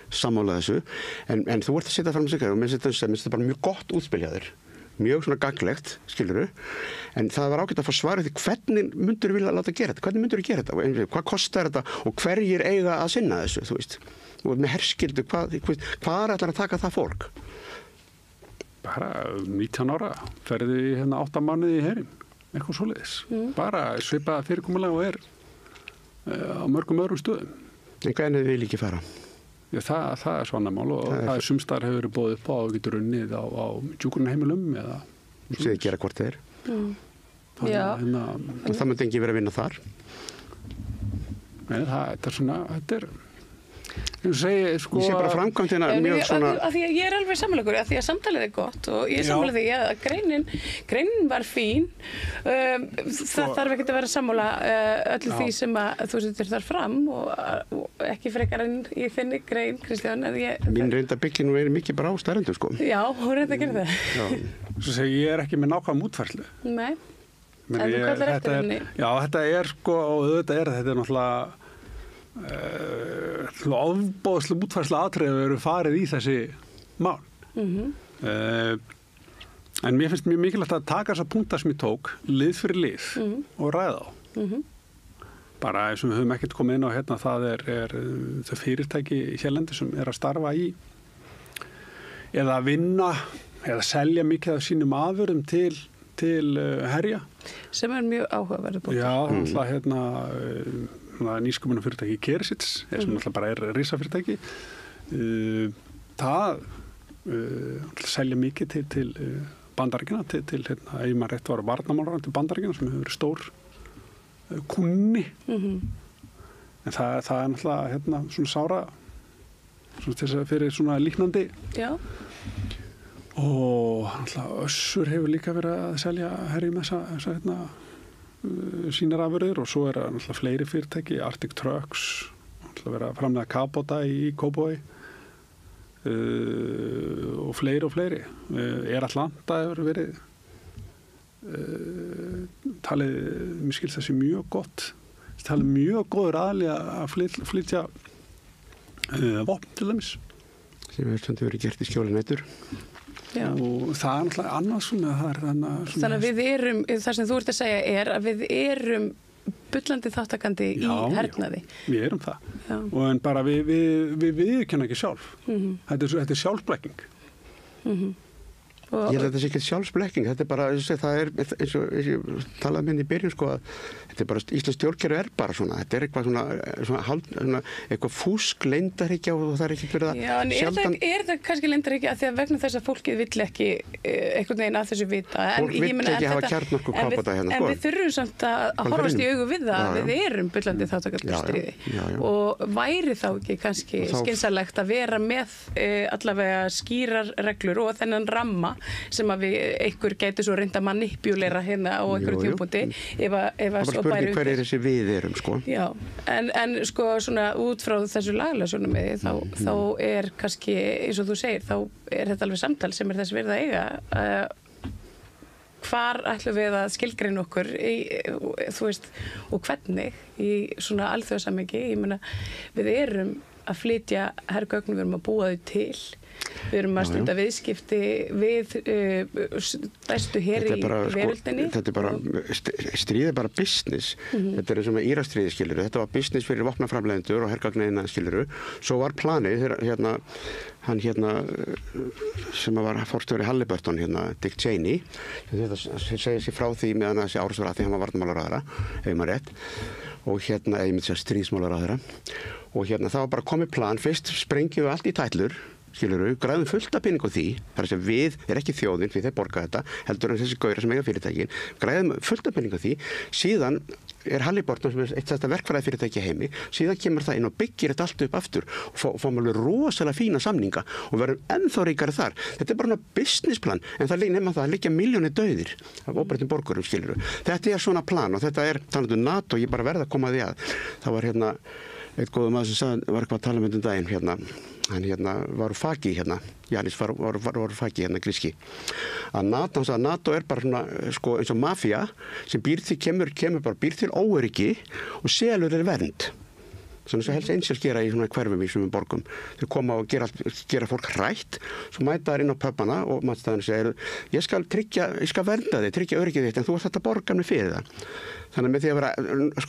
sammála þessu, en þú ert að setja fram sig og mér finnst þetta bara mjög gott útspil hjá þér. Mjög svona gagnlegt, skilurðu, en það var ágætt að fá svarið því hvernig myndur þú vilja láta gera þetta, hvernig myndur þú gera þetta, hvað kostar þetta og hverjir eiga að sinna þessu, þú veist, og með herskildu, hvað ætlar að taka það fólk? Bara 19 ára, ferði í 8 mánuði í herinn, eitthvað svoleiðis, bara svipaða fyrirkomulega og á mörgum öðrum stöðum. En hvernig vil ekki fara? Já, það er svona mál og það er sumstar hefur verið boðið upp á og getur unnið á hjúkrunarheimilum eða séð gera hvort þeir. Það myndi ekki verið að vinna þar. Nei, þetta er svona, ég sé bara framkvæmdina mjög svona af því að ég alveg sammála af því að samtalið gott og ég sammála því að greinin var fín það þarf ekki að vera sammála öllu því sem að þú setur þar fram og ekki frekar en í þinni grein, Kristján. Mín reyndabygging nú mikið bara á stærendum, sko. Já, hún reynda að gera það. Svo segi ég ekki með nákvæm útfærslu. Nei, en þú kallar eftir henni. Já, þetta og þetta er náttúrulega ofboðslega útfærsla atriði að vera farið í þessi mál. En mér finnst mjög mikilvægt að taka þessa punkta sem ég tók lið fyrir lið og ræða á. Bara eins og við höfum ekkert komið inn á það er þau fyrirtæki hérlendi sem er að starfa í eða að vinna eða selja mikið af sínum afurðum til herja. Sem mjög áhugaverður punktur. Já, alltaf nýsköpunarfyrirtæki Kersits sem alltaf bara er risafyrirtæki það selja mikið til Bandaríkjanna til ef maður rétt var varnarmálar til Bandaríkjanna sem hefur verið stór kunni en það er náttúrulega svona sára svona til þess að fyrir svona líknandi og náttúrulega Össur hefur líka verið að selja herjum þessa sínar afurðir og svo náttúrulega fleiri fyrirtæki, Arctic Trucks náttúrulega verið að framlega Kabota í Kópavogi og fleiri Atlanta hefur verið talið, mér skilst þessi mjög gott talið mjög góður aðli að flytja vopn til dæmis sem hefur verið gert í skjóli nætur. Já. Og það er náttúrulega annað svona þannig að við erum, það sem þú ert að segja er að við erum bullandi þáttakandi í hernaði. Við erum það og en bara við viðurkenna ekki sjálf þetta er sjálfsblekking. Ég held að þetta sé ekki sjálfsblekking, þetta er bara, það er eins og ég talaði með í byrjun að þetta er bara, Íslands stjórnkerfi er bara svona, þetta er eitthvað svona eitthvað fúsk, leyndarhyggja og það er ekki verið að sjaldan. Er það kannski leyndarhyggja að því að vegna þess að fólkið vill ekki einhvern veginn að þessu vita? Fólk vill ekki hafa kjarnorkukafbáta hérna. En við þurfum samt að horfast í augu við það að við erum bullandi þáttakandi stríði og væri þá ekki kannski skynsamlegt að vera með allavega skýrar reglur og þennan ramma sem að við einhver gæti svo reynda að manipulera hérna á einhverju tímapunkti ef að svo bæri hver er þessi við erum sko. Já, en sko svona út frá þessu lagalega sjónarmiði þá er kannski eins og þú segir þá er þetta alveg samtal sem er þess virði að eiga hvar ætlum við að skilgreina okkur þú veist, og hvernig í svona alþjóðasamhengi. Ég meina, við erum að flytja hergögn, við erum að búa þau til, við erum að stunda viðskipti við stærstu heri í veröldinni. Þetta er bara, stríð er bara business. Þetta er eins og með Íraksstríðið, skilurðu. Þetta var business fyrir vopnaframleiðendur og hergagniðina, skilurðu. Svo var planið, hann sem var forstjóri Halliburton, Dick Cheney, þetta segir sér frá því meðan þessi árás var að því hann var varnarmálaráðherra, ef maður rétt, og ég myndi segja stríðsmálaráðherra. Og það var bara komið plan, fyrst sprengjum við allt í tætlur, skilurðu, græðum fullt af pening á því, þar sem við, er ekki þjóðin, við þeir borga þetta, heldur en þessi gaurar sem eiga fyrirtækin, græðum fullt af pening á því, síðan er Halliburton sem er eitt þetta verkfræði fyrirtæki heimi, síðan kemur það inn og byggir þetta allt upp aftur og fáum alveg rosalega fína samninga og verðum ennþá ríkari þar. Þetta er bara businessplan, en það liggja milljónir dauðir af óbreyttum borgurum, skilurðu. Þetta er svona plan og þetta er, talandi NATO, ég bara verð að koma að því að. Það var eitt góður maður sem sagði, var eitthvað að tala um daginn hann Varoufakis Yanis Varoufakis gríski, að NATO er bara svona, eins og mafía sem kemur til óöryggi og selur þeir vernd. Svona eins og Hells Angels gera í svona hverfum í sumum borgum. Þau koma og gera fólk hrætt, svo mæta þær inn á pubana og matstæðinu segir, ég skal vernda þig, tryggja öryggið þitt, en þú ert þetta að borga mér fyrir það. Þannig að með því að vera,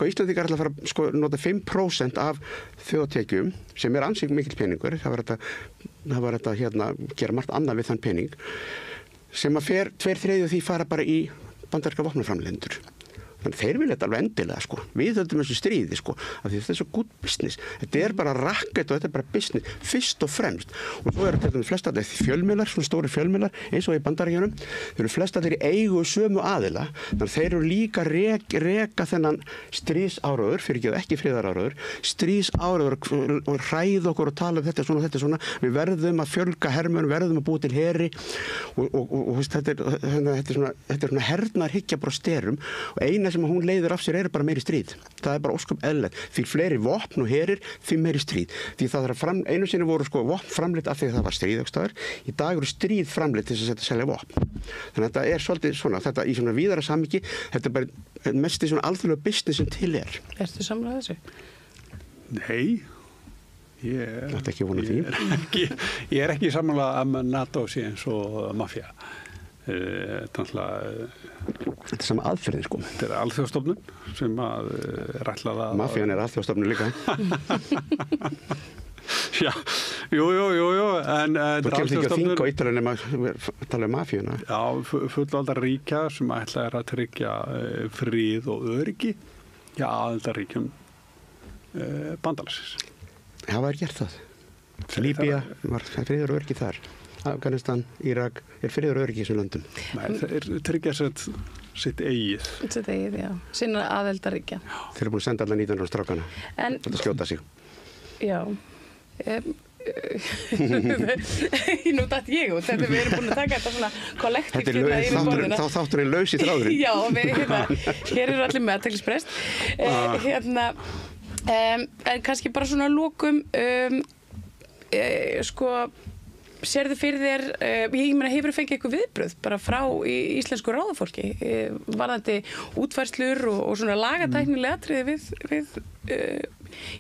Íslandingar ætla að fara að nota 5% af þjóðtekjum, sem er ansið mikill peningur, það var þetta gera margt annað við þann pening, sem að 2/3 því fara bara í bandaríska vopnaframleiðendur. Þannig þeir vilja þetta alveg endilega, Við höldum þessu stríði, af því þetta er svo good business. Þetta er bara racket og þetta er bara business, fyrst og fremst. Og svo eru þetta flest allir fjölmiðlar, svona stóri fjölmiðlar, eins og í Bandaríkjunum. Þeir eru flest allir í eigu sömu aðila. Þannig þeir eru líka reka þennan stríðsáróður, ekki friðaráróður, stríðsáróður og hræða okkur og tala um þetta er svona. Við verðum að fjölga hermönum, verðum að búa til heri og þetta er svona hernaðarhyggja bara á sterum og eina sem hún leiðir af sér bara meiri stríð. Það er bara ósköp eðlilegt. Því fleiri vopn og herir, því meiri stríð. Því það einu sinni voru vopn framleitt af því að það var stríð einhvers staðar. Í dag eru stríð framleitt til að selja vopn. Þannig að þetta er svolítið svona, þetta í svona víðara samhengi, þetta er bara mest í svona alþjóðlega business sem til er. Ertu sammála þessu? Nei. Þetta er ekki vonað því. Ég er ekki sammála að NATO sé eins og mafía. Þetta er sama aðferðin, Þetta er alþjóðastofnun sem er ætlað að... Mafían er alþjóðastofnun líka. Já, jú, en... Þú kemst ekki að þinga á Ítalíu nema að tala um mafíuna. Já, fullvalda ríkja sem ætlað er að tryggja frið og öryggi. Já, aðildarríkjum bandalagsins. Hafa þær gert það? Líbía var friður og öryggi þar. Afganistan, Írak, er friður og öryggi í þessum löndum? Nei, þeir tryggja sitt eigið. Sitt eigið, já. Sinna aðildarríkja. Þeir eru búin að senda alla 19 strákana. Þetta skjóta sig. Já. Nú datt ég út. Við erum búin að taka þetta svona kollektív hérna yfir borðina. Þá þátturinn laus í þráðurinn. Já, hér eru allir með athyglisbrest. En kannski bara svona lokum, sérðu fyrir þér, ég meina hefur fengið eitthvað viðbröð bara frá íslensku ráðafólki varðandi útfærslur og svona lagatæknilega atriði við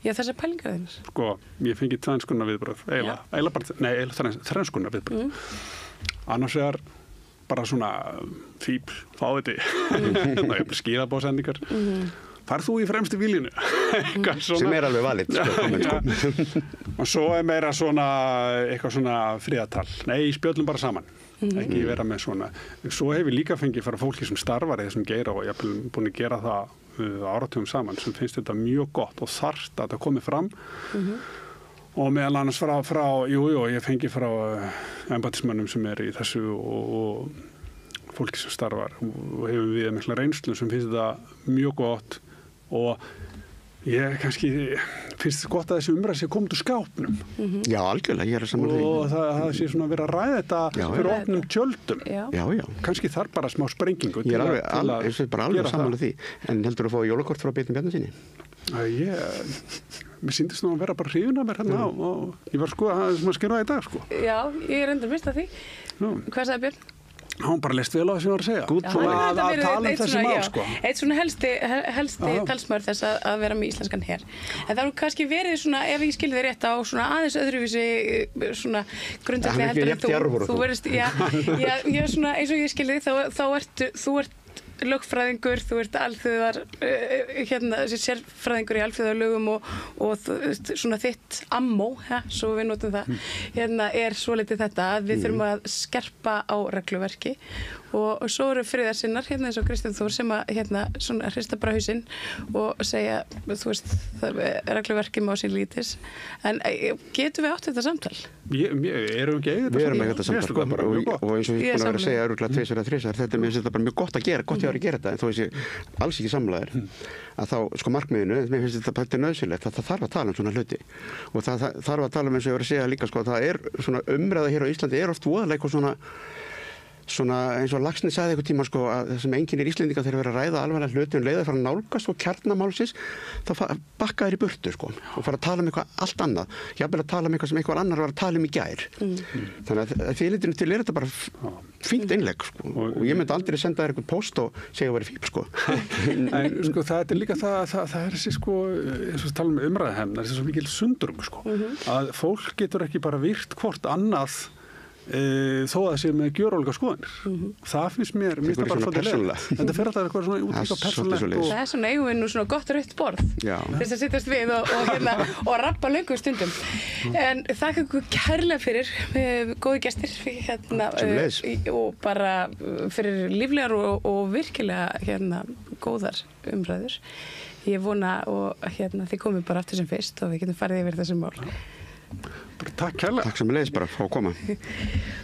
þessar pælingar þeinar? Ég fengið tvennskonar viðbröð, þrennskonar viðbröð. Annars er bara svona fíbl, fáviti, skíðabóðsendingar. Far þú í fremstu vílinu? Sem er alveg valið. Og svo er meira svona, eitthvað svona friðatal. Nei, spjöllum bara saman. Ekki vera með svona. Svo hefur líka fengið frá fólki sem starfar í þessum geira og ég hef búin að gera það áratugum saman sem finnst þetta mjög gott og þarft að þetta komi fram. Og meðal annars frá ég fengi frá embættismönnum sem er í þessu og fólki sem starfar og hefur við mikla reynslu sem finnst þetta mjög gott og ég kannski finnst þetta gott að þessi umræð sé komið úr skápnum. Já, algjörlega, ég er að samanlega því. Og það sé svona verið að ræða þetta fyrir opnum tjöldum. Já. Kannski þar bara smá sprengingu. Ég er alveg samanlega því. En heldur þú að fá jólakort frá Birni Bjarnasyni? Mér síndist nú að vera bara hrifin af mér hérna og ég var að skera það í dag, Já, ég er endur mist að því. Hvað sagði Björn? Hann bara leist vel á það sem ég var að segja. Að tala þessi mál, sko. Eitt svona helsti talsmaður þess að vera með íslenskan her. En það kannski verið svona, ef ég skilði þig rétt á svona aðeins öðruvísi svona grundvalli heldur en þú verðist, já, svona eins og ég skilði þig, þá þú ert lögfræðingur, þú ert alþjóðar sérfræðingur í alþjóðarlögum og svona þitt ammó, svo við notum það er svolítið þetta að við þurfum að skerpa á regluverki og svo eru friðarsinnar eins og Kristján Þór sem að svona hrista bara hausinn og segja, þú veist, regluverki má sín lítis, en getum við átt þetta samtal? Erum við ekki Við erum ekki þetta samtal, sko, og eins og ég búin að vera að segja örugglega 2 eða 3, þetta mér finnst þetta bara mjög gott að gera, gott ég var að gera þetta, en þó ég alls ekki samlaðir, að þá, sko, markmiðinu, mér finnst þetta bara nöðsynlegt, það þarf að tala um svona hluti og það þarf að tala um eins og ég var að segja líka, sko, það er svona umræða hér á Íslandi oft voðalega svona eins og Laxness sagði einhvern tíma, sko, að þessum einkennir Íslendinga þegar vera að ræða alvarlega hluti leiða að fara að nálgast og kjarnamálsins þá bakka þér í burtu, sko, og fara að tala um eitthvað allt annað, jafnvel að tala um eitthvað sem eitthvað annar var að tala um í gær. Þannig að fyrirlitinu til þetta bara fínt innlegg, sko, og ég myndi aldrei senda þér eitthvað post og segja að vera fíp, sko. En sko það er líka það er þessi, sko, eins og tala um umræðahefna, þessi svo mikil sundrum, sko, að fólk getur ekki bara virt hvort annað þó að það sé með gjörólíka skoðanir. Það finnst mér það bara svolítið leið. Þetta fer alltaf eitthvað svona út líka persónulegt. Það er svona eigum við nú svona gott rautt borð þess að sittast við og rappa löngum stundum. En þakka ykkur kærlega fyrir góði gestir og bara fyrir líflegar og virkilega góðar umræður. Ég vona og þið komið bara aftur sem fyrst og við getum farið yfir þessum mál. Takk kærlega. Takk sem leiðis bara að fá að koma.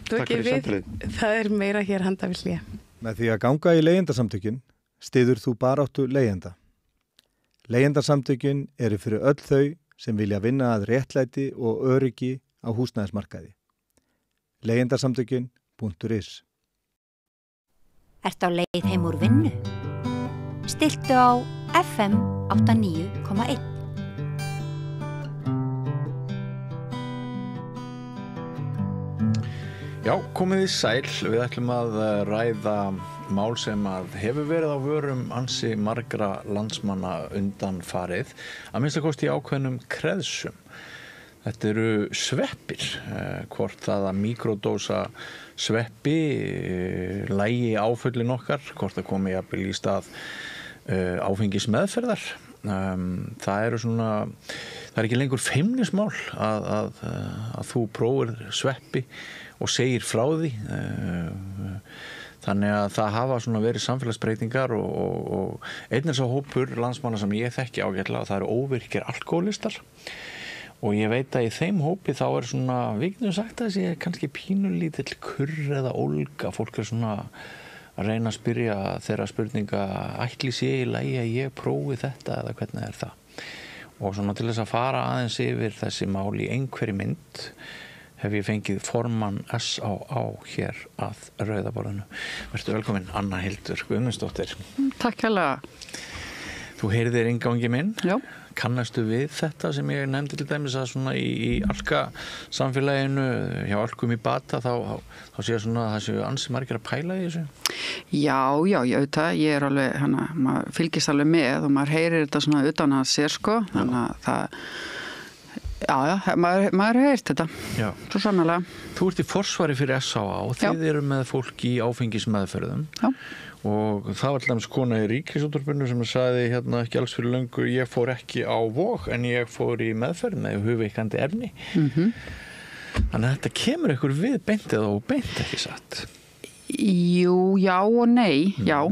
Takk fyrir samtalið. Það er meira hér handa við hlýja. Með því að ganga í leigjendasamtökin styður þú baráttu leigjenda. Leigjendasamtökin eru fyrir öll þau sem vilja vinna að réttlæti og öryggi á húsnæðismarkaði. Leigjendasamtökin.is Ertu á leið heim úr vinnu? Stilltu á FM 89,1. Já, komið í sæl. Við ætlum að ræða mál sem að hefur verið á vörum ansi margra landsmanna undanfarið, að minnsta kosti í ákveðnum kreðsum. Þetta eru sveppir, hvort það að mikrodósa sveppi lægi áföllin okkar, hvort það komi jafnvel í stað áfengismeðferðar. Það er ekki lengur feimnismál að þú prófir sveppi og segir frá því. Þannig að það hafa svona verið samfélagsbreytingar og einn er svo hópur landsmanna sem ég þekki ágætlega, það eru óvirkir alkóhólistar og ég veit að í þeim hópi þá er svona, við getum sagt að þessi kannski pínulítill kurr eða ólga, fólk er svona að reyna að spyrja þeirra spurninga, ætli sé í lagi að ég prófi þetta eða hvernig er það? Og svona til þess að fara aðeins yfir þessi mál í einhverri mynd hef ég fengið formann SAA hér að Rauðaborðinu. Vertu velkomin, Anna Hildur Guðmundsdóttir. Takk hérlega. Þú heyrðir inngangi minn. Já. Kannastu við þetta sem ég nefndi til dæmis að svona í alka samfélaginu, hjá alkum í bata, þá sé svona að það séu ansi margir að pæla í þessu? Já, ég er alveg, maður fylgist alveg með og maður heyrir þetta svona utan að sér, sko, þannig að það maður heyrt þetta. Já. Svo sannarlega. Þú ert í forsvari fyrir SAA og þið eru með fólk í áfengismeðferðum. Já. Og það var alltaf kona í Ríkisútvarpinu sem sagði ekki alls fyrir löngu, ég fór ekki á Vog en ég fór í meðferð með hugveikandi efni. Þannig að þetta kemur ykkur við beint eða óbeint, ekki satt? Jú, já og nei, já.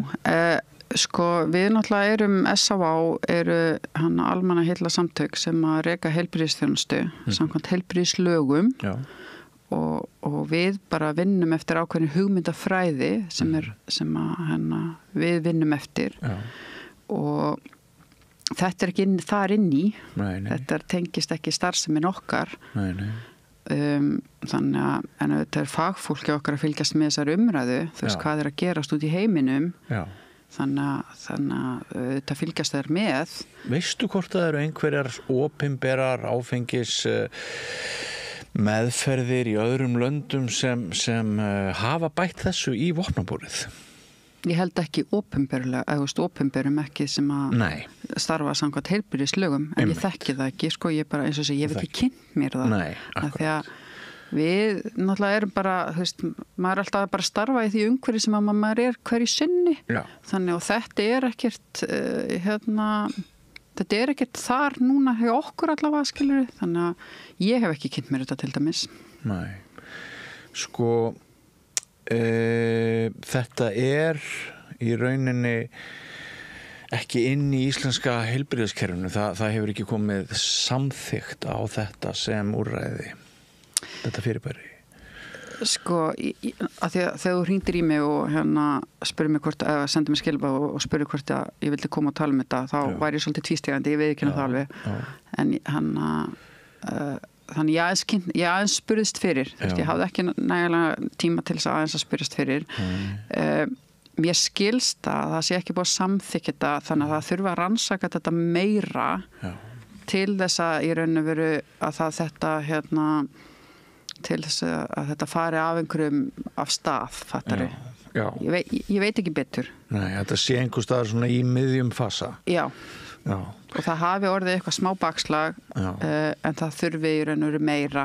Sko, við náttúrulega erum SAA eru almannaheilla-samtök sem að reka heilbrigðisþjónustu samkvæmt heilbrigðislögum og við bara vinnum eftir ákveðin hugmyndafræði sem við vinnum eftir og þetta er ekki þar inn í, þetta tengist ekki starfsemin okkar. Þannig að en þetta er fagfólki okkar að fylgjast með þessar umræðu, þú veist hvað er að gerast út í heiminum. Þannig að þetta fylgjast þær með. Veistu hvort það eru einhverjar opinberar áfengis meðferðir í öðrum löndum sem hafa bætt þessu í vopnabúrið? Ég held ekki opinberlega, opinberum ekki sem að starfa samkvæmt heilbrigðislögum, en ég þekki það ekki, sko, ég bara, eins og ég hef ekki kynnt mér það. Nei, akkurat. Því að við náttúrulega erum bara, þú veist, maður er alltaf bara að starfa í því umhverfi sem að maður er hverju sinni. Já. Þannig og þetta er ekkert, þetta er ekkert þar núna hjá okkur allavega, skilur við, þannig að ég hef ekki kynnt mér þetta til dæmis. Nei, sko, þetta er í rauninni ekki inn í íslenska heilbrigðiskerfinu, það hefur ekki komið samþykkt á þetta sem úrræði, þetta fyrirbæri. Sko, að því að þegar þú hringdir í mig og spurði mig hvort, eða sendir mig skilabóð og spurði hvort að ég vildi koma og tala um þetta, þá væri ég svolítið tvístígandi, ég veit ekki það alveg, en þannig ég aðeins spurðist fyrir, ég hafði ekki nægilega tíma til þess að aðeins að spurðist fyrir. Mér skilst að það sé ekki búið að samþykkja þetta, þannig að það þurfa að rannsaka þetta meira til þess að í raun og veru að þetta til þess að þetta fari af einhverjum af stað, fattari. Ég veit ekki betur. Nei, þetta sé einhver staðar svona í miðjum fasa. Já. Og það hafi orðið eitthvað smá bakslag, en það þurfi í raun og veru meira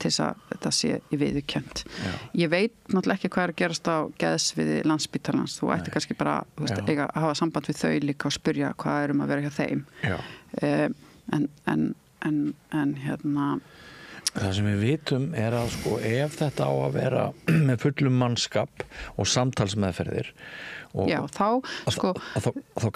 til þess að þetta sé í viðurkennt. Ég veit náttúrulega ekki hvað er að gerast á geðsviði Landspítalans. Þú ætti kannski bara að hafa samband við þau líka og spyrja hvað er að vera hjá þeim. En það sem við vitum er að sko, ef þetta á að vera með fullum mannskap og samtalsmeðferðir þá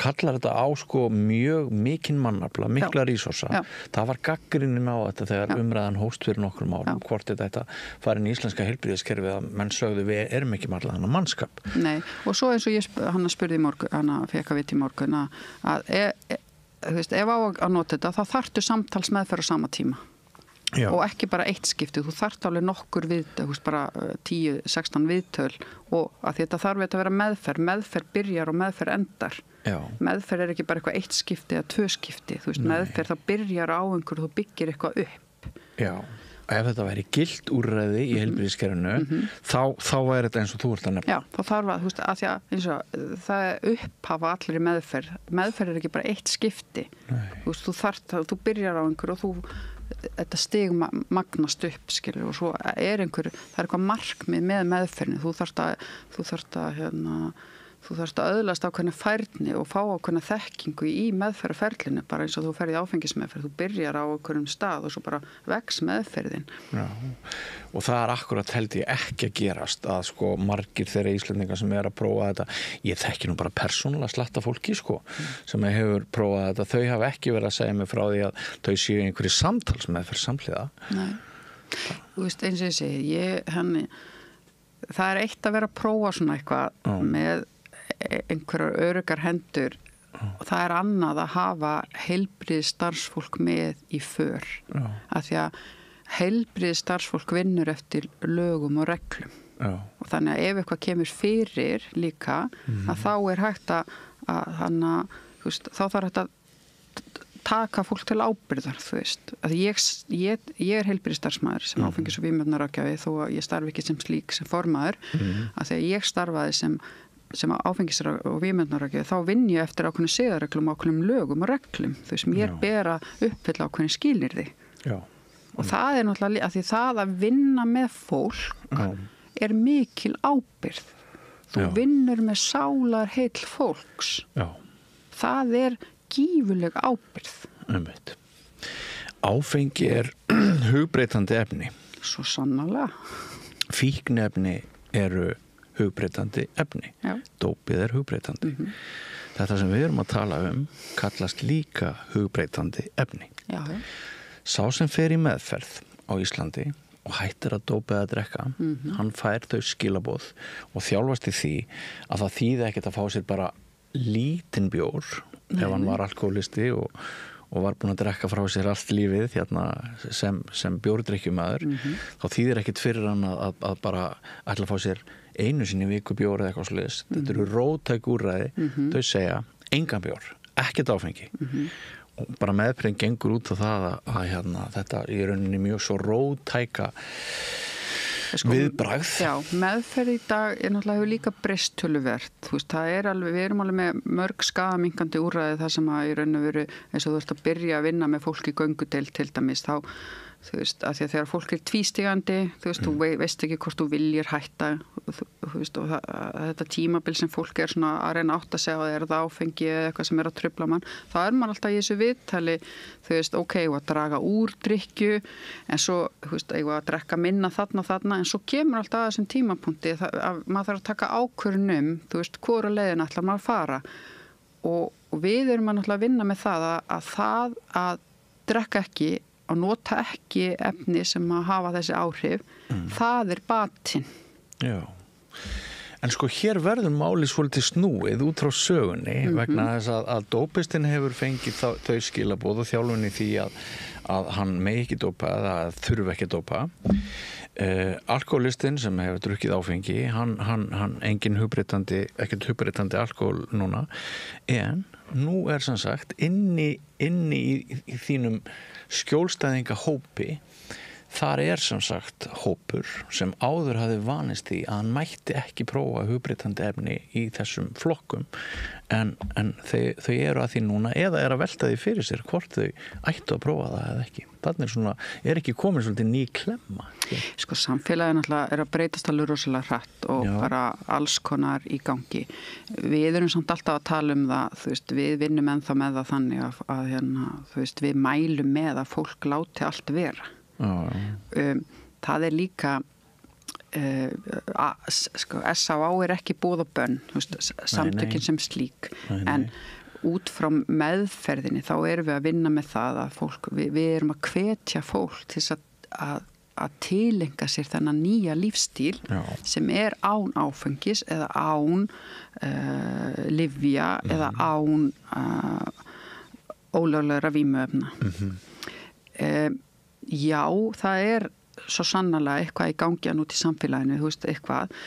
kallar þetta á sko, mjög mikinn mannafla, mikla resursa. Það var gagnrýnin á þetta þegar umræðan hóst fyrir nokkrum árum, hvort þetta farin í íslenska heilbrigðiskerfið að menn sögðu við erum ekki með allan mannskap. Nei, og svo eins og ég spurði í morgun, fekk að vita í morgun að ef á að nota þetta, þá þarftu samtalsmeðferð á sama tíma. Og ekki bara eitt skipti, þú þarft alveg nokkur viðtöl, bara 10-16 viðtöl og að þetta þarf að vera meðferð byrjar og meðferð endar. Meðferð er ekki bara eitthvað eitt skipti eða 2 skipti, meðferð þá byrjar á einhverju, þú byggir eitthvað upp. Já, ef þetta væri gilt úrræði í heilbrigðiskerfinu, þá væri þetta eins og þú ert að nefna. Já, þá þarf að því að eins og það upphafa allir í meðferð er ekki bara eitt skipti. Þú byrjar á einhverju og þetta stig magnast upp, skilur, og svo er það er eitthvað markmið með meðferðinni. Þú þarft að öðlast ákveðna færni og fá ákveðna þekkingu í meðferðarferlinu, bara eins og þú ferð í áfengismeðferð, þú byrjar á einhverjum stað og svo bara vex meðferðin. Já, og það er akkurat held ég ekki að gerast að sko margir þeirra Íslendingar sem er að prófa þetta, ég þekki nú bara persónulega slatta fólki sko, sem hefur prófað þetta, þau hafa ekki verið að segja mig frá því að þau séu einhverju samtalsmeðferð samhliða. Nei, þú veist eins og ég segi, það er eitt að vera að prófa svona eitthvað með einhverjar öruggar hendur og það er annað að hafa heilbrigðisstarfsfólk með í för af því að heilbrigðisstarfsfólk vinnur eftir lögum og reglum og þannig að ef eitthvað kemur fyrir líka að þá er hægt þá þarf þetta taka fólk til ábyrgðar, þú veist. Ég er heilbrigðisstarfsmaður sem áfengis- og vímuefnaráðgjafi þó að ég starfi ekki sem slík sem formaður að þegar ég starfaði sem áfengis- og vímuefnaráðgjafi þá vinn ég eftir ákveðnum siðareglum, ákveðnum lögum og reglum, þú veist, mér ber að uppfylla ákveðin skilyrði. Og það er náttúrulega því það að vinna með fólk er mikil ábyrgð. Þú vinnur með sálar heill fólks. Það er gífurleg ábyrgð. Áfengi er hugbreytandi efni. Svo sannarlega. Fíkniefni eru hugbreytandi efni. Dópið er hugbreytandi. Þetta sem við erum að tala kallast líka hugbreytandi efni. Sá sem fer í meðferð á Íslandi og hættir að dópa eða drekka, hann fær þau skilaboð og þjálfast í því að það þýði ekkert að fá sér bara lítinn bjór ef hann var alkoholisti og var búin að drekka frá sér allt lífið sem bjórdrykkjumaður, þá þýðir ekkert fyrir hann að bara ætla að fá sér einu sinni viku bjór eða eitthvað svoleiðis. Þetta eru róttæk úrræði, þau segja engan bjór, ekkert áfengi bara meðferðin gengur út á það að hérna, þetta í rauninni mjög svo róttæka viðbragð. Já, meðferð í dag náttúrulega hefur líka breyst töluvert. Þú veist, það alveg, við erum alveg með mörg skaðaminkandi úrræði þar sem að í raun og veru eins og þú ert að byrja að vinna með fólk í göngudeild til dæmis, þá þú veist, að því að þegar fólk tvístigandi, þú veist, þú veist ekki hvort þú viljir hætta, þú veist, og þetta tímabil sem fólk svona að reyna átt að segja að það áfengi eða eitthvað sem að trufla mann, þá maður alltaf í þessu viðtali, þú veist, ok, og að draga úr drykkju, en svo, þú veist, að drekka minna þarna, en svo kemur alltaf að þessum tímapunkti að maður þarf að taka ákvörðun þú veist, hvora leiðin ætlar maður að fara og við erum að vinna með það að drekka ekki og nota ekki efni sem að hafa þessi áhrif, það batinn. Já, en sko hér verður máli svolítið snúið út frá sögunni vegna þess að dópistinn hefur fengið þau skilaboð og þjálfunni því að hann megi ekki dópa eða þurfi ekki að dópa. Alkoholistinn sem hefur drukkið áfengi, hann engin ekkert hugbreytandi alkohol núna, en nú sem sagt inni í þínum skjólstæðinga hópi, þar sem sagt hópur sem áður hafði vanist því að hann mætti ekki prófa hugbreytandi efni í þessum flokkum en þau eru að því núna eða að velta því fyrir sér hvort þau ættu að prófa það eða ekki. Þannig ekki komin svolítið ný klemma. Sko samfélagið náttúrulega að breytast alveg rosalega hratt og bara alls konar í gangi. Við erum samt alltaf að tala það, þú veist, við vinnum ennþá með það þannig að hérna, þú veist, við mælum með að fólk láti allt vera. Það líka sko, S.A.A. ekki boð og bönn, samtökin sem slík, en út frá meðferðinni þá erum við að vinna með það að fólk, við erum að hvetja fólk til að tilenga sér þennan nýja lífstíl sem án áfengis eða án lyfja eða án ólöglegra vímuefna. Já, það svo sannarlega eitthvað í gangi að nút í samfélaginu, þú veist, eitthvað.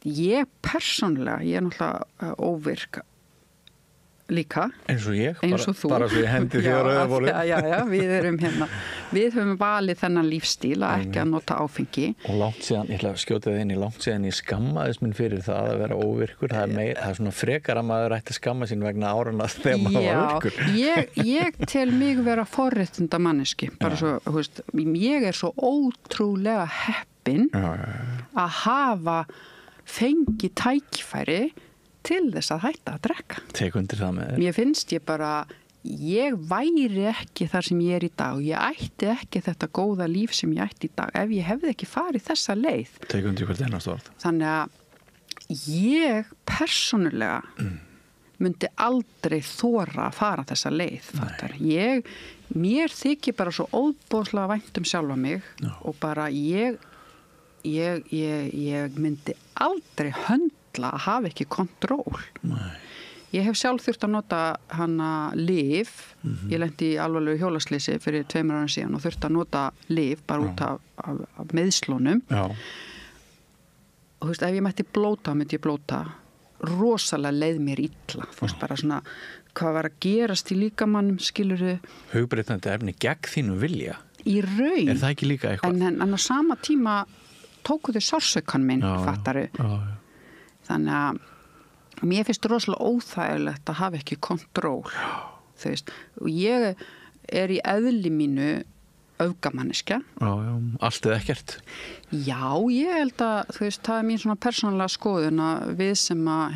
Ég persónulega, ég náttúrulega óvirk líka. Eins og ég, eins og þú. Bara svo ég hendi því að rauðabóli. Já, við erum við höfum valið þennan lífstíl að ekki að nota áfengi. Og langt síðan, ég ætla að skjóta það inn í langt síðan ég skammaðist minn fyrir það að vera óvirkur. Það er svona frekar að maður ætti að skamma sín vegna áranna þegar maður var virkur. Ég tel mig vera forréttinda manneski. Bara svo, þú veist, ég svo ótrúlega heppin að hafa fengið tækifæri til þess að hætta að drekka. Tek undir það með þér. Mér finnst ég væri ekki þar sem ég í dag. Ég ætti ekki þetta góða líf sem ég ætti í dag ef ég hefði ekki farið þessa leið. Tek undir hvert einast orð. Þannig að ég persónulega myndi aldrei þora að fara þessa leið. Mér þykir bara svo óboðslega vænt sjálfa mig og bara ég myndi aldrei höndla að hafa ekki kontról. Ég hef sjálf þurft að nota lyf. Ég lenti í alvarlegu hjólasleysi fyrir 2 árum síðan og þurft að nota lyf bara út af meiðslunum. Og þú veist, ef ég mætti blóta, myndi ég blóta. Rosalega leið mér illa. Þú veist, bara svona, hvað var að gerast í líkamannum, skilurðu? Hugbreytandi efni gegn þínu vilja. Í raun. Er það ekki líka eitthvað? En á sama tíma tóku þau sársaukann minn, fattaru. Þannig að mér finnst rosalega óþægilegt að hafa ekki kontról. Þú veist, og ég í eðli mínu öfgamanniska. Allt eða ekkert. Já, ég held að, þú veist, það mín svona persónulega skoðun að við sem að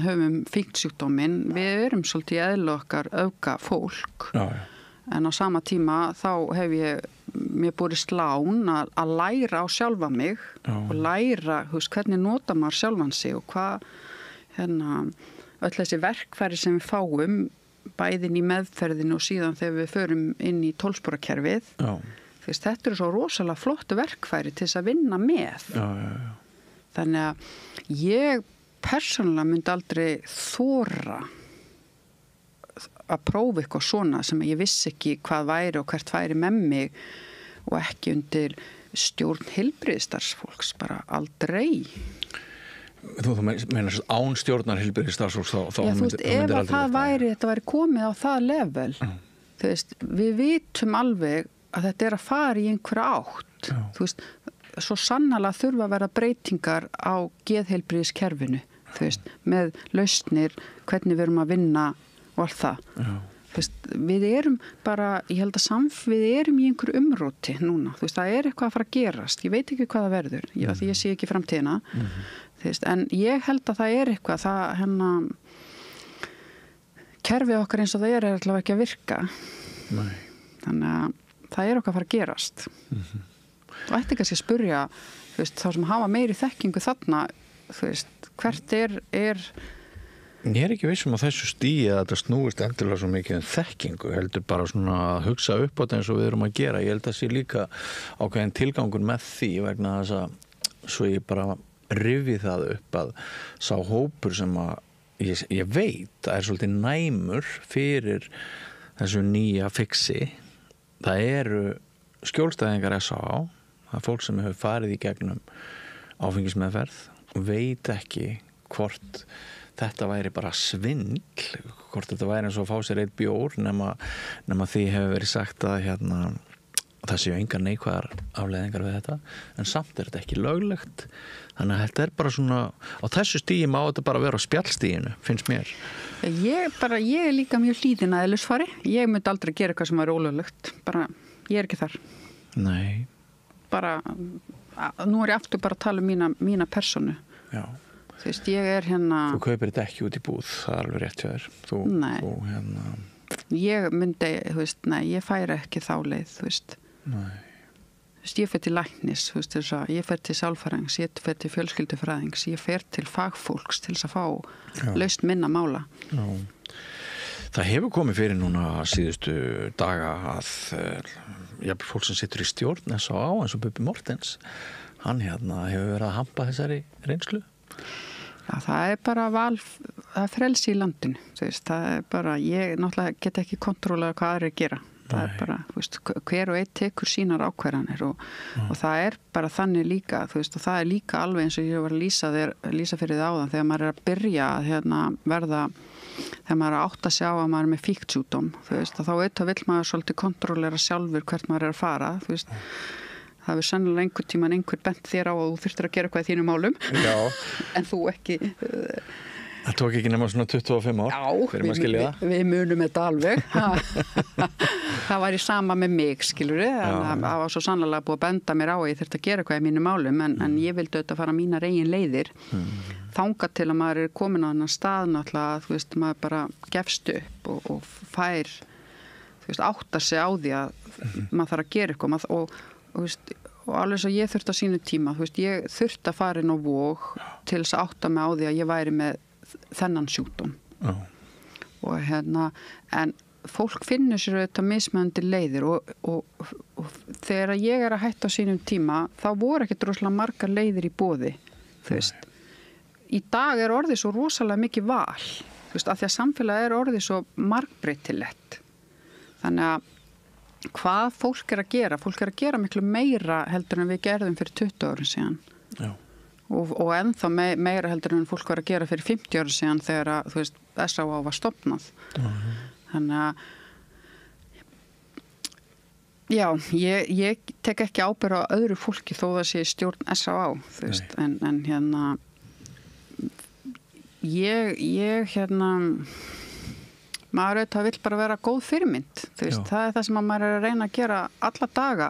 höfum fíknisjúkdóminn, við erum svolítið í eðli okkar öfgafólk. En á sama tíma þá hef mér borist lán að læra á sjálfa mig og læra, þú veist, hvernig nota maður sjálfan sig og hvað öll þessi verkfæri sem við fáum bæðin í meðferðinu og síðan þegar við förum inn í 12-sporakerfið. Þú veist, þetta svo rosalega flottu verkfæri til þess að vinna með. Þannig að ég persónulega myndi aldrei þora að prófa eitthvað svona sem ég vissi ekki hvað væri og hvert væri með mig og ekki undir stjórn heilbrigðisstarfsfólks, bara aldrei. Þú meinar án stjórnar heilbrigðisstarfsfólks þá Já, þú veist, ef að þetta væri komið á það level, þú veist, við vitum alveg að þetta að fara í einhverja átt. Já. Þú veist, svo sannarlega þurfa að vera breytingar á geðheilbrigðiskerfinu, þú veist, með lausnir, hvernig við erum að vinna og allt það. Já. Þú veist, við erum bara, ég held að við erum í einhverju umróti núna, þú veist, það eitthvað að fara að gerast, ég veit ekki hvað það verður, því ég sé ekki framtíðina, þú veist, en ég held að það eitthvað, það kerfið okkar eins og það allavega ekki að virka. Nei. Þannig að það eitthvað að fara að gerast. Þú ætti kannski að spurja, þú veist, þá sem hafa meiri þekkingu þarna, þú veist, hvert Ég ekki vissum á þessu stíi að þetta snúist endilega svo mikið þekkingu, heldur bara svona að hugsa upp á þetta eins og við erum að gera. Ég held að sé líka ákveðin tilgangur með því vegna þess að svo ég bara rifji það upp að sá hópur sem að ég veit að svolítið næmur fyrir þessu nýja fixi. Það eru skjólstæðingar S.A.A. Það fólk sem hefur farið í gegnum áfengismeðferð og veit ekki hvort þetta væri bara svindl, hvort þetta væri eins og að fá sér eitt bjór nema því hefur verið sagt að það séu engar neikvæðar afleiðingar við þetta, en samt þetta ekki löglegt, þannig að þetta bara svona á þessu stíi má þetta bara vera á spjallstíinu, finnst mér. Ég líka mjög hlýðin að eðlisfari, ég myndi aldrei gera eitthvað sem væri ólöglegt, bara, ég ekki þar. Nei. Bara, nú ég aftur bara að tala um mína persónu. Já. Þú veist, ég Þú kaupir þetta ekki út í búð, það alveg rétt hjá þér. Nei. Ég myndi, þú veist, nei, ég færi ekki þá leið, þú veist. Nei. Þú veist, ég fer til læknis, þú veist, ég fer til sálfræðings, ég fer til fjölskyldufræðings, ég fer til fagfólks til þess að fá lausn minna mála. Já. Það hefur komið fyrir núna síðustu daga að fólk sem situr í stjórn S.A.A. eins og Bubbi Mortens, hann hefur verið að hampa þessari reynslu. Já, það bara það frelsi í landinu, þú veist, það bara, ég náttúrulega get ekki kontróla hvað aðrir gera. Það bara, þú veist, hver og einn tekur sínar ákvarðanir og það bara þannig líka, þú veist, og það líka alveg eins og ég var að lýsa fyrir þið áðan þegar maður að byrja að verða, þegar maður að átta sig á að maður með fíktsjúkdóm, þú veist, þá auðvitað vill maður svolítið kontrólera sjálfur hvert maður að fara, þú veist. Það hefur sennilega einhver tíman bent þér á að þú þurftir að gera eitthvað í þínum málum. Já. En þú ekki. Það tók ekki nema svona 25 ár. Já, við munum þetta alveg. Það var í sama með mig, skilur við. Það var svo sannlega búið að benda mér á að ég þurfti að gera eitthvað í mínum málum, en ég vildi auðvitað fara mínar eigin leiðir. Þangað til að maður komin á þennan stað náttúrulega, þú veist, maður bara gefst upp og fær, þú veist, áttar sig á því að maður þarf að gera eitthvað og alveg svo ég þurfti á sínu tíma, þú veist, ég þurfti að fara inn á Vog til þess að átta mig á því að ég væri með þennan sjúkdóm. Og en fólk finnur sér auðvitað mismunandi leiðir og þegar ég að hætta á sínum tíma, þá voru ekki droslega margar leiðir í boði, þú veist. Í dag orðið svo rosalega mikið val, þú veist, af því að samfélagið orðið svo margbreytilegt. Þannig að hvað fólk að gera? Fólk að gera miklu meira heldur en við gerðum fyrir 20 árum síðan. Já. Og ennþá meira heldur en fólk var að gera fyrir 50 árum síðan þegar að, þú veist, S.A.A. var stofnað. Þannig að já, ég tek ekki ábyrgð á öðru fólki þó það sé stjórn S.A.A. þú veist, en ég maður auðvitað vill bara vera góð fyrirmynd, þú veist, það það sem maður að reyna að gera alla daga.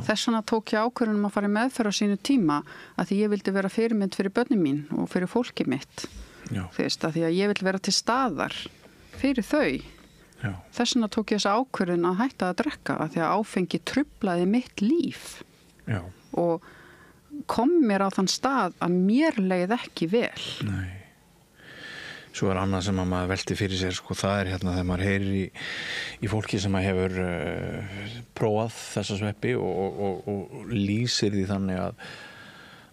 Þess vegna tók ég ákvörðun að fara í meðferð á sínu tíma að því ég vildi vera fyrirmynd fyrir börnin mín og fyrir fólkið mitt. Þú veist, að því að ég vil vera til staðar fyrir þau. Já. Þess vegna tók ég þessa ákvörðun að hætta að drekka að því að áfengi truflaði mitt líf. Já. Og kom mér á þann stað að mér leið ekki vel. Nei. Svo annað sem að maður velti fyrir sér, sko, það þegar maður heyrir í fólki sem hefur prófað þessa sveppi og lýsir því þannig að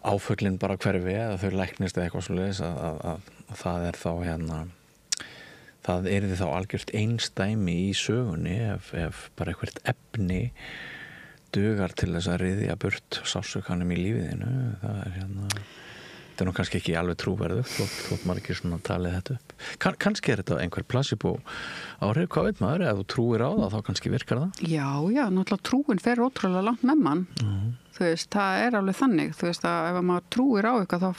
áföllin bara hverfi eða þau læknist eða eitthvað svoleiðis að það þá það yrði þá algjört einstæmi í sögunni ef bara eitthvað efni dugar til þess að ryðja burt sársaukanum í lífiðinu. Það Þetta nú kannski ekki alveg trúverðugt þótt maður ekki svona talið þetta upp. Kannski þetta einhver placebo áhrif, hvað veit maður, ef þú trúir á það þá kannski virkar það? Já, náttúrulega trúin fer ótrúlega langt með mann. Þú veist, það alveg þannig. Þú veist að ef maður trúir á eitthvað þá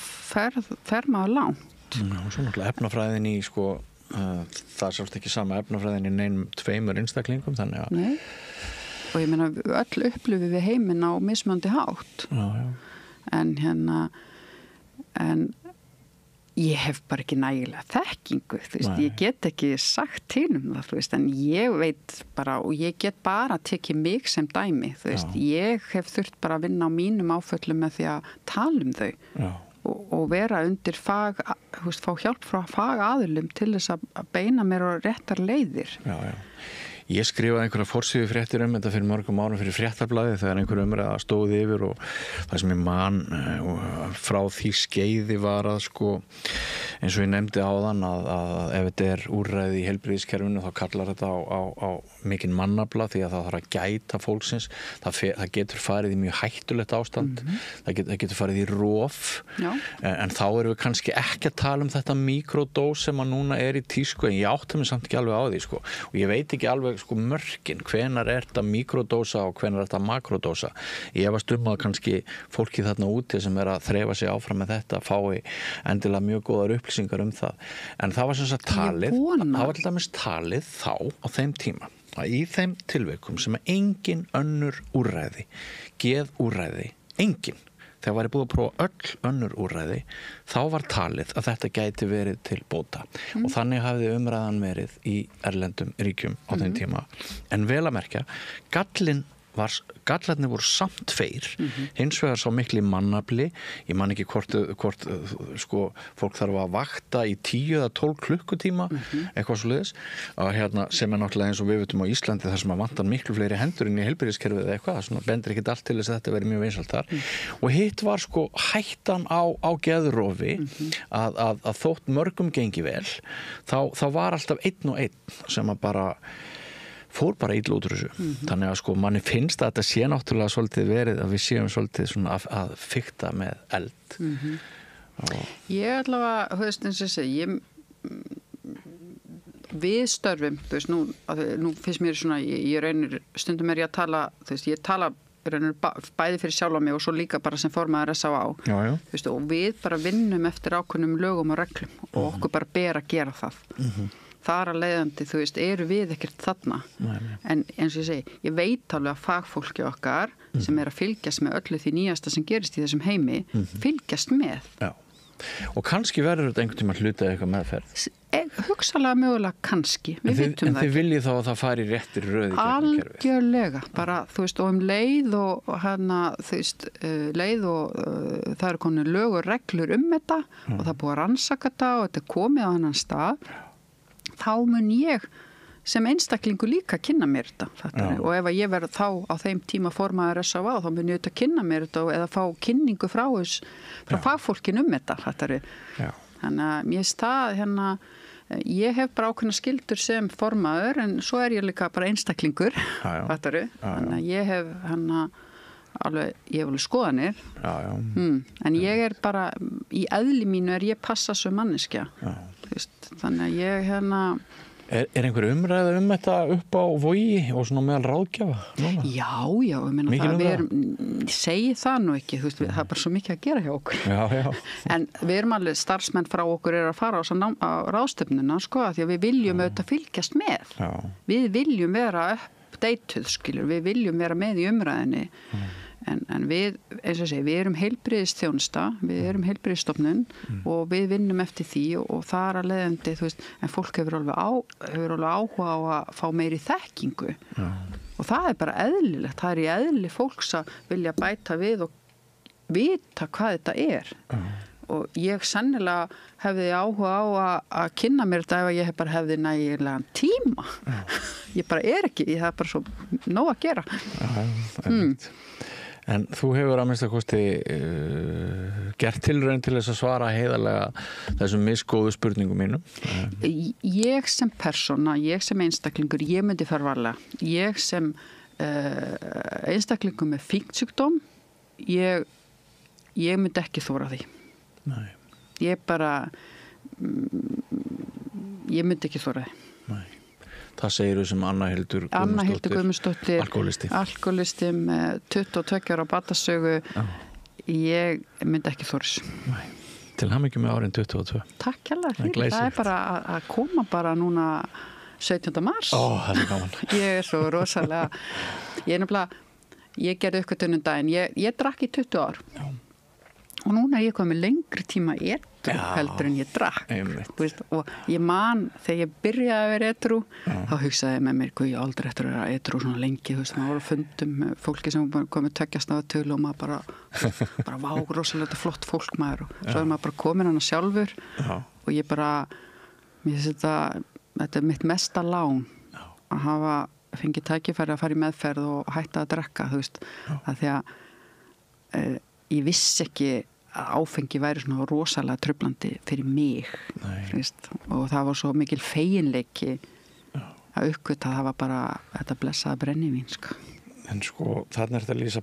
fer maður langt. Já, svo náttúrulega efnafræðin í það sjálfst ekki sama efnafræðin í neinum 2 einstaklingum, þannig að... Nei. Og ég meina, öll upplifum við heiminn á mismunandi hátt. Já. En ég hef bara ekki nægilega þekkingu, þú veist, ég get ekki sagt til það, þú veist, en ég veit bara, og ég get bara tekið mig sem dæmi, þú veist, ég hef þurft bara að vinna á mínum áföllum með því að tala þau. Já. Og vera undir fá hjálp frá fagaðilum til þess að beina mér á réttar leiðir. Já. Ég skrifaði einhverja forsíðu fréttir þetta fyrir mörgum árum fyrir Fréttablaðið þegar einhver umræða stóði yfir og það sem ég man frá því skeiði var að eins og ég nefndi áðan að ef þetta úrræði í heilbrigðiskerfinu þá kallar þetta á mikinn mannafla því að það þarf að gæta fólksins, það getur farið í mjög hættulegt ástand, það getur farið í rof, en þá erum við kannski ekki að tala þetta mikrodós sem að núna í tísku, en ég átti mig samt ekki alveg á því og ég veit ekki alveg mörkin, hvenar þetta mikrodósa og hvenar þetta makrodósa. Ég efast að kannski fólki þarna úti sem að þreifa sig áfram með þetta fái endilega mjög góðar upplýsingar það. En það var sem sagt talið, það var til dæmis talið þá á þeim tíma að í þeim tilvikum sem engin önnur úrræði, geðúrræði, engin, þegar væri búið að prófa öll önnur úrræði, þá var talið að þetta gæti verið til bóta. Og þannig hafði umræðan verið í erlendum ríkjum á þeim tíma. En vel að merkja, gallarnir voru samt tveir, hins vegar sá mikli mannafli, ég man ekki hvort fólk þarf að vakta í 10 eða 12 klukkutíma, eitthvað svoleiðis, sem náttúrulega eins og við vitum á Íslandi þar sem að vantar miklu fleiri hendur inn í heilbrigðiskerfið eða eitthvað, það bendir ekkert allt til þess að þetta veri mjög vinsælt þar. Og hitt var hættan á geðrofi að þótt mörgum gengi vel, þá var alltaf einn og einn sem að fór bara illa út úr þessu. Þannig að manni finnst að þetta sé náttúrulega svolítið verið að við séum svolítið svona að fikta með eld. Ég allavega, þú veist eins og segi, við störfum, þú veist, nú finnst mér svona, ég reynir, stundum ég að tala, þú veist, ég tala bæði fyrir sjálfa mig og svo líka bara sem formaður S.A.A. Þú veist, og við bara vinnum eftir ákveðnum lögum og reglum og okkur bara ber að gera það. Þar að leiðandi, þú veist, eru við ekkert þarna. En eins og ég segi, ég veit alveg að fagfólki okkar sem að fylgjast með öllu því nýjasta sem gerist í þessum heimi, fylgjast með. Já. Og kannski verður þetta einhvern tíma hluta eitthvað meðferð? Hugsalega mögulega kannski, við vitum það ekki. En þið viljið þá að það fari réttir röð í gegnum kerfið? Algjörlega, bara, þú veist, og leið og þú veist, það eru komin lög og reglur þetta og það er búið að rannsaka þetta og þetta er komið á annan stað. Þá mun ég sem einstaklingu líka kynna mér þetta. Og ef ég verð þá á þeim tíma formaður S.A.A. þá mun ég þetta kynna mér þetta eða fá kynningu frá fagfólkin þetta. Þannig að mér stað ég hef bara ákveðna skyldur sem formaður en svo ég líka bara einstaklingur. Þannig að ég hef ég hef alveg skoðanir. En ég bara í eðli mínu ég passa sem manneskja. Þannig að ég Er einhver umræða þetta upp á Vogi og svona meðal ráðgjafa? Já, ég meina það segi það nú ekki, þú veist, það er bara svo mikið að gera hjá okkur. En við erum alveg, starfsmenn frá okkur að fara á ráðstöfnuna, því að við viljum auðvitað fylgjast með. Við viljum vera uppdeituð, við viljum vera með í umræðinni. En við, eins og segi, við erum heilbrigðisþjónusta, við erum heilbrigðisstofnun og við vinnum eftir því og það er að leiðandi, þú veist, en fólk hefur alveg áhuga á að fá meiri þekkingu og það er bara eðlilegt, það er í eðli fólks að vilja bæta við og vita hvað þetta er. Og ég sennilega hefði áhuga á að kynna mér þetta ef ég bara hefði nægilega tíma. Ég bara ekki, það er bara svo nóg að gera. En þú hefur að minnsta kosti gert tilraun til þess að svara heiðarlega þessum misgóðu spurningum mínum. Ég sem persóna, ég sem einstaklingur, ég myndi fara varlega. Ég sem einstaklingur með fíknsjúkdóm, ég myndi ekki þóra því. Nei. Ég bara, ég myndi ekki þóra þið. Nei. Það segir þau sem Anna Hildur Guðmundsdóttir, alkoholisti með 22 ára batasögu. Ég myndi ekki þóra þess. Nei. Til hamingju með árin 22. Takk hérlega fyrir. Það er bara að koma bara núna 17. mars. Það er gaman. Ég er svo rosalega, ég gerði uppgötunum daginn, ég drakk í 20 ár. Já. Og núna er ég komið lengri tíma edrú heldur en ég drakk. Veist, og ég man, þegar ég byrjaði að vera edrú, þá hugsaði ég með mér, ég aldrei eftir að vera edrú svona lengi, þú veist, maður voru að fundum með fólki sem komið tveggjast af töl og maður bara vá, rosalega flott fólk maður og svo er maður bara komin hana sjálfur og ég bara, mér finnst þetta er mitt mesta lán að hafa fengið tækifæri að fara í meðferð og hætta að drekka, þú veist, að því að ég vissi ekki að áfengi væri svona rosalega truflandi fyrir mig, veist, og það var svo mikil feginleiki að uppgöta að það var bara þetta blessaða brennivín, sko. En sko, þarna er þetta að lýsa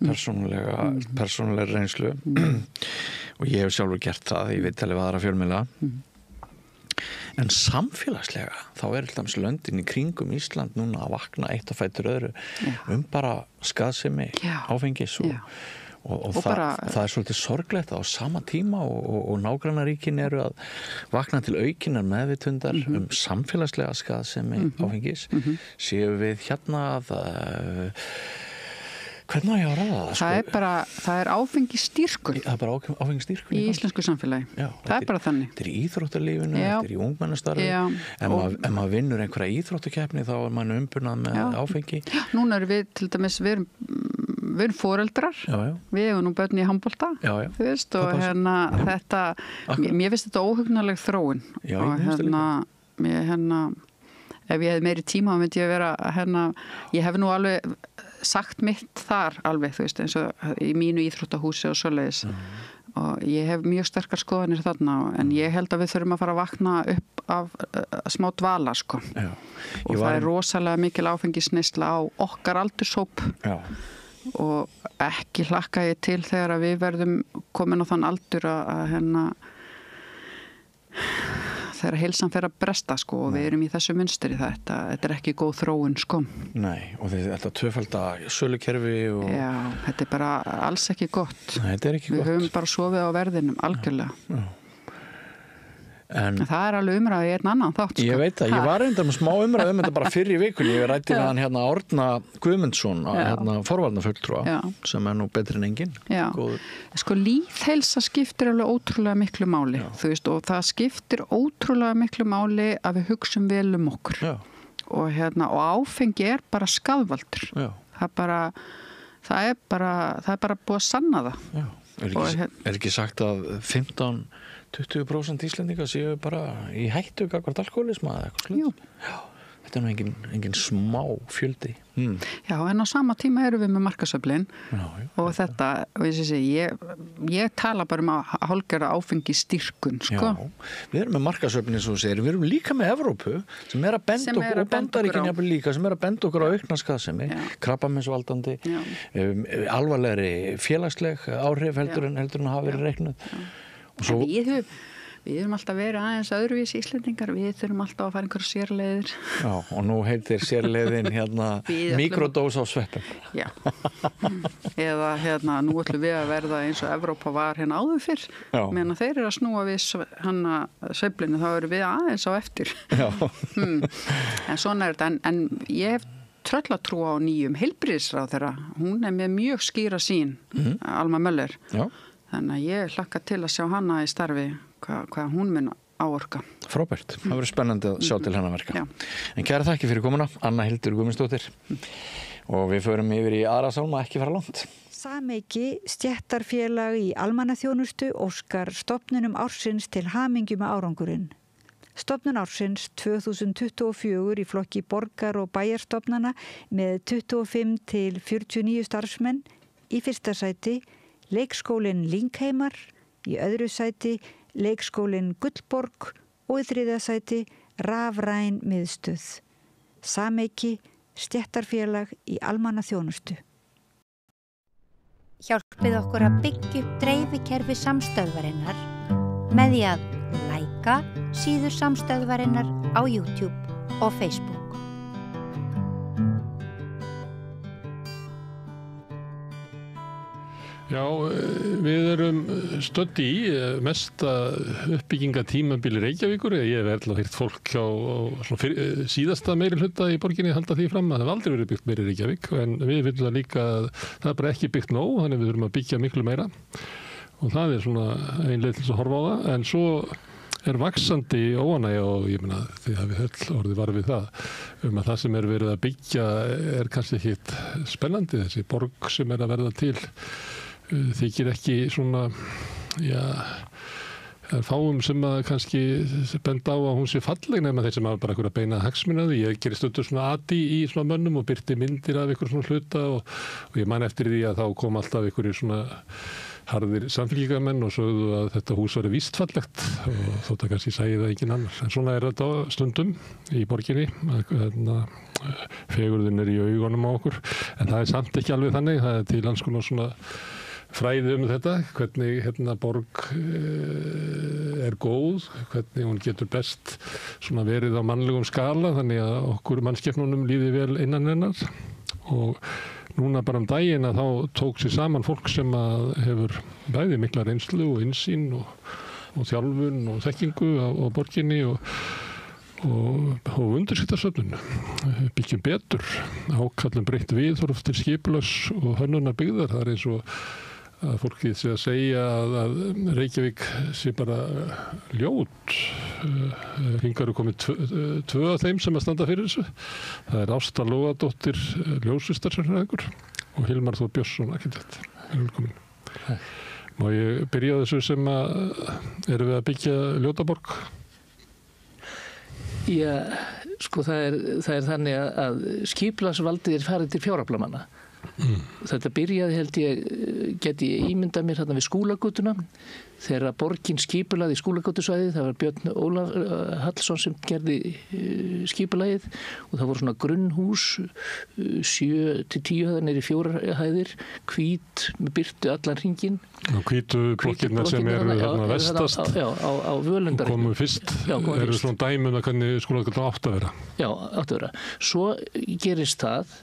persónulega reynslu og ég hef sjálfur gert það, ég veit alveg aðra fjölmiðla. En samfélagslega, þá er alltaf löndin í kringum Ísland núna að vakna eitt á fætur öðru bara skaðsemi áfengis og það er svolítið sorglegt á sama tíma og nágrannaríkin eru að vakna til aukinnar meðvitundar samfélagslega skaðsemi áfengis. Séu við hérna að hvernig á ég að ræða það? Það er áfengistýrkun. Það er bara áfengistýrkun í íslensku samfélagi. Já, það er bara þannig. Þetta er í íþróttarlífinu, þetta er í ungmennastarfi. Ef maður vinnur einhverja íþróttakeppni þá er maður umbunað með áfengi. Núna erum við til dæmis, við erum foreldrar. Við hefum nú börn í handbolta. Þú veist, og þetta, mér finnst þetta óhugnaleg þróun. Og ef ég hefði meiri tíma þá myndi ég vera ég hef nú alveg sagt mitt þar alveg, þú veist, eins og í mínu íþróttahúsi og svoleiðis og ég hef mjög sterkar skoðanir þarna en ég held að við þurfum að fara að vakna upp af smá dvala, sko. Og það er rosalega mikil áfengisneysla á okkar aldurshóp og ekki hlakka ég til þegar að við verðum komin á þann aldur að þegar heilsan fer að bresta, sko, og við erum í þessu mynstri, þetta er ekki góð þróun, sko. Nei, og þetta tvöfalda sölukerfi og... Já, þetta er bara alls ekki gott. Nei, þetta er ekki gott. Við höfum bara sofið á verðinum, algjörlega. En það er alveg umræði í einn annan þátt, sko. Ég veit það, ég var reyndar með smá umræði þetta bara fyrr í vikunni, ég rætti með hann Árna Guðmundsson, forvarnafulltrúa, sem er nú betri en enginn. Sko, lýðheilsa skiptir alveg ótrúlega miklu máli, þú veist, og það skiptir ótrúlega miklu máli að við hugsum vel okkur. Og áfengi er bara skaðvaldur. Það er bara búið að sanna það. Er ekki sagt að 15-20% Íslendinga séu bara í hættu gagnvart alkohólisma eða eitthvað slíkt? Já. Þetta er nú engin smá fjöldi. Já, en á sama tíma erum við með markaðsöflin og þetta, og ég tala bara að hálfgerða áfengistýrkun, sko. Já, við erum með markaðsöflin eins og þú segir, við erum líka með Evrópu sem er að benda okkur, og Bandaríkin jafnvel líka, sem er að benda okkur á aukna skaðsemi, krabbameinsvaldandi, alvarlegri félagsleg áhrif heldur en hafa verið reiknuð. Svo... Við höfum alltaf verið aðeins öðruvísi Íslendingar, við þurfum alltaf að fara einhverju sérleiðir. Já, og nú heitir sérleiðin mikrodós á sveppum. Já, eða nú ætlum við að verða eins og Evrópa var áður fyrr, meðan þeir eru að snúa við sveiflinu, þá eru við aðeins á eftir. En svona er þetta, en ég hef tröllatrú á nýjum heilbrigðisráðherra, hún er með mjög skýra sýn, Alma Möller. Já. Þannig að ég hlakka til að sjá hana í starfi hvað hún mun áorka. Frábært, það verður spennandi að sjá til hennar verka. En kæra þakki fyrir komuna, Anna Hildur Guðmundsdóttir. Og við förum yfir í aðra sálma, ekki fara langt. Sameiki stéttarfélag í almannaþjónustu óskar stofnunum ársins til hamingju með árangurinn. Stofnun ársins 2024 í flokki borgar- og bæjarstofnana með 25 til 49 starfsmenn, í fyrsta sæti leikskólinn Lyngheimar, í öðru sæti leikskólinn Gullborg og í þriðja sæti rafræn miðstöð. Sameiki stéttarfélag í almannaþjónustu. Hjálpið okkur að byggja upp dreifikerfi samstöðvarinnar með því að læka síður samstöðvarinnar á YouTube og Facebook. Já, við erum stödd í mesta uppbyggingatímabili Reykjavíkur. Ég hef heyrt fólk á síðasta meiri hluta í borginni halda því fram að það hef aldrei verið byggt meiri Reykjavík, en við viljum það líka að það er bara ekki byggt nóg, þannig við þurfum að byggja miklu meira og það er svona ein leið til að horfa á það, en svo er vaxandi óánægja og ég meina þið hafið öll orðið var við það að það sem er verið að byggja er kannski ekkit spennandi, þessi borg sem er að verða til þykir ekki svona, já, það er fáum sem að kannski benda á að hún sé falleg nema þeir sem hafa bara einhverja beina hagsmunaði. Ég gerir stundum svona ati í svona mönnum og byrti myndir af einhver svona hluta og ég man eftir því að þá kom alltaf einhverju svona harðir samfélgamenn og sögðu að þetta hús var víst fallegt og þótt að kannski sæði það engin annar. En svona er þetta stundum í borginni, fegurðin er í augunum á okkur, en það er samt ekki alveg þannig, það er til alls konar svona fræði þetta, hvernig borg er góð, hvernig hún getur best svona verið á mannlegum skala, þannig að okkur mannskepnunum líði vel innan hennar og núna bara daginn að þá tók sér saman fólk sem að hefur bæði mikla reynslu og innsýn og þjálfun og þekkingu á borginni og undirskriftasöfnun, byggjum betur, ákallum breytt viðhorf til skipulags og hönnunar byggðar. Það er eins og að fólkið sé að segja að Reykjavík sé bara ljót. Hingað eru komið tvö af þeim sem að standa fyrir þessu. Það er Ásta Lóadóttir, ljósvistarfræðingur og Hilmar Þór Björnsson, arkitekt. Velkomin. Má ég byrja á þessu sem að erum við að byggja Ljótaborg? Já, sko það er þannig að skipulagsvaldið er farið til fjáraflamanna. Þetta byrjaði held ég, geti ég ímyndað mér hérna við Skúlagötuna þegar borgin skipulaði Skúlagötusvæðið, það var Björn Ólaf Hallsson sem gerði skipulagið og það voru svona grunnhús 7-10 hæðir niður í 4 hæðir, hvít með birtu allan hringinn. Og hvítu blokkirna sem eru þarna vestast á Völundarheiði. Og komu fyrst, eru svona dæmum að hvernig Skúlagötuna átt að vera. Já, átt að vera. Svo gerist það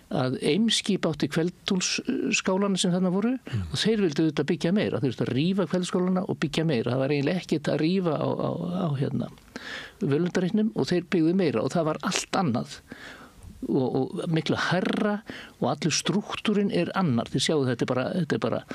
að Eimskip átti kveldtúlsskálana sem þarna voru og þeir vildu auðvitað byggja meira. Þeir vildu að rífa kveldskálana og byggja meira. Það var eiginlega ekkert að rífa á Völundarheitnum og þeir byggðu meira og það var allt annað og miklu hærra og allur strúktúrin er annar. Þið sjáu þetta er bara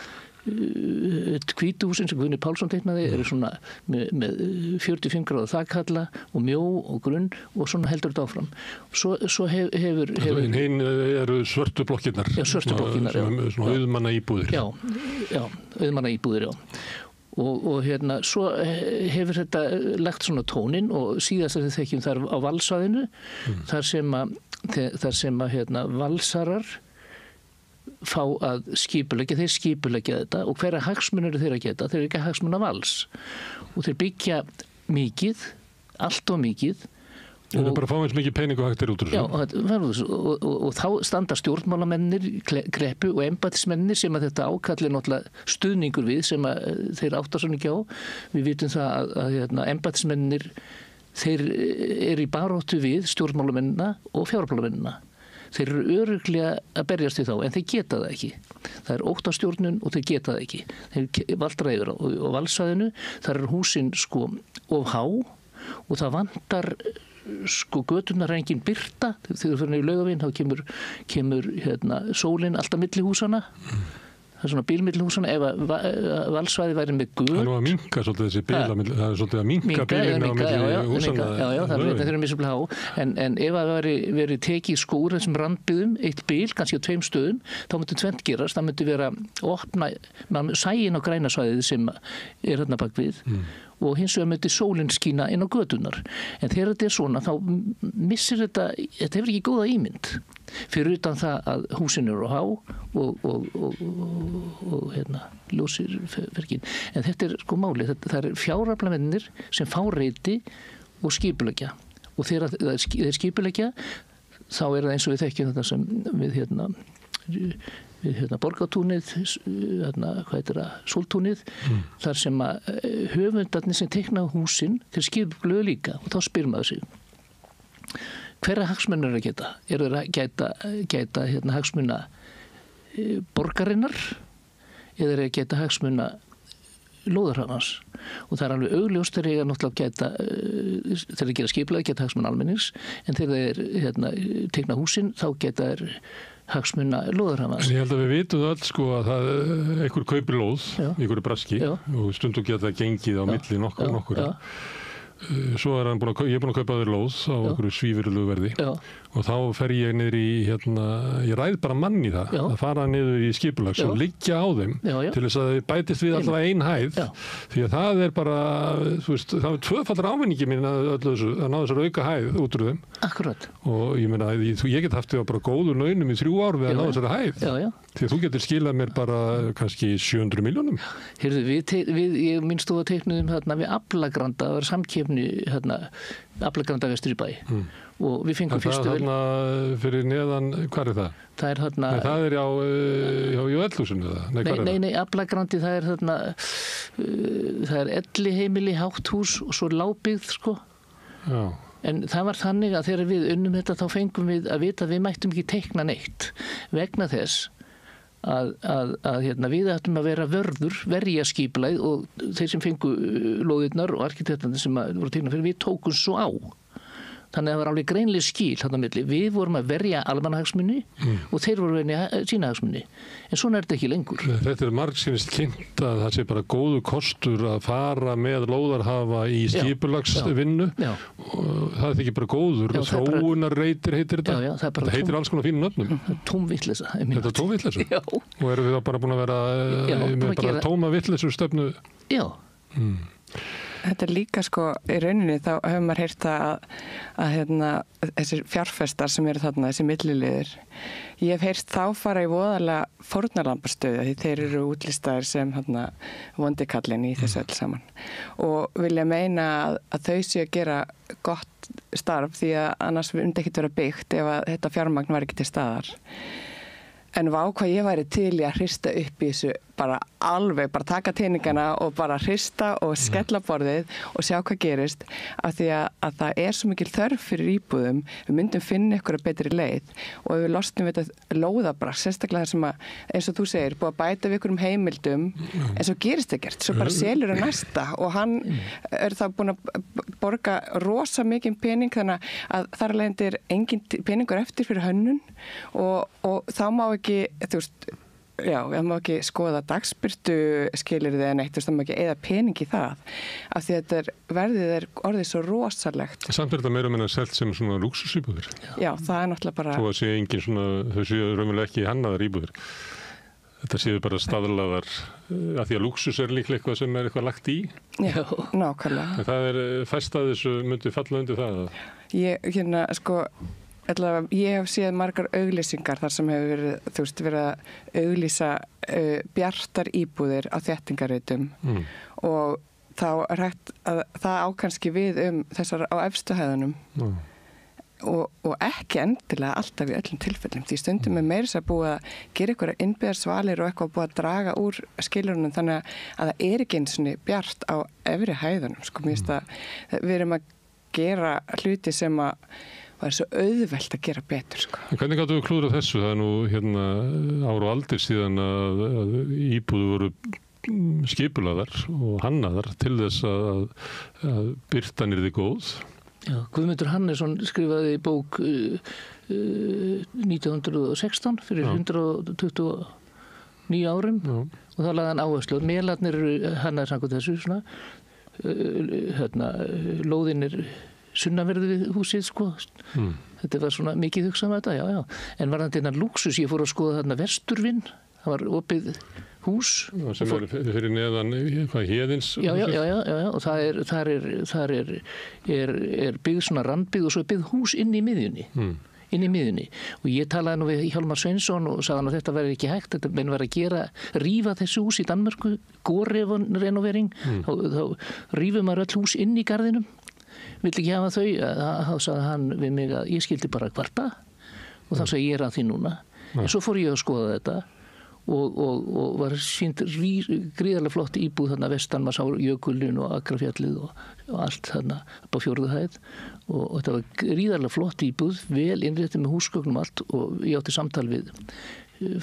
hvítuhúsin sem Guðni Pálsson teiknaði eru svona með 45 gráða þakhalla og mjó og grunn og svona heldur þetta áfram. Svo hefur hinn eru svörtu blokkirnar. Já, svörtu blokkirnar. Svona auðmanna íbúðir. Já, auðmanna íbúðir, já. Og svo hefur þetta lagt svona tónin og síðast að þið þekkjum þar á valsvæðinu þar sem valsarar fá að skipuleggja, þeir skipuleggja þetta og hverja hagsmunir þeir að geta, þeir eru ekki hagsmuna vals og þeir byggja mikið, allt og mikið. Það er bara að fá eins mikið pening og hægt út úr þessu. Já, og þá standa stjórnmálamennir, kreppu og embættismennir sem að þetta ákallir náttúrulega stuðningur við sem að þeir áttar svona ekki á. Við vitum það að embættismennir, þeir eru í baráttu við stjórnmálamennina og fjármálamennina. Þeir eru örugglega að berjast við þá, en þeir geta það ekki. Það er óttastjórnun og þeir geta það ekki. Þeir valdra yfir á valsvæðinu, þar er húsin of há og það vantar göturnar er engin birta. Þegar þú fyrir í Laugaveginn, þá kemur sólin alltaf milli húsana. Það er svona bílmillhúsana, ef valsvæði væri með göt. Það er nú að minnka svolítið þessi bíla, það er svolítið að minnka bílina á milli húsana. Já, það er misjafnlega há, en ef það væri tekið skúr þessum randbyggðum, eitt bíl, kannski á 2 stöðum, þá myndi tvennt gerast, það myndi vera opna, sæin á grænasvæðið sem er hérna bak við og hins vegar myndi sólin skína inn á götunar. En þegar þetta er svona, þá missir þetta hefur ekki góða ímynd. Fyrir utan það að húsin eru há og ljósir verkin. En þetta er sko máli, það er fjáraflamennir sem fá reiti og skipuleggja. Og þegar þeir skipuleggja, þá er það eins og við þekkjum þetta sem við við Borgartúnið, hvað heitir það, Sóltúnið, þar sem að höfundarnir sem teikna húsin, þeir skipulögu líka og þá spyr maður sig, hverra hagsmunir er að geta? Er það að geta hagsmuna borgarinnar eða er það að geta hagsmuna lóðarhafans? Og það er alveg augljóst þegar ég náttúrulega geta, þegar ég gera skipulag, geta hagsmuna almennings, en þegar þeir teikna húsin, þá geta þeir hagsmuna lóðarhafans. En ég held að við vitum öll sko að það einhver kaupir lóð, einhverju braski og stundum geta gengið á milli nokkur. Svo er ég búin að kaupa þér lóð á einhverju svívirðilegu verði og þá fer ég niður í ég ræð bara mann í það að fara niður í skipulag sem liggja á þeim til þess að þið bætist við alltaf ein hæð því að það er bara það er tvöfaldur ávinningi mín að ná þessar auka hæð út úr þeim. Akkurat. Og ég meina ég get haft þig á bara góður launum í 3 ár við að ná þessari hæð. Því að þú getur skilað mér bara kannski 700 milljónum. Heyrðu, ég minnst þú að teiknuðum við Aflagranda, það var samkeppni Aflagranda vestur í bæ og við fengum fyrstu vel. Það er fyrir neðan, hvað er það? Það er þarna. Nei, það er á Jöllhúsinu það? Nei, Aflagrandi það er þarna, það er elliheimili, hátthús og svo lágbyggð sko. Já. En það var þannig að þegar við unnum þetta þá fengum við að vita að við mættum ekki teikna neitt vegna þess að við ættum að vera verja skipulagið og þeir sem fengu lóðirnar og arkitektarnir sem voru teikna fyrir, við tókum svo á. Þannig að það var alveg greinlega skil þarna milli. Við vorum að verja almannahagsmuni og þeir voru að verja sína hagsmuni. En svona er þetta ekki lengur. Þetta er margsinnist kynnt að það sé bara góðu kostur að fara með lóðarhafa í skipulagsvinnu. Og það er ekki bara góður. Þróunarreitir heitir þetta. Þetta heitir alls konar fínum nöfnum. Tómvitleysa. Þetta er tómvitleysa? Já. Og erum við þá bara búin að vera með bara tóma vitleysu stefnu? Já. Þetta er líka sko, í rauninni þá hefur maður heyrt að þessir fjárfestar sem eru þarna, þessi milliliðir, ég hef heyrt þá fara í voðalega fórnarlambastöðu því þeir eru útlistaðir sem vondikallin í þessu öll saman og vilja meina að þau séu að gera gott starf því að annars myndi ekkert vera byggt ef að þetta fjármagn var ekki til staðar. En vá hvað ég væri til í að hrista upp í þessu bara alveg, bara taka teiningana og bara hrista og skella borðið og sjá hvað gerist af því að það er svo mikil þörf fyrir íbúðum, við myndum finna ykkur að betri leið og við lostum við þetta lóðabrak, sérstaklega þar sem að, eins og þú segir, búið að bæta við ykkur heimildum en svo gerist ekkert, svo bara selur að næsta og hann er þá búin að borga rosa mikið pening þannig að þar alveg er engin peningur eftir fyrir hönnun og þá má ekki, þú veist, já, það má ekki skoða dagsbirtu skilyrði eða neitt, það má ekki eða pening í það af því að verðið er orðið svo rosalegt. Samt er þetta meira meina selt sem svona lúxusíbúðir. Já, það er náttúrulega bara. Þó að sé engin svona, þau séu raunverulega ekki hannaðar íbúðir. Þetta séu bara staðlaðar af því að lúxus er líklega eitthvað sem er eitthvað lagt í. Já, nákvæmlega. En það er fæst að þessu myndi falla undir það. Ég hef séð margar auglýsingar þar sem hefur verið, þú veist, verið að auglýsa bjartar íbúðir á þéttingarreitum og þá er hægt að það ákanski við þessar á efstu hæðunum og ekki endilega alltaf í öllum tilfellum því stundum er meira að búið að gera einhverja innbyggðarsvalir og eitthvað búið að draga úr skilurunum þannig að það er ekki eins og bjart á efri hæðunum, sko, mér finnst að við erum að gera hluti sem að það er svo auðvelt að gera betur sko. Hvernig gáttu við klúðra þessu? Það er nú ára og aldir síðan að íbúðu voru skipulaðar og hannaðar til þess að birtan yrði góð. Já, Guðmundur Hannesson skrifaði bók 1916 fyrir 129 árum og þá lagði hann áherslu. Melarnir eru hannaðir samkvæmt þessu svona, lóðinir sunnaverði við húsið sko. Þetta var svona mikið hugsað með þetta, já. En varðandi þennan lúxus, ég fór að skoða þarna Vesturvinn, það var opið hús. Sem er fyrir neðan, hvað, Héðins? Já, og þar er byggð svona randbyggð og svo er byggð hús inn í miðjunni. Og ég talaði nú við Hjálmar Sveinsson og sagði hann að þetta væri ekki hægt, þetta menn var að rífa þessu hús í Danmörku, górenovering, þá rífum maður öll hús inn í garðinum. Vill ekki hafa þau, þá sagði hann við mig að ég skildi bara kvarta og þá sagði ég að því núna. En svo fór ég að skoða þetta og var sýnd gríðarlega flott íbúð þarna vestan, maður sá Jökulinn og Akrafjallið og allt þarna upp á 4. hæð og þetta var gríðarlega flott íbúð, vel innréttið með húsgögnum allt og ég átti samtal við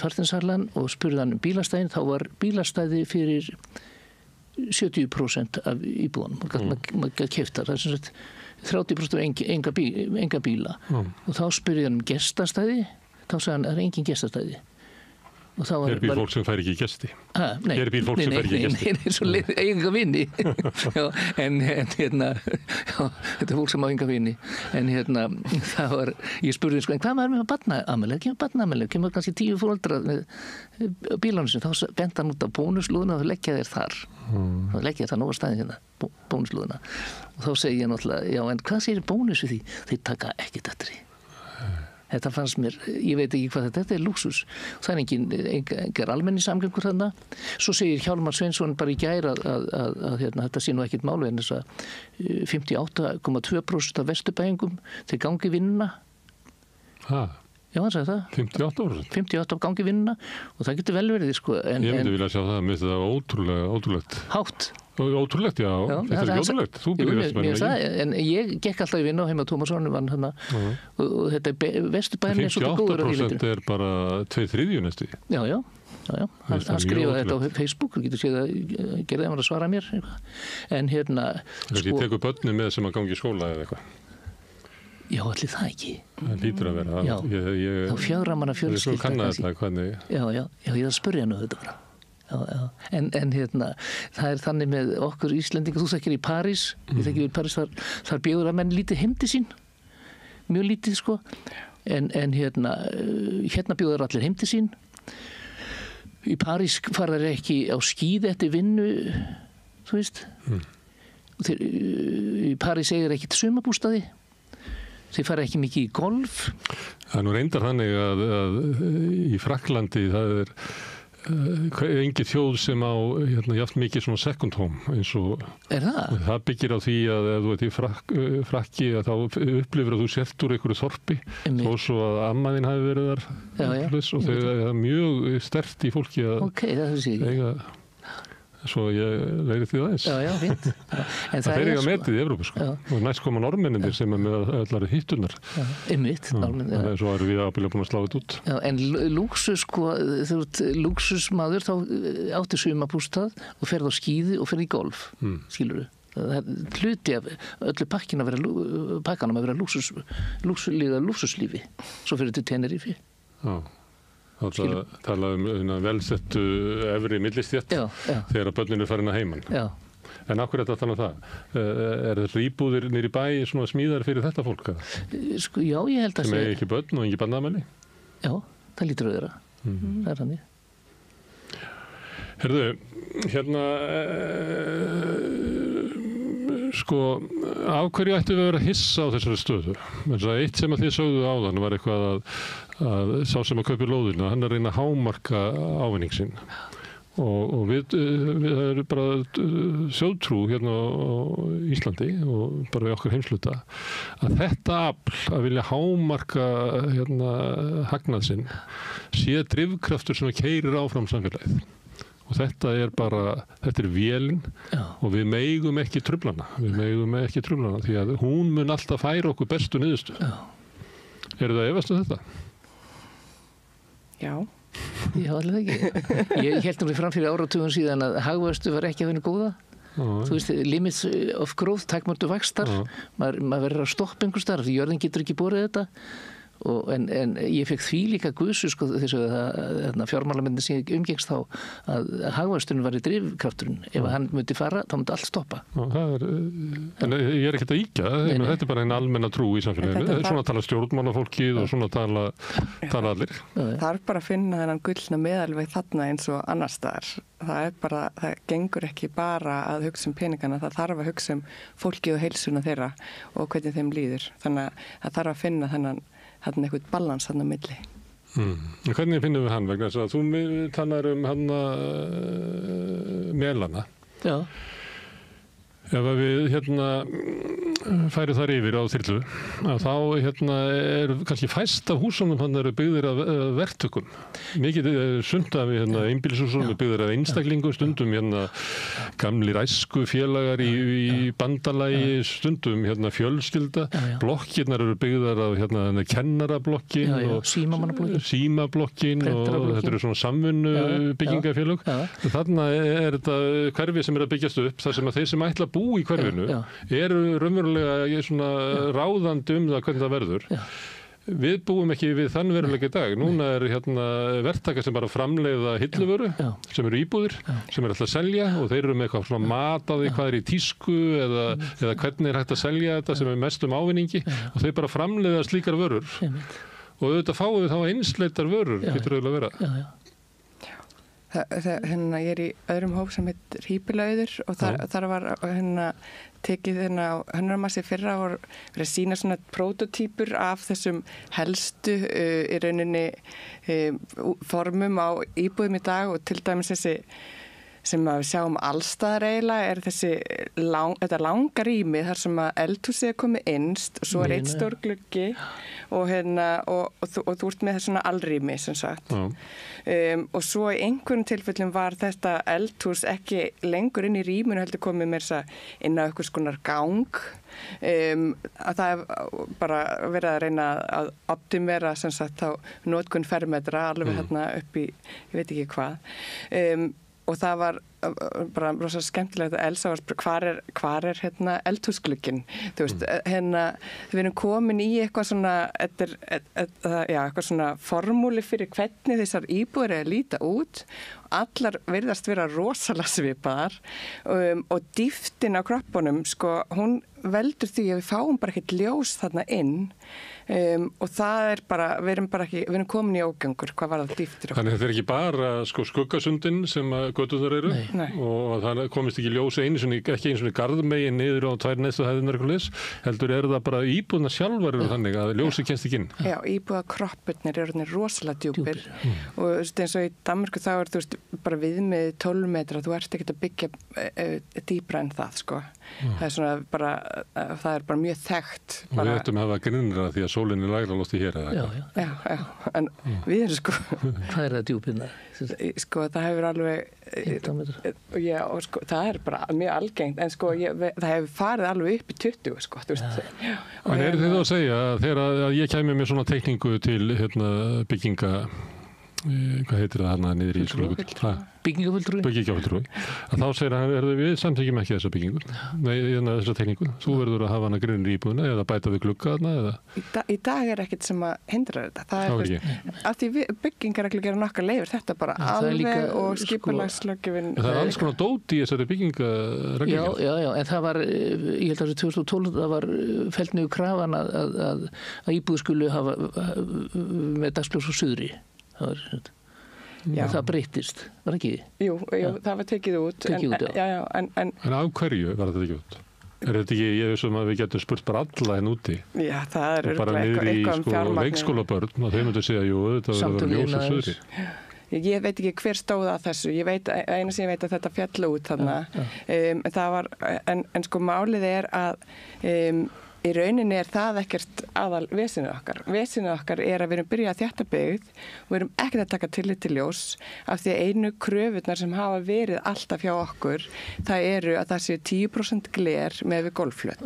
farþegasalann og spurði hann bílastæðin, þá var bílastæði fyrir 70% af íbúðunum, maður gæti keypt það, sem sagt 30% enga bíla og þá spurði hann gestastæði, þá sagði hann, það engin gestastæði. Býr fólk sem fær ekki gesti? Nei, býr fólk sem fær ekki gesti? Nei, svo enga vini. En hérna, þetta er fólk sem á enga vini. En hérna, það var, ég spurði sko, en hvað maður með barnaafmæli? Kemur barnaafmæli, kemur kannski 10 foreldrar með bílánum sem, þá bent hann út á bónuslúðuna og þá leggja þér þar. Þá leggja þér það nóga staðin hérna, bónuslúðuna. Og þá segi ég náttúrulega, já, en hvað segir bónus við því? Þeir taka ekkert eftir því. Þetta fannst mér, ég veit ekki hvað þetta er lúksus. Það er engar almenni samgöngur þarna. Svo segir Hjálmar Sveinsson bara í gær að þetta sé nú ekkert málu en þess að 58,2% af vesturbæingum þeir gangi vinnuna. Já, hann sagði það. 58%? 58 gangi vinnuna og það getur vel verið, sko. Ég myndi vilja sjá það, mér finnst það ótrúlegt. Hátt. Ótrúlegt, já. Þetta er ekki ótrúlegt. Þú byrðir Vesturbænum. En ég gekk alltaf í vinnu á heima Tómasson og þetta er Vesturbæn er svolítið góður á hýlitinu. 58% er bara 2/3 næstu. Já. Hann skrifaði þetta á Facebook og getur séð að gerði hann að svara mér. En hérna... Ég tekur börnum með sem að gangi í skóla eða eitthvað. Já, allir það ekki. Það lítur að vera. Já, þá 4 manna fjölskylda. Þú kannar þetta hvernig... Já, ég það spurði hann þetta bara. Já. En hérna, það er þannig með okkur Íslendingar, þú þekkir í París, ég þekkir í París, þar bjóður að menn lítið heim til sín, mjög lítið sko, en hérna bjóður allir heim til sín. Í París fara þeir ekki á skíði eftir vinnu, þú veist. Í París eigir ekki til sumarbústaði, þeir fara ekki mikið í golf. Það er nú reyndar þannig að í Frakklandi það er engin þjóð sem á jafn mikið svona second home eins og það byggir á því að ef þú ert í Frakki að þá upplifir að þú sért úr einhverju þorpi þó svo að ammaðinn hafi verið þar og það er mjög sterkt í fólki að eiga svo ég leiri því aðeins. Já, fínt. Það er eiga metið í Evrópu sko. Og næst koma norðmennir sem er með allar hittunar. Einmitt. Svo erum við ábyggilega búin að slá þetta út. Já, en lúksus sko, þú ert lúksusmaður, þá áttu sumarbústað og ferð á skíði og ferð í golf, skilurðu. Það er hluti af öllu pakkanum að vera lúksuslífi. Svo ferðu til Tenerife. Já. Það tala velsettu efri millistétt þegar að börnin farin að heiman. Já. En af hverju þetta tala um það? Er þetta íbúðir niður í bæ svona smíðar fyrir þetta fólk? Sko, já, ég held að sem eigi ekki börn og ekki barnafæli? Já, það lítur að vera. Það er þannig. Herðu, hérna sko, af hverju ættu við að vera hissa á þessari stöðu? Eitt sem að þið sögðu áðan var eitthvað að sá sem að kaupi lóðina, hann er að reyna að hámarka ávinning sinn og við erum bara þjóðtrú hérna á Íslandi og bara við okkar heimsluta að þetta afl að vilja hámarka hérna hagnað sinn sé drifkraftur sem keyrir áfram samfélagið. Og þetta er vélin og við megum ekki truflana. Því að hún mun alltaf færa okkur bestu niðurstu. Eru það efast um þetta? Já. Já, alveg ekki. Ég held nú fram fyrir áratugum síðan að hagvöxtur var ekki að vinna góða. Þú veist, limits of growth, takmördu vaxtar. Maður verður að stoppa einhvers staðar því jörðin getur ekki borið þetta. En ég fekk því líka gusu sko, þess að fjármálamennir sem umgengst þá að hagvöxturinn var í drifkrafturinn. Ef hann myndi fara, þá myndi allt stoppa. En ég er ekkert að íkja. Þetta er bara einn almenna trú í samfélaginu. Svona tala stjórnmálafólkið og svona tala allir. Það er bara að finna þennan gullna meðalveg þarna eins og annars staðar. Það gengur ekki bara að hugsa um peningana. Það þarf að hugsa um fólkið og heilsuna þeirra og hvernig þeim líður. Þannig að það þarf að finna þennan eitthvað balans þarna á milli. Hvernig finnum við hann vegna þess að þú talar um hann melana? Já. Ef við færi þar yfir á þyrlu að þá er kannski fæst af húsunum hann eru byggðir af verktökum. Mikið sund af einbýlishúsunum byggðir af einstaklingum, stundum gamlir æskufélagar í bandalagi, stundum fjölskylda. Blokkirnar eru byggðar af kennarablokkin og símablokkin og þetta eru svona samvinnu byggingafélög. Þarna þetta hverfi sem að byggjast upp, þar sem að þeir sem ætla að búa í hverfinu eru raunverulega svona ráðandi það hvernig það verður. Við búum ekki við þann veruleika í dag. Núna verktakar sem bara framleiða hilluvöru, sem eru íbúðir, sem alltaf að selja og þeir eru með eitthvað svona mat á því hvað í tísku eða hvernig hægt að selja þetta sem mest ávinningi og þeir bara framleiða slíkar vörur. Og auðvitað fáum við þá einsleitar vörur, getur auðvitað að vera. Ég í öðrum hóp sem heit Hípilauður og þar var tekið á Hönnunarmars í fyrra og verið að sína svona prótótýpur af þessum helstu í rauninni formum á íbúðum í dag og til dæmis þessi sem við sjáum allstaðar eiginlega þetta langa rými þar sem að eldhúsið komið innst og svo eitt stór gluggi og þú ert með svona alrými sem sagt. Og svo í einhverjum tilfellum var þetta eldhús ekki lengur inn í rýminu heldur komið mér inn á einhvers konar gang. Að það bara verið að reyna að optimera sem sagt þá notkun fermetra alveg upp í, ég veit ekki hvað. Og það var bara rosa skemmtilegt að Elsa var hvar er eldhúsglugginn, þú veist, við erum komin í eitthvað svona eitthvað svona formúli fyrir hvernig þessar íbúðir að líta út. Allar virðast vera rosalega svipaðar og dýftin á kroppunum, hún veldur því að við fáum bara ekkert ljós þarna inn og það bara, við erum komin í ógangur, hvað var það dýftir? Þannig þetta ekki bara skuggasundin sem að göturnar eru og það komist ekki ljós ekki einu svona garðmegin niður á 2 neðstu hæðirnar heldur það bara íbúðna sjálfar eru þannig að ljósi kemst ekki inn. Já, íbúða kroppurnir eru rosalega djúpir og eins og í Danmörku þá er þú veist bara viðmið 12 metra, þú ert ekkert að byggja dýpra en það það er svona bara, það er bara mjög þekkt. Og við ættum að hafa grinnra því að sólinn er lægra loft í hér eða eitthvað. Já, en við erum Hvað er það djúpina? Það hefur alveg, það er bara mjög algengt, en það hefur farið alveg upp í 20, þú veist. En þið þá að segja að þegar ég kæmi með svona teikningu til bygginga hvað heitir það hana niður í skólagull? Byggingafulltrúi. Að þá segir hann, við samþykjum ekki þessa byggingu, þessa tekníku. Þú verður að hafa hana grinnir í íbúðina eða bæta við glugga hana eða? Í dag er ekkert sem að hindra þetta. Það er af því byggingareglu gera nokkar leifir, þetta bara alveg og skipulagslöggjöfin. Það er alls konar dót í þessari byggingareglu. Já, en það var, ég held að 2012, það var fellt niður krafan að íbúð skulu hafa með dagsljós og suðri. Það breyttist, var ekki? Jú, það var tekið út. En af hverju var þetta tekið út? Er þetta ekki, ég veist að við getum spurt bara alla henn úti? Já, það er bara niður í leikskólabörn og þeir myndu segja, jú, þetta verður ljós og suðri. Ég veit ekki hver stóð að þessu, eina sem ég veit að þetta fjall út þarna, en málið er að í rauninni er það ekkert aðal vesinni okkar. Vesinni okkar er að við erum byrjað að þétta byggð og við erum ekkert að taka tillit til ljós af því að einu kröfurnar sem hafa verið alltaf hjá okkur, það eru að það séu 10% gler með við golfflöt.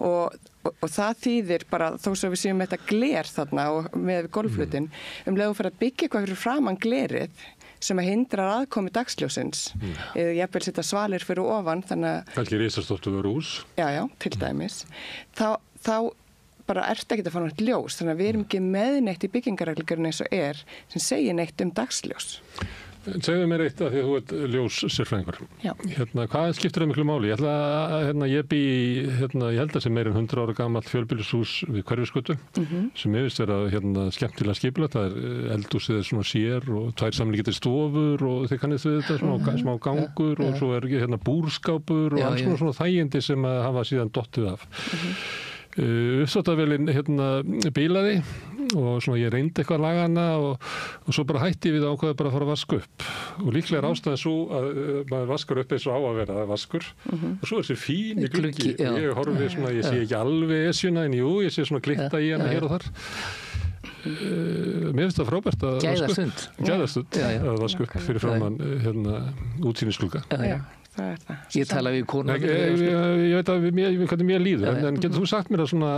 Og það þýðir bara, þó svo við séum þetta gler þarna og með við golfflötin, leið þú fyrir að byggja eitthvað fyrir framan glerið sem að hindrar aðkomi dagsljósins eða jafnvel setja svalir fyrir ofan þannig að kannski risastóttu verið hús til dæmis þá bara ert ekki að fá nátt ljós þannig að við erum ekki með neitt í byggingareglugjörinni eins og sem segir neitt dagsljós. Segðu mér eitt að því að þú ert ljóssérfræðingur. Hvað skiptir það miklu máli? Ég held að sem meir en 100 ára gamalt fjölbýlishús við Hverfisgötu sem yfirst vera skemmtilega skipulagt. Það er eldhúsið svona sér og 2 samlíkjandi stofur og þið kannist við þetta smá gangur og svo er búrskápur og alls svona þægindi sem hafa síðan dottið af. Uppsóttavélin bílaði og svona ég reyndi eitthvað að laga hana og svo bara hætti við ákveða bara að fara að vaska upp og líklega er ástæðan svo að maður vaskar upp eins og á að vera, það er vaskur og svo er þessi fíni gluggi og ég horfi svona, ég sé ekki alveg esjuna en jú, ég sé svona glitta í hana hér og þar. Mér finnst það frábært að gæðastund að vaska upp fyrir framan útsýnisglugga. Ég tala við konur. Ég veit að hvernig mér líður, en getur þú sagt mér að svona,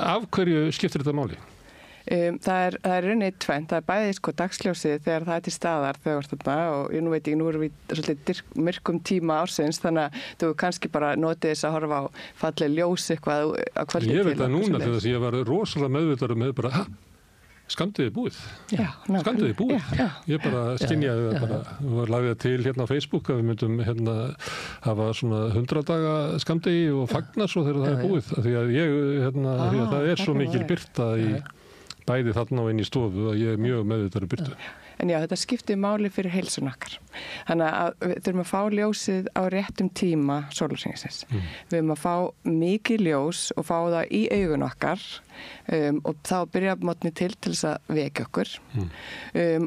af hverju skiptir þetta máli? Það er raunnið tvennt, það er bæðið sko dagsljósið þegar það er til staðar þegar þarna og ég nú veit ekki, nú erum við svolítið myrkum tíma ársins þannig að þú kannski bara notið þess að horfa á falleg ljós eitthvað á kvöldið til. Ég veit það núna þegar ég var rosalega meðvitaður með bara, skammdegið búið. Skammdegið búið. Ég bara skynjaði það bara, var lagðið til hérna á Facebook að við myndum hafa svona 100 daga skammdegi og fagna svo þegar það er búið. Því að því að það er svo mikil birta í bæði þarna og inn í stofu að ég er mjög meðvitaður birtu. En já, þetta skiptir máli fyrir heilsun okkar. Þannig að við þurfum að fá ljósið á réttum tíma sólarhringsins. Við þurfum að fá mikið ljós og fá það í augun okkar og þá byrja mótni til þess að vekja okkur.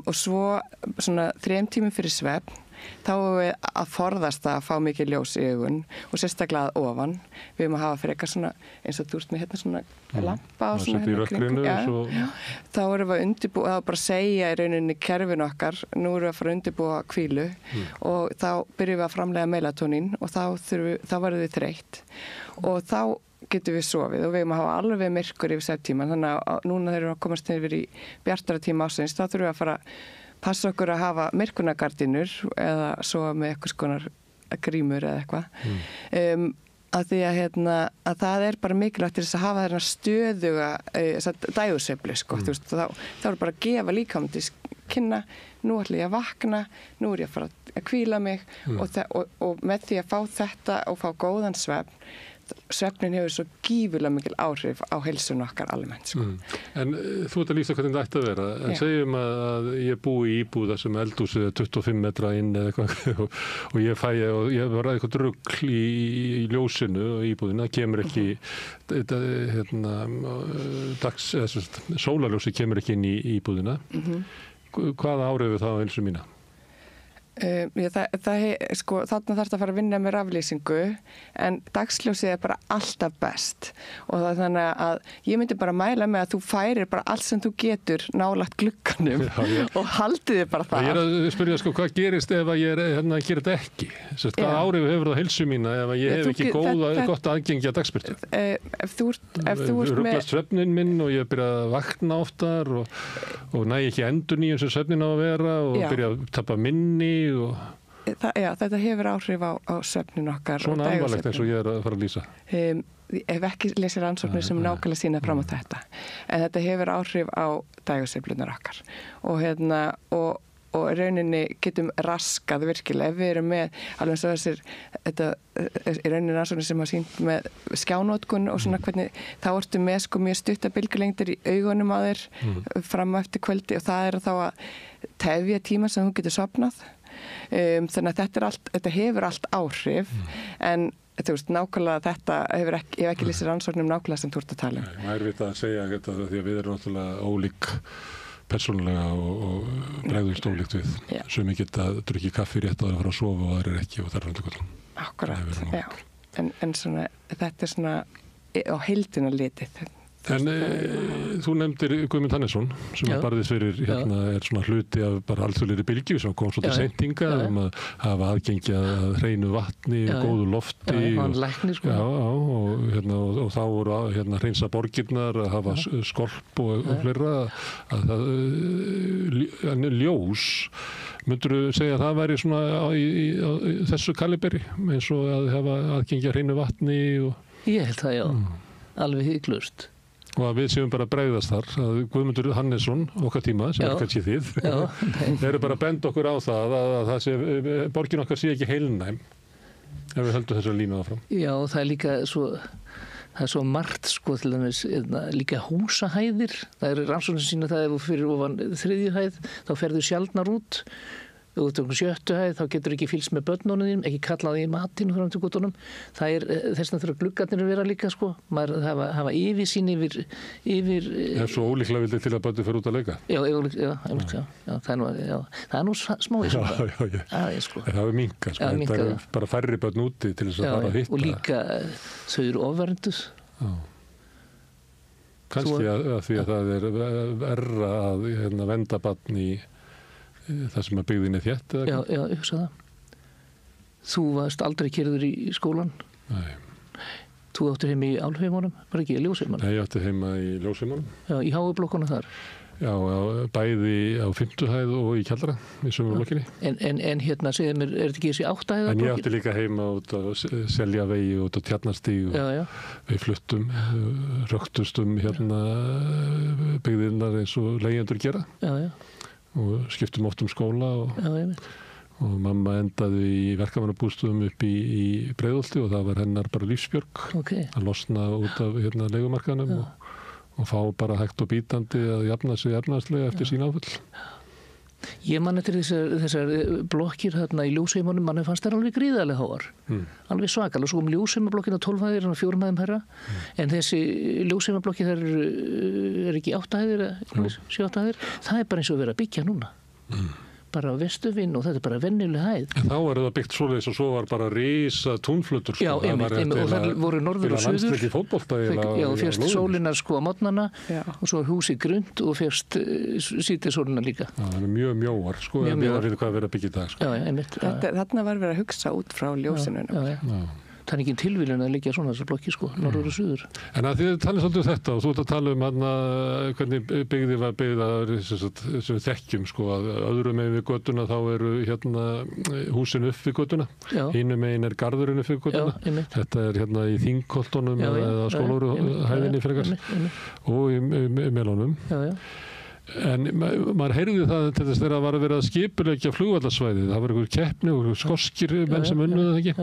Og svo svona 3 tímum fyrir svefn þá erum við að forðast að fá mikið ljós í augun og sérstaklega að ofan. Við erum að hafa frekar svona eins og þú ert með hérna svona lampa og svona hérna kringum. Þá erum við að undirbúa, þá bara segja í rauninni kerfinu okkar, nú erum við að fara að undirbúa hvílu og þá byrjum við að framleiða melatonín og þá verðum við þreytt og þá getum við sofið og við erum að hafa alveg myrkur yfir svefntíman þannig að núna þegar við erum að komast yfir í bjartara tíma ársins þá þurfum við að fara passa okkur að hafa myrkunagardínur eða svo með eitthvað skonar grímur eða eitthvað. Að því að það er bara mikilvægt til þess að hafa þarna stöðuga dægursveiflu, sko. Þá er bara að gefa líkaminn til kynna, nú ætla ég að vakna, nú er ég að fara að hvíla mig og með því að fá þetta og fá góðan svefn svefnin hefur svo gífurlega mikil áhrif á heilsun okkar almennt. Sko. En þú ert að lýsa hvernig þetta ætti að vera. En segjum að ég búi í íbúð sem eldhúsið 25 metra inn eða eitthvað og ég var eitthvað rugl í ljósinu og íbúðina, kemur ekki sólarljósi kemur ekki inn í íbúðina. Hvaða áhrif þá á heilsu mína? Sko, þarna þarf það að fara að vinna með raflýsingu en dagsljósið er bara alltaf best og það er þannig að ég myndi bara mæla með að þú færir bara allt sem þú getur nálægt glugganum og haldið þið bara það. Ég er að spyrja sko hvað gerist ef að ég gerir þetta ekki? Hvað áhrif hefur það heilsu mína ef að ég hef ekki gott aðgengi að dagsbirtu? Ef þú ert ruglast svefnin minn og ég byrja að vakna oftar og næ ekki endurnýjun sem svefnin á að vera og byrja að tappa minni þetta hefur áhrif á svefnin okkar. Svona alvarlegt eins og ég er að fara að lýsa? Ég hef ekki lesið rannsóknir sem nákvæmlega sína fram á þetta en þetta hefur áhrif á dægursveiflunar okkar og rauninni getum raskað virkilega ef við erum með alveg eins og þessir í rauninni rannsóknir sem hafa sýnt með skjánótkun og svona hvernig þá ertu með sko mjög stutta bylgjulengdir í augunum á þér fram eftir kvöldi og það er þá að tefja tíma sem þú getur sofnað þannig að þetta hefur allt áhrif en þú veist, nákvæmlega þetta ég hef ekki lýsið rannsóknum nákvæmlega sem þú ert að tala Það er vita að segja þetta því að við erum náttúrulega ólík persónulega og bregðumst ólíkt við sem ég geta að drukja kaffi rétt að fara að sofa og það er ekki og það er röndugöldum Akkurat, já en svona, þetta er svona á heildina litið En þú nefndir Guðmund Hannesson sem barðist fyrir, er svona hluti af bara alþjóðlegri bylgju sem kom svolítið seintinga að hafa aðgengi að hreinu vatni og góðu lofti og þá voru að hreinsa borgirnar, að hafa skolp og fleira en ljós myndirðu segja að það væri svona í þessu kaliberi eins og að hafa aðgengi að hreinu vatni Ég held það, alveg hygglust og að við séum bara að bregðast þar að Guðmundur Hannesson, okkar tíma sem er kannski þið eru bara að benda okkur á það að borgin okkar sé ekki heilnæm ef við höldum þessar línu áfram Já, það er líka svo margt sko til dæmis líka húsahæðir það er rannsóknir sína það ef þú fyrir ofan 3. hæð þá ferðu sjaldnar út Þú ert okkur 7. hæð, þá getur ekki fylgst með börnunum þínum, ekki kallað í matinn fram til götunum. Það þess vegna þurfa gluggarnir að vera líka, sko. Maður hafa yfirsýn yfir... Það svo ólíklega vildið til að börnum fyrir út að leika. Það nú smá í svona. Sko. Það er minkað, sko. Það er bara færri börn úti til þess að fara að hitta. Og líka þau eru ofvernduð. Kannski að því að það er verra að venda barn í það sem að byggðin þétt? Já, ég hugsa það. Þú varst aldrei keyrður í skólan? Nei. Þú áttir heima í Álfheimunum, var ekki í Ljósheimunum? Nei, ég átti heima í Ljósheimunum. Já, í háublokkunum þar? Já, bæði á 5. hæð og í kjallara, í sömu blokkinni. En hérna, segðu mér, er þetta ekki þessi 8. hæða? En ég átti líka heima út á Seljavegi, út á Tjarnarstíg og við fluttum, röktustum byggðirnar eins og leigjendur gera. Og skiptum oft skóla og mamma endaði í verkamannabústöðum upp í Breiðholti og það var hennar bara lífsbjörg að losna út af leigumarkaðnum og fá bara hægt og bítandi að jafna sig efnahagslega eftir sín áföll. Ég man eftir þessar blokkir þarna í Ljósheimunum, manni fannst þær alveg gríðarlega háar. Alveg svakalega. Svo kom Ljósheimablokkin á 12 hæðir og 4 hæðum herra. En þessi Ljósheimablokki þær er ekki 8 hæðir eða 7 hæðir. Það er bara eins og verið að byggja núna. Bara á Vestuvinn og þetta er bara venjuleg hæð. En þá er það byggt svoleiðis og svo var bara risa túnflutur. Já, einmitt, og það voru norður og suður. Já, fyrst sólinar á mótnana og svo húsið grund og fyrst sítið sólina líka. Já, það er mjög mjóar, mjög mjóar fyrir hvað verið að byggja í dag. Já, einmitt. Þarna var verið að hugsa út frá ljósinu. Það er ekki tilvíðan að liggja svona þessar blokki, norður og suður. En að þið talið svolítið þetta og þú ert að tala hvernig byggði var byggð sem við þekkjum, að öðrum megin við götuna þá eru húsin upp við götuna, hinum megin er garðurinn upp við götuna. Þetta er í Þingholtunum eða Skólavörðuhæðinni frekar og í Melónum. En maður heyrði það til þess þegar það var að vera að skipuleggja flugvallarsvæðið, það var einhver keppni og skoskir menn sem unnuðu það ekki,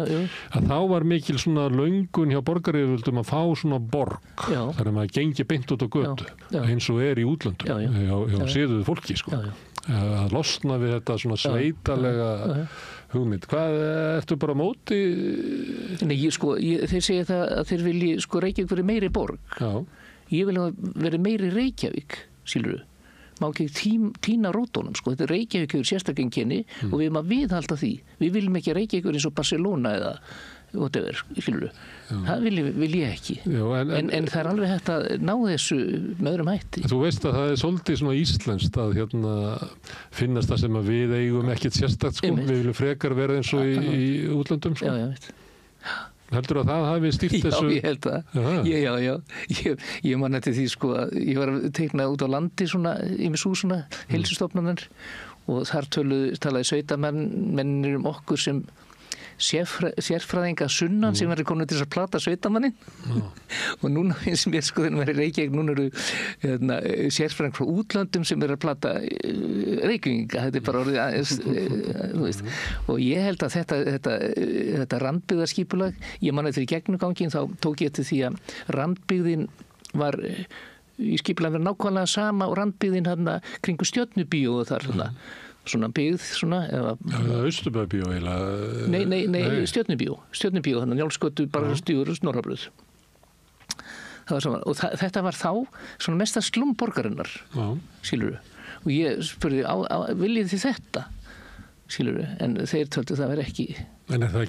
að þá var mikil svona löngun hjá borgaryfirvöldum að fá svona borg, þar að maður gengi beint út á götu eins og er í útlöndum hjá siðuðu fólki að losna við þetta svona sveitalega hugmynd. Hvað ertu bara á móti? Nei, þeir segja það að þeir vilji Reykjavík verið meiri borg. Ég vil verið meiri Reykjavík, sílurðu. Má ekki týna rótunum, Þetta er Reykjavík hefur sérstakkenni og við erum að viðhalda því. Við viljum ekki Reykjavík eins og Barcelona eða whatever, skilurðu. Það vil ég ekki. En það er alveg hægt að ná þessu með öðrum hætti. Þú veist að það er svolítið svona íslenskt að finnast það sem að við eigum ekkert sérstakt, Við viljum frekar vera eins og í útlöndum, Já, ég veit. Heldur að það hafi stýrt þessu? Já, ég held það. Já. Ég man eftir því að ég var að teikna út á landi ýmis hús heilsustofnanir og þar talaði sveitamennir okkur sem sérfræðinga sunnan sem verður komin til þess að plata sveitamannin og núna finnst mér þegar maður er í Reykjavík, núna eru sérfræðingar frá útlöndum sem eru að plata Reykjavíkinga, þetta er bara orðið aðeins og ég held að þetta randbyggðarskipulag, ég man eftir í gegnumgangin þá tók ég til því að randbyggðin var í skipulag verið nákvæmlega sama og randbyggðin kringu Stjörnubíó og þar svona byggð Austurbæbíó eiginlega? Nei, Stjörnubíó, Njálsgötu, Barðastjúgur og Snorrabrauð. Það var saman og þetta var þá svona mesta slum borgarinnar, skilurðu. Og ég spurði, viljið þið þetta? Skilurðu, en þeir töldu það verið ekki. En það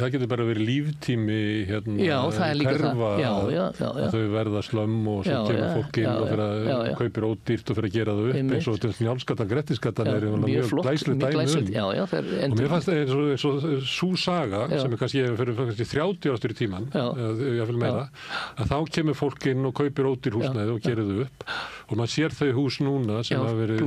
getur bara verið líftími það er líka hverfa það. Að þau verða slömm og svo kemur fólk inn og fyrir að kaupir ódýrt og fyrir að gera það upp eins og til Njálsgatan, Grettisgatan er mjög glæsleg dæmi og mér fannst það eins og sú saga sem er kannski fyrir 30 ástur í tíman ég vil meira, að þá kemur fólk inn og kaupir ódýr húsnæði og gerir þau upp og maður sér þau hús núna sem hafa verið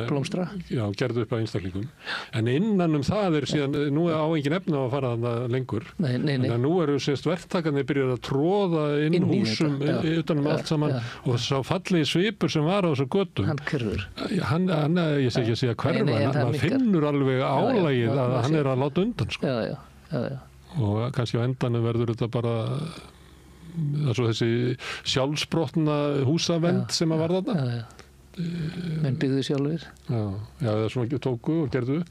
blómstra gerðu upp af einstaklingum en innan það er síðan, nú á engin efni að fara þarna lengur. Nei. En nú eru verktakarnir byrjað að tróða inn húsum utanum allt saman og sá fallegi svipur sem var á þessu götum. Hann hverfur. Ég sé ekki að segja hverfa, maður finnur alveg álagið að hann er að láta undan. Já. Og kannski á endanum verður þetta bara þessi sjálfsbrotna húsavend sem að var þarna. Menn byggðu sjálfur. Já, það svona tóku og gerðu.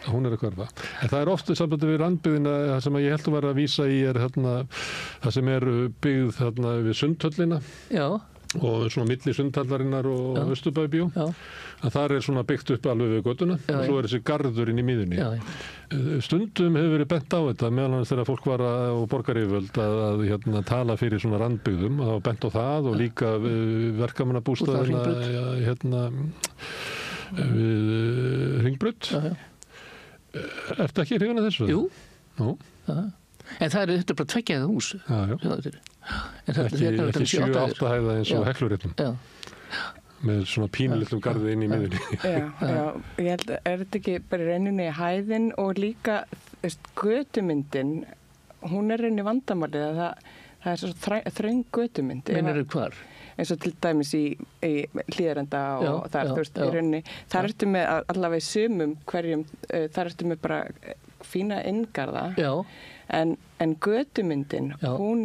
Hún er að hverfa. En það oft sambandi við randbyggðina, það sem ég held að vera að vísa í það sem byggð við Sundhöllina. Já. Og svona milli Sundhallarinnar og Austurbæbíó. Að þar svona byggt upp alveg við götuna og svo þessi garður inn í miðunni. Stundum hefur verið bent á þetta meðal annars þegar fólk var og borgaryfirvöld að tala fyrir svona randbyggðum og bent á það og líka verkamannabústaðina við Hringbraut. Ertu ekki hrifin af þessu? Jú. Nú. En þetta bara 2 hæða hús. Ekki 7-8 hæða eins og Hekluréttum. Með svona pínlitlum garði inn í miðunni. Já, ég held að þetta ekki bara rauninni hæðin og líka götumyndin, hún rauninni vandamálið að það er svo þröng götumynd. Meinar hvar? Eins og til dæmis í Hlíðarenda og þar, þú veist, í rauninni. Þar ertu með allavega í sumum hverjum, þar ertu með bara fína inngarða. Já. En götumyndin, hún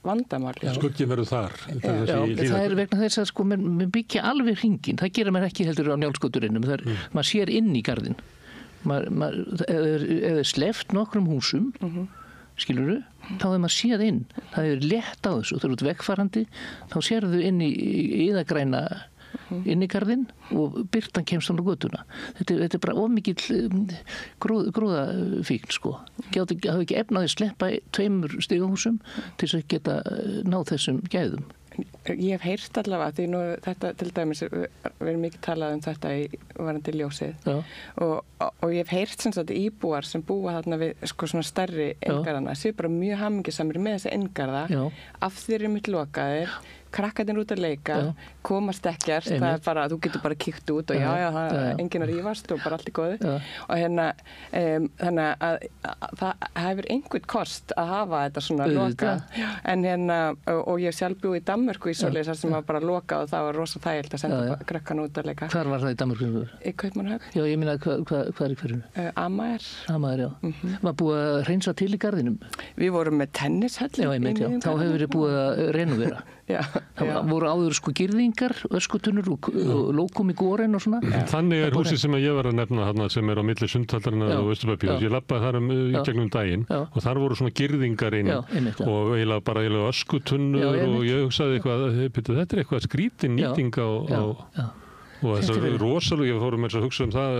vandamálið. Skugginn verður þar. Það vegna þess að mér byggja alveg hringinn. Það gera mér ekki heldur á Njálsgöturinnum. Maður sér inn í garðinn. Eða sleppt nokkrum húsum, skilurðu, þá hefur maður séð inn. Það er létt á þessu. Þú ert vegfarandi, þá sérðu inn í yðagræna inn í garðinn og birtan kemst á götuna. Þetta er bara ofmikill gróðafíkn, sko. Það hefur ekki efnaði að sleppa 2 stigahúsum til þess að geta náð þessum gæðum. Ég hef heyrt allavega, því nú þetta til dæmis, við erum mikið talað þetta í varandi ljósið og ég hef heyrt sem sagt íbúar sem búa þarna við svona stærri inngarðana, séu bara mjög hamingjusamir með þessi inngarða, af því þeir eru mitt lokaðir, krakkarnir út að leika, komast ekkert, það er bara, þú getur bara kíkt út og það er enginn að rífast og bara allt í góðu og þannig að það hefur einhvern kost að hafa þetta svona lokað, en og ég sjálf búið í Danmörku í svoleiðis sem var bara lokað og það var rosa þægilt að senda krakkarna út að leika. Hvar var það í Danmörku? Í Kaupmannahöfn. Já, ég meina, hvað er í hverjunu? Amager. Amager, já. Var búið að hreinsa til í garðinum? Við vorum með tennishöllin. Já, ég meint, já. Þá hefur verið búið að renovera. Það voru áður girðingar, öskutunnur og lókum í góren og svona. Þannig er húsið sem ég var að nefna þarna sem er á milli Sundhallarina og Austurbæbíós. Ég labbaði þar í gegnum daginn og þar voru svona girðingar inn og eiginlega bara öskutunnur og ég hugsaði þetta er eitthvað skrítin nýting á og þess að rosalega, ég fórum með þess að hugsa það,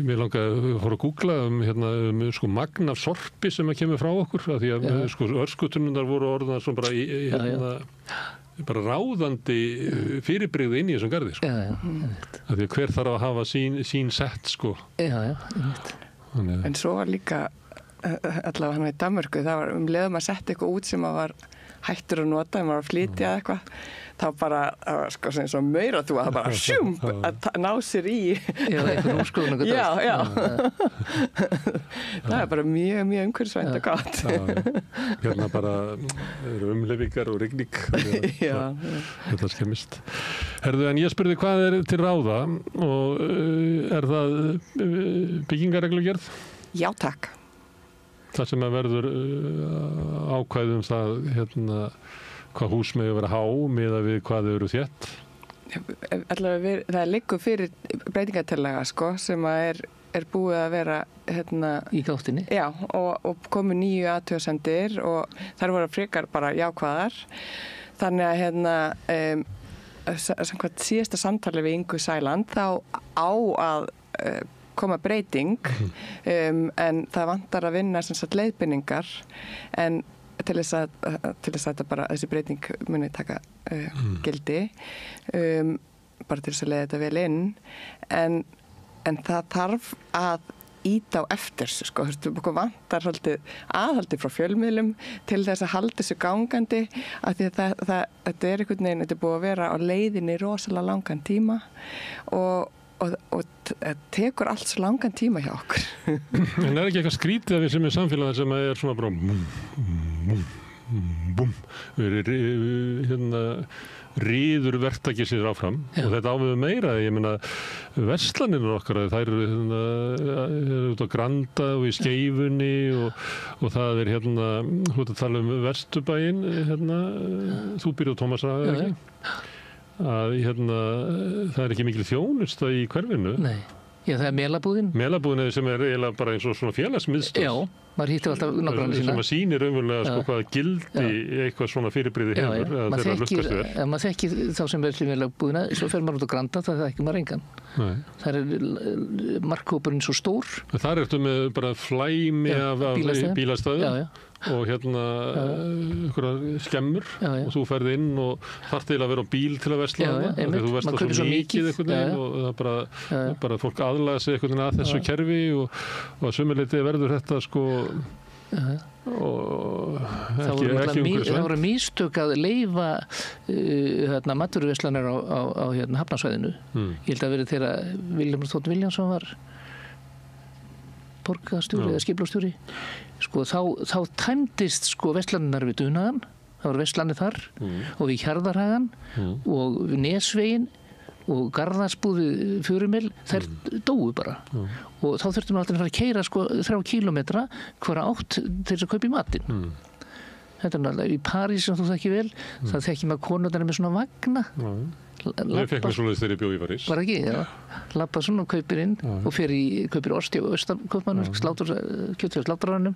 mér langaði að fóra að googla sko magn af sorpi sem kemur frá okkur, af því að sko öskutunnurnar voru orðnar svona bara bara ráðandi fyrirbrigði inn í þessum garði, sko. Af því að hver þarf að hafa sín sett, sko. En svo var líka allavega hann í Danmörku, það var leiðum að setja eitthvað út sem að var hættur að nota, maður að flytja eitthvað, þá bara, sko, sem svo meira þú að það bara sjúm, að ná sér í. Já, eitthvað úrskoðun og gott. Já. Það er bara mjög, mjög umhverfisvænt og gott. Hérna bara eru umleifingar og rigning. Þetta skemmist. Herðu, en ég spurði hvað er til ráða og er það byggingarreglugerð? Já, takk. Það sem að verður ákvæðum það hvað hús megi vera há miðað við hvað þau eru þétt? Allavega það liggur fyrir breytingartillaga, sko, sem að er búið að vera í gáttinni. Já, og komu 9 athugasemdir og þær voru frekar bara jákvæðar. Þannig að samkvæmt síðasta samtali við Ingu Sæland þá á að koma breyting en það vantar að vinna sem sagt leiðbeiningar en til þess að þetta bara þessi breyting muni taka gildi bara til þess að leiða þetta vel inn en það þarf að íta á eftir, sko, þú veist, vantar svolítið aðhaldi frá fjölmiðlum til þess að halda þessu gangandi af því að þetta er einhvern veginn, þetta er búið að vera á leiðinni rosalega langan tíma og tekur allt svo langan tíma hjá okkur. En er ekki eitthvað skrítið að við sem er samfélagið sem er svona bara ríður verktakið sér áfram og þetta áviðu meira, ég meina verslanir okkar, þær eru út á Granda og í Skeifunni og það er þú ert að tala Vesturbæinn þú býrð á Tómasarhaga, ekki? Að það er ekki mikil þjónusta í hverfinu. Nei, Já, það melabúðin. Melabúðin sem eiginlega bara eins og svona félagsmiðstöð. Já, maður hittir alltaf nágranna sína. Sem að sýnir umverulega sko hvaða gildi eitthvað svona fyrirbrigði hefur að þeirra lukkast vel. Já, maður þekkir þá sem til melabúðina, svo fer maður út á Granda, það þekkir maður engan. Nei. Það markhópurinn svo stór. Þar ertu með bara flæmi af bílastæðum. Og einhverja skemmur og þú ferð inn og þarf til að vera á bíl til að versla þegar þú verslar svo mikið einhvern veginn og það bara fólk aðlaga sig einhvern veginn að þessu kerfi og að sumuleyti verður þetta sko og það voru mistök að leyfa matvöruverslanir á Hafnarsvæðinu. Ég held að verið þegar Vilhjálmur Þótt Viljánsson var borgarstjóri eða skipulagstjóri, sko þá tæmdist sko verslanirnar við Dunaðan, það voru verslanir þar og við Hjarðarhagan og við Nesvegin og Garðarsbúði Furumel, þær dóu bara og þá þurftum við alltaf að fara að keyra sko 3 kílómetra hvora átt til þess að kaupa í matinn. Þetta náttúrulega í París sem þú þekki vel, það þekki maður konurnar með svona vagna. Ég fekk mér svoleiðis þegar ég bjó í París. Var ekki, já. Labba svona og kaupir inn og kaupir osti og austarkaupmannum, kjöt fyrir sláturarannum.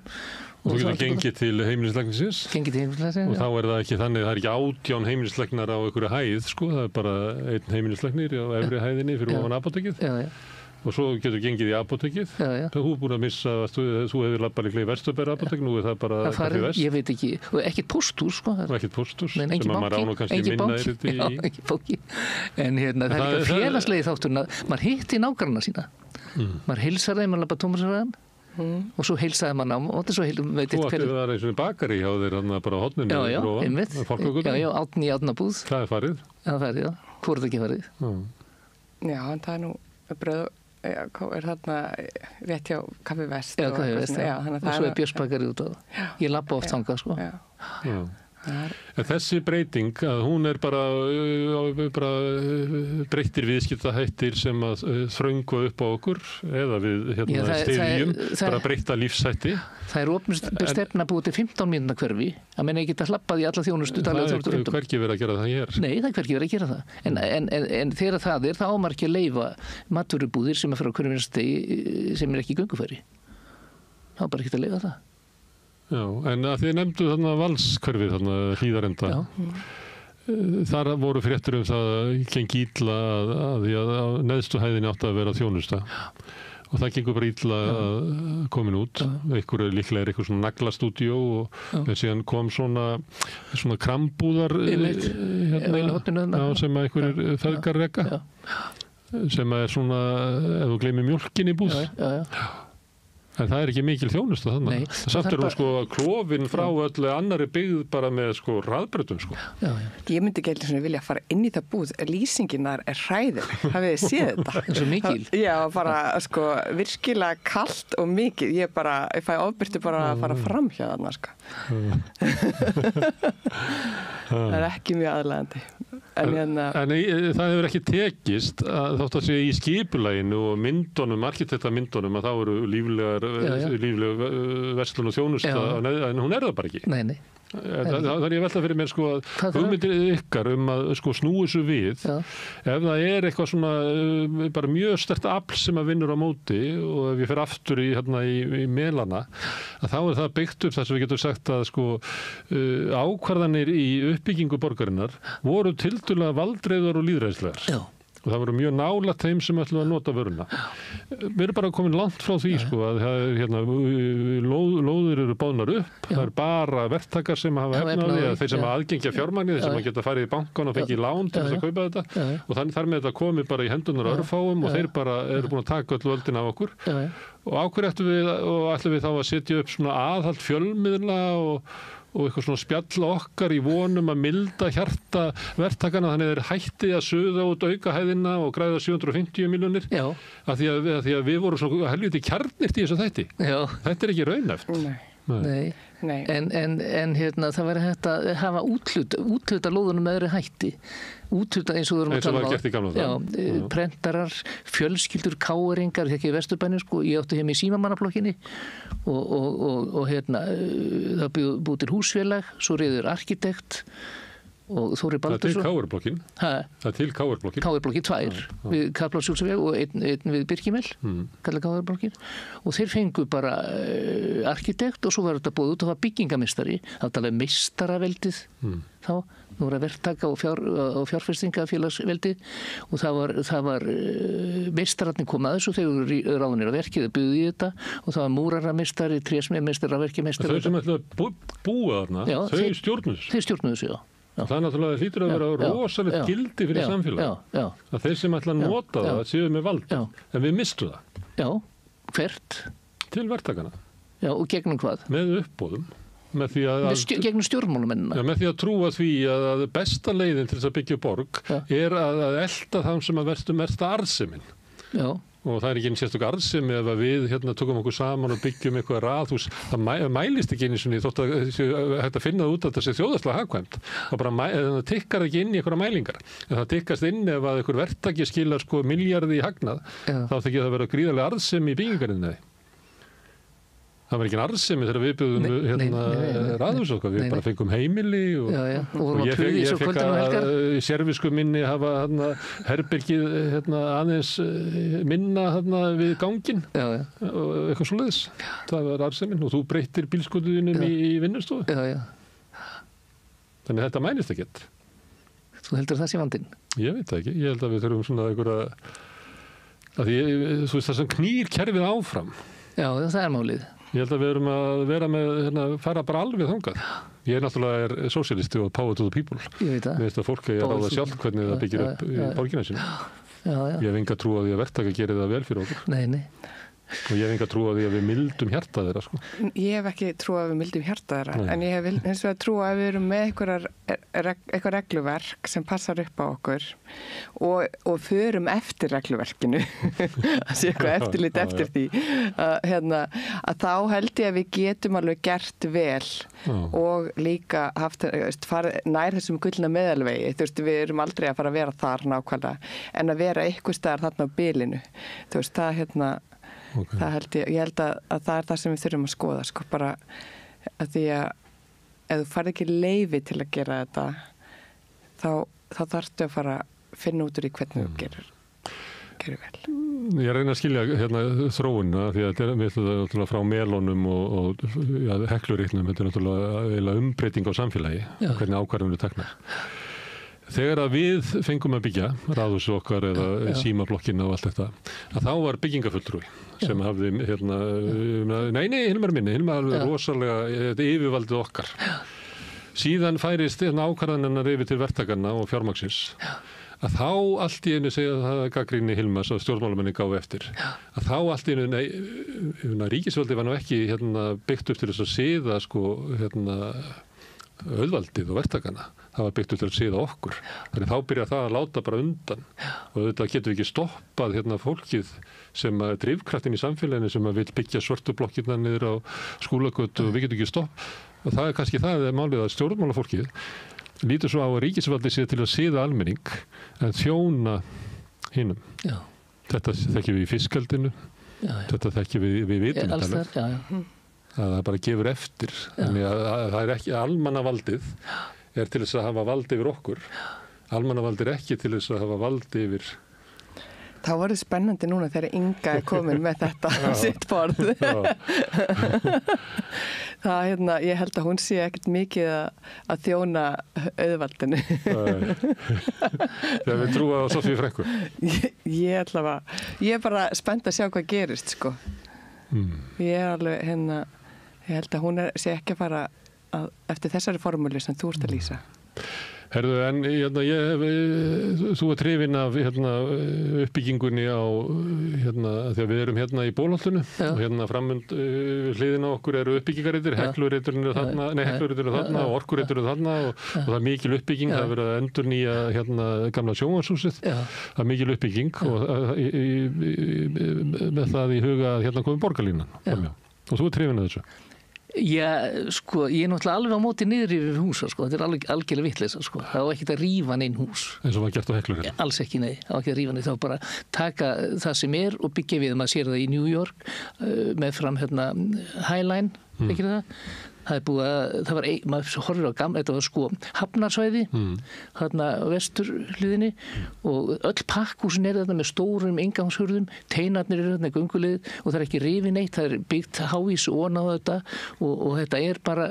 Og þú getur gengið til heimilislæknisins. Gengið til heimilislæknisins, og þá það ekki þannig, það ekki 18 heimilislæknar á einhverju hæð, sko, það bara einn heimilislæknir á efri hæðinni fyrir ofan apótekið. Og svo getur gengið í apótekið. Þú er búin að missa, þú hefur labbað líklega í Vesturbæra apótek, nú það bara Kaffi Vest. Ég veit ekki, og ekkert pósthús, sko. Og ekkert pósthús, sem að maður án og kannski minna er þetta í. Já, ekki bóki. En það er líka félagslegi þátturinn að maður hitti nágranna sína. Maður heilsar þeim að labba Tómasarhagann og svo heilsaði maður á móti, svo veit þú átti það eins og bakari hjá þér bara á horninu. Já, einmitt. Já, Átni í Átnabúð. Það er farið. Já, það er farið, já. Hvor er það ekki farið? Já, en það er nú bröð er þarna rétt hjá Kaffi Vest. Já, Kaffi Vest, og svo er Björnsbakari út á það. Ég labba oft þangað, sko. Já. En þessi breyting, að hún er bara breyttir viðskiptahættir sem að þröngva upp á okkur eða við styðjum, bara breytta lífshætti. Það er opnust stefna búið til 15 mínútna hverfi, að menna ekki að hlappa því alla þjónustu. Það er hvergi verið að gera það hér. Nei, það er hvergi verið að gera það. En þegar það er, það ámar ekki að leyfa matvörubúðir sem er fyrir á hverjum einstegi sem er ekki í göngufæri. Það á bara ekki að leyfa það. Já, en að þið nefndu þarna Valskverfið, þarna Hlíðarenda. Þar voru fréttir það að gengi illa að neðstu hæðinni átti að vera þjónusta. Og það gengur bara illa komin út. Líklega er eitthvað svona naglastúdíó og síðan kom svona krambúðar sem að einhverjir feðgar reka. Sem að er svona, ef þú gleymir mjólkin í búð. En það er ekki mikil þjónusta þannig. Samt er hún sko klofin frá öllu annari byggð bara með sko hraðbrautum sko. Ég myndi ekki eitthvað vilja fara inn í það búð. Lýsingin þar er hræðileg. Hafið þið séð þetta? Svo mikil? Já, bara sko virkilega kalt og mikið. Ég fæ ofbyrtu bara að fara fram hjá þarna sko. Það er ekki mjög aðlægandi. En það hefur ekki tekist þótt að segja í skipulaginu og myndunum, arkitektamyndunum að þá eru lífleg verslun og þjónusta en hún er það bara ekki. Nei. Það er ég velta fyrir mér sko að hugmyndir ykkar að sko snúi þessu við ef það er eitthvað svona bara mjög sterkt afl sem að vinnur á móti og ef ég fer aftur í melana að þá er það byggt upp þar sem við getum sagt að sko ákvarðanir í uppbyggingu borgarinnar voru tiltölulega valdreiðar og lýðræðislegar. Og það voru mjög nálægt þeim sem ætluðu að nota vöruna. Við erum bara komin langt frá því sko að lóðir eru boðnar upp, það er bara verktakar sem hafa efnaði, þeir sem aðgengja fjármagnið, þeir sem geta farið í bankan og fengið lán til þess að kaupa þetta og þannig þar með þetta komið bara í hendunar örfáum og þeir bara eru búin að taka öll völdin af okkur. Og á hverju ætlum við þá að setja upp svona aðhald fjölmiðla og eitthvað svona spjall okkar í vonum að milda hjarta verktakana þannig að þeir hætti að suða út aukahæðina og græða 750 milljónir af því að við vorum svo helviti kjarnirt í þessu þætti. Þetta er ekki raunhæft. Nei. En það væri hægt að hafa úthluta lóðunum með þeirri hætti. Úthluta eins og þú erum að tala um. Eins og það var gert í gamla dag. Prentarar, fjölskyldur, káeringar, ekki í Vesturbænum sko. Ég átti heim í símamannaflokkinni og það búið til húsfélag, svo reyður arkitekt og Þóri Baldursson. Það er til KR-blokkin. KR-blokkin 2 við Kaplaðsjólsveg og einn við Birkimel, kallað KR-blokkin. Og þeir fengu bara arkitekt og svo var þetta búið út og það var byggingamistari. Það talaði meistaraveldið þá. Nú var að verktaka og fjárfestingafélagsveldi og það var meistararnir komað þessu þegar voru ráðnir að verkið að buði í þetta og það var múrarameistari, trésmíðameistari, rafverkjameistari. Þau sem ætlaði að búa þarna, þau stjórnuðu þessu. Þeir stjórnuðu þessu, já. Það er náttúrulega hlýtur að vera rosalegt gildi fyrir samfélag. Að þeir sem ætla að nota það séu með vald, en við mistu það. Já, hvert? Til verktakana. Já, og gegnum hvað? Með uppboðum. Gegnum stjórnmálumennina. Já, með því að trúa því að besta leiðin til þess að byggja borg er að elta þann sem að verstu mesta arðsemin. Já. Og það er ekki einn sérstök arðsemi ef við tökum okkur saman og byggjum eitthvað raðhús. Það mælist ekki einu sinni þótt að hægt að finna það út að það sé þjóðhagslega hagkvæmt. Það tikkar ekki inn í einhverja mælingar. En það tikkast inn ef að einhver verktaki skilar milljarði í hagnað, þá þykir það að vera gríðarlega arðsemi í byggingarinni. Það var ekki arðsemi þegar við byggðum raðhús okkar, við bara fengum heimili og ég fekk að servisku minni hafa herbergið aðeins minna við ganginn og eitthvað svoleiðis. Það var arðsemin og þú breyttir bílskotuðinum í vinnustofu. Þannig þetta mælist ekkert. Þú heldur það sé vandinn? Ég veit það ekki. Ég held að við þurfum svona einhverja, það sem knýr kerfið áfram. Já, það er málið. Ég held að við erum að vera með, fara bara alveg þangað. Ég náttúrulega sósíalisti og power to the people. Ég veit það. Mér finnst að fólk að ráða sjálf hvernig það byggir upp í borgina sinni. Ég hef enga trú á því að verktaka gerir það vel fyrir okkur. Nei. Og ég hef enga trú á því að við mildum hjarta þeirra, sko. Ég hef ekki trú að við mildum hjarta þeirra, en ég hef hins vegar trú að við erum með eitthvað regluverk sem passar upp á okkur og förum eftir regluverkinu, að sé eitthvað eftirlit eftir því, að þá held ég að við getum alveg gert vel og líka haft, nær þessum gullna meðalvegi, við erum aldrei að fara að vera þar nákvæmlega, en að vera eitthvað staðar þarna á bilinu, það það held ég held að það er það sem við þurfum að skoða, sko, bara að því að ef þú farið ekki leyfi til að gera þetta þá þarftu að fara að finna út úr í hvernig þú gerir vel. Ég reyna að skilja þróunna því að þetta er náttúrulega frá melónum og hekluritnum, þetta er náttúrulega umbreyting á samfélagi, hvernig ákvarðanir eru teknar. Þegar að við fengum að byggja ráðhúsið okkar eða símablokkina og allt þetta, að þá var byggingafulltrúi sem hafði Hilmar alveg rosalega yfirvaldið okkar. Síðan færist ákvarðanirnar yfir til verktakanna og fjármagnsins, að þá allt í einu segja það gagnrýni Hilmars að stjórnmálamenni gáfu eftir, að þá allt í einu ríkisvaldið var nú ekki byggt upp til þess að siða auðvaldið og verktakana, það var byggt upp til að siða okkur, þannig þá byrja það að láta bara undan og þetta getur við ekki stoppað fólkið sem að drifkraftin í samfélaginu sem að vil byggja svörtu blokkirna niður á Skúlagötu og við getum ekki og það er kannski það málið að stjórnmálafólkið lítur svo á að ríkisvaldið sé til að siða almenning en þjóna hinum. Þetta þekkjum við í fiskaldinu, þetta þekkjum við vitum þetta. Að það bara gefur eftir. Þannig að það er ekki almannavaldið er til þess að hafa vald yfir okkur. Almannavaldið er ekki til þess að hafa vald yfir. Þá var það spennandi núna þegar Inga er komin með þetta sitt borð. Ég held að hún sé ekkert mikið að þjóna auðvaldinu. Þegar við trúa á Sofíu Frænku. Ég er bara spennt að sjá hvað gerist, sko. Ég er alveg ég held að hún sé ekki að fara eftir þessari formúli sem þú ert að lýsa. Herðu, en þú er trefin af uppbyggingunni á þegar við erum í Bólhollinu og framönd hliðina á okkur eru uppbyggingareitir, hekluriturinn eru þarna og orkurreitur eru þarna og það er mikil uppbygging, það er verið að endurnýja gamla sjónvarshúsið, það er mikil uppbygging og með það í huga að komið borgarlínan og þú er trefin af þessu. Já, sko, ég er náttúrulega alveg á móti niður yfir húsa, sko, þetta er algjörlega vitleysa, sko, það var ekkert að rífa neinn hús. Eins og var gert á Heklurinn? Alls ekki, nei, það var ekki að rífa neinn, það var bara taka það sem er og byggja við, maður sér það í New York, með fram Highline, ekki það, Það var maður horfir á gamla, þetta var sko hafnarsvæði, þarna vesturhliðinni og öll pakkhúsin þarna með stórum inngangshurðum, teinarnir þarna í gönguleið og það ekki rifið neitt, það byggt hávís ofan á þetta og þetta bara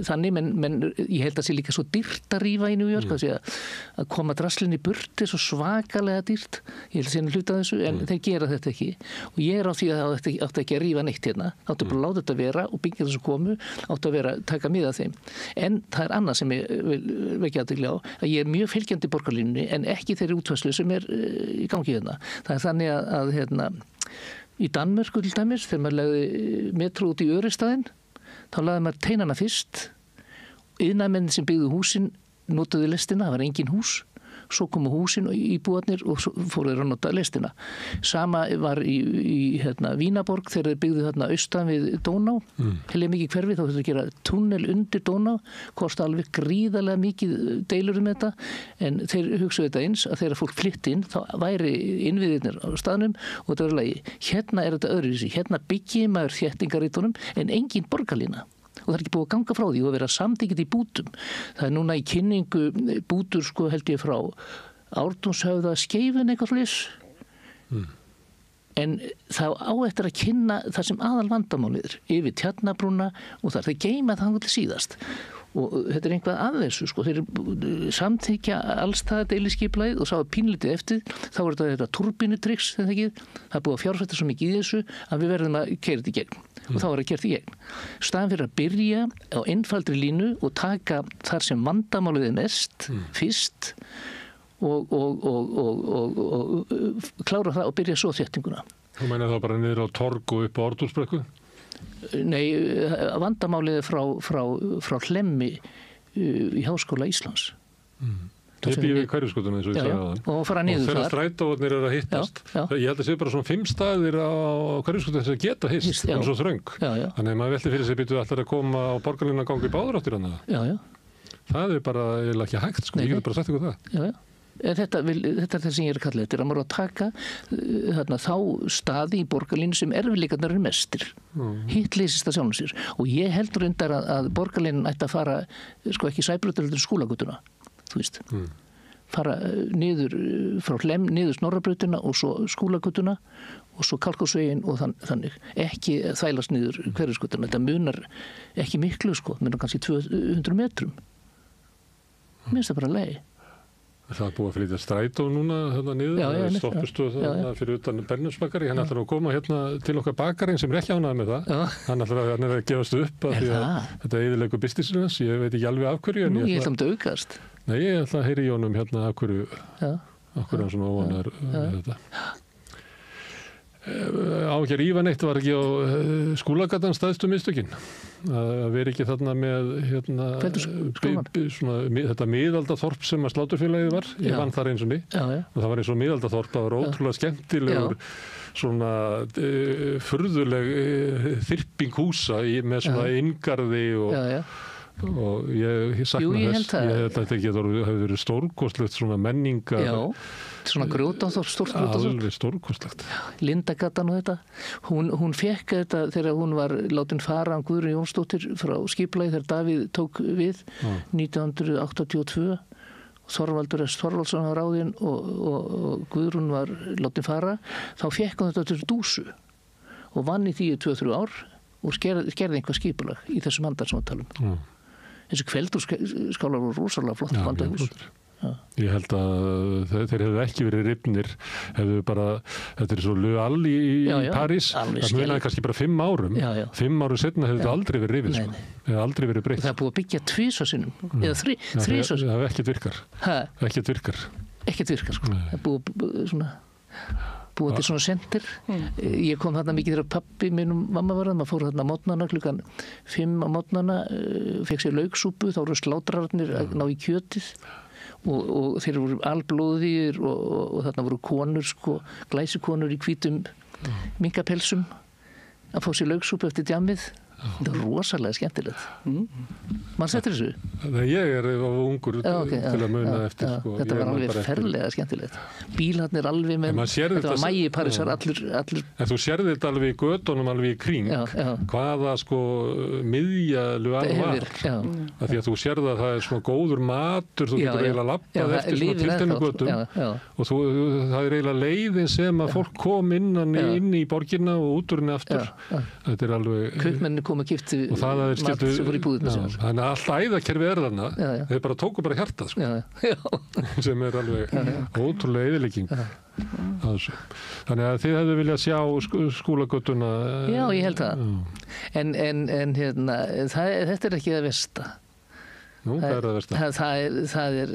þannig, menn ég held að sé líka svo dýrt að rífa í New York, að koma draslinni í burti svo svakalega dýrt, ég held að sé hluta þessu, en þeir gera þetta ekki og ég á því að það átti ekki að rífa neitt hérna, áttu bara að láta þetta vera og byggja þessu komu, áttu að taka mið af þeim. En það annað sem ég vil vekja athygli á, að ég mjög fylgjandi borgarlínunni en ekki þeirri útfærslu sem í gangi hérna. Það þannig að í Danmörku til dæmis, þegar maður lagði metro út í Örestaðinn, þá lagði maður teinana fyrst, iðnaðarmenn sem byggðu húsin notuðu lestina, það var engin hús, svo komu húsin og íbúarnir og fóru þeir að nota lestina. Sama var í Vínaborg þegar þeir byggðu þarna austan við Dóná, heilig mikið hverfi, þá þurftu að gera tunnel undir Dóná, kosti alveg gríðarlega mikið deilur þetta, en þeir hugsaðu þetta eins að þegar fólk flytti inn, þá væri innviðirnir á staðnum og þetta var lagi. Hérna þetta öðruvísi, hérna byggi maður þéttingarítunum en engin borgarlína. Og það ekki búið að ganga frá því og vera samþykkt í bútum. Það núna í kynningu bútur sko held ég frá Ártúnshöfða Skeifun eitthvað slis. En þá á eftir að kynna það sem aðal vandamálið yfir Tjarnabrúna og það geyma það til síðast. Og þetta einhvað að þessu sko, þeir samþykja alls það deiliskipulagið og sá pínlítið eftir, þá þetta turbínutrix, það er búið að fjárfesta svo mikið í þessu að við verðum að keyra þetta í gegn og þá er að keyra þetta í gegn. Staðan fyrir að byrja á einfaldri línu og taka þar sem vandamálið er mest fyrst og klára það og byrja svo þéttinguna. Þú meina þá bara niður á torg og upp á Ártúnsbrekku? Nei, vandamálið er frá Hlemmi í Háskóla Íslands. Þeir býðu í Hverfisgötuna eins og ég sagði það. Og fara niður þar. Og þegar strætóarnir eru að hittast. Ég held að sé bara svona 5 staðir á Hverfisgötuna sem geta hittst, en svo þröng. Þannig að maður velti fyrir sig býtu allar að koma á borgarlínu að ganga í báðráttir hann. Það er bara ekki hægt, sko. Ég getur bara sagt ykkur það. Þetta er það sem ég er að kalla þetta, að maður að taka þá staði í borgarlínu sem erfiðleikarnir eru mestir. Hitt leysist það sjálfum sér. Og ég heldur reyndar að borgarlínan ætti að fara, sko ekki Sæbrautar heldur Skúlagötuna, þú veist. Fara niður frá Hlemm, niður Snorrabrautina og svo Skúlagötuna og svo Kalkásveginn og þannig. Ekki þvælast niður Hverfisgötuna. Þetta munar ekki miklu, sko, munar kannski 200 metrum. Mér finnst það bara leið. Það er búið að flytja strætó núna hérna niður, stoppustuð þarna fyrir utan Bernhöftsbakari, hann ætlar að koma hérna til okkar bakarinn sem er ekki ánægð með það, hann ætlar að gefast upp að því að þetta er eyðileggur businessinu hans, ég veit ekki alveg af hverju. Nú, ég ætla að aukast. Nei, ég ætla að heyri í honum hérna af hverju hann svona óvanar þetta. Á ekki að rífa neitt var ekki á Skúlagatan stæðstu mistökin að vera ekki þarna með þetta miðaldaþorp sem að Sláturfélagið var, ég vann þar eins og ný og það var eins og miðaldaþorp, það var ótrúlega skemmtilegur svona furðuleg þyrping húsa með svona inngarði og ég sakna þess, ég held að þetta hefur verið stórkostlegt svona menninga. Svona grjótaþorp, stórt grjótaþorp. Alveg stórkostlegt. Lindagatan og þetta. Hún fekk þetta þegar hún var látin fara af Guðrún Jónsdóttir frá skipulagi þegar Davíð tók við 1982. Þorvaldur S. Þorvaldsson var ráðinn og Guðrún var látin fara. Þá fekk hún þetta til dúsu og vann í því 2-3 ár og skerði einhvað skipulag í þessum handar sem við talum. Þessi kveldúrskálar voru rosalega flott bandahús. Ég held að þeir hefðu ekki verið rifnir, hefðu bara, þetta er svo Le Hall í París, það munaði kannski bara 5 árum. 5 árum setna hefðu þetta aldrei verið rifið, sko. Það hefði aldrei verið breytt. Það er búið að byggja 2 sinnum, eða 3 sinnum. Það hefði ekkert virkar. Ekkert virkar, sko. Það er búið til svona sendir. Ég kom þarna mikið þegar pappi minn og mamma var maður fór þarna á mótnana klukkan 5 á mótnana, fekk sér lauksúpu, þá voru slátrararnir að ná í kjötið og þeir voru alblóðir og þarna voru konur, sko, glæsikonur í hvítum minkapelsum að fá sér lauksúpu eftir djamið Þetta var rosalega skemmtilegt. Mann settir þessu? Ég er ungur til að muna eftir. Sko. Þetta var alveg ferlega skemmtilegt. Bílarnir alveg með, þetta var mægi Parísar allir. En þú sérði þetta alveg í götunum, alveg í kring, hvaða sko miðjalu var. Því að þú sérði að það er svona góður matur, þú getur eiginlega labbað eftir svona tilteknum götum og það er eiginlega leiðin sem að fólk kom inn í borgina og út úr henni aftur. Þetta er alveg... Kaupmenni kom að kipti mat sem voru í búðinu sem var. Þannig að allt æðakerfi er þarna, þeir bara tóku bara hjartað, sko. Sem er alveg ótrúlega eyðilegging. Þannig að þið hefðu viljað sjá Skúlagötuna. Já, ég held það. En hérna, þetta er ekki það versta. Nú, hvað er það versta? Það er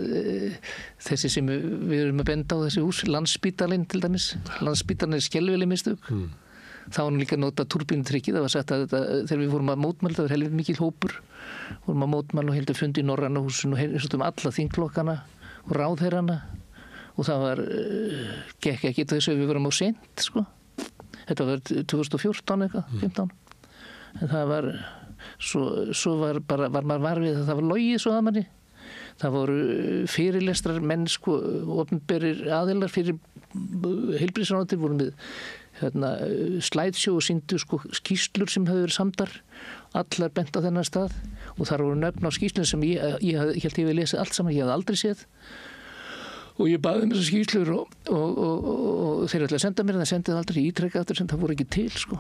þessi sem við erum að benda á þessi hús, Landspítalinn til dæmis. Landspítalinn er skelfileg mistök. Þá var hann líka að nota turbínutrykkið. Það var sagt að þegar við fórum að mótmæla, það var helvið mikil hópur. Fórum að mótmæla og heldur fundi í Norræna húsinu og heyrðum alla þingflokkana og ráðherrana. Og það var, gekk ekki þess að við vorum á seint, sko. Þetta var 2014 eitthvað, 15. En það var, svo var maður varfið að það var logið svo að manni. Það voru fyrirlestrar menn, sko, opinberir aðilar fyrir heilbrigðisráðuneytið voru með slideshow og sýndu sko skýrslur sem hefur verið samdar, allar bent á þennan stað og þar voru nöfn á skýrslunum sem ég held ég við lesið allt saman, ég hafði aldrei séð. Og ég baði þessar skýrslur og þeir ætlaði að senda mér en það sendið aldrei ítrekka aftur sem það voru ekki til, sko.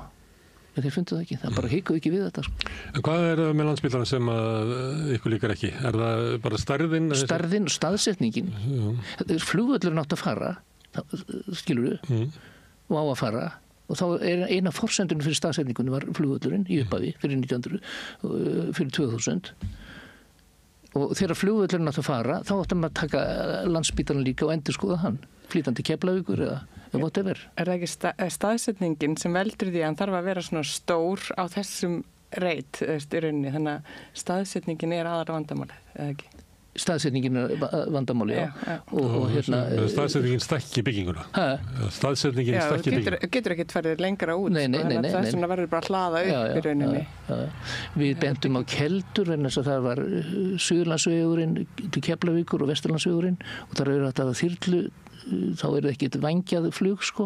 En þeir fundu það ekki, það bara hikuðu ekki við þetta, sko. En hvað er með Landspítalann sem ykkur líkar ekki? Er það bara stærðin? Stærðin og staðsetningin. Flugvöllurinn átt að fara, skilurðu, og á að fara. Og þá er eina forsendunum fyrir staðsetningunum var flugvöllurinn í upphafi fyrir 2000. Og þegar flugvöllurinn átt að fara, þá áttum að taka Landspítalann líka og endurskoða hann. Flýtandi Keflavíkur eða whatever. Er það ekki staðsetningin sem veldur því að hann þarf að vera svona stór á þessum reit, í rauninni, þannig að staðsetningin er aðra vandamálið, eða ekki? Staðsetningin er vandamáli, já. Og hérna... Staðsetningin stækki bygginguna. Staðsetningin stækki bygginguna. Já, getur ekkert farið lengra út. Nei. Þess vegna verður bara að hlaða upp í rauninni. Við bentum á Keldur, en þess að það var Suðurlandsvegurinn til Keflavíkur og Vesturlandsvegurinn og þar eru þetta þyrlu, þá er það ekki vangjað flug, sko.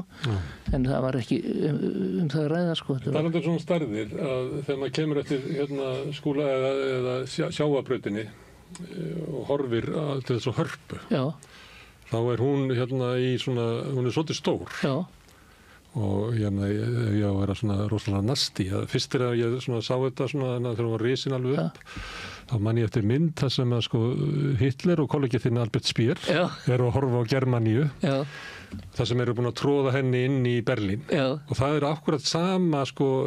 En það var ekki það að ræða, sko. Það er svona stærðir að þegar maður kemur eftir Skúla eða Sjávarbrautinni og horfir til þessu Hörpu. Já. Þá er hún í svona, hún er svolítið stór. Já. Og ég á að vera svona rosalega nasti. Fyrst er að ég svona sá þetta svona þegar hún var risin alveg upp. Þá man ég eftir mynd þar sem að sko Hitler og kollegið þinn Albert Speer eru að horfa á Germaníu. Já. Það sem eru búin að tróða henni inn í Berlín. Já. Og það er akkurat sama sko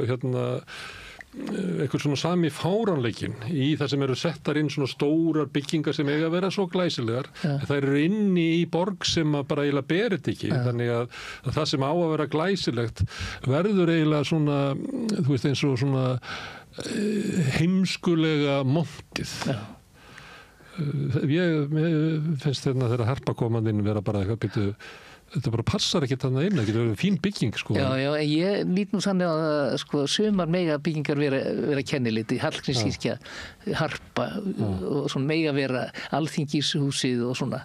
eitthvað svona sami fáránleikin í það sem eru settar inn svona stórar byggingar sem eiga að vera svo glæsilegar en það eru inni í borg sem að bara eiginlega berið ekki þannig að það sem á að vera glæsilegt verður eiginlega svona þú veist eins og svona heimskulega montið ég finnst þegar Harpa komandinn vera bara eitthvað byrju þetta bara passar ekki þarna inn, það getur verið fín bygging, sko. Já, ég lít nú þannig að, sko, sumar mega byggingar vera kenniliti, Hallgrímskirkja, Harpa og svona mega vera Alþingishúsið og svona.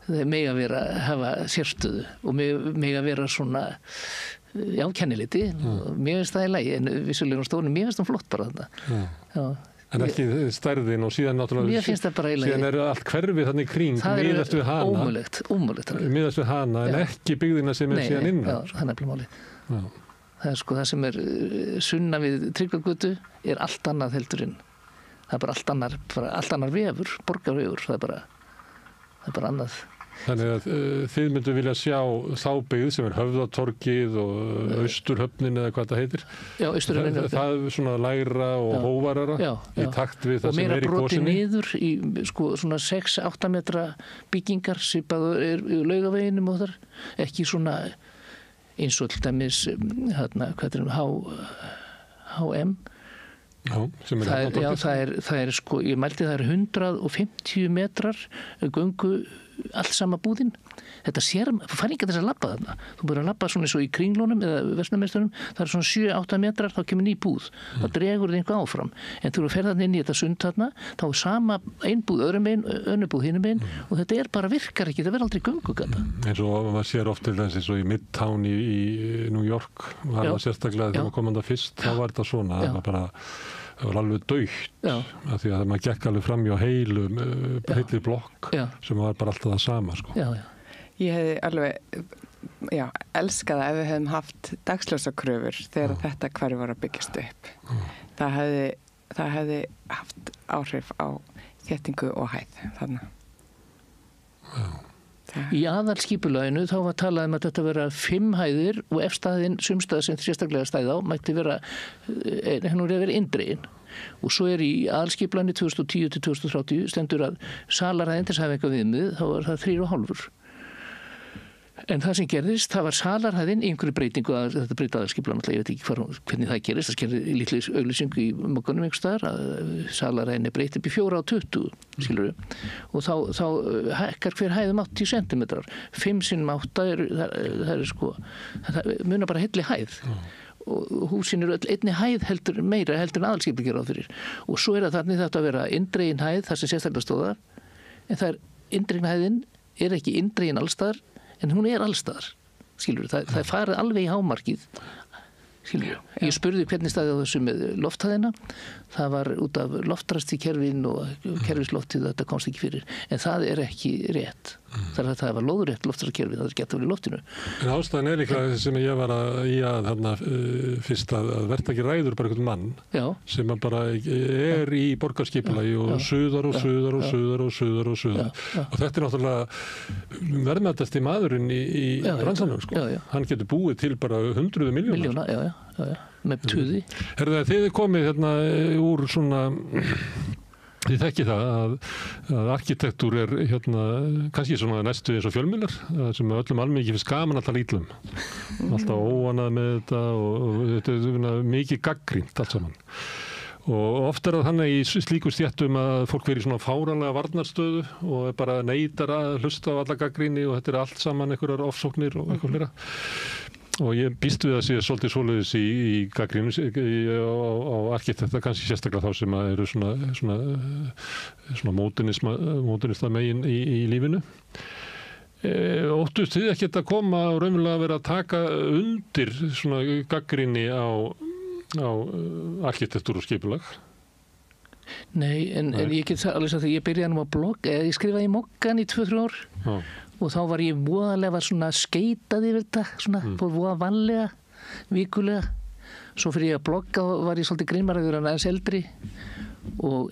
Það mega vera hafa sérstöðu og mega vera svona, já, kenniliti. Mér finnst það í lagi, en vissulega stóðunum, mér finnst það flott bara þarna. Já. En ekki stærðin og síðan náttúrulega síðan eru allt hverfið þannig kring miðast við hana miðast við hana en ekki byggðina sem er síðan innan. Já, það er nefnilega málið. Það er sko það sem er sunna við Tryggvagötu er allt annað heldur en það er bara allt annar vefur, borgarvefur, það er bara annað. Þannig að þið myndu vilja sjá þá byggð sem er Höfðatorgið og Austurhöfnin eða hvað það heitir. Já, Austurhöfnin. Það er svona lægra og hóvarara í takt við það sem er í gósinni. Og meira brotið niður í sko svona 6-8 metra byggingar svipað er Laugaveginum og þar. Ekki svona eins og til dæmis hvað er HM. Já, sem er það er sko, ég mælti það er 150 metrar göngu allt sama búðin. Þetta sér, þú fær ekki þess að labba þarna. Þú búið að labba svona eins og í Kringlunum eða Vestmannaeyjum, það er svona 7-8 metrar, þá kemur ný búð. Þá dregur þið einhvað áfram. En þú ferð þarna inn í þetta sund þarna, þá er sama ein búð öðrum megin, önnur búð hinum megin og þetta bara virkar ekki, það verður aldrei göngugata. Eins og maður sér oft til þess eins og í Midtown í New York, var það sérstaklega þegar maður kom þarna fyrst, þá var þetta svona, það var alveg dautt af því að maður gekk alveg fram hjá heilli blokk sem var bara alltaf það sama sko. Ég hefði alveg elskað ef við hefðum haft dagsljósakröfur þegar þetta hverju var að byggjast upp. Það hefði haft áhrif á þéttingu og hæð þarna. Í aðalskipulaginu þá var talað að þetta vera 5 hæðir og efstæðin sumstæð sem sérstaklega stæði á mætti vera indregin og svo í aðalskipulaginu 2010 til 2030 stendur að salarhæðin til þess að hafa eitthvað viðmið þá var það 3,5. En það sem gerðist, það var salarhæðin í einhverju breytingu að þetta breyta aðalskipulag náttúrulega, ég veit ekki hvernig það gerist, það skerði lítið auglýsingu í Mogganum einhvers staðar að salarhæðin breytið upp í 4,20 skilurðu, og þá hækkar hver hæðum 80 cm, 5 sinnum 8 það er sko, það munar bara heilli hæð og húsin eru einni hæð heldur meira heldur en aðalskipulag gerir ráð fyrir og svo það þannig þetta að vera indregin hæð þar sem sérstaklega stóðar en það indregin hæðin ekki indregin allstaðar en hún allstaðar, skilur það farið alveg í hámarkið, skilur ég spurði hvernig staðið á þessu með lofthæðina, það var út af loftrasti kerfin og kerfisloftið þetta komst ekki fyrir, en það ekki rétt, það var lóðrétt loftrakerfið, það geta verið í loftinu. En ástæðan líklega sem ég var í að þarna fyrst að verða ekki ræður bara einhvern mann sem bara í borgarskipulagi og suðar og suðar og suðar og suðar og suðar og þetta náttúrulega verðmætasti maðurinn í bransanum sko. Hann getur búið til bara 100 milljóna. Með tuði. Þið komið hérna úr svona þið þekki það að arkitektúr hérna kannski svona næstu eins og fjölmiðlar sem öllum almenningi finnst gaman að tala illum alltaf óanað með þetta og þetta er mikið gagnrýnt allt saman og oft það þannig í slíku stéttum að fólk verið í svona fáranlega varnarstöðu og bara neitar að hlusta á alla gagnrýni og þetta allt saman einhverjar ofsóknir og eitthvað fleira og ég býst við að sé svolítið svoleiðis í gagnrýnum á arkitekta kannski sérstaklega þá sem eru svona módernista megin í lífinu. Óttust þið ekki að koma og raunverulega vera að taka undir svona gagnrýni á arkitektúr og skipulag? Nei, en ég get alveg sagt að ég byrjaði nú að blogga, ég skrifaði í Moggan í 2-3 ár og þá var ég voðalega svona skeitað yfir þetta, svona, fór voða vanlega, vikulega. Svo fyrir ég að blogga var ég svolítið grimmaraður en aðeins eldri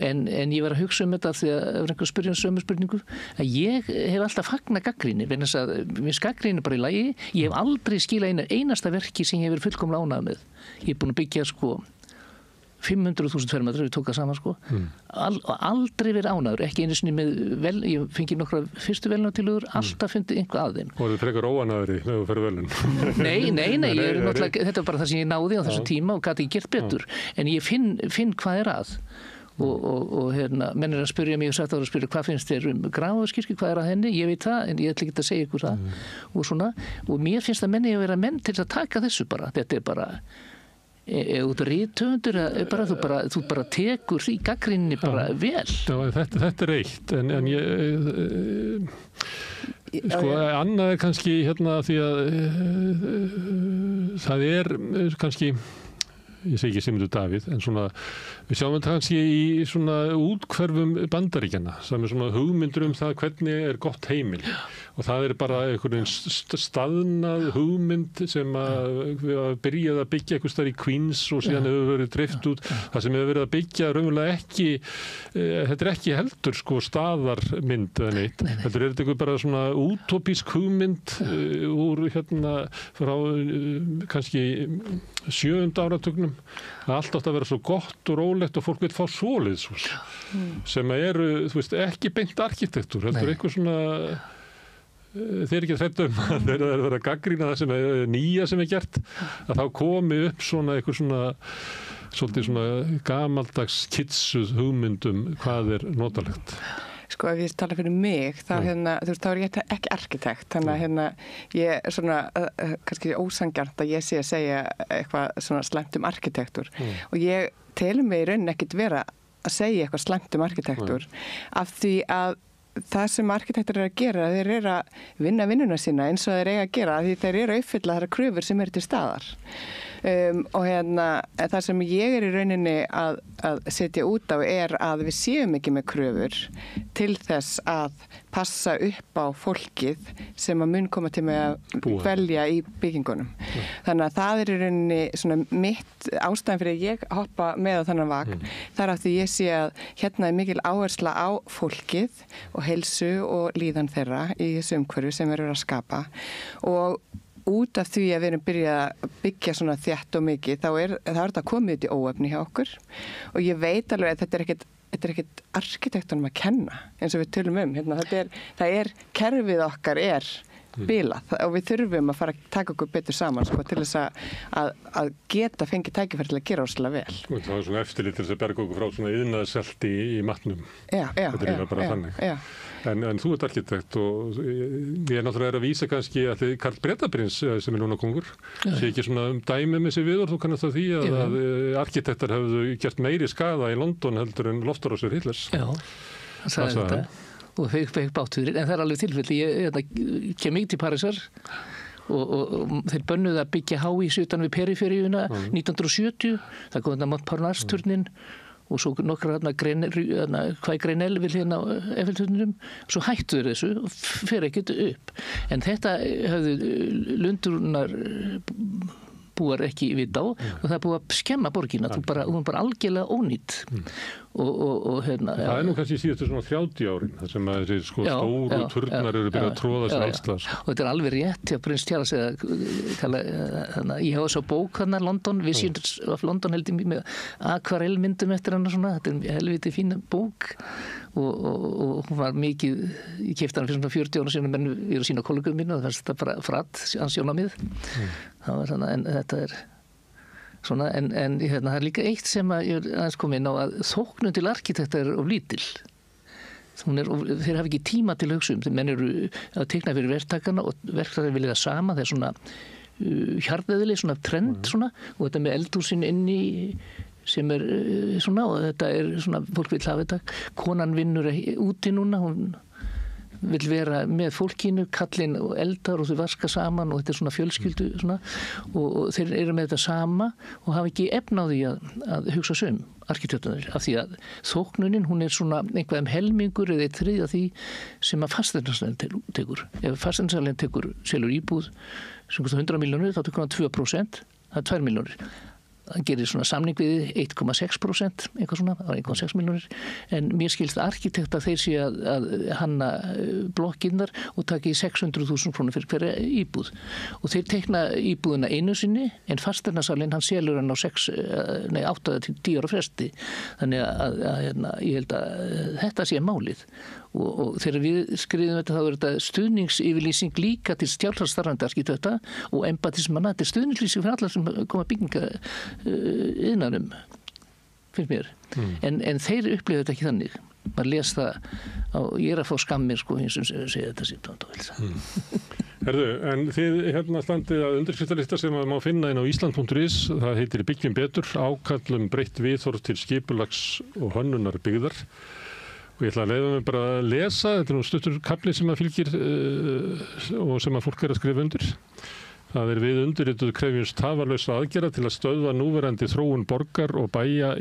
en ég var að hugsa þetta því að einhver spyrja sömu spurningu að ég hef alltaf fagnað gagnrýni vegna þess að mér gagnrýni bara í lagi. Ég hef aldrei skilað einasta verki sem ég hef verið fullkomlega ánægð með. Ég hef búin að byggja 500.000 fermetrar, við tók það saman sko aldrei verið ánægður, ekki einu sinni með ég fengi nokkra fyrstu velunartillögur alltaf fundið einhvað að þeim. Og þið frekar óánægðri með að ferja velun? Nei, þetta var bara það sem ég náði á þessu tíma og gæti ekki gert betur en ég finn hvað að og menn að spyrja mig og sagt að spyrja hvað finnst þér Grafarvogskirkju, hvað að henni, ég veit það en ég ætla ekki að segja ykkur það og svona, og mér finnst að menni að vera menn til að taka þessu bara, þetta bara út af rithöfundur þú bara tekur í gagnrýninni bara vel. Þetta eitt en ég sko annað kannski hérna því að það kannski ég segi ekki Sigmundur Davíð, en svona við sjáum þetta kannski í svona útkverfum Bandaríkjanna, sem svona hugmyndur það hvernig gott heimili og það bara einhvern staðnað hugmynd sem við byrjaði að byggja einhvers staðar í Queens og síðan hefur verið dreift út það sem hefur verið að byggja raunverulega ekki þetta ekki heldur sko staðarmynd eða neitt, heldur þetta einhver bara svona útópísk hugmynd úr hérna frá kannski 7. áratugnum að allt átt að vera svo gott og rólegt og fólk vil fá svoleiðshús sem þú veist, ekki beint arkitektúr, heldur eitthvað svona þeir ekki hræddir að þeir vera að gagnrýna það sem nýja sem gert, að þá komi upp svona eitthvað svona svolítið svona gamaldags kitsuð hugmyndum hvað notalegt. sko ef ég tala fyrir mig þá þú veist, þá ég ekki arkitekt, þannig að ég er svona kannski ósanngjarnt að ég sé að segja eitthvað svona slæmt arkitektur og ég telur mig í rauninni ekkit vera að segja eitthvað slæmt arkitektur af því að það sem arkitektur að gera, þeir að vinna vinnuna sína eins og þeir að gera því þeir að uppfylla þær kröfur sem til staðar og það sem ég í rauninni að setja út á að við séum ekki með kröfur til þess að passa upp á fólkið sem að mun koma til með að velja í byggingunum. Þannig að það í rauninni svona mitt ástæðan fyrir að ég hoppa með á þannan vagn. Þar af því ég sé að hérna mikil áhersla á fólkið og heilsu og líðan þeirra í þessu umhverfi sem við erum að skapa og út af því að við erum byrjað að byggja svona þétt og mikið, þá er þetta komið út í óefni hjá okkur og ég veit alveg að þetta er ekkit arkitektunum að kenna eins og við tölum það kerfið okkar bilað og við þurfum að fara að taka okkur betur saman sko, til þess að geta fengið tækifæri til að gera óslega vel. Það var svona eftirlit til þess að berga okkur frá svona iðnaðarselti í matnum. Þetta er bara þannig. En þú ert arkitekt og ég náttúrulega að vísa kannski að Karl Bretaprins sem núna kongur sé ekki svona dæmi með sig viður, þú kannast að því að arkitektar hefðu gert meiri skaða í London heldur en loftarásir Hitlers. Já, það sagði þetta. Og fekk bátfyrir, en það er alveg tilfelli. Ég kem ekki til Parísar og þeir bönnuðu að byggja hávís utan við periferíuna 1970. Það kom þetta Montparnasse-turnin og svo nokkra Grenelle vil hérna á Eiffelturninum. Svo hættu þeir þessu og fer ekkert upp. En þetta höfðu Lundúnar búar ekki vita á og það er búið að skemma borgina, hún bara algjörlega ónýtt og það er nú kannski síðustu svona 30 árin þar sem að þessi sko stóru turnar eru byrjað að tróða sér allstað og þetta er alveg rétt hjá Prins Charles ég hafa svo bók þarna London, Visions of London held ég með akvarellmyndum eftir hana svona, þetta er helviti fín bók og hún var mikið, ég keypti hana fyrir svona 40 ára síðan menn við erum sína kollegum mínu og það fannst þetta bara fratt hans sjónarmið það var svona, en þetta er svona, en það er líka eitt sem að ég er aðeins komið inn á að þóknun til arkitekta er of lítil. Þeir hafa ekki tíma til að hugsa þeir menn eru að teikna fyrir verktakana og verktakar vilja það sama, það er svona hjarðeðileg, svona trend svona, og þetta með eldhúsin inni sem er svona og þetta er svona, fólk vil hafa þetta, konan vinnur úti núna, hún vil vera með fólkinu, kallinn og eldar og þau vaska saman og þetta er svona fjölskyldu svona, og þeir eru með þetta sama og hafa ekki efna á því að hugsa arkitekturnar af því að þóknunin hún er svona einhverjum helmingur eða þriðja því sem að fasteignasalinn tekur. Ef fasteignasalinn tekur selur íbúð sem kostar 100 milljónir þá tekur hann 2%, það er 2 milljónir. Það gerir svona samning við 1,6%, eitthvað svona, 1,6 milljónir. En mér skilst arkitekta þeir sé að hanna blokkinnar og taki 600.000 krónur fyrir hverja íbúð. Og þeir teikna íbúðina einu sinni, en fasteignasalinn hann selur hann á 8 til 10 ára fresti. Þannig að ég held að þetta sé málið. Og þegar við skriðum þetta þá er þetta stuðningsyfirlýsing líka til stjálfarstarfandi arkitekta og embatismanna, þetta er stuðningslýsing fyrir alla sem koma bygginga innanum, finnst mér. En þeir upplifa þetta ekki þannig. Maður les það, ég er að fá skammir sko, eins og segja þetta sér tónt og velsa. Herðu, en þið standið að undirskriftalista sem að má finna inn á Ísland.is, það heitir Byggjum betur, ákallum breytt viðhorf til skipulags og hönnunar byggðar. Og ég ætla að leyfa mig bara að lesa, þetta er nú stuttur kafli sem að fylgir og sem að fólk er að skrifa undir. Það er við undirrituð krefjumst tafarlausa aðgerða til að stöðva núverandi þróun borgar og bæja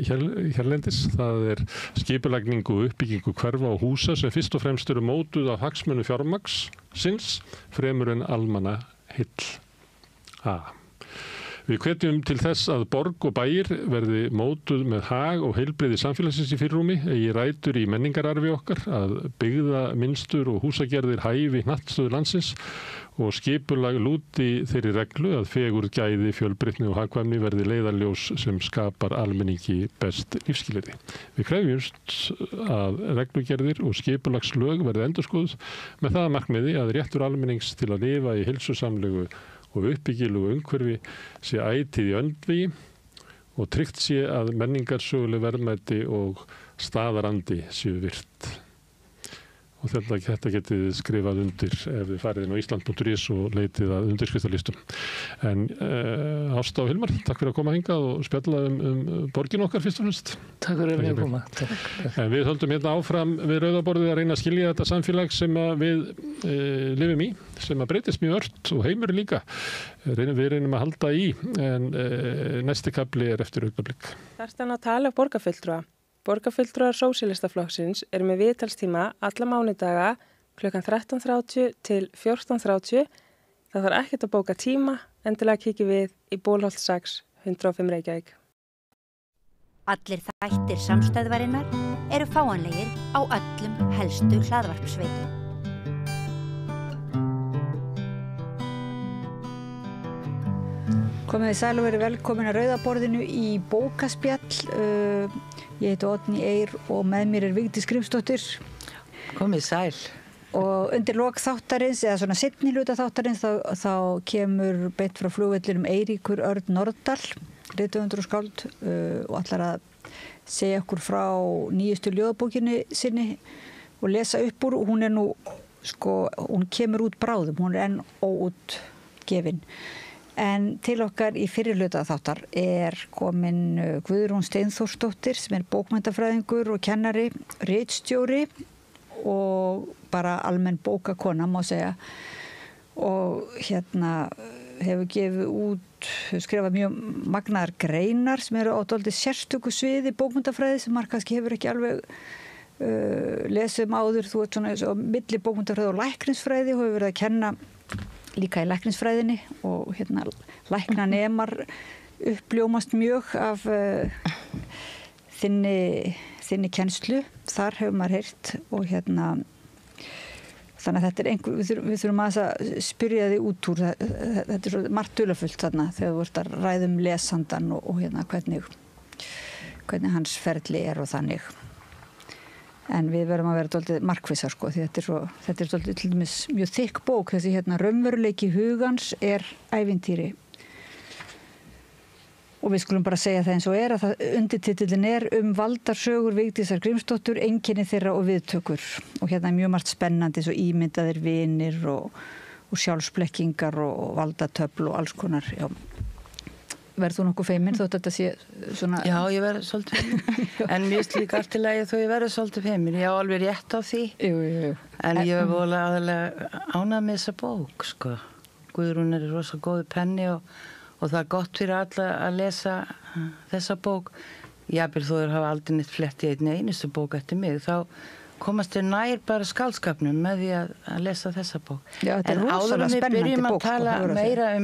hérlendis. Það er skipulagning og uppbyggingu hverfa og húsa sem fyrst og fremst eru mótuð af hagsmunu fjármagnsins fremur en almanna heill. Við hvetjum til þess að borg og bæir verði mótuð með hag og heilbrigði samfélagsins í fyrirrúmi, eigi rætur í menningararfi okkar, að byggða mynstur og húsagerðir hæfi hnattstöðu landsins og skipulag lúti þeirri reglu að fegurð, gæði, fjölbreytni og hagkvæmni verði leiðarljós sem skapar almenningi best lífsskilyrði. Við krefjumst að reglugerðir og skipulagslög verði endurskoðuð með það markmiði að réttur almennings til að lifa í heilsusamlegu og uppbyggilugu umhverfi sé ætíð í öndvígi og tryggt sé að menningarsöguleg verðmæti og staðarandi séu virt. og þetta getið skrifað undir ef þið farið inn á Ísland.is og leitið að undirskriftalistum. En Ásta og Hilmar, takk fyrir að koma hingað og spjalla borgin okkar fyrst og fremst. Takk fyrir að koma. En við höldum hérna áfram við Rauðaborðið að reyna að skilja þetta samfélag sem við lifum í, sem að breytist mjög ört og heimur líka. Við reynum að halda í, en næsti kafli eftir augnablik. Þarftan að tala borgarfulltrúa. Borgarfulltrúar Sósíalistaflokksins eru með viðtalstíma alla mánudaga klukkan 13:30 til 14:30. Það þarf ekkert að bóka tíma, endilega kíkja við í Bólholt 6, 105 Reykjavík. Allir þættir samstæðvarinnar eru fáanlegir á öllum helstu hlaðvarpsveitum. Komið þið sæl og verið velkomin að Rauðaborðinu í bókaspjall. Ég heiti Oddný Eir og með mér Vigdís Grímsdóttir. Komið sæl. Og undir lok þáttarins, eða svona seinni hluta þáttarins, þá kemur beint frá flugvellinum Eiríkur Örn Norðdal, rithöfundur og skáld, og ætlar að segja okkur frá nýjustu ljóðabókinni sinni og lesa upp úr. Hún er nú, hún kemur út bráðum, hún er enn óútgefin. En til okkar í fyrri hluta þáttar er komin Guðrún Steinþórsdóttir sem er bókmenntafræðingur og kennari, ritstjóri og bara almenn bókakona má segja. Og hérna hefur skrifað mjög magnaðar greinar sem eru á dálítið sérstöku sviði bókmenntafræði sem maður kannski hefur ekki alveg lesið áður. Þú ert svona eins og milli bókmenntafræði og læknisfræði og hefur verið að kenna líka í læknisfræðinni og læknanemar uppljómast mjög af þinni kennslu. Þar hefur maður heyrt og þannig að þetta er við þurfum að spyrja þig út úr. Þetta er svo margt dularfullt þarna þegar þú ert að ræða lesandan og hvernig hans ferli er og þannig. En við verðum að vera dálítið markvissar því þetta er dálítið til dæmis mjög þykk bók. Þessi raunveruleiki hugans er ævintýri. Og við skulum bara segja það eins og er að undirtitillin er valdarsögur Vigdísar Grímsdóttur, einkenni þeirra og viðtökur. Og er mjög margt spennandi eins og ímyndaðir vinir og sjálfsblekkingar og valdatöfl og alls konar. Já. Verður þú nokkuð feimin þótt þetta sé svona... Já, ég verður svolítið feimin. En mér slík allt í lagi þó ég verður svolítið feimin. Ég á alveg rétt á því. Jú. En ég hef volið aðalega ánað með þessa bók, Guðrún er rosa góði penni og það er gott fyrir alla að lesa þessa bók. Jafnvel þó þeir hafa aldrei neitt flett í einustu bók eftir mig. Þá komast þau nær bara skáldskapnum með því að lesa þessa bók. Já, þetta er rosalega spennandi bók. En áður en við byrjum að tala meira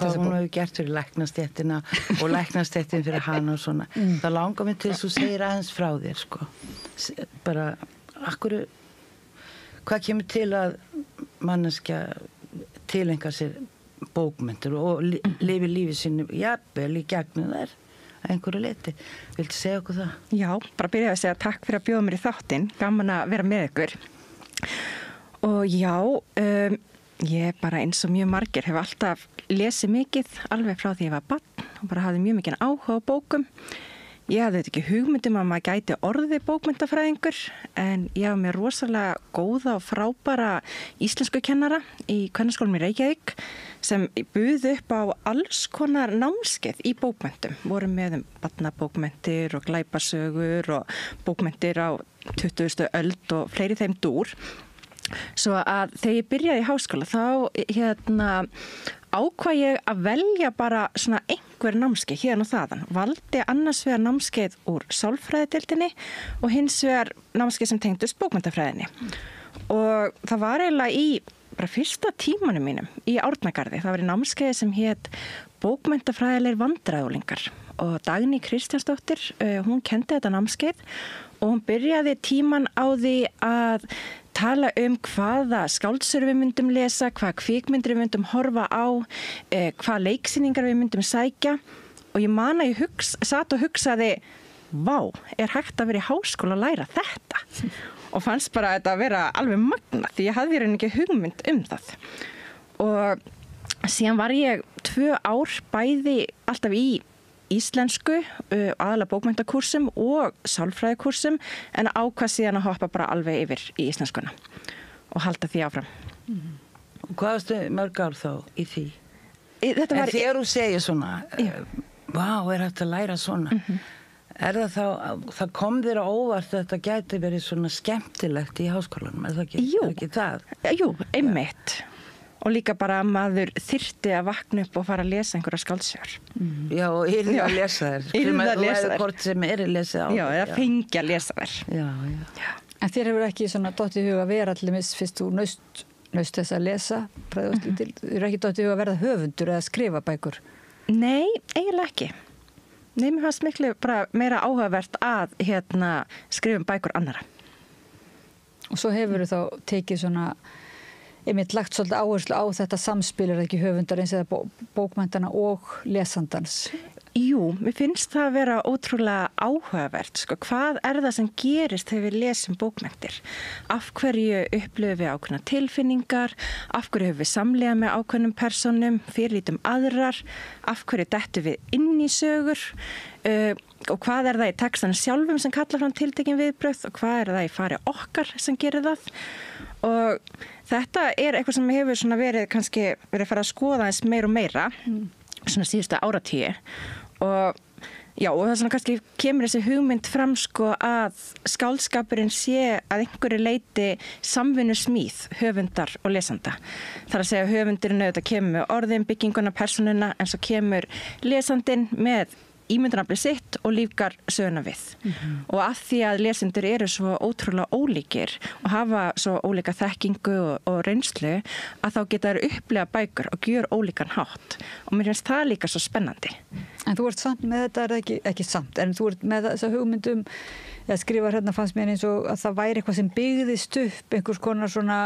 hvað hún hefur gert fyrir læknastéttina og læknastéttin fyrir hana og svona. Það langar mig til þess að þú segir aðeins frá þér, Bara, hvað kemur til að manneskja tilengar sér bókmenntur og lifi lífi sínu jafnvel í gegnum þær að einhverju leyti. Viltu segja okkur það? Já, bara byrja að segja takk fyrir að bjóða mér í þáttinn. Gaman að vera með ykkur. Og já, ég bara eins og mjög margir hef alltaf lesið mikið alveg frá því ég var barn og bara hafði mjög mikið áhuga á bókum. Ég hafði ekki hugmyndum að maður gæti orðið bókmenntafræðingur en ég hafði mér rosalega góða og frábæra íslenskukennara í Kvennaskólanum í Reykjavík sem buðu upp á alls konar námskeið í bókmentum. Vorum með barnabókmentir og glæpasögur og bókmentir á 20. öld og fleiri þeim dúr. Svo að þegar ég byrjaði í háskóla þá ákvað ég að velja bara svona einhver námskeið hérna og þaðan. Valdi annars vegar námskeið úr sálfræðideildinni og hins vegar námskeið sem tengdust bókmenntafræðinni. Og það var eiginlega í bara fyrsta tímanum mínum í Árnagarði. Það var í námskeið sem hét bókmenntafræðilegir vandræðulingar og Dagný Kristjánsdóttir, hún kendi þetta námskeið og hún byrjaði tíman á því að tala hvaða skáldsögur við myndum lesa, hvaða kvikmyndir við myndum horfa á, hvaða leiksýningar við myndum sækja og ég man að ég sat og hugsaði, vá, er hægt að vera í háskóla að læra þetta? Og fannst bara þetta að vera alveg magna því ég hafði ekki hugmynd það. Og síðan var ég 2 ár bæði alltaf í íslensku, aðalega bókmenntakúrsum og sálfræðikúrsum en ákvað síðan að hoppa bara alveg yfir í íslenskuna og halda því áfram. Og hvað varstu mörg ár þá í því? Þetta var... En þegar þú segir svona, vá, hægt að læra svona, er það þá, það kom þér á óvart að þetta gæti verið svona skemmtilegt í háskólanum, er það ekki? Jú, er ekki það? Jú, einmitt. Og líka bara að maður þyrfti að vakna upp og fara að lesa einhverja skáldsögur. Já, og yrði að lesa þær. Yrði að lesa þær. Hvort sem lesið á. Já, eða fengi að lesa þær. Já. En þér hefur ekki svona dottið í huga að vera allir mis fyrst þú naust þess að lesa, þér er ekki dottið í huga að verða höfundur eða skrifa bækur? Nei, eiginlega ekki. Nei, mér fannst miklu bara meira áhugavert að skrifa bækur annara. Og svo hefur þú þá tekið svona, einmitt lagt svolítið áherslu á þetta samspil ekki höfundarins eða bókmenntarna og lesandans? Jú, mér finnst það að vera ótrúlega áhugavert. Hvað er það sem gerist þegar við lesum bókmenntir? Af hverju upplifum við ákveðna tilfinningar? Af hverju höfum við samlega með ákveðnum personum? Fyrirlítum aðrar? Af hverju dettum við inn í sögur? Og hvað er það í textanum sjálfum sem kallar fram tiltekin viðbrögð? Og hvað er það í fari okkar sem gerir það? Og þetta er eitthvað sem hefur verið að fara að skoða eins meira og meira svona síðustu áratíu og það svona kannski kemur þessi hugmynd fram að skáldskapurinn sé að einhverju leiti samvinnu smíð höfundar og lesanda. Það að segja að höfundurinn auðvitað kemur með orðin, bygginguna, persónuna en svo kemur lesandinn með ímyndunaraflið sitt og lífgar söguna við. Og að því að lesendur eru svo ótrúlega ólíkir og hafa svo ólíka þekkingu og reynslu að þá geta þær upplega bækur og gjör ólíkan hátt. Og mér finnst það líka svo spennandi. En þú ert samt með þetta, ekki samt, en þú ert með þessa hugmyndum, ég skrifa hérna fannst mér eins og að það væri eitthvað sem byggðist upp, einhvers konar svona,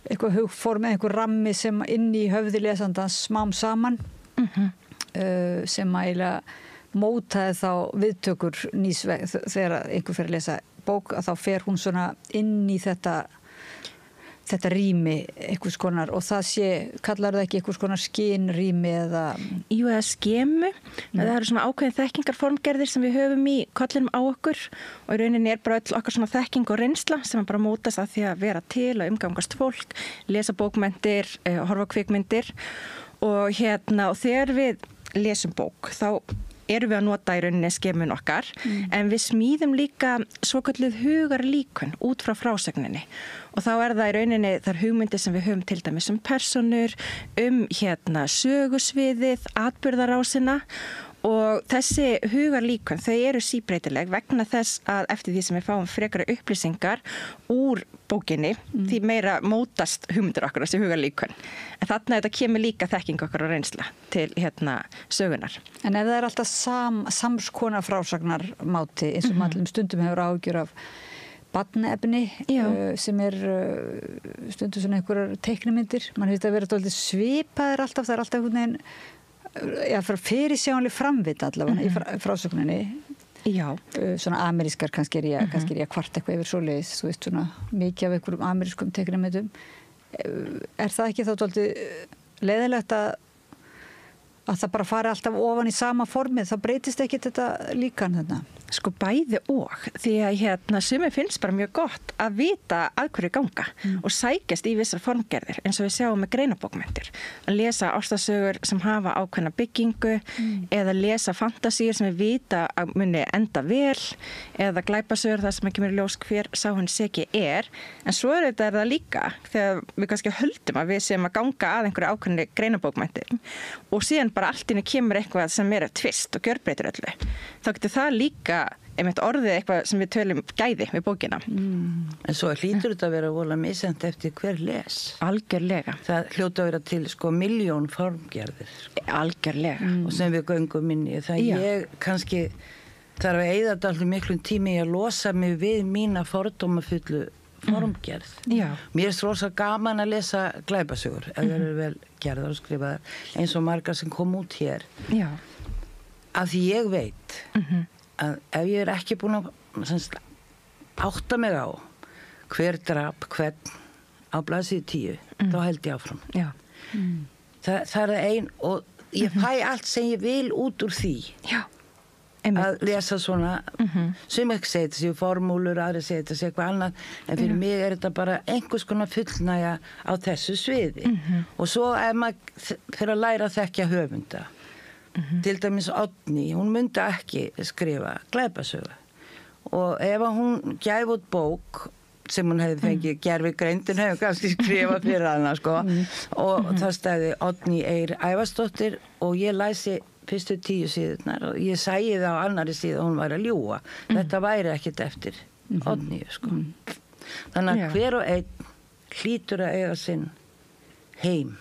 eitthvað hugform, einhver rammi sem inn í höfði lesandans smám saman, sem eiginlega mótaði þá viðtökur nýsveg þegar einhver fer að lesa bók að þá fer hún svona inn í þetta rými einhvers konar og það kallar það ekki einhvers konar skynrými eða... Jú, eða skemu. Það eru svona ákveðin þekkingarformgerðir sem við höfum í kollinum á okkur og í rauninni er bara öll okkar svona þekking og reynsla sem bara mótast að því að vera til og umgangast fólk, lesa bókmenntir, horfa á kvikmyndir og og þegar við lesum bók þá erum við að nota í rauninni skemun okkar en við smíðum líka svokölluð hugarlíkun út frá frásögninni og þá er það í rauninni þar hugmyndir sem við höfum til dæmis persónur, sögusviðið, atburðarásina og þessi hugarlíkun þau eru síbreytileg vegna þess að eftir því sem við fáum frekari upplýsingar úr bókinni því meira mótast hugmyndir okkar þessi hugarlíkun. En þarna þetta kemur líka þekking okkar og reynsla til sögunar. En ef það er alltaf samskonar frásagnarmáti eins og maður stundum hefur áhyggjur af barnaefni sem stundum svona einhverjar teiknimyndir, mann finnst að vera dálítið svipaðir alltaf, það er alltaf einhvern veginn fyrirsjáanleg framvita allavega í frásögninni. Já. Svona amerískar kannski er ég að kvart eitthvað yfir svoleiðis, þú veist svona mikið af einhverjum amerískum teiknimyndum. Er það ekki þá dálítið leiðilegt að það bara fari alltaf ofan í sama formið, þá breytist ekki þetta líkan þarna? Bæði og, því að sumir finnst bara mjög gott að vita að hverju ganga og sækjast í vissar formgerðir eins og við sjáum með greinabókmenntir. Að lesa ástarsögur sem hafa ákveðna byggingu eða lesa fantasíur sem við vita að muni enda vel eða glæpasögur þar sem ekki mér ljós hver sá hann seki en svo er það líka þegar við kannski höldum að við séum að ganga að einhverju ákveðni greinabókmenntir og síðan bara allt inni kemur eitthvað sem er tvist og gjörbreytir öllu. Þá getur það líka orðið eitthvað sem við tölum gæði við bókina. En svo hlýtur þetta að vera vola misjant eftir hver les. Algjörlega. Það hljóta að vera til milljón formgerðir. Algjörlega. Og sem við göngum inn í. Það ég kannski þarf að eyða þetta alltaf miklum tími í að losa mig við mína fordómafullu formgerð. Mér er rosa gaman að lesa glæpasögur ef það eru vel gerðar og skrifaðar eins og margar sem kom út hér. Af því ég veit að ef ég er ekki búin að átta mig á hver drap hvern á blaðsíðu 10 þá held ég áfram. Það er ein og ég fæ allt sem ég vil út úr því. Já. Að lesa svona, sem ekki segja þetta séu formúlur, aðri segja þetta séu eitthvað annað, en fyrir mig þetta bara einhvers konar fullnægja á þessu sviði. Og svo maður fyrir að læra að þekkja höfunda. Til dæmis Oddný, hún myndi ekki skrifa glæpasögu. Og ef hún gæfi út bók, sem hún hefði fengið gervigreindin, hefði kannski skrifað fyrir hana, sko. Og það stæði Oddný Eir Ævarsdóttir og ég læsi fyrstu 10 síðurnar og ég sæði það á annari síðu að hún væri að ljúga. Þetta væri ekkit eftir Oddnýju, sko. Þannig að hver og einn hlýtur að eiga sinn heim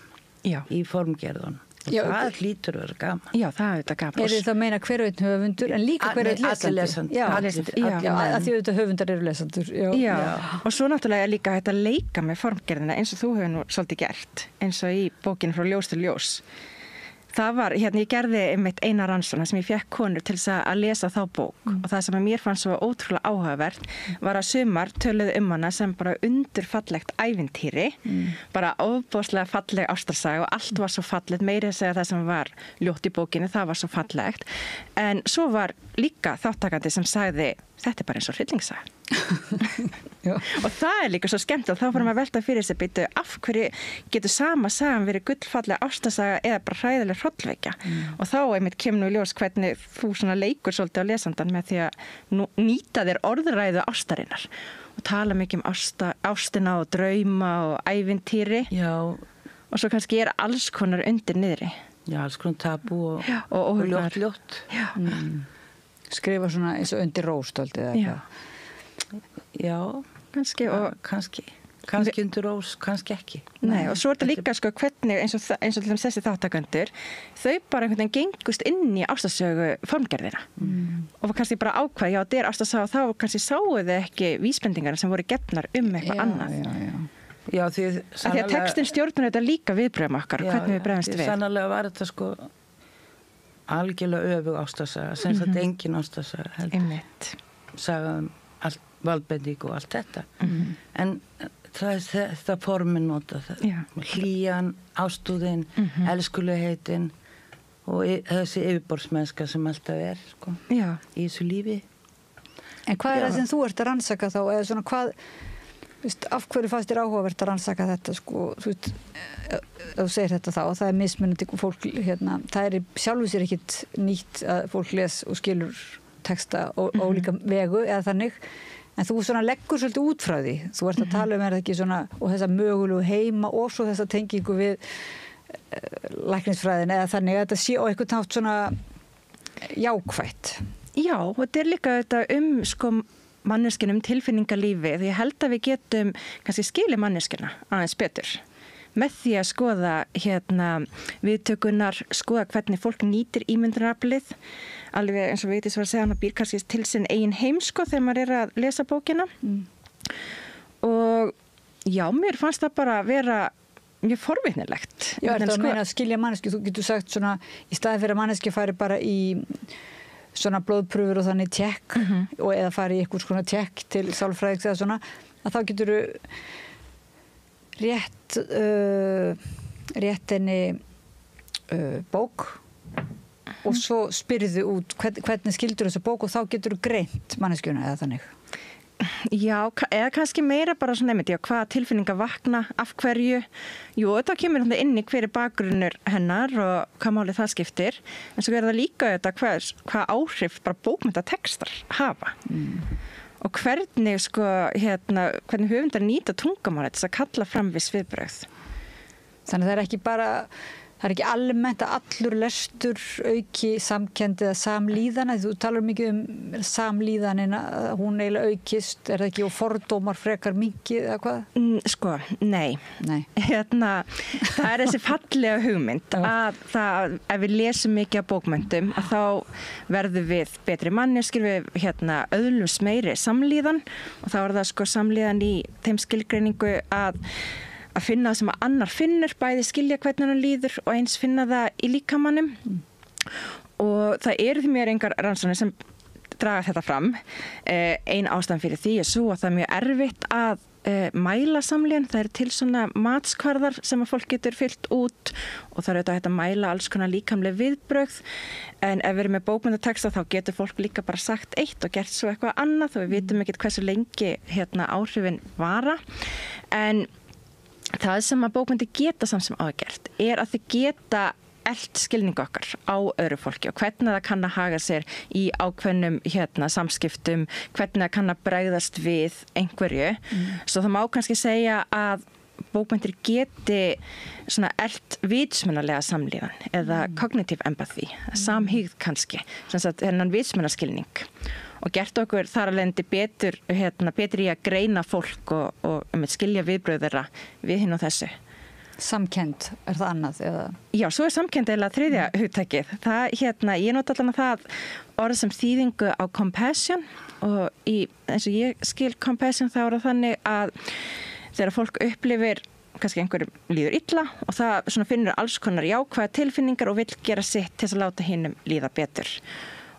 í formgerðun. Og það hlýtur að vera gaman. Já, það er þetta gaman. Það að meina hver og einn höfundur, en líka hver og einn lesandi. Að því auðvitað höfundar eru lesandur. Já, og svo náttúrulega líka þetta leika með formgerðina eins og þú hefur nú svolítið gert, eins og í bókinu Frá ljós til ljós. Það var, ég gerði einmitt eina rannsókn sem ég fekk konur til þess að lesa þá bók og það sem mér fannst svo ótrúlega áhugavert var að sumar töluðu hana sem bara undurfallegt ævintýri, bara ofboðslega falleg ástarsaga og allt var svo fallegt, meira að segja það sem var ljótt í bókinni, það var svo fallegt. En svo var líka þáttakandi sem sagði, þetta er bara eins og hryllingssaga. Og það er líka svo skemmt og þá fyrir maður að velta fyrir sig býtu af hverju getur sama sagan verið gullfallega ástarsaga eða bara hræðileg hrollvekja og þá einmitt kemur nú í ljós hvernig þú svona leikur svolítið á lesandan með því að nýta þér orðræðu ástarinnar og tala mikið ástina og drauma og ævintýri og svo kannski alls konar undir niðri. Já, alls konar tabu og ljótt. Skrifa svona eins og undir róstöld eða eitthvað. Já, kannski kannski undir rós, kannski ekki. Nei, og svo er þetta líka sko hvernig eins og þessi þáttakendur þau bara einhvern veginn gengust inn í ástarsögu formgerðina og kannski bara ákvað, já, þetta er ástarsaga og þá kannski sáu þau ekki vísbendingar sem voru gefnar eitthvað annað. Já, því að textin stjórnar þetta líka viðbröðum okkar, hvernig við bregðumst við. Sannarlega var þetta sko algjörlega öfug ástarsaga, sem þetta engin ástarsaga heldur. Saga allt valdbending og allt þetta. En það er þetta formin nota það. Hlýjan, ástúðin, elskulegheitin og þessi yfirborðsmennska sem alltaf er sko, í þessu lífi. En hvað er það sem þú ert að rannsaka þá? Eða svona hvað, af hverju fannst þér áhugavert að rannsaka þetta sko, þú segir þetta þá og það er mismunandi fólk það er sjálfu sér ekkit nýtt að fólk les og skilur texta og líka vegu eða þannig en þú svona leggur svolítið út frá því þú ert að tala er það ekki svona og þessa mögulegu heima og svo þessa tengingu við læknisfræðin eða þannig að þetta sé á einhvern nátt svona jákvætt. Já, og þetta er líka þetta sko manneskjunum tilfinningalífi því ég held að við getum kannski skilið manneskjuna aðeins betur með því að skoða viðtökunar, skoða hvernig fólk nýtir ímyndunaraflið alveg eins og Vigdís var að segja hann býr kannski til sinn eigin heim sko þegar maður er að lesa bókina og já, mér fannst það bara vera mjög forvitnilegt. Já, þetta að meina að skilja manneski, þú getur sagt svona í staðin fyrir að manneski fari bara í svona blóðpröfur og þannig tjekk og eða fari í einhvers konar tjekk til sálfræðings eða svona að þá getur rétt henni bók og svo spyrðu út hvernig skildur þessu bók og þá getur greint manneskjuna eða þannig. Já, eða kannski meira bara svona nefnt, já, hvaða tilfinningar vakna, af hverju. Jú, þetta kemur inn í hverju bakgrunnur hennar og hvað málið það skiptir. En svo er það líka þetta hvað áhrif bara bókmenntatextar hafa. Og hvernig sko, hvernig höfundar nýta tungumálið þess að kalla fram viss viðbrögð. Þannig það er ekki bara það er ekki almennt að allur lestur auki samkenndi eða samlíðana, þú talar mikið samlíðanina, hún eiginlega aukist, er það ekki og fordómar frekar mikið eða hvað? Sko, nei. Það er þessi fallega hugmynd að það, ef við lesum mikið af bókmenntum, að þá verðum við betri manneskjur, við öðlumst meiri samlíðan og þá er það sko samlíðan í þeim skilgreiningu að finna það sem að annar finnur, bæði skilja hvernig hann líður og eins finna það í líkamannum og það eru því mér engar rannsóknir sem draga þetta fram. Ein ástæðan fyrir því er svo að það er mjög erfitt að mæla samlíðan, það til svona matskvarðar sem að fólk getur fyllt út og það auðvitað hægt að mæla alls konar líkamleg viðbrögð, en ef við erum með bókmyndateksta þá getur fólk líka bara sagt eitt og gert svo eitthvað annað og við vitum ekkert hversu lengi áhrifin vara, en það sem að bókmyndir geta samt sem ágert að þau geta elt skilning okkar á öðru fólki og hvernig það kann að haga sér í ákveðnum samskiptum, hvernig það kann að bregðast við einhverju. Svo það má kannski segja að bókmyndir geti svona elt vitsmunalega samlíðan eða cognitive empathy, samhygð kannski, þennan vitsmunaskilning og gert okkur þar alveg betur í að greina fólk og skilja viðbrögð þeirra við hinn og þessu. Samkennd, það annað? Eða? Já, svo samkennd eða þriðja hugtækið. Ég nota allan að það orð sem þýðingu á compassion og eins og ég skil compassion þá það þannig að þegar fólk upplifir kannski einhverjum líður illa og það svona finnur alls konar jákvæða tilfinningar og vill gera sitt til að láta hinnum líða betur.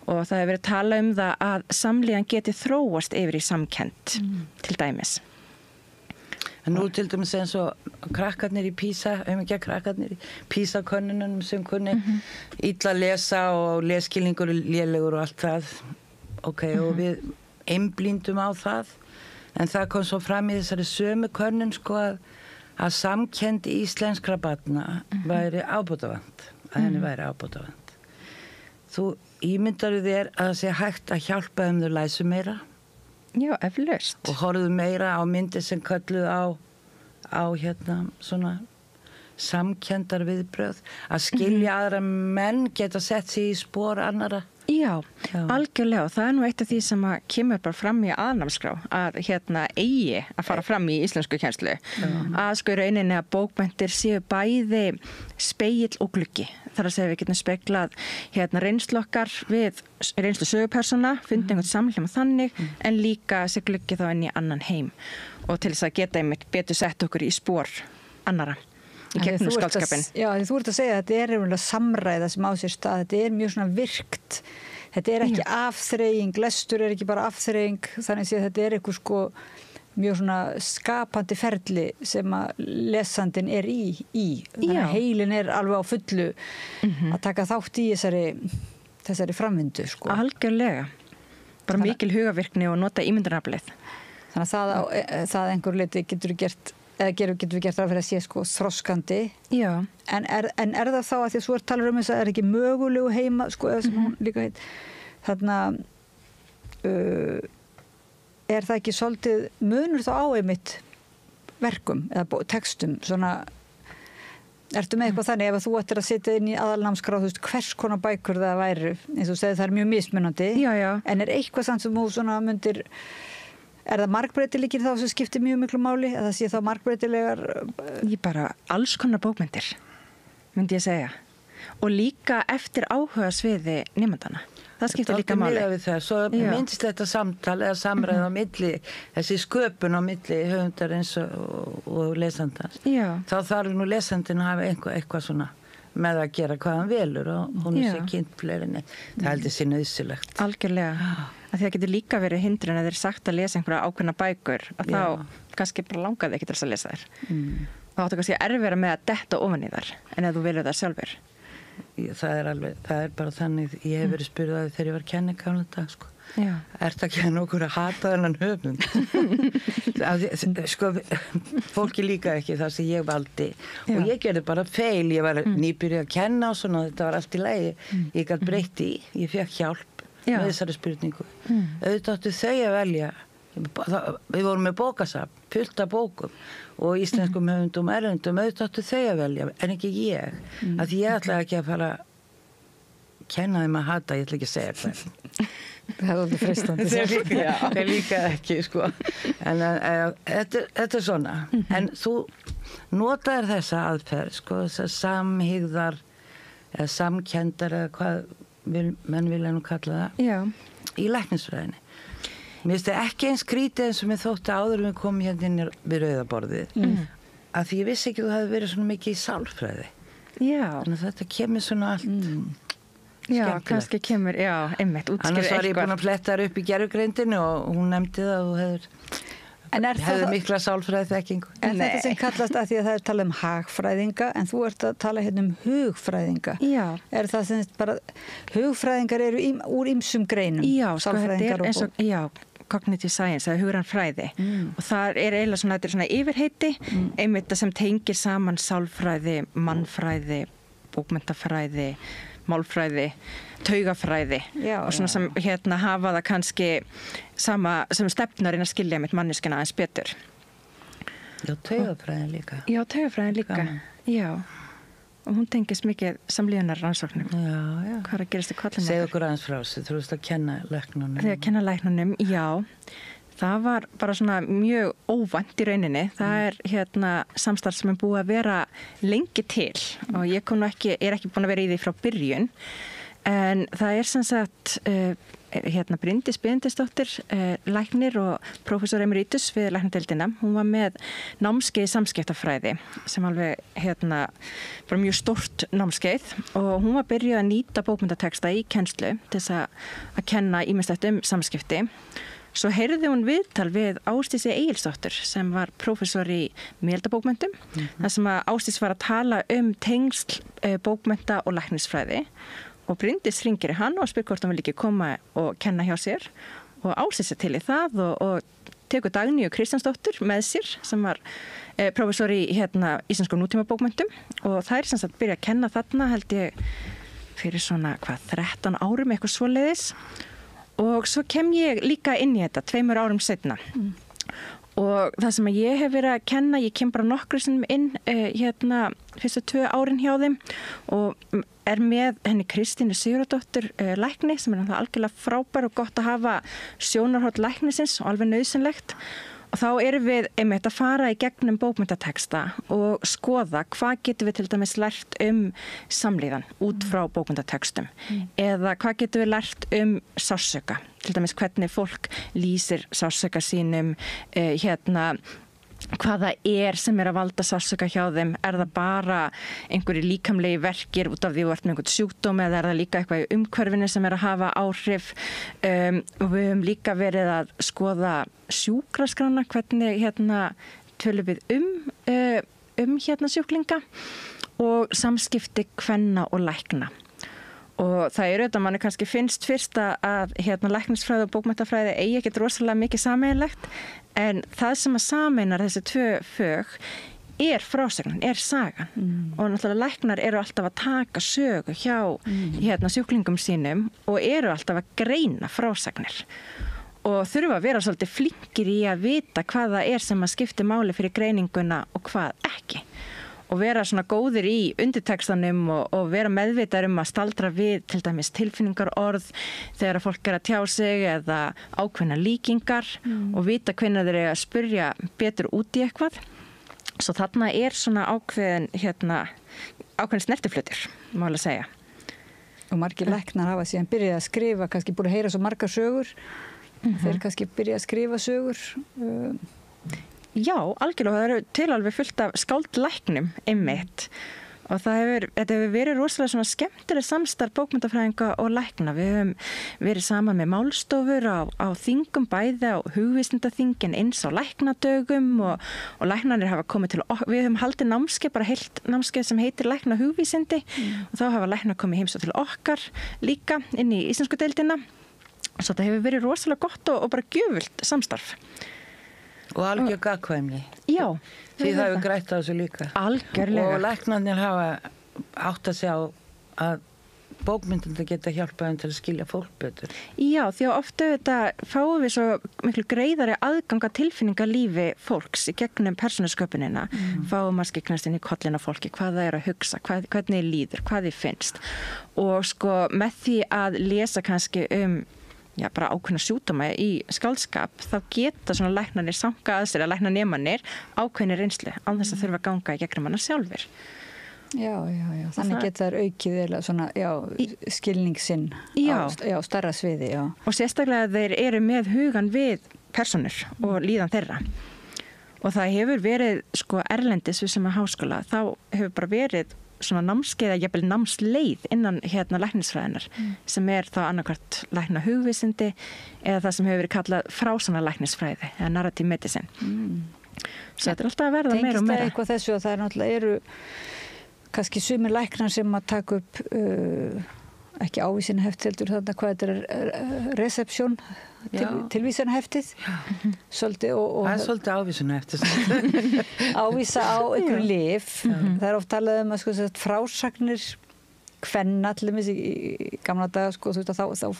Og það hefur verið talað um það að samlíðan geti þróast yfir í samkennd til dæmis. En nú til dæmis eins og krakkarnir í PISA-könnunum sem kunni illa lesa og lesskilningur lélegur og allt það. Og við einblíndum á það. En það kom svo fram í þessari sömu könnun að samkennd íslenskra barna væri ábótavant. Að henni væri ábótavant. Þú ímyndaru þér að það sé hægt að hjálpa þau læsu meira? Já, eflaust. Og horfðu meira á myndir sem kölluðu á svona samkenndar viðbrögð, að skilja aðra menn geta sett sig í spor annara. Já, algjörlega og það nú eitt af því sem að kemur bara fram í aðnámskrá að eigi að fara fram í íslensku kennslu að í rauninni að bókmenntir séu bæði spegill og gluggi. Þar að segja við getum speglað reynslu okkar við reynslu sögupersóna, fundið einhvern samhljóma þannig en líka sé gluggi þá inn í annan heim og til þess að geta einmitt betur sett okkur í spor annara. Í gegnum skáldskapinn. Já, því þú ert að segja að þetta einhverjulega samræða sem á sér stað, þetta mjög svona virkt, þetta ekki afþreying, lestur ekki bara afþreying, þannig að þetta eitthvað mjög svona skapandi ferli sem að lesandinn í. Þannig að heilin alveg á fullu að taka þátt í þessari framvindu. Algjörlega. Bara mikil hugavirkni og nota ímyndunaraflið. Þannig að það einhver leiti getur við gert ráð fyrir að sé þroskandi. Já. En er það þá að því að svo talar þess að ekki mögulegu heima, eða sem hún líka heit, þarna það ekki svolítið munur þá á einmitt verkum eða textum, svona ertu með eitthvað þannig ef þú ættir að sitja inn í aðalnámskrá, hvers konar bækur það væri, eins og segði það mjög mismunandi. Já. En eitthvað samt sem þú svona myndir það margbreytileikir þá sem skiptir mjög miklu máli eða sé þá margbreytilegar? Ég bara alls konar bókmyndir, myndi ég segja. Og líka eftir áhuga sviði nemandana. Það skiptir líka máli. Svo myndist þetta samtal eða samræð á milli, þessi sköpun á milli höfundarins og lesandans. Þá þarf nú lesandinn að hafa eitthvað svona með að gera hvað hann velur og hún sé kynnt fleirinni. Það heldur sér nauðsynlegt. Algjörlega. Að það getur líka verið hindrun að þeir sagt að lesa einhverja ákveðna bækur að þá kannski bara langaði ekki til þess að lesa þær. Þá áttu kannski erfiðara með að detta ofan í þær en ef þú velur þær sjálfur. Það er bara þannig, ég hef verið spurðað þegar ég var kennigamla dag, Ertu að kenna okkur að hata þennan höfund? Fólki líka ekki það sem ég valdi og ég gerði bara feil, ég var nýbyrjuð að kenna og svona, þetta var allt í lagi, ég gæti breytti, ég fekk hjálp með þessari spurningu. Auðvitað áttu þau að velja, við vorum með bókasafn, fullt af bókum og íslenskum höfundum og erlendum, auðvitað áttu þau að velja, en ekki ég, að því ég ætlaði ekki að fara kenna þeim að hata, ég ætla ekki að segja hvað. Það er alveg freistandi. Það líka ekki, En þetta svona. En þú notaðir þessa aðferð, þessa samhygðar eða samkenndar eða hvað menn vilja nú kalla það, í læknisfræðinni. Mér finnst það ekki eins skrítið eins og mér þótti áður við komum hérna inn við rauðaborðið, að því ég vissi ekki að þú hefði verið svona mikið í sálfræði. Þannig að þetta kemur svona allt kannski kemur, einmitt útskýrðu annars var ég búin að fletta þar upp í gervugreindinu og hún nefndi það og þú hefur hefðu mikla sálfræði þekkingu. En þetta sem kallast að því að það talað hagfræðinga, en þú ert að tala hérna hugfræðinga. Já. Það sem bara, hugfræðingar eru úr ýmsum greinum? Já, þetta eins og, já, cognitive science, eða hugræn fræði. Og það eiginlega svona, þetta svona yfirheiti, einmitt sem tengir saman sálfræði, mannfræði, bókmenntafræði, málfræði, taugafræði og svona sem hafa það kannski sama sem stefnarinn að skilja mitt manneskina aðeins betur. Já, taugafræðin líka. Já, taugafræðin líka. Já. Og hún tengist mikið samlíðunar rannsóknum. Já. Hvað er að gerast í kollinu? Segðu okkur aðeins frá þessu, þú veist að kenna læknunum. Þegar að kenna læknunum, já. Það var bara svona mjög óvænt í rauninni. Það er samstarf sem er búið að vera lengi til og ég er ekki búin að vera í því frá byrjun. En það er sem sagt Bryndís Benediktsdóttir, læknir og prófessor emeritus við læknadeildina. Hún var með námskeið í samskiptafræði sem alveg bara mjög stórt námskeið og hún var byrjuð að nýta bókmenntateksta í kennslu til þess að kenna ýmislegt samskipti. Svo heyrði hún viðtal við Ásdísi Egilsdóttur sem var prófessor í miðaldabókmenntum. þar sem að Ásdís var að tala tengsl bókmennta og læknisfræði. Og Bryndís hringir í hann og spyr hvort hann vil ekki koma og kenna hjá sér og Ásdís til í það og tekur Dagnýju Kristjánsdóttur með sér sem var prófessor í íslenskum nútímabókmenntum og þær sem sagt byrja að kenna þarna held ég fyrir svona 13 árum eitthvað svoleiðis og svo kem ég líka inn í þetta 2 árum seinna. Og það sem ég hef verið að kenna, ég kem bara nokkru sinnum inn fyrstu 2 árin hjá þeim og er með henni Kristínu Sigurðardóttur lækni sem er algjörlega frábær og gott að hafa sjónarhorn læknisins og alveg nauðsynlegt. Og þá erum við einmitt að fara í gegnum bókmenntateksta og skoða hvað getum við til dæmis lært samlíðan út frá bókmenntatekstum eða hvað getum við lært sársauka, til dæmis hvernig fólk lýsir sársauka sínum, hvað það er sem er að valda sársauka hjá þeim, er það bara einhverju líkamlegi verkir út af því þú ert með einhvern sjúkdóm eða er það líka eitthvað í umhverfinu sem er að hafa áhrif og við höfum líka verið að skoða sjúkraskrána, hvernig tölum við sjúklinga og samskipti kvenna og lækna. Og það er auðvitað manni kannski finnst fyrst að læknisfræði og bókmenntafræði eigi ekkert rosalega mikið sameiginlegt en það sem að sameinar þessi 2 fög er frásögnin, er sagan og náttúrulega læknar eru alltaf að taka sögu hjá sjúklingum sínum og eru alltaf að greina frásagnir og þurfa að vera svolítið flinkir í að vita hvað það er sem að skipti máli fyrir greininguna og hvað ekki. Og vera svona góðir í undirtekstanum og vera meðvitaður að staldra við til dæmis tilfinningarorð þegar fólk er að tjá sig eða ákveðna líkingar og vita hvernig þeir eru að spyrja betur út í eitthvað. Svo þarna er svona ákveðin snertiflutur, má alveg segja. Og margir læknar hafa síðan byrjað að skrifa, kannski búin að heyra svo margar sögur. Þeir kannski byrjað að skrifa sögur. Já, algjörlega, það eru til alveg fullt af skáldlæknum einmitt og þetta hefur verið rosalega svona skemmtileg samstarf bókmenntafræðinga og lækna. Við höfum verið saman með málstofur á þingum bæði á hugvísindaþingin eins á læknadögum og læknarnir hafa komið til við höfum haldið námskeið, bara heilt námskeið sem heitir lækna hugvísindi og þá hafa læknar komið heimsó til okkar líka inn í íslensku deildina. Svo þetta hefur verið rosalega gott og bara gjöfult samstarf. Og algjör gagnkvæmni. Já. Því það hefur grætt á þessu líka. Algjörlega. Og læknarnir hafa átt að sjá að bókmyndin geta hjálpað til að skilja fólk betur. Já, því að ofta fáum við svo miklu greiðari aðgang að tilfinningalífi fólks í gegnum persónusköpunina. Fáum að skiknast inn í kollina fólki, hvað það er að hugsa, hvernig líður, hvað þið finnst. Og sko með því að lesa kannski bara ákveðna sjúkdóma í skáldskap, þá geta svona læknarnir sankað að sér að læknanemarnir ákveðni reynslu án þess að þurfa að ganga í gegnum hana sjálfur. Já. Þannig geta þær aukið eða svona, skilningsinn á stærra sviði, já. Og sérstaklega þeir eru með hugan við persónur og líðan þeirra. Og það hefur verið, erlendis við sem að háskóla, þá hefur bara verið svona námskeið eða jafnvel námsleið innan læknisfræðinar sem þá annarkvart lækna hugvísindi eða það sem hefur verið kallað frásana læknisfræði eða narrative medicine. Svo þetta alltaf að verða meira og meira. Tengist það eitthvað þessu að það náttúrulega eru kannski sumir læknar sem að taka upp ekki ávísunarhefti heldur þarna hvað þetta reception tilvísunarheftið svolítið það er svolítið ávísunarhefti ávísa á einhver lyf það oft talað að sko, frásagnir kvenna til dæmis í gamla daga sko, þá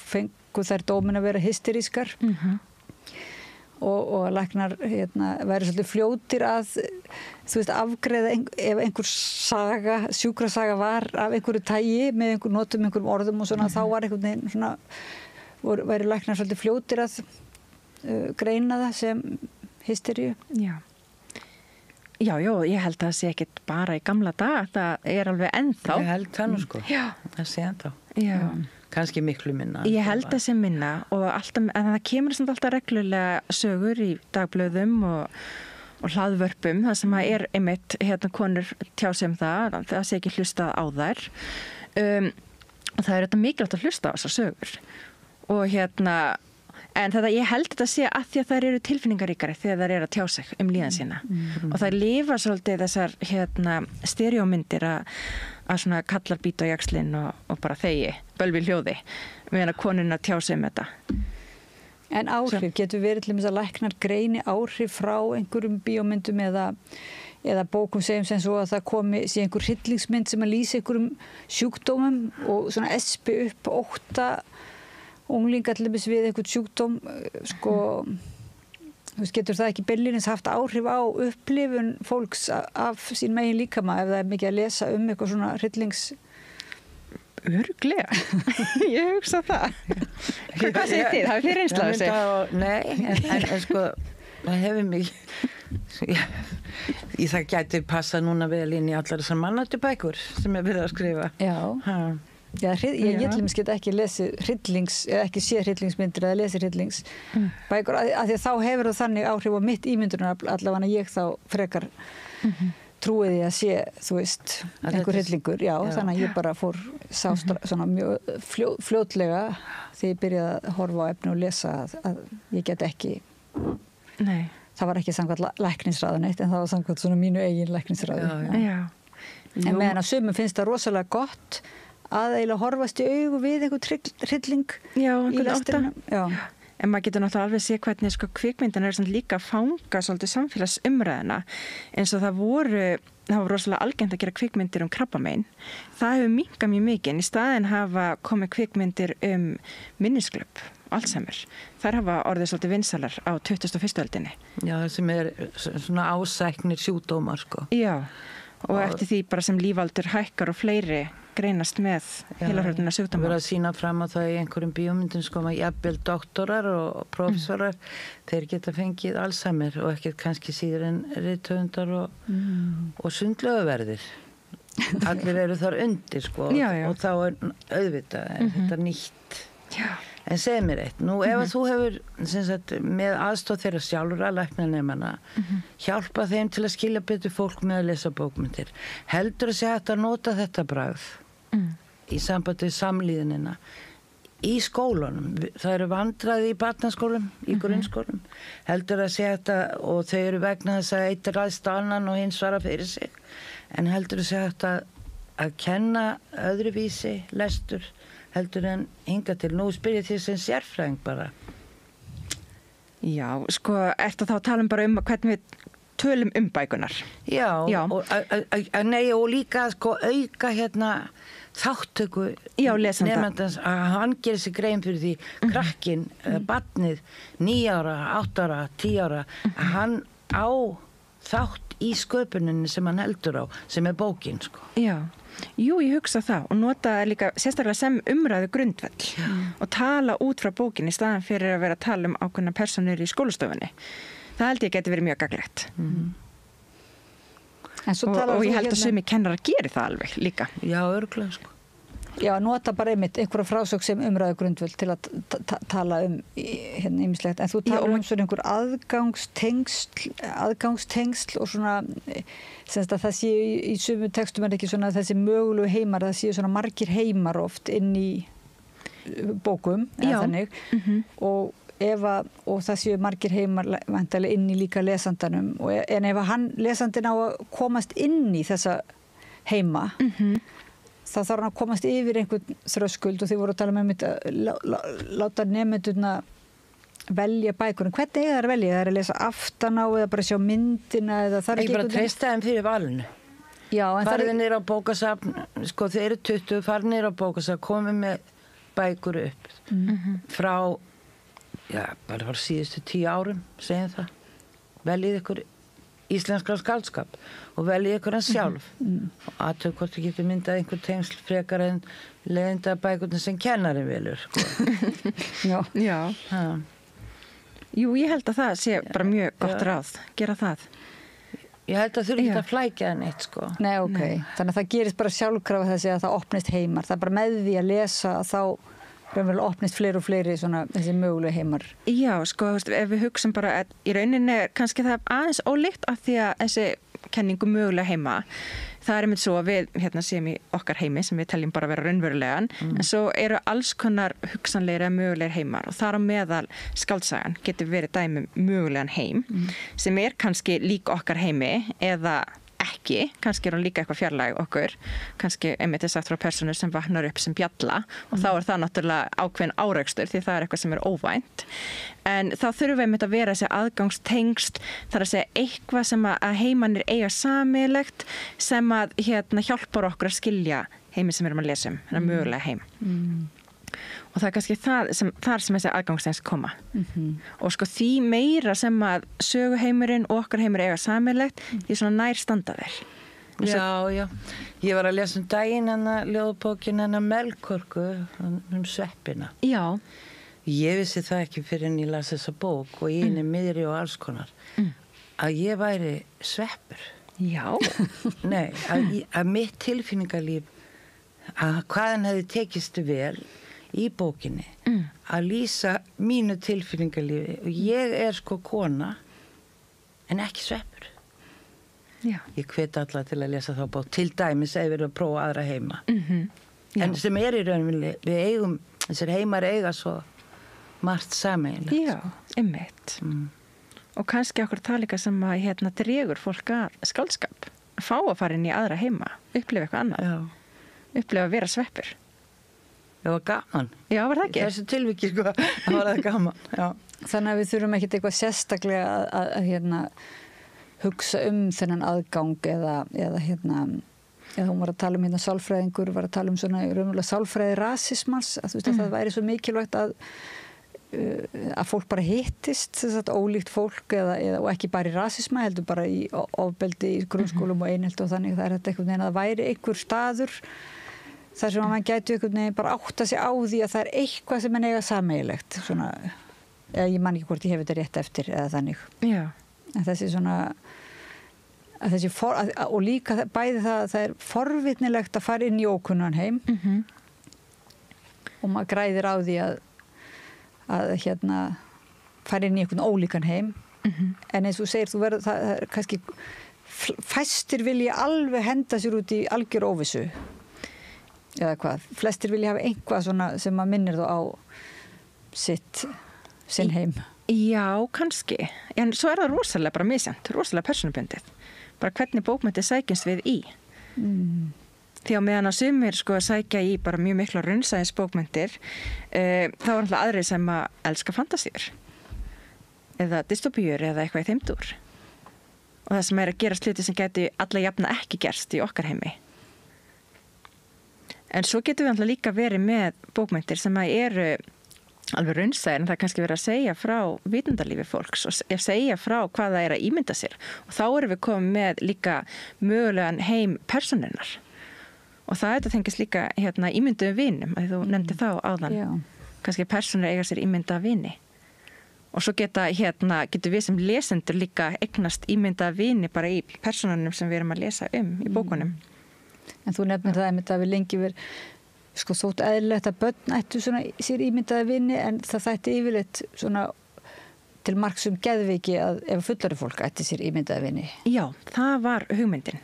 fengu þær dómin að vera hysterískar og læknar væri svolítið fljótir að afgreiða ef einhver sjúkrasaga var af einhverju tagi með einhverjum orðum og svona þá var einhvern veginn svona væri læknar svolítið fljótir að greina það sem hysteríu. Já, ég held að það sé ekkert bara í gamla dag, það alveg ennþá. Ég held það nú sko, það sé ennþá. Já. Kannski miklu minna. Ég held að sé minna og alltaf, en það kemur alltaf reglulega sögur í dagblöðum og hlaðvörpum það sem að einmitt konur tjá sig það sé ekki hlustað á þær og það þetta mikilvægt að hlusta á þessar sögur og en ég held þetta sé að því að þær eru tilfinningaríkari þegar þær eru að tjá sig líðan sína og þær lifa svolítið þessar stereómyndir að svona kallar býta á jaxlinn og bara þegi, bölvi hljóði meðan að konuna tjá sig þetta. En áhrif, getur verið til að læknar greini áhrif frá einhverjum bíómyndum eða bókum segjum sem svo að það komi sé einhver hryllingsmynd sem að lýsa einhverjum sjúkdómum og svona espi upp ótta unglinga til dæmis við einhvern sjúkdóm sko getur það ekki beinlínis haft áhrif á upplifun fólks af sín megin líkama ef það er mikið að lesa eitthvað svona hryllings Örugglega, ég hugsa það. Hvað segir þið? Hafið þið reynslu af þessu? Nei, en sko, það hefur mig, það gæti passa núna vel inn í allar þessar mannátubækur sem ég verið að skrifa. Já, ég get ekki lesið hryllings, eða ekki sé hryllingsmyndir eða lesið hryllingsbækur, af því að þá hefur það þannig áhrif á mitt ímyndunar allavega ég þá frekar trúið ég að sé, þú veist, einhver hryllingur, þannig að ég bara sá svona mjög fljótlega þegar ég byrjaði að horfa á efni og lesa að ég get ekki, það var ekki samkvæmt læknisráðun eitt, en það var samkvæmt svona mínu eigin læknisráðun. En meðan að sumum finnst það rosalega gott að eiginlega horfast í augu við einhvern hrylling í lestrinum. En maður getur náttúrulega alveg sé hvernig kvikmyndin líka að fanga svolítið samfélagsumræðina eins og það var rosalega algengt að gera kvikmyndir krabbamein. Það hefur minnkað mjög mikið. Í staðinn hafa komið kvikmyndir minnisklöpp, Alzheimer. Þær hafa orðið svolítið vinsalar á 21. öldinni. Já, það sem svona ásæknir sjúkdómar sko. Já, og eftir því bara sem lífaldur hækkar og fleiri greinast með heilahrörnuna sjúkdóma. Það verður að sína fram á það í einhverjum bíómyndum sko að jafnvel doktorar og prófessorar þeir geta fengið Alzheimer og ekkert kannski síður en rithöfundar og sundlaugaverðir. Allir eru þar undir sko og þá auðvitað þetta nýtt. En segð mér eitt, nú ef þú hefur með aðstoð þeirra sjálfur að læknanemana hjálpa þeim til að skilja betur fólk með að lesa bókmyndir, heldur að sé hægt að nota þetta bragð í sambandi við samlíðinina í skólunum, það eru vandræði í barnaskólum, í grunnskólum heldur að sé hægt og þau eru vegna þess að eitt ræðst annan og hinn svara fyrir sig, en heldur að sé hægt að kenna öðruvísi lestur heldur en hinga til. Nú spyrir því sem sérfræðing bara. Já, sko, ertu þá að tala bara hvernig við tölum bækunar? Já. Og líka sko auka þáttöku nemandans að hann gerir sig grein fyrir því krakkinn, barnið 9 ára, 8 ára, 10 ára að hann á þátt í sköpuninni sem hann heldur á, sem bókin sko. Já. Jú, ég hugsa það og nota líka sérstaklega sem umræðu grundvöll og tala út frá bókinni í staðan fyrir að vera að tala ákveðna personur í skólastofunni. Það held ég geti verið mjög gagnlegt. Og ég held að sumi kennarar geri það alveg líka. Já, örugglega sko. Já, nota bara einhverja frásögn sem umræðu grundvöld til að tala hérna ýmislegt. En þú talar svona einhver aðgangstengsl og svona, semst að það sé í sumum textum ekki svona þessi mögulegu heimar, það sé svona margir heimar oft inn í bókum, eða þannig. Og það séu margir heimar væntanlega inn í líka lesandanum. En ef lesandinn á að komast inn í þessa heima, þá þarf hann að komast yfir einhvern þröskuld og þið voru að tala með láta nemendurna velja bækur. En hvernig er það að velja? Það er að lesa aftan á eða bara sjá myndina eða það er ekki bara treysta þeim fyrir valinu. Já, en farið niður á bókasafn, sko þeir eru 20, farið niður á bókasafn, komið með bækur upp frá, bara frá síðustu 10 árum, segjum það. Veljið ykkur íslenskra skaldskap og veljið ykkur hann sjálf og aðtöku hvort þið getur myndað einhver tengsl frekar en leiðinda bækurnar sem kennarinn velur sko. Já. Jú, ég held að það sé bara mjög gott ráð, gera það. Ég held að þurfi ekki að flækja það neitt sko. Nei, ok. Þannig að það gerist bara sjálfkrafa þessi að það opnist heimar. Það er bara með því að lesa að þá raunverulega opnist fleiri og fleiri svona þessi mögulegu heimar. Já, sko, ef við hugsum bara að í rauninni kannski það aðeins ólíkt af því að þessi kenningu mögulega heima, það er einmitt svo að við séum í okkar heimi sem við teljum bara vera raunverulegan, en svo eru alls konar hugsanlegir eða mögulegir heimar og þar á meðal skáldsagan getur verið dæmi mögulegan heim sem er kannski lík okkar heimi eða ekki, kannski er hún líka eitthvað fjarlæg okkur, kannski einmitt sagt frá persónu sem vaknar upp sem bjalla og þá er það náttúrulega ákveðin árekstur því það er eitthvað sem er óvænt en þá þurfum við einmitt að vera þessi aðgangstengst, þar að segja eitthvað sem að heimannir eiga sameiginlegt sem að hjálpar okkur að skilja heimi sem við erum að lesa þennan mögulega heim og það er kannski þar sem þessi aðgangstengst koma og sko því meira sem að söguheimurinn og okkar heimur eiga sameiginlegt því svona nær standa vel. Já, ég var að lesa daginn ljóðbókin Melkorku sveppina. Já. Ég vissi það ekki fyrir en ég las þessa bók og ég miðri og alls konar að ég væri sveppur. Já. Nei, að mitt tilfinningarlíf að hvaðan hefði tekist vel í bókinni að lýsa mínu tilfinningarlífi og ég er sko kona en ekki sveppur. Já. Ég hvet alla til að lesa þá bók til dæmis ef við erum að prófa aðra heima en sem er í rauninni við eigum, þessir heimar eiga svo margt sameiginlegt. Já, einmitt og kannski okkur talika sem að dregur fólk að skáldskap fá að fara inn í aðra heima upplifa eitthvað annað upplifa að vera sveppur. Það var gaman. Já, var það ekki? Þessu tilviki, sko, það var það gaman, já. Þannig að við þurfum ekkert eitthvað sérstaklega að hugsa þennan aðgang eða hún var að tala sálfræðingur, var að tala svona raunverulega sálfræði rasismans, að þú veist að það væri svo mikilvægt að fólk bara hittist, þess að ólíkt fólk og ekki bara í rasisma, heldur bara í ofbeldi í grunnskólum og einelti og þannig, það er þetta einhvern veginn að það væri einhver staður þar sem að mann gæti einhvern veginn bara átta sig á því að það er eitthvað sem mann eiga sameiginlegt svona, eða ég man ekki hvort ég hef þetta rétt eftir eða þannig. Já. En þessi svona og líka bæði það er forvitnilegt að fara inn í ókunnan heim og maður græðir á því að fara inn í einhvern ólíkan heim en eins og þú segir, það er kannski fæstir vilja alveg henda sér út í algjör óvissu eða hvað, flestir vilja hafa einhvað svona sem að minnir þú á sinn heim. Já, kannski, en svo er það rosalega bara misjant, rosalega persónubundið bara hvernig bókmenntir sækjumst við í því á meðan að sumir sko sækja í bara mjög mikla raunsæis bókmenntir þá er alltaf aðrir sem að elska fantasíur eða dystopíur eða eitthvað í þeim dúr og það sem er að gera hluti sem geti alla jafna ekki gerst í okkar heimi. En svo getum við alltaf líka verið með bókmenntir sem að eru alveg raunsæðir en það er kannski verið að segja frá vitundalífi fólks og segja frá hvað það er að ímynda sér og þá erum við komið með líka mögulegan heim persónunnar og það er þetta tengist líka ímynduðum vinum að þú nefndi þá áðan kannski persónur eiga sér ímyndaða vini og svo getur við sem lesendur líka eignast ímyndaða vini bara í persónunum sem við erum að lesa í bókunum. En þú nefnir það einmitt að við lengi sko þótt eðlilegt að börn ættu svona sér ímyndaða vini en það þætti yfirleitt svona til marks geðveiki að ef fullari fólk ætti sér ímyndaða vini. Já, það var hugmyndin.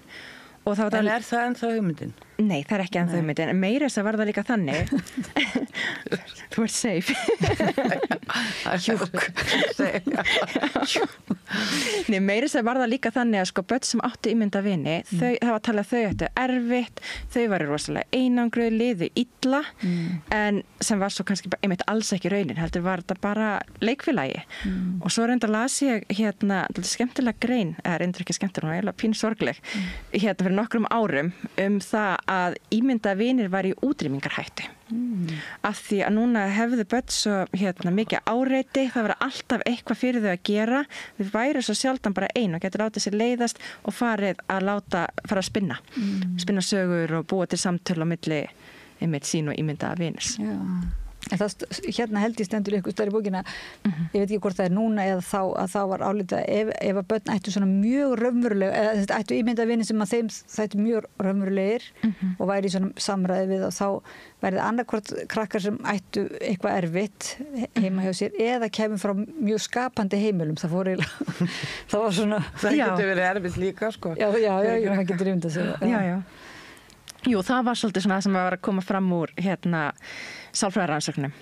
En er það ennþá hugmyndin? Nei, það er ekki ennþá hugmyndin. En meira þess að var það líka þannig. Þú ert safe. Hjúk. Nei, meira þess að var það líka þannig að sko börn sem áttu ímynda vini, það var að tala að þau ættu erfitt, þau varu rosalega einangruð, liðu illa, en sem var svo kannski einmitt alls ekki raunin, heldur var þetta bara leikfélagi. Og svo reyndar las ég þetta skemmtilega grein, eða reyndur ekki skemmtilega, eiginlega pínu sorgleg, fyrir nokkrum árum það að ímynda vinir var í útrýmingarhættu. Af því að núna hefðu börn svo mikið áreiti, það var alltaf eitthvað fyrir þau að gera, við væru svo sjaldan bara ein og getur látið sér leiðast og fara að spinna sögur og búa til samtöl á milli einmitt sín og ímyndaða vinir. Já. En það held ég stendur ykkur stær í bókina, ég veit ekki hvort það er núna eða þá að það var álítið ef að börn ættu svona mjög raunverulega, eða þetta ættu ímyndaða vini sem að þeim þættu mjög raunverulegir og væri í svona samræði við og þá verði annarkvort krakkar sem ættu eitthvað erfitt heima hjá sér eða kemur frá mjög skapandi heimilum, það fór eiginlega, það var svona... Það getur verið erfitt líka, sko. Já, það getur ímyndað sér. Já. Jú, það var svolítið svona sem var að koma fram úr sálfræðirannsóknum.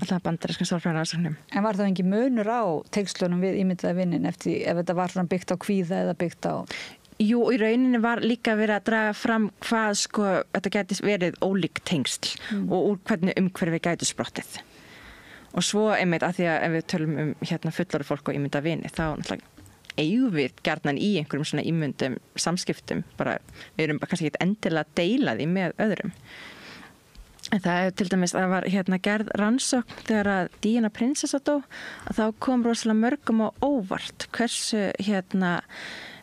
Alltaf bandarískum sálfræðirannsóknum. En var það engin munur á tengstlunum við ímyndaða vinin eftir ef þetta var svona byggt á kvíða eða byggt á... Jú, í rauninni var líka verið að draga fram hvað þetta gæti verið ólík tengsl og úr hvernig umhverfi gæti sprottið. Og svo einmitt að því að ef við tölum fullorðið fólk og ímyndaða vini, þá náttúrulega eigum við gjarnan í einhverjum svona ímyndum samskiptum, bara við erum bara kannski ekki endilega að deila því með öðrum. En það er til dæmis að það var gerð rannsókn þegar að Diana prinsessa dó, að þá kom rosalega mörgum á óvart hversu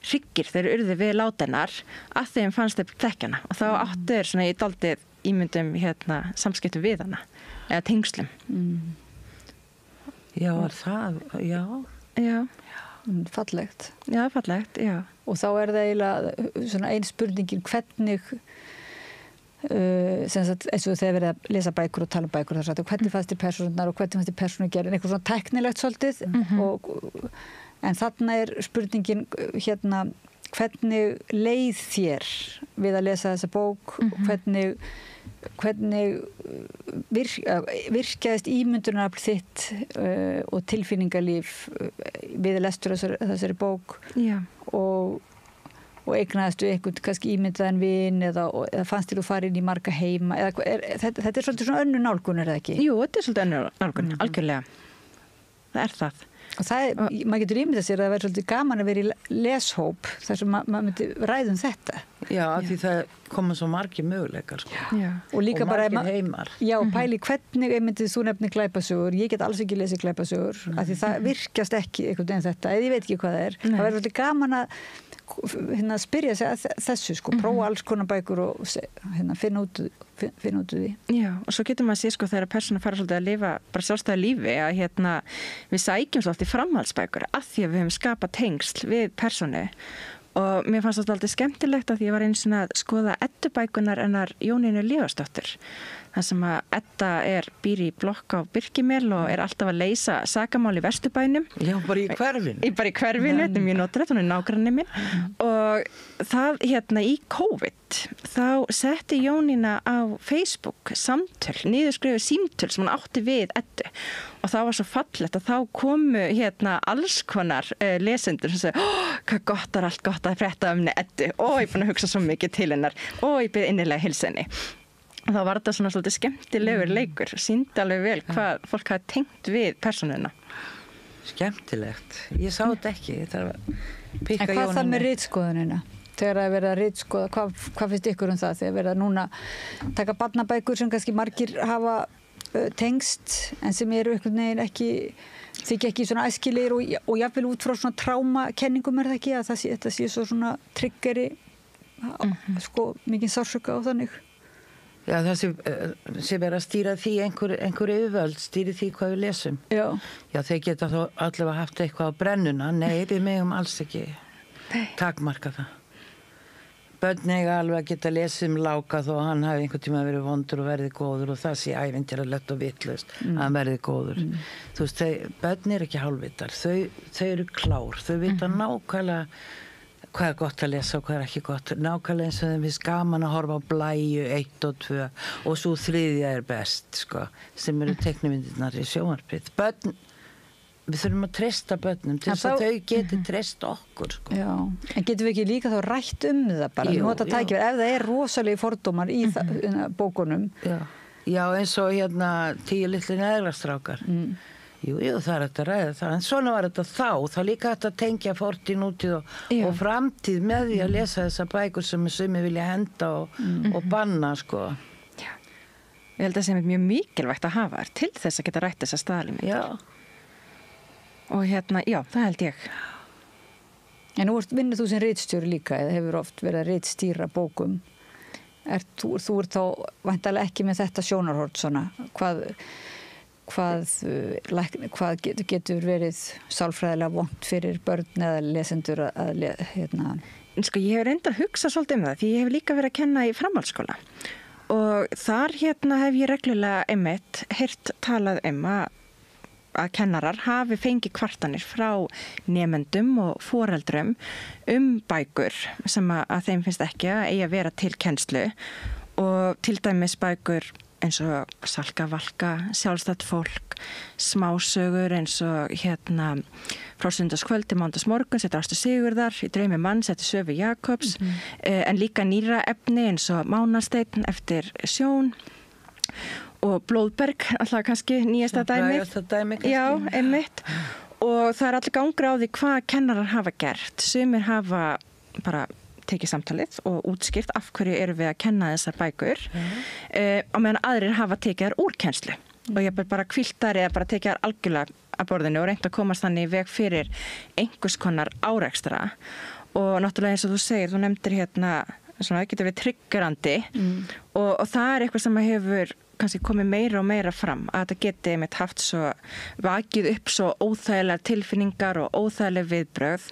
hryggir þeir urðu við látennar að þeim fannst þeir þekkjana og þá áttu þeir svona í dálítið ímyndum samskiptum við hana eða tengslum. Já, já. Já. Fallegt. Já, fallegt, já. Og þá það eiginlega svona ein spurningin hvernig eins og þegar verið að lesa bækur og tala um bækur þar að hvernig fannst þér persónurnar og hvernig fannst þér persónugerðin, eitthvað svona tæknilegt svolítið en þarna spurningin hvernig leið þér við að lesa þessa bók hvernig virkaðist ímyndunarafl þitt og tilfinningalíf við lestur þessari bók og eignaðistu einhvern kannski ímyndaðan vin eða fannst þér þú fara inn í marga heima þetta svolítið svona önnur nálgun, er það ekki? Jú, þetta svolítið önnur nálgun, algjörlega. Það það. Og maður getur ímyndað sér að það verður svolítið gaman að vera í leshóp þar sem maður myndi ræða þetta. Já, því það koma svo margir möguleikar, og líka og bara margir heimar. Já, pæli hvernig myndið þú nefni glæpasögur, ég get alls ekki lesið glæpasögur af því það virkast ekki einhvern veginn þetta, eða ég veit ekki hvað það er. Það verður svolítið gaman að spyrja sig að þessu, prófa alls konar bækur og finna út úr því. Já, og svo getur maður að sé þegar persóna fara svolítið að lifa bara sjálfstæða lífi að við sækjum svo oft í framhaldsbækur að því að við höfum skapað tengsl við persónu og mér fannst þetta alltaf skemmtilegt að því ég var eins og að skoða Eddubækunar hennar Jónínu Leósdóttur þar sem að Edda býr í blokk á Birkimel og alltaf að leysa sakamál í Vesturbænum. Já, bara í hverfinu. Bara í hverfinu, þetta mjög notalegt, hún nágranni minn. Og það í COVID, þá setti Jónína á Facebook samtöl, niðurskrifuð símtöl sem hún átti við Eddu. Og það var svo fallegt að þá komu alls konar lesendur sem segja, hvað gott allt gott að frétta um Eddu. Ég er búin að hugsa svo mikið til hennar. Ég byrði innilega hilsa henni. Og þá var þetta svona svolítið skemmtilegur leikur, sýndi alveg vel hvað fólk hafi tengt við persónuna. Skemmtilegt. Ég sá þetta ekki. En hvað það með ritskoðunina? Þegar það verið að ritskoða, hvað finnst ykkur um það? Þegar verið að núna taka barnabækur sem kannski margir hafa tengst, en sem eru einhvern veginn þykja ekki svona æskilegir og jafnvel út frá svona trámakenningum það ekki, að þetta sé svo svona triggeri, mikið sársöka og þannig. Já, það sem verið að stýra því einhver yfirvöld stýri því hvað við lesum. Já, þeir geta þá allavega haft eitthvað á brennuna. Nei, við megum alls ekki takmarka það. börn eiga alveg að geta lesið Láka þó að hann hafi einhvern tíma verið vondur og verið góður og það sé ævintýralegt og vitlaust að hann verið góður. Þú veist, börn ekki hálfvitar, þau eru klár, þau vita nákvæmlega hvað er gott að lesa og hvað er ekki gott. Nákvæmlega eins og þeim finnst gaman að horfa á Blæju 1 og 2 og svo 3. er best, sko, sem eru teiknimyndirnar í sjónvarpið. Börn, við þurfum að treysta börnum til þess að þau geti treyst okkur, sko. Já, en getum við ekki líka þá rætt það bara? Nota tækifæri, ef það er rosalegi fordómar í bókunum. Já, eins og 10 litli neðrastrákar. Jú, það er þetta að ræða það, en svona var þetta þá líka þetta að tengja fortíð, nútíð og framtíð með því að lesa þessa bækur sem sumi vilja henda og banna, sko. Já, ég held að það er mjög mikilvægt að hafa til þess að geta rætt þessa staðalímynd. Já. Og já, það held ég. En nú vinnur þú sem ritstjóri líka, eða hefur oft verið að ritstýra bókum. Þú ert þá væntanlega ekki með þetta sjónarhorn svona, hvað getur verið sálfræðilega vont fyrir börn eða lesendur að Sko, ég hef reyndað að hugsa svolítið það því ég hef líka verið að kenna í framhaldsskóla og þar hef ég reglulega heyrt talað að kennarar hafi fengið kvartanir frá nemendum og foreldrum bækur sem að þeim finnst ekki að eigi að vera til kennslu og til dæmis bækur eins og Salka Valka, Sjálfstætt fólk, smásögur eins og frá sunnudagskvöldi, mánudagsmorguns eftir Ástu Sigurðar, Í draumi manns eftir Söfu Jakobs, en líka nýra efni eins og Mánasteinn eftir Sjón og Blóðberg, alltaf kannski nýjasta dæmið. Já, einmitt. Og það er allir gangur á því hvað kennarar hafa gert. Sumir hafa bara tekið samtalið og útskýrt af hverju eru við að kenna þessar bækur á meðan aðrir hafa tekið þær úr kennslu og ég bara hvílt þær eða bara tekið þær algjörlega að borðinu og reynt að komast þannig í veg fyrir einhvers konar árekstra og náttúrulega eins og þú segir, þú nefndir svona, það getur við triggerandi og það er eitthvað sem hefur kannski komið meira og meira fram að þetta geti einmitt haft svo vakið upp svo óþægilegar tilfinningar og óþægileg viðbrögð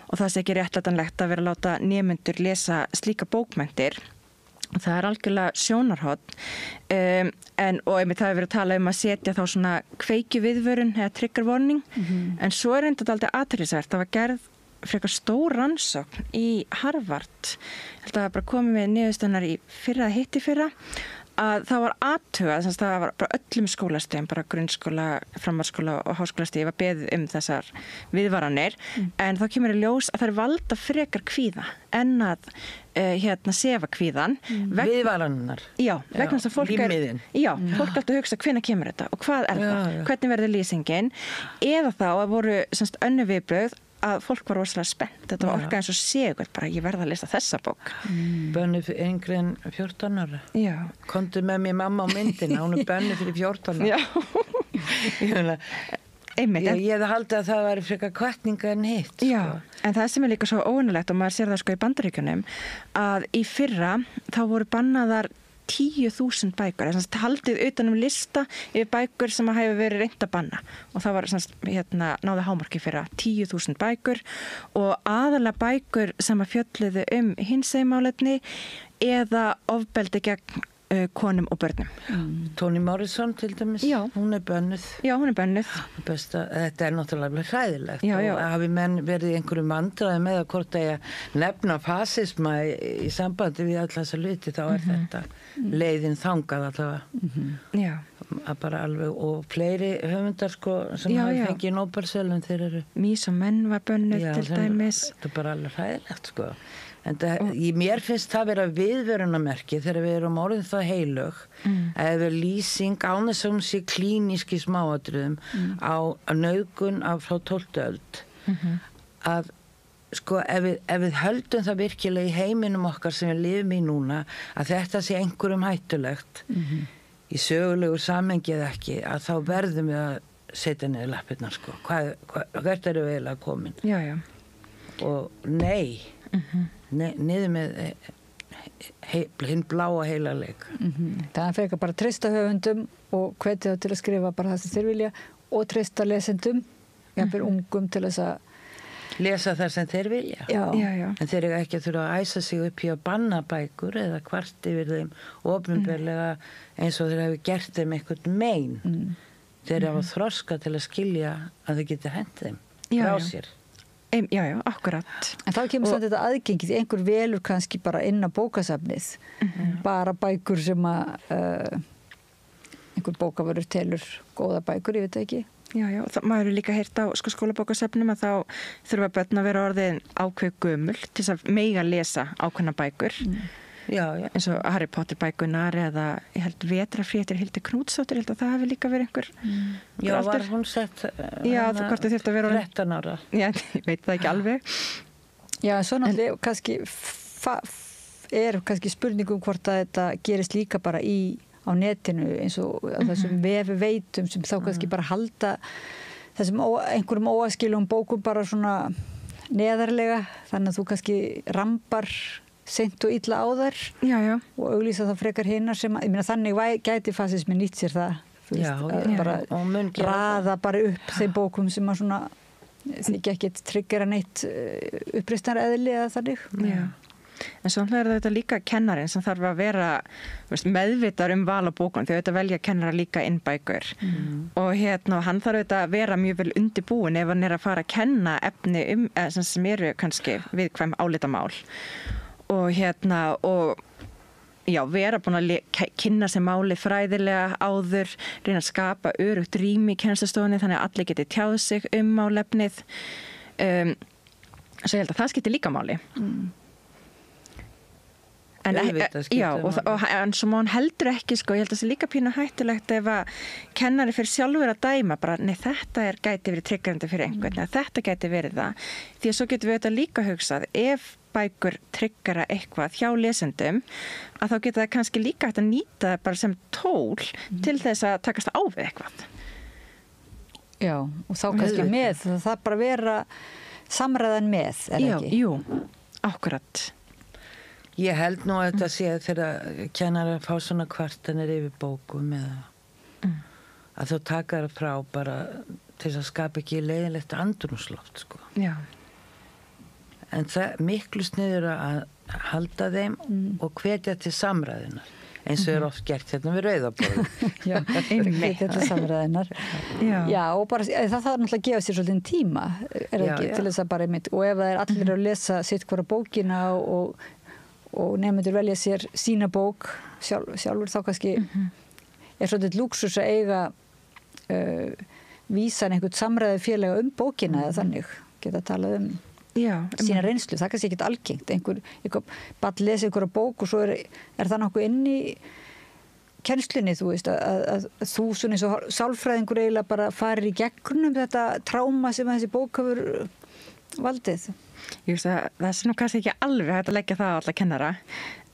og það sé ekki réttlætanlegt að vera að láta nemendur lesa slíka bókmenntir og það er algjörlega sjónarhorn og einmitt það hefur verið að tala að setja þá svona kveiki viðvörun eða trigger warning en svo er þetta aldrei athyglisvert, það var gerð frekar stór rannsókn í Harvard þetta var bara komið með niðurstöðnar í fyrra eða hitt í fyrra að það var athugað, það var bara öllum skólastigum, bara grunnskóla, framhaldsskóla og háskólastigi var beðið þessar viðvaranir, en þá kemur í ljós að það er valda frekar kvíða en að sefa kvíðan. Viðvaranirnar? Já, vegna þess að fólk fólk alltaf hugsa hvenær kemur þetta og hvað er það, hvernig verður lýsingin, eða þá að voru önnur viðbrögð að fólk var rosalega spennt. Þetta var orkað eins og segur, bara ég verða að lesa þessa bók. Bönnu yngri en 14 ára. Já. Komdu með mér mamma á myndina, hún er bönnu fyrir 14 ára. Já. Einmitt. Ég hefði haldið að það væri frekar hvatninga en hitt. Já, en það sem er líka svo óunulegt og maður sér það sko í Bandaríkjunum að í fyrra þá voru bannaðar 10.000 bækur, þess að haldið utanum lista yfir bækur sem að hefur verið reynt að banna og það var náði hámarki fyrir 10.000 bækur og aðalega bækur sem að fjölluðu hinsegin málefni eða ofbeldi gegn konum og börnum. Toni Morrison til dæmis, hún er bönnuð. Já, hún er bönnuð. Þetta er náttúrulega hræðilegt og hafi menn verið í einhverjum vandræði með að hvort að nefna fasisma í sambandi við alltaf þessa hluti, þá er þetta leiðin þangað allavega. Já. Að bara alveg, og fleiri höfundar sko sem hafi fengið Nóbelsverðlaun þeir eru. Mís og menn var bönnuð til dæmis. Þetta er bara alveg hræðilegt sko. En mér finnst það vera viðvörunarmerki þegar við erum orðin það heilög að ef við lýsing án þess að hún sé klínísk í smáatriðum á nauðgun frá 12. öld að sko ef við höldum það virkilega í heiminum okkar sem við lifum í núna að þetta sé einhverjum hættulegt í sögulegu samhengi eða ekki að þá verðum við að setja niður lappirnar sko. Hvert eru við eiginlega komin? Já. Og nei niður með hinn bláa heilaleik. Það frekar bara treysta höfundum og hvetja það til að skrifa bara það sem þeir vilja og treysta lesendum, jafnvel ungum til þess að lesa það sem þeir vilja. Já. En þeir eru ekki að þurfa að æsa sig upp í að banna bækur eða kvart yfir þeim opinberlega eins og þeir hafi gert þeim einhvern mein. Þeir hafa þroska til að skilja að þeir geti hent þeim frá sér. Já, akkurat. En þá kemur samt þetta aðgengið, einhver velur kannski bara inn á bókasafnið, bara bækur sem að einhver bókavörður telur góða bækur, ég veit ekki. Já, maður er líka heyrt á skólabókasafnum að þá þurfa börn að vera orðin ákveð gömul til þess að mega lesa ákveðna bækur. Já. Eins og Harry Potter bækunar eða ég held Vetrarfréttir Hildi Knútsdóttir, ég held að það hefði líka verið einhver Já, var hún sett Já, þú hvort þurfti að vera 13 ára. Já, ég veit það ekki alveg. Já, svo náttúrulega kannski er kannski spurningum hvort að þetta gerist líka bara á netinu eins og þessum vefi veitum sem þá kannski bara halda þessum einhverjum óaskiljum bókum bara svona neðarlega, þannig að þú kannski rambar seint og illa á þær og auglýsa það frekar hinnar sem, ég meina þannig gæti fasismi nýtt sér það bara raða bara upp þeim bókum sem að svona þykja ekkert tryggera neitt uppreisnar eðli eða þannig. Já. En svo er þetta líka kennarinn sem þarf að vera meðvitar val á bókum því að velja kennara líka inn bækur og hann þarf að vera mjög vel undirbúin ef hann er að fara að kenna efni sem eru kannski viðkvæm álitamál og vera búin að kynna sér máli fræðilega áður, reyna að skapa örugt rými í kennslustofunni þannig að allir geti tjáð sig málefnið. Svo ég held að það skiptir líka máli. En svo má hann heldur ekki, ég held að það sé líka pínu hættulegt ef að kennari fyrir sjálfur að dæma bara, nei þetta gæti verið tryggjandi fyrir einhvern, þetta gæti verið það. Því að svo getum við þetta líka hugsað, ef bækur tryggjara eitthvað hjá lesendum, að þá geta það kannski líka hægt að nýta það bara sem tól til þess að takast á við eitthvað. Já, og þá kannski með, það bara vera samræðan með, ekki? Jú, akkurat. Ég held nú að þetta sé þegar kennarar fá svona kvartanir yfir bókum eða að þá taka það frá bara til þess að skapa ekki leiðilegt andrúmsloft, Já. En það miklu sniður að halda þeim og hvetja til samræðunar eins og er oft gert hérna við rauðaborðum. Já, hvetja til samræðunar. Já, og bara það þarf náttúrulega að gefa sér svolítið tíma, ekki, til þess að bara og ef það allir að lesa sitt hvora bókina og nefnendur velja sér sína bók sjálfur þá kannski er svolítið lúksus að eiga vísan einhvern samræði félaga bókina eða þannig geta talað sína reynslu, það kannski ekkert algengt einhver bara lesa einhverja bók og svo er það nokkuð inn í kennslunni, þú veist að þú svona eins og sálfræðingur eiginlega bara farir í gegnum þetta tráma sem þessi bók hefur valdið. Ég veist að það er nú kannski ekki alveg hægt að leggja það á alla kennara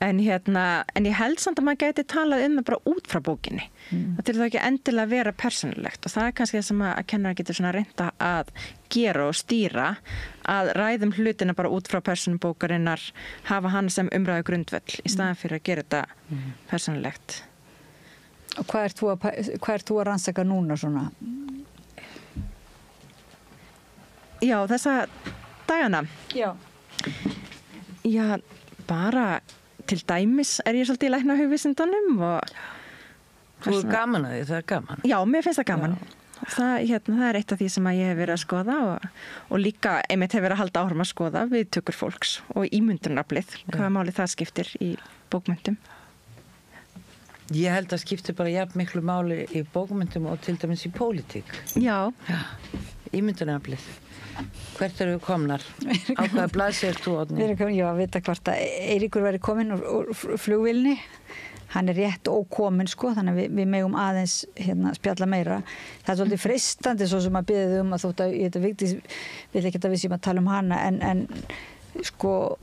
en ég held samt að maður gæti talað það bara út frá bókinni. Það til þá ekki endilega að vera persónulegt og það er kannski það sem að kennara getur svona reynda að gera og stýra að ræðum hlutina bara út frá persónubókarinnar, hafa hann sem umræðu grundvöll í staðan fyrir að gera þetta persónulegt. Og hvað ert þú að rannsaka núna svona? Já, þessa dagana. Já, bara til dæmis er ég svolítið í læknahugvísindunum og Þú er gaman að því, það er gaman. Já, mér finnst það gaman. Það er eitt af því sem ég hef verið að skoða og líka einmitt hef verið að halda áhrum að skoða viðtökur fólks og ímyndunaraflið, hvaða máli það skiptir í bókmyndum. Ég held að skiptir bara jafn miklu máli í bókmyndum og til dæmis í pólitík. Já. Ímyndunaraflið. Hvert eru við komnar? Á hvaða blaðsíðu ert þú, Oddný? Við erum komin, ég var að vita hvort að Eiríkur væri kominn úr flugvélni. Hann er rétt ókominn, þannig að við megum aðeins spjalla meira. Það er svolítið freistandi svo sem að biðja að þótt að þetta Vigdís vil ekki að við séum að tala hana en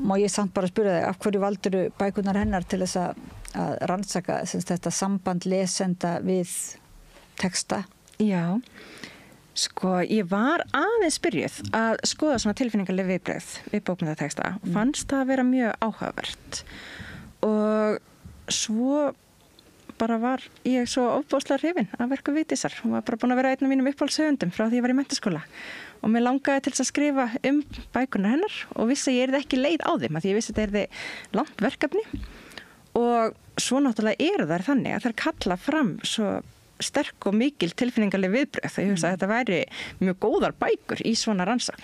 má ég samt bara spyrja þig, af hverju valdiru bækurnar hennar til þess að rannsaka þetta samband lesenda við texta? Já. Ég var aðeins byrjuð að skoða svona tilfinningarleg viðbrögð við bókmyndateksta og fannst það að vera mjög áhugavert og svo bara var ég svo ofbóðslega hrifin af verku Vigdísar. Hún var bara búin að vera einn af mínum uppáhaldshöfundum frá því ég var í menntaskóla. Og mér langaði til þess að skrifa bækurnar hennar og vissi að ég yrði ekki leið á þeim, af því ég vissi að þetta yrði langt verkefni. Og svo náttúrulega þær þannig að þær kalla fram svo sterk og mikil tilfinningarleg viðbrögð. Ég hugsa að þetta væri mjög góðar bækur í svona rannsókn.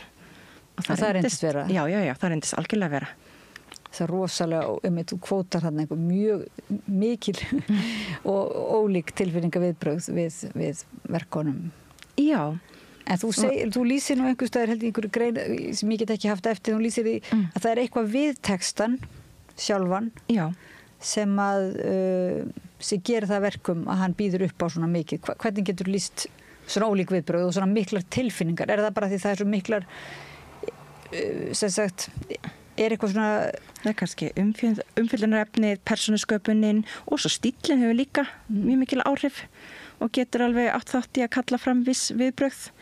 Og það reyndist vera? Já, það reyndist algjörlega vera. Það er rosalega, þú kvótar hann einhver mjög mikil og ólík tilfinningaviðbrögð við verkonum. Já. En þú lýsir nú einhvers staðar held í einhverju grein sem ég get ekki haft eftir, þú lýsir því að það er eitthvað við textan sjálfan sem gerir það verkum að hann býður upp á svona mikið. Hvernig getur lýst svona ólík viðbrögð og svona miklar tilfinningar? Er það bara því það er svo miklar sem sagt eitthvað svona það er kannski umfyllunarefnið, persónusköpunin og svo stíllinn hefur líka mjög mikil áhrif og getur alveg átt þátt í að kalla fram viss viðbrögð.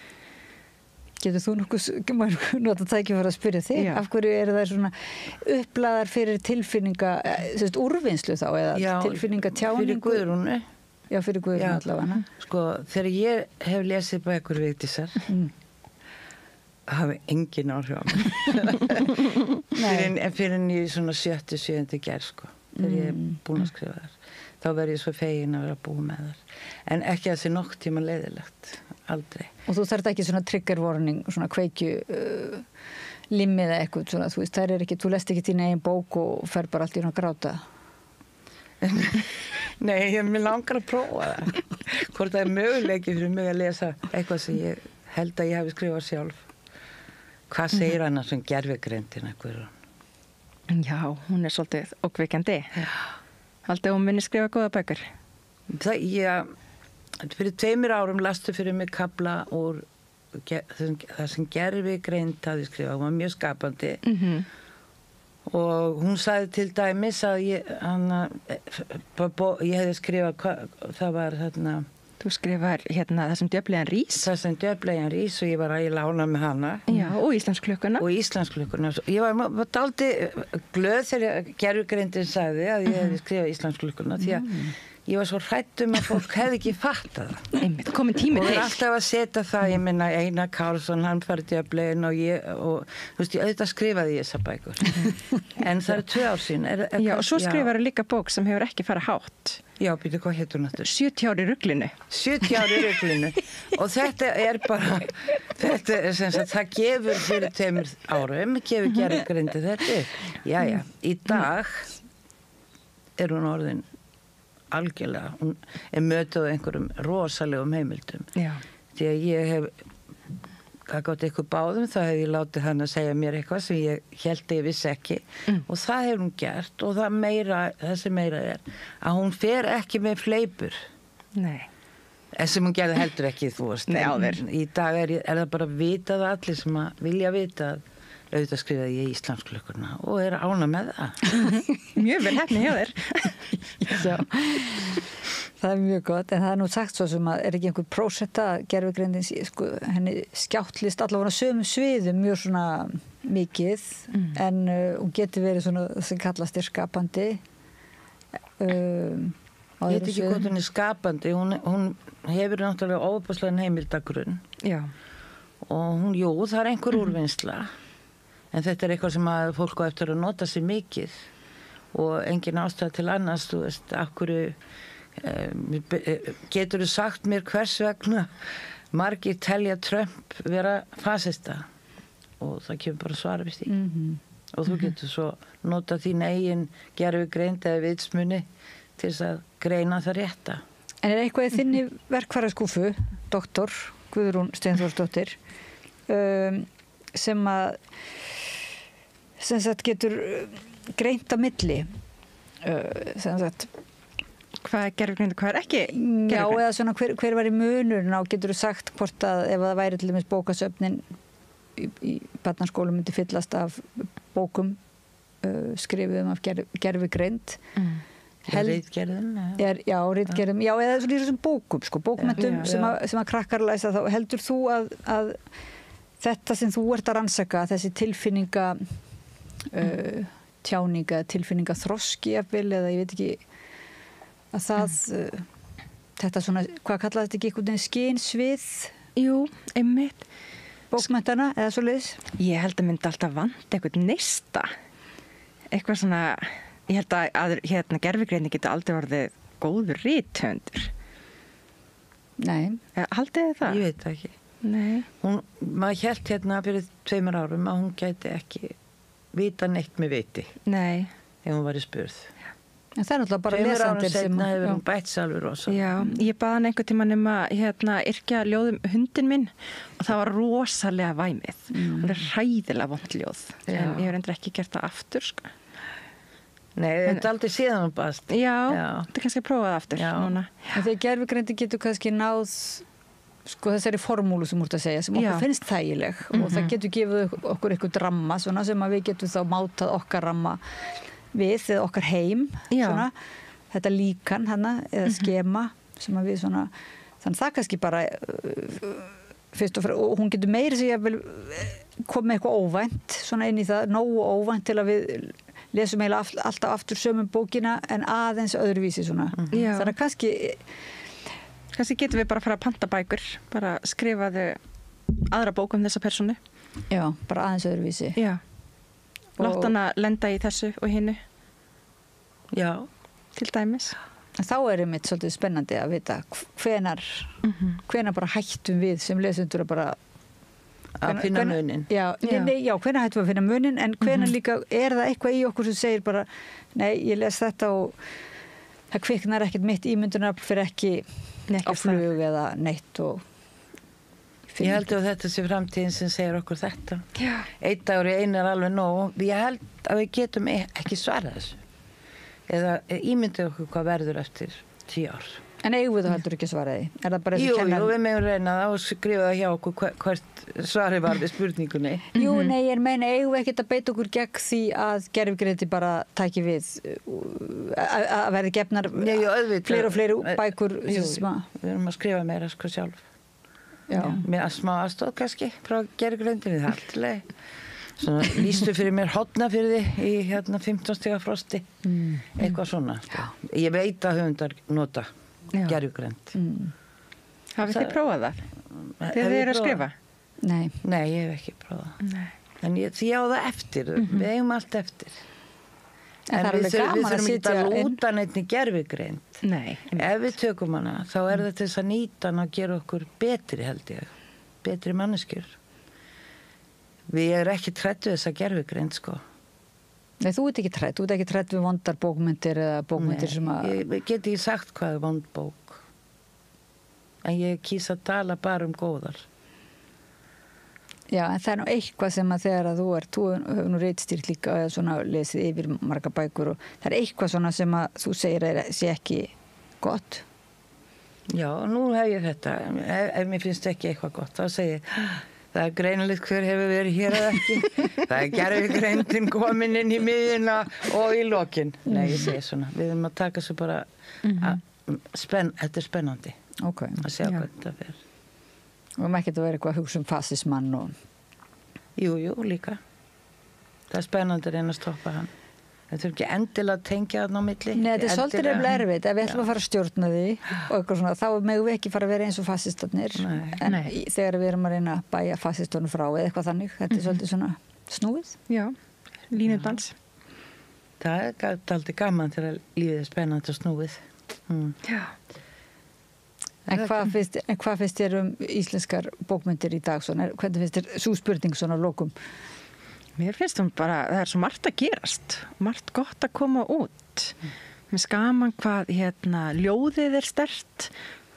Getur þú nota tækifæri að spyrja þig? Af hverju það svona upplaðar fyrir tilfinninga, úrvinnslu þá eða tilfinningatjáningu? Fyrir Guðrúnu. Já, fyrir Guðrúnu allavega. Sko, þegar ég hef lesið bækur Vigdísar hafi engin áhrif á mig. fyrir en ég svona 7. gerð, sko. Þegar ég búin að skrifa þar. Þá verð ég svo fegin að vera búið með þar. En ekki að það sé nokk tíma leiðilegt. Aldrei. Og þú þarft ekki svona trigger warning, svona kveikju limmið eða eitthvað, svona, þú lest ekki þín eigin bók og fer bara allt í hún að gráta. Nei, mér langar að prófa það. Hvort það er möguleiki fyrir mig að lesa eitthvað sem ég held að ég hafi skrifað sjálf. Hvað segir annars um gervigreindina, Guðrún? Já, hún er svolítið ókvikjandi. Haldið hún muni skrifa góða bækur? Fyrir 2 árum lastu fyrir mig kafla úr það sem gervigreind hafði skrifað. Hún var mjög skapandi. Og hún sagði til dæmis að ég hefði skrifað, það var þarna. Þú skrifar það sem djöflegan rís. Það sem djöflegan rís og ég var að lána með hana. Já, og Íslandsklukkuna. Og Íslandsklukkuna. Ég var dálítið glöð þegar gervigreindin sagði að ég hefði skrifað Íslandsklukkuna því að ég var svo hrædd að fólk hefði ekki fattað það. Einmitt, komin tími til. Og alltaf að setja það, ég minna Einar Karlsson, hann farið djöflegin og þú veist, ég auðvitað skrifaði ég þessar bækur. En það 2 ár síðan. Já, og svo skrifaru líka bók sem hefur ekki farið hátt. Já, býtu, hvað hétur hún aftur? 70 ár í ruglinu. 70 ár í ruglinu. Og þetta er bara, það gefur fyrir 2 árum, gefur gervigrindi þetta. Jæja, í dag er hún orðin algjörlega, hún er mötuð einhverjum rosalegum heimildum. Já. Því að ég hef gátt eitthvað báðum, þá hef ég látið hann að segja mér eitthvað sem ég held að ég vissi ekki og það hefur hún gert og það sem meira er að hún fer ekki með fleipur. Nei. Sem hún gerði heldur ekki, þú veist. Nei, áður. Í dag er það bara að vita það allir sem að vilja vita að auðvitað skrifaði ég Íslandsklukkuna og er ána með það. Mjög vel heppni hjá þér. Já. Það er mjög gott, en það er nú sagt svo sem að er ekki einhver prósetta gervigreindin, sko, henni skjáttlist allavega á sömu sviðum mjög svona mikið, en hún getur verið svona sem kallast skapandi. Ég veit ekki hvort hún er skapandi, hún hefur náttúrulega óbúslegan heimildagrunn. Já. Og hún, það er einhver úrvinnsla, en þetta er eitthvað sem að fólk á eftir að nota sér mikið og engin ástæða til annars, þú veist, akkur getur þú sagt mér hvers vegna margir telja Trump vera fasista og það kemur bara svara við því og þú getur svo nota þín eigin gervigreind eða vitsmuni til þess að greina það rétta. En er eitthvað í þinni verkfæraskúfu, doktor Guðrún Steinþórsdóttir, sem sagt getur greint á milli, sem sagt hvað er gervigreind og hvað er ekki gervigreind? Já, eða svona hver var í munurinn á, getur þú sagt hvort að ef það væri til dæmis bókasöfnin í barnaskólum myndi fyllast af bókum skrifuðum af gervigreind. Ritgerðum? Já, ritgerðum, já, eða svona í þessum bókum, sko, bókmentum sem að krakkar læsa þá. Heldur þú að þetta sem þú ert að rannsaka, þessi tilfinninga tjáninga, tilfinninga þroski jafnvel, eða ég veit ekki að það, þetta svona, hvað kallaði þetta ekki einhvern veginn skynsvið? Jú, einmitt. Bókmenntana eða svo leiðis? Ég held að myndi alltaf vant einhvern neista. Eitthvað svona, ég held að hérna gervigreining getur aldrei orðið góður rithöfundur. Nei. Haldið þið það? Ég veit það ekki. Nei. Maður hélt hérna fyrir 2 árum að hún gæti ekki vita neitt með viti. Nei. Ef hún var í spurð. En það er náttúrulega bara lesendir 2 árum setna hefur hún bætt sjálfur rosa. Já, ég baði hann einhvern tíma yrkja ljóðum hundin minn og það var rosalega væmið. Það er hræðilega vond ljóð. En ég hef endur ekki gert það aftur, sko. Nei, þetta er aldrei síðan hún baðst. Já, þetta er kannski að prófa það aftur núna. En þegar gervigreindi getur kannski náð sko þessari formúlu sem úr að segja sem okkur finnst þægileg og það getur gefið okkur eitthvað ramma svona sem að við getum þá mátað okkar ramma við eða okkar heim svona, þetta líkan hana eða skema sem að við svona þannig það kannski bara fyrst og hún getur meiri sig að koma eitthvað óvænt svona inn í það, nógu óvænt til að við lesum eiginlega alltaf aftur sömum bókina en aðeins öðruvísi svona. Þannig að kannski getum við bara að fara að panta bækur, bara skrifaðu aðra bók þessa persónu. Já, bara aðeins öðruvísi. Já. Látt hana lenda í þessu og hinnu. Já. Til dæmis. Þá er einmitt svolítið spennandi að vita hvenar bara hættum við sem lesendur að bara að finna munin. Já, hvenær hættum við að finna munin en hvenær líka er það eitthvað í okkur sem segir bara, nei, ég les þetta og það kviknar ekkert mitt ímyndunar fyrir ekki á flug eða neitt og ég held að þetta sé framtíðin sem segir okkur þetta. Einn dagur í einu er alveg nóg. Ég held að við getum ekki svarað þessu. Eða ímyndið okkur hvað verður eftir 10 ár. En eigum við það heldur ekki svaraði? Er það bara jú, við meðum reyna það og skrifa það hjá okkur hvert svarið var við spurningunni. Jú, nei, ég meina, eigum við ekkert að beita okkur gegn því að gervigreindi bara tæki við að verði gefnar fleiri og fleiri bækur? Jú, við erum að skrifa meira sko sjálf. Já. Með smá aðstóð kannski frá gervigreindinni, það er alltaf. Svona lýstu fyrir mér Hornafirði í 15 stiga frosti. Eitthvað svona. Ég veit að höfundar nota gervigreind. Hafið þið prófað það? Þegar þið eru að skrifa? Nei. Nei, ég hef ekki prófað. En ég á það eftir. Við eigum allt eftir. En við þurfum ekki að lúta neitt í gervigreind. Nei. Ef við tökum hana, þá er þetta þess að nýta hana og gera okkur betri, held ég. Betri manneskjur. Við erum ekki trætt við þessa gervigreind, sko. Nei, þú ert ekki trætt. Þú ert ekki trætt við vondar bókmyndir eða bókmyndir sem að... Ég get ekki sagt hvað er vond bók. En ég kýs að tala bara góðar. Já, en það er nú eitthvað sem að þegar að þú hefur nú reitstýrt líka eða svona lesið yfir marga bækur og það er eitthvað svona sem að þú segir sé ekki gott. Já, nú hef ég þetta. Ef mér finnst ekki eitthvað gott, þá segir ég... Það er greinilegt hver hefur verið hér eða ekki. Það er gervigreindin komin inn í miðjuna og í lokin. Nei, ég segi svona. Við erum að taka svo bara þetta er spennandi. Okay. Að sjá hvernig það fer. Og maður ekki að vera eitthvað að hugsa fasismann og... Jú, líka. Það er spennandi að reyna að stoppa hann. Það þurfi ekki endilega að tengja þarna á milli. Nei, þetta er svolítið nefnilega erfitt. Ef við ætlum að fara að stjórna því og eitthvað svona, þá megum við ekki fara að vera eins og fasistarnir. En þegar við erum að reyna að bæja fasistornum frá eða eitthvað þannig, þetta er svolítið svona snúið. Já, línudans. Það er aldrei gaman þegar lífið er spennandi og snúið. Já. En hvað finnst þér íslenskar bókmyndir í dag? Hvernig finnst þér sú spurning svona lokum? Mér finnst bara, það er svo margt að gerast, margt gott að koma út. Mér skaman hvað, ljóðið er sterkt,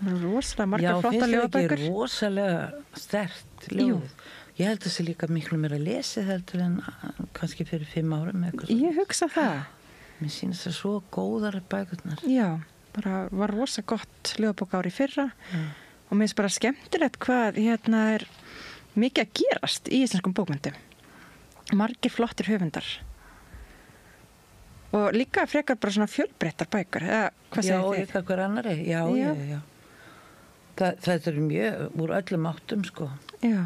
rosalega margar flotta ljóðabækur. Já, finnst þér ekki rosalega sterkt ljóðið? Ég held að það sé líka miklu meira lesið heldur en kannski fyrir 5 árum. Ég hugsa það. Mér sýnist það svo góðar bækurnar. Já, bara var rosa gott ljóðabók ári fyrra og mér finnst bara skemmtilegt hvað er mikið að gerast í íslenskum bókmyndum. Margir flottir höfundar og líka frekar bara svona fjölbreyttar bækur eða hvað segir þið? Já, hver annari, já. Það er mjög úr öllum áttum, sko. Já.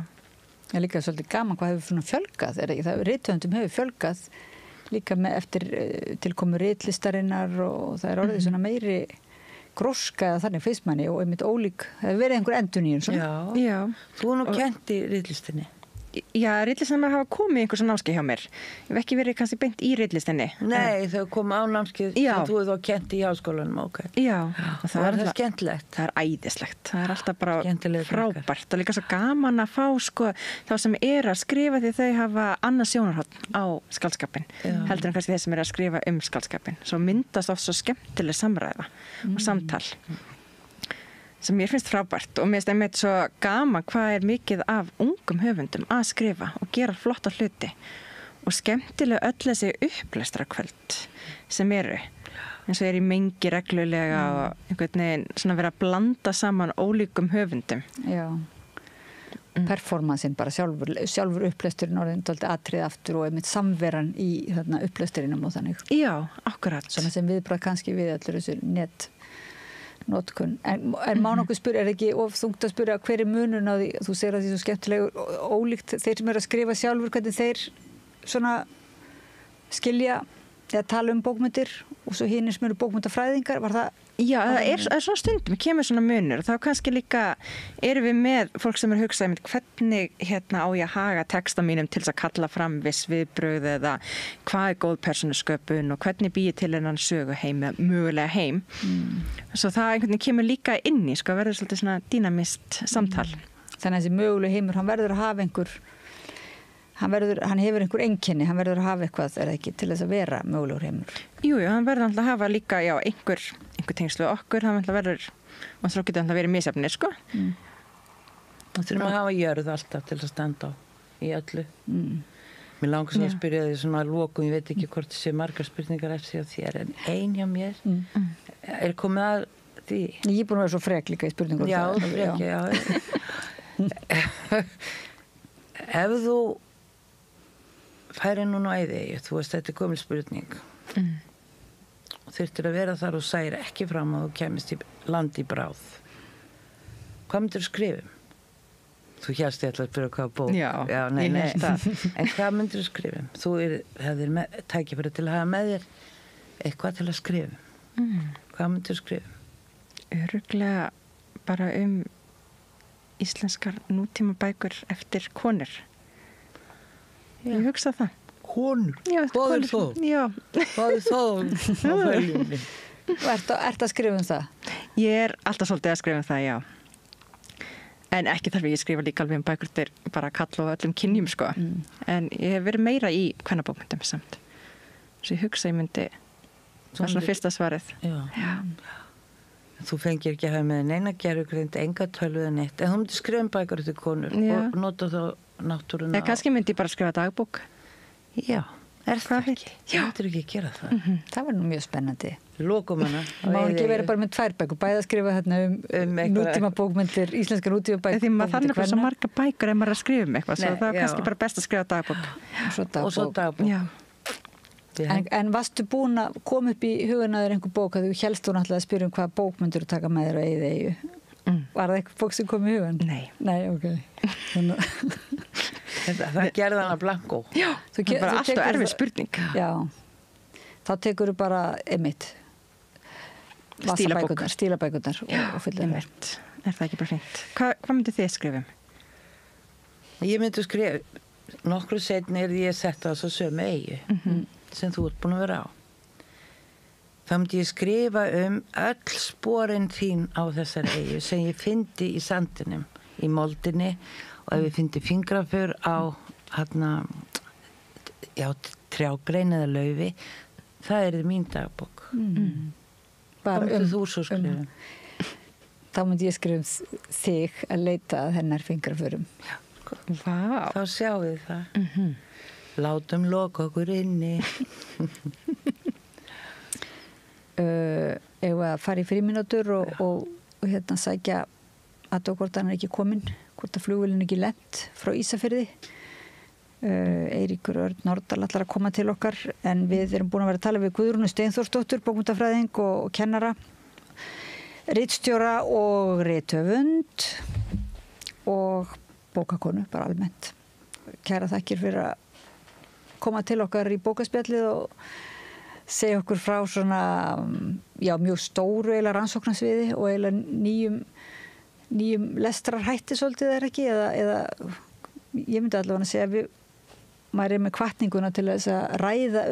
Það er líka svolítið gaman hvað hefur svona fjölgað, rithöfundum hefur fjölgað líka með eftir tilkomu ritlistarinnar og það er orðið svona meiri gróska eða þannig fyrst manni og einmitt ólík, það hefur verið einhver endurnýjun svona. Já. Þú nú kent í riðlistinni. Já, riðlistinni hafa komið einhversa námskeið hjá mér. Ég hef ekki verið kannski beint í riðlistinni. Nei, þau komu á námskeið sem þú hefur þá kent í háskólanum, ok. Já. Og það er skemmtilegt. Það er æðislegt. Það er alltaf bara frábært og líka svo gaman að fá sko þá sem að skrifa því þau hafa annað sjónarhorn á skáldskapinn heldur en kannski þeir sem að skrifa skáldskapinn. Svo myndast oft svo skemmtileg samræða og samtal. Sem mér finnst frábært og mér finnst einmitt svo gaman hvað mikið af ungum höfundum að skrifa og gera flotta hluti og skemmtilega öll þessi upplæstrakvöld sem eins og í mengi reglulega og einhvern veginn svona vera að blanda saman ólíkum höfundum. Já. Performansin bara sjálfur upplæsturinn orðin dálítið atrið aftur og einmitt samveran í upplæsturinum og þannig. Já, akkurat. Svona sem viðbragð kannski við allir þessu notkun. En má nokkuð spyrja, ekki of þungt að spyrja hver munun á því, þú segir að því svo skemmtilega ólíkt þeir sem að skrifa sjálfur, hvernig þeir svona skilja eða tala bókmyndir og svo hinir sem eru bókmyndafræðingar, var það? Já, það er svona stundum, kemur svona munur og þá kannski líka erum við með fólk sem er hugsað hvernig á ég að haga texta mínum til þess að kalla fram viss viðbrögð eða hvað góð persónusköpun og hvernig býi til hennan söguheim eða mögulega heim. Svo það einhvern veginn kemur líka inn í, verður svolítið svona dýnamist samtal. Þannig að þessi mögulega heimur, hann verður að hafa hann hefur einhver einkenni, hann verður að hafa eitthvað ekki til þess að vera mögulegur heimur. Jú, hann verður alltaf að hafa líka einhver tengslu okkur, hann verður og þá getur hann verið misjafnir, sko. Það þurfum að hafa jörð alltaf til að standa á í öllu. Mér langar svo að spyrja því svona að lokum, ég veit ekki hvort það sé margar spurningar eftir á þér, en ein hjá mér er komið að því. Ég er búin að vera svo frek líka í spurningum. Já, frek, já. Ef þú færi núna á Eyðeyju, þú veist, þetta er gömul spurning og þurftir að vera þar og særi ekki fram að þú kemist í land í bráð. Hvað myndir þú skrifa? Þú hélst ég ætla að spyrja hvað bók. Já, nei. En hvað myndir þú skrifa? Þú hefðir tækifæri til að hafa með þér eitthvað til að skrifa. Hvað myndir þú skrifa? Örugglega bara íslenskar nútímabækur eftir konur. Ég hugsa það. Konur? Já, hvað er það? Já. Hvað er það á fæljumni? Ert að skrifa það? Ég er alltaf svolítið að skrifa það, já. En ekki þarf ég skrifa líka alveg bækur til bara að kalla á öllum kynjum, sko. En ég hef verið meira í kvennabókmyndum samt. Svo ég hugsa ég myndi, það er svona fyrsta svarið. Já. Þú fengir ekki að hafa með neina gerðugrind, enga tölvu eða neitt. En þú myndir skrifa bækur til konur og nota þá náttúruna. Eða kannski myndi ég bara skrifa dagbók. Já, það ekki? Já. Þú myndir ekki að gera það. Það var nú mjög spennandi. Lokum hana. Má ekki vera bara með 2 bækur, bæði að skrifa nútímabókmyndir, íslenskar nútímabækur. Því maður þannig fyrir svo marga bækur ef maður að skrifa eitthvað, svo það er kannski bara best að skrifa dagbók. Og svo dagbók. Já. En varstu búin að koma upp í hugan að þér einhver bók að þú hélst þú náttúrulega að spyrja hvaða bók myndir þú taka með þér á Eyðeyju? Var það eitthvað bók sem kom í hugan? Nei, ok. Það gerði hana blanko. Já, það var alltaf erfið spurning. Já, þá tekur þú bara stílabækurnar og fyllir það. Er það ekki bara fint? Hvað myndir þið skrifa? Ég myndi skrifa, nokkru seinni ég sett það svo sömu Eyju sem þú ert búin að vera á. Þá myndi ég skrifa öll sporin þín á þessari Eyju sem ég fyndi í sandinum, í moldinni og ef ég fyndi fingraför á trjágrein eða laufi, það er mín dagbók. Hvað myndi þú svo skrifa? Þá myndi ég skrifa þig að leita að hennar fingraförum. Já. Þá sjáum við það. Látum loka okkur inni. Ef að fara í frímínútur og sækja að hvort hann er ekki kominn, hvort að flugvélin ekki lent frá Ísafirði. Eiríkur Örn Norðdal ætlar að koma til okkar en við erum búin að vera að tala við Guðrúnu Steinþórsdóttur, bókmyndafræðing og kennara, ritstjóra og rithöfund og bókakonu bara almennt. Kæra þakkir fyrir að koma til okkar í bókaspjallið og segja okkur frá svona, já, mjög stóru eiginlega rannsóknarsviði og eiginlega nýjum lestrarhætti svolítið ekki, eða ég myndi allavega að segja að maður með hvatninguna til þess að ræða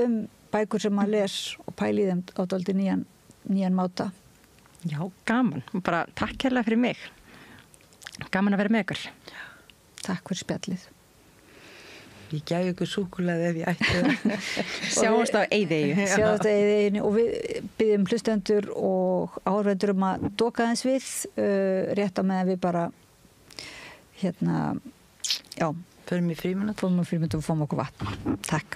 bækur sem maður les og pæli þeim á dálítið nýjan máta. Já, gaman. Bara takk hérlega fyrir mig. Gaman að vera með ykkur. Takk fyrir spjallið. Ég gæði ykkur súkkulaði ef ég ætti það. Sjáumst á Eyðeyju. Sjáumst á Eyðeyjunni og við byggjum hlustendur og áhorfendur að doka aðeins við, rétt á meðan við bara já, förum í frímínútu og fáum okkur vatn. Takk.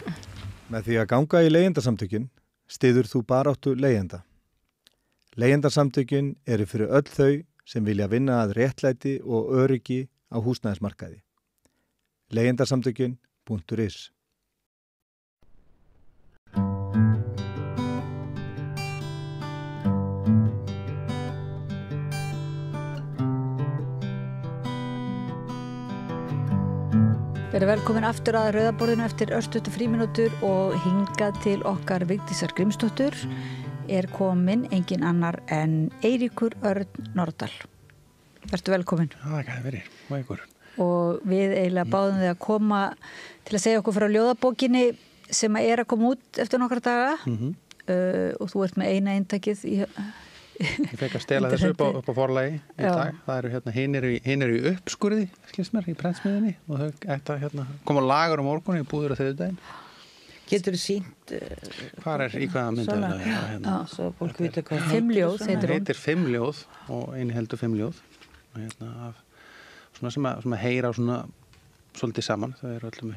Með því að ganga í leigjendasamtökin styður þú baráttu leigjenda. Leigjendasamtökin eru fyrir öll þau sem vilja vinna að réttlæti og öryggi á húsnæðismarkaði. Leigjendasamtökin.is Verið velkomin aftur að Rauðaborðinu eftir örstuttu frímínútur og hingað til okkar Vigdísar Grímsdóttur komin engin annar en Eiríkur Örn Norðdal. Vertu velkomin. Það gæti verið, og ykkur. Og við eiginlega báðum þig að koma til að segja okkur frá ljóðabókinni sem að koma út eftir nokkra daga og þú ert með eina eintakið í Ég fekk að stela þessu upp á forlagi í dag. Það eru hinn eru í uppskurði, skilst mér, í prentsmiðinni og þau ætta koma lagar á morgun í búður á þriðjudaginn. Getur þú sýnt Hvar í hvaða mynd er það? Svo fólk vita hvað 5 ljóð heitir hún. Það heitir 5 ljóð og inniheldur 5 ljóð af svona sem að heyra svona svolítið saman. Þau eru öllum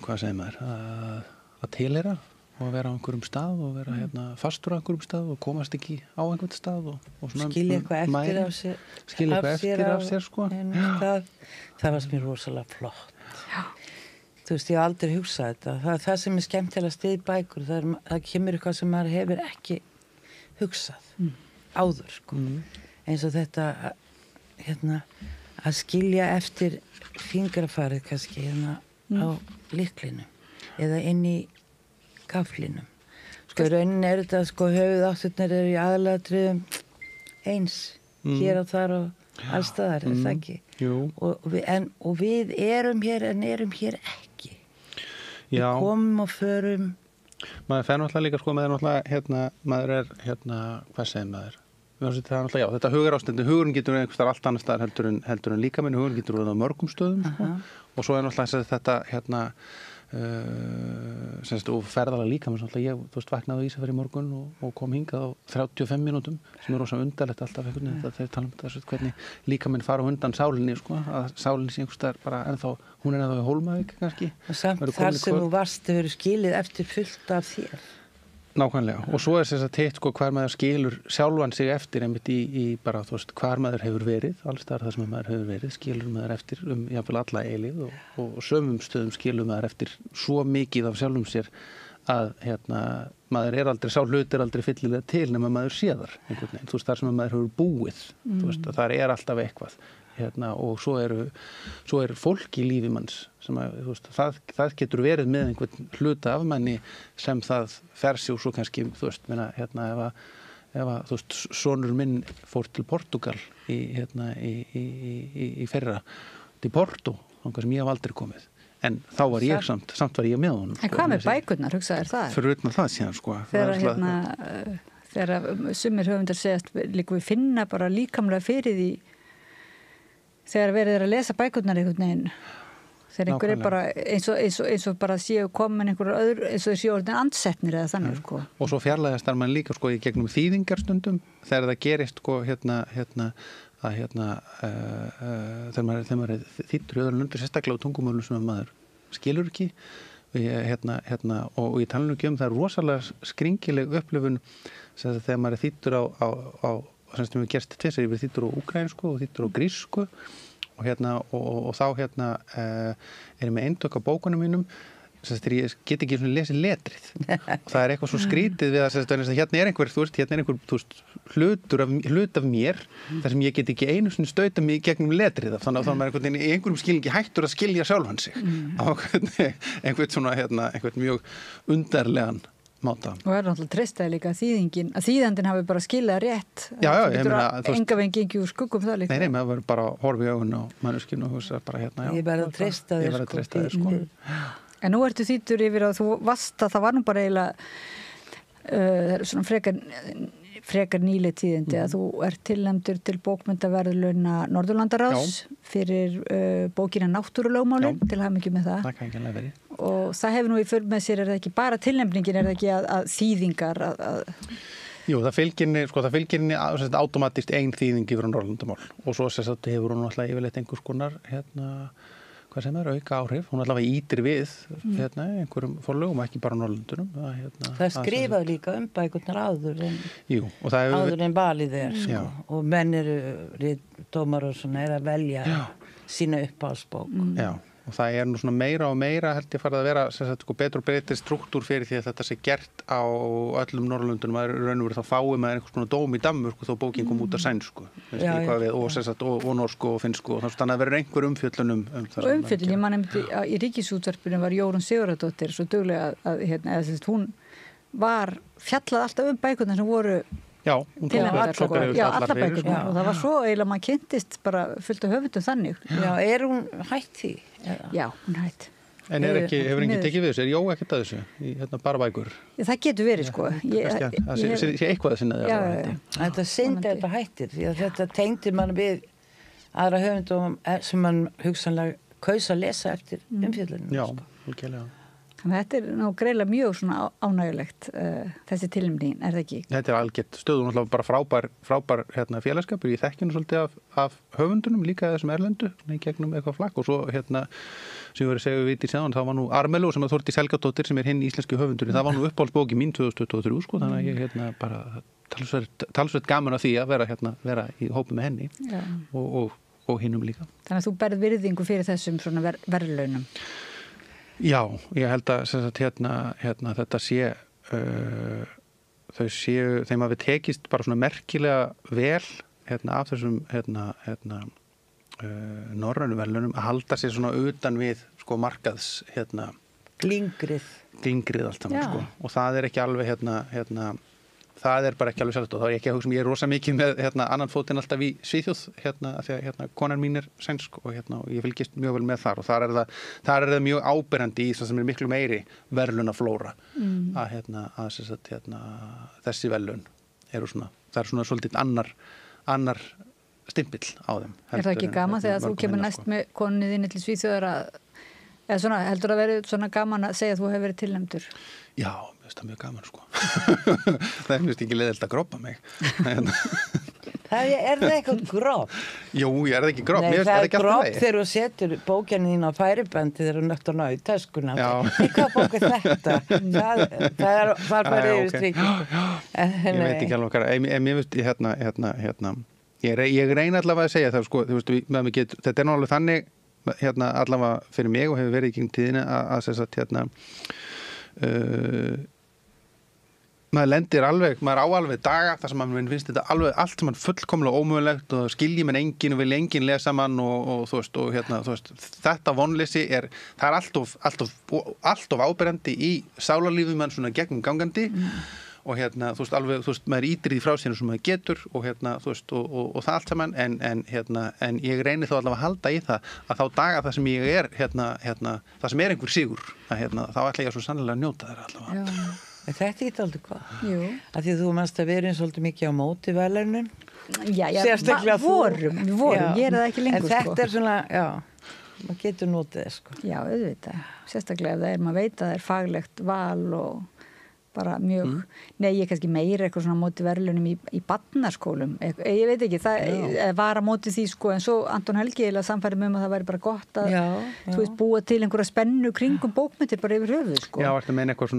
hvað segir maður að tilheyra og vera á einhverjum stað og vera fastur á einhverjum stað og komast ekki á einhvern stað og svona skilja eitthvað eftir af sér sko. Það var sem er rosalega flott. Þú veist, ég hef aldrei hugsað þetta. Það sem er skemmtilegast við bækur, það kemur eitthvað sem maður hefur ekki hugsað áður sko. Eins og þetta að skilja eftir fingrafarið kannski á lyklinu eða inn í gaflinum. Sko í rauninni þetta sko höfuðátturnar eru í aðalatriðum eins hér og þar og allstaðar, er það ekki? Jú. Og við erum hér en erum hér ekki. Já. Við komum og förum. Maður fer náttúrulega líka sko, maður er hvað segir maður? Þetta hugurinn getur einhvers staðar allt annars staðar heldur en líkaminn, hugurinn getur verið á mörgum stöðum sko. Og svo er náttúrulega þetta og ferðalega líkaminn ég vaknaði á Ísafirði í morgun og kom hingað á 35 mínútum sem er rosa undarlegt alltaf þegar þeir tala þessu hvernig líkaminn fara undan sálinni sko, að sálinni sé einhvers staðar bara ennþá, hún er ennþá í Hólmavík kannski. Samt þar sem þú varst hefur skilið eftir fullt af þér. Nákvæmlega, og svo er þess að hitt sko hvar maður skilur sjálfan sig eftir einmitt í bara hvar maður hefur verið, alls staðar þar sem maður hefur verið, skilur maður eftir jafnvel alla eilíð og sömum stöðum skilur maður eftir svo mikið af sjálfum sér að maður aldrei, sá hlut aldrei fyllilega til nema maður séðar einhvern veginn, þar sem maður hefur búið, að það er alltaf eitthvað. Og svo er fólk í lífi manns sem það getur verið með einhvern hluta af manni sem það fer sig og svo kannski ef sonur minn fór til Portugal í fyrra til Porto, þangað sem ég hef aldrei komið en þá var ég samt var ég með honum. En hvað með bækurnar, hugsaðir það? Fyrir utan það síðan sko. Þegar sumir höfundar segjast líka við finna bara líkamlega fyrir því þegar verið að lesa bækurnar einhvern veginn þegar einhver er bara eins og bara séu komin einhverjum öðru eins og þeir séu orðin andsetnir eða þannig sko. Og svo fjarlægast er mann líka sko í gegnum þýðingarstundum þegar það gerist sko þegar maður er þýddur í öðrum löndum sérstaklega á tungumálum sem maður skilur ekki og ég tala nú ekki það er rosalega skringileg upplifun þegar maður er þýddur á sem við gerst tvisar, ég verið þýddur á úkraínsku og þýddur á grísku og þá er ég með eintök af bókunum mínum þegar ég get ekki svona lesið letrið og það eitthvað svo skrítið við að hérna einhver, þú veist, hlut af mér þar sem ég get ekki einu svona stauta mig gegnum letrið þannig að maður í einhverjum skilningi hættur að skilja sjálfan sig á einhvern mjög undarlegan máta. Og náttúrulega treystaði líka þýðingin, að þýðandinn hafi bara skilað rétt. Já, ég meina, enga veginn gengi úr skuggum það líka. Nei, maður verður bara að horfa í augun á manneskinu og hugsa bara hérna, já. Ég verður að treysta þér, sko. En nú ertu þýddur yfir að þú varst að það var nú bara eiginlega svona frekar nýleg tíðindi að þú ert tilnefndur til bókmenntaverðlauna Norðurlandaráðs fyrir bókina Náttúrulögmálin, til hamingju með það. Það kann ekki alveg verið. Og það hefur nú í för með sér, er það ekki bara tilnefningin, er það ekki að þýðingar Jú, það fylgir henni automatist ein þýðing yfir á Norðurlandamál og svo hefur hún alltaf yfirleitt einhvers konar hvað sem auka áhrif, hún allavega ítir við einhverjum forlögum, ekki bara Norðurlöndunum. Það skrifaði líka bækurnar áður en valið sko. Og menn eru dómar og svona að velja sína uppáhaldsbók. Já. Og það nú svona meira og meira held ég farið að vera betur og betri struktúr fyrir því að þetta sé gert á öllum Norðurlöndunum að raun og veru þá fáið með einhvers konar dóm í Danmörku þó bókin kom út af sænsku og norsku og finnsku og þannig að verður einhver umfjöllun og umfjöllun, ég man í Ríkisútvarpinu var Jórunn Sigurðardóttir svo duglega að hún var fjallað alltaf bækurnar sem voru allar bækurnar og það var svo eiginlega maður kynntist bara fullt af höfundum þannig. Já, hún hætt því? Já, hún hætt. En hefur enginn tekið við þessu? Jó ekkert að þessu? Í bara bækur? Það getur verið sko. Það sé eitthvað að sinna því. Þetta syndi þetta hættir því að þetta tengdi mann við aðra höfundum sem mann hugsanlega kaus að lesa eftir umfjöllunum. Já, algjörlega. Þetta nú greiðlega mjög svona ánægulegt þessi tilnefning, það ekki? Þetta algjört stöðun, bara frábær félagskapur. Ég þekki nú svolítið af höfundunum líka þessum erlendu í gegnum eitthvað flakk og svo sem ég verið að segja við viti í sáðan, það var nú Armeló sem að Þórdís Helgadóttir sem hinn íslenski höfundurinn, það var nú uppáhaldsbóki mín 2023 sko, þannig að ég bara talsvert gaman af því að vera í hópi með henni og hinnum líka. Þannig að þú berð virðingu fyrir þessum svona verðlaunum. Já, ég held að þetta sé þeim hafi tekist bara svona merkilega vel af þessum norrænu verðlaunum að halda sér svona utan við sko markaðs glingrið allt saman sko og það ekki alveg það bara ekki alveg sjálft og þá ekki að hugsa ég rosa mikið með annan fótinn alltaf í Svíþjóð af því að konan mín sænsk og ég fylgist mjög vel með þar og þar það mjög áberandi í sem miklu meiri verðlaunaflóra að þessi verðlaun svona, það svona svolítið annar stimpill á þeim. Það ekki gaman þegar þú kemur næst með konunni þinni til Svíþjóðar eða svona, heldur að vera svona gaman að segja að þú hefur verið tilnefndur? Já, mér finnst það mjög gaman sko. Það finnst ekki leiðilt að grópa mig. Það það eitthvað gróp? Jú, ég það ekki gróp. Nei, það gróp þegar þú setur bókjarni þín á færibandi þegar þú nögt að ná í töskuna. Hvað bók þetta? Það bara yfir strikið. Ég veit ekki alveg hvað. Mér finnst, ég reyna allavega að segja það, sko, þú veist, þetta nú alveg þannig, allavega fyrir mig og hefur verið í gegnum tíðina að maður lendir maður á alveg daga þar sem maður finnst þetta alveg allt sem fullkomlega ómögulegt og skilji menn enginn og vil enginn lesa mann og þú veist, þú veist, þetta vonleysi það alltof áberandi í sálarlífi mann svona gegnum gangandi og þú veist, alveg, þú veist, maður ítir því frá sér sem maður getur og þú veist, og það allt saman en ég reynir þó allavega að halda í það að þá daga það sem ég það sem einhver sigur þá ætla ég svo sannlega að njóta þeirra allavega. Þetta ekki aldrei hvað? Jú. Af því að þú mannst að vera svolítið mikið á móti verðlaunum. Já, við vorum, ég það ekki lengur sko. En þetta svona, já, maður getur notið það sko. Já, auðvitað, sérstaklega ef maður veit að það faglegt val og bara mjög, nei ég kannski meira eitthvað svona móti verðlaunum í barnaskólum, ég veit ekki, það var að móti því sko, en svo Anton Helgi eiginlega samfærið með að það væri bara gott að þú veist, búa til einhverja spennu kringum bókmyndir bara yfir höfuð sko. Já, ertu meina eitthvað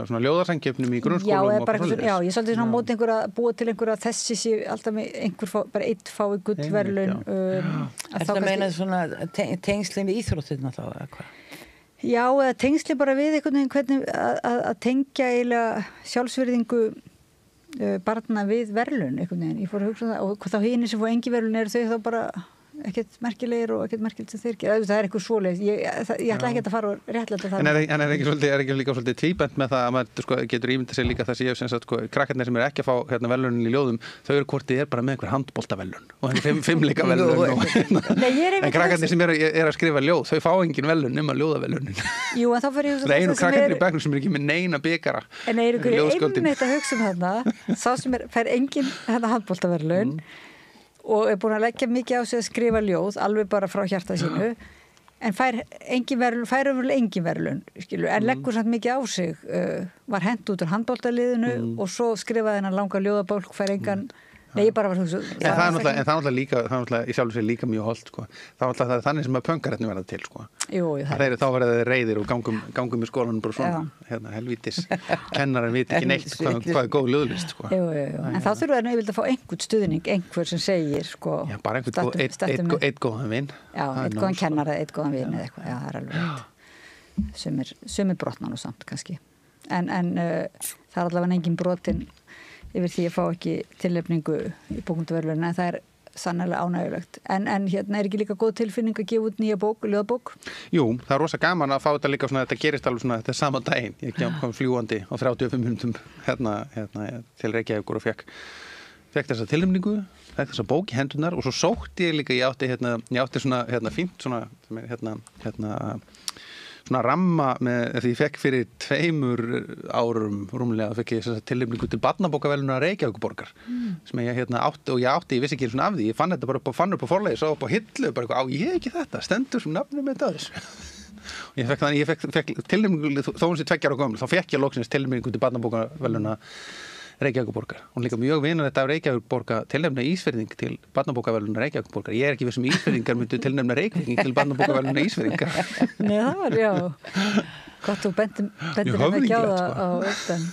svona ljóðarsankeppnum í grunnskólum og bara svona, já, ég svolítið svona móti einhverja, búa til einhverja þessi sé alltaf með bara eitt fái gullverðlaun. Er það meina svona tengslinn við íþróttirna þá, eða hvað? Já, eða tengsli bara við einhvern veginn hvernig að tengja eiginlega sjálfsvirðingu barna við verðlaun einhvern veginn. Ég fór að hugsa það og þá hinir sem fá engi verðlaun eru þau þá bara ekkert merkilegir og ekkert merkilegt sem þeir gera. Það er eitthvað svoleiðis. Ég ætla ekki að fara og réttlæta það. En er ekki líka svolítið tvíbent með það að maður sko, getur ímyndað sér líka það sem ég hef sagt, sko, krakkarnir sem eru ekki að fá hérna, verðlaunin í ljóðum, þau eru hvort þið er bara með einhver handboltaverðlaun og fimmleika verðlaun. En krakkarnir sem er að skrifa ljóð, þau fá engin verðlaun nema ljóðaverðlaunin. Jú, en þá fyrir ég það einu krakkarnir í bekknum sem er ekki með neina bikara. En er ykkur einmitt að hugsa þarna, sá sem fær engin handboltaverðlaun og er búin að leggja mikið á sig að skrifa ljóð alveg bara frá hjarta sínu en fær engin verðlaun skilur, en leggur samt mikið á sig var hent út úr handboltaliðinu og svo skrifaði hennar langa ljóðabálk fær engan Nei, ég bara var hugsa. En það er náttúrulega líka, í sjálfu sér líka mjög holdt, sko. Það er þannig sem að pönkarætni verða til, sko. Jú, það er. Þá verða þeir reiðir og gangum í skólanum bara svona, helvítis. Kennarar veit ekki neitt hvað er góð ljóðlist, sko. Jú. En þá þurfa þeir að fá einhvern stuðning, einhver sem segir, sko. Já, bara eitt góðan vin. Já, eitt góðan kennara, eitt góðan vin eða eitthvað. Já, það er alveg rétt. Sumir brotna nú samt, kannski. En það er allavega engin brotin yfir því að fá ekki tilnefningu í bókmenntaverðlaunina, en það er sannarlega ánægjulegt. En hérna er ekki líka góð tilfinning að gefa út nýja ljóðabók? Jú, það er rosa gaman að fá þetta líka svona, þetta gerist alveg svona, þetta er sama daginn. Ég kom fljúandi á 35 minútum hérna til Reykjavíkur og fekk þessa tilnefningu, fekk þessa bók í hendurnar og svo sótti ég líka, ég átti svona fínt svona svona ramma með því ég fekk fyrir 2 árum rúmlega fekk ég tilnefningu til barnabókaverðlauna Reykjavíkurborgar sem ég átti og ég vissi ekki svona af því, ég fann þetta bara fann upp á forlagi, sá upp á hillu bara eitthvað, ég hef ekki þetta, stendur sem nafnum með þetta og ég fekk tilnefningu, þó hún sé 2 ára gömul, þá fekk ég loksins tilnefningu til barnabókaverðlauna Reykjavíkurborgar. Hún líka mjög vinalegt af Reykjavíkurborgar tilnefna Ísfirðing til barnabókaverðlauna Reykjavíkurborgar. Ég er ekki viss Ísfirðingar myndu tilnefna Reykjavík til barnabókaverðlauna Ísfirðingar. Nei, það var, já. Gott og bentum ekki á það á öllum.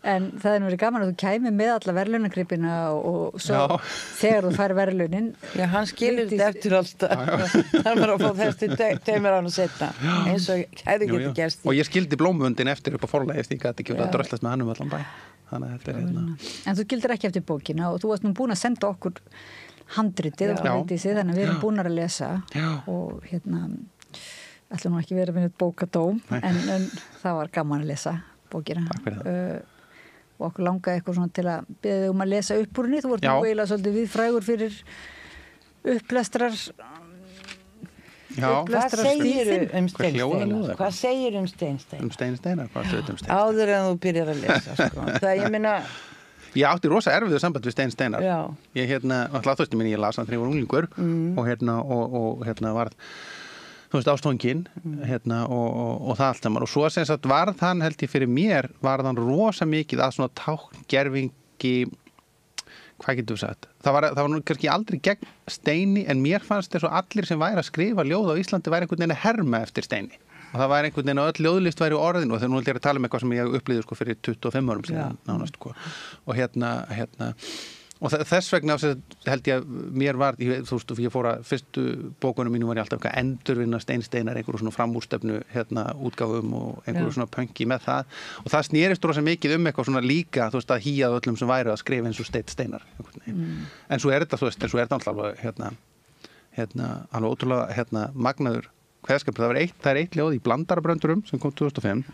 En það er nú verið gaman að þú kæmi með alla verðlaunagripina og svo þegar þú fær verðlaunin. Já, hann skilur þetta eftir alltaf. Hann var að fá þessi 2 ára setna. Eins og hefði getið gerst. Og ég skildi blómvöndin eftir upp á forlagi eftir ég gæti ekki verið að dröslast með hann allan bæ. En þú gildir ekki eftir bókina og þú varst nú búin að senda okkur handritið þannig að við erum búin að lesa og ætlum nú ekki verið með bókadóm en það var gaman að lesa bókina og okkur langaði eitthvað svona til að beða þig að lesa upp úr henni. Þú vart nú eiginlega svolítið viðfrægur fyrir upplestrar Hvað segir um Steinsteinar? Hvað segir um Steinsteinar? Um Steinsteinar? Hvað segir um Steinsteinar? Áður en þú byrjar að lesa, sko. Það ég meina... Ég átti rosa erfiðu samband við Steinsteinar. Já. Ég alltaf ég las hann þegar ég var unglingur og varð, þú veist, ástfanginn og það allt saman. Og svo sem sagt varð hann, held ég fyrir mér, varð hann rosa mikið að svona tákngervingi hvað getur við sagt? Það var nú kannski aldrei gegn Steini en mér fannst þess að allir sem væri að skrifa ljóð á Íslandi væri einhvern veginn að herma eftir Steini og það væri einhvern veginn að öll ljóðlist væri orðin og þegar nú ætla ég að tala um eitthvað sem ég upplýði sko fyrir 25 árum síðan nánast sko og og þess vegna held ég að mér var, þú veist, ég fór að fyrstu bókunum mínu var ég alltaf eitthvað endurvinna Steinar einhverju svona framúrstefnu útgáfum og einhverju svona pönki með það og það snerist rosa mikið eitthvað svona líka, þú veist, að hýja öllum sem væri að skrifa eins og Steinar en svo er þetta, þú veist, en svo er þetta alltaf alveg ótrúlega magnaður kveðskapur, það er eitt ljóð í Blandarabröndurum sem kom 2005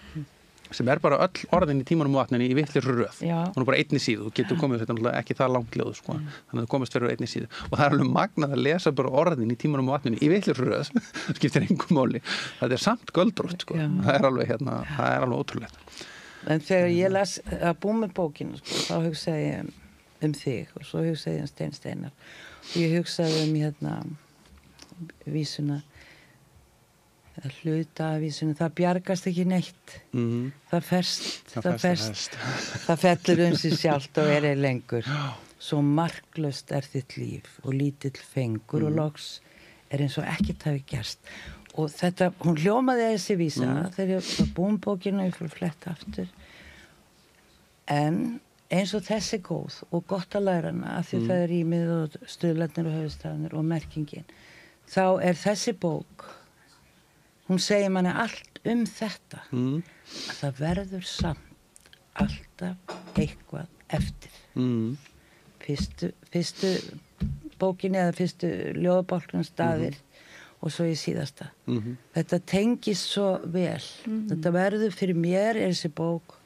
sem er bara öll orðin í tímanum og vatninni í vitlir röð. Hún er bara einni síðu, þú getur komið þetta ekki það langt ljóð, sko. Þannig að það komast fyrir einni síðu. Og það er alveg magnað að lesa bara orðin í tímanum og vatninni í vitlir röð, skiptir engum máli. Það er samt göldrótt, sko. Það er alveg ótrúlegt. En þegar ég las að búið með bókinu, sko, þá hugsaði ég þig og svo hugsaði ég Steinar. Og ég hugsaði vísuna hluta af vísunum, það bjargast ekki neitt það fellur sig sjálft og er lengur svo marklaust er þitt líf og lítill fengur og loks er eins og ekkert hafi gerst og þetta, hún hljómaði þessi vísa þegar ég var búin bókinu og ég fór að fletta aftur en eins og þessi góð og gott að læra hana af því það er rýmið og stuðlarnir og höfustafnir og merkingin þá er þessi bók hún segir manni allt þetta að það verður samt alltaf eitthvað eftir fyrstu bókinni eða fyrstu ljóðabálkun staðir og svo í síðasta þetta tengist svo vel þetta verður fyrir mér þessi bók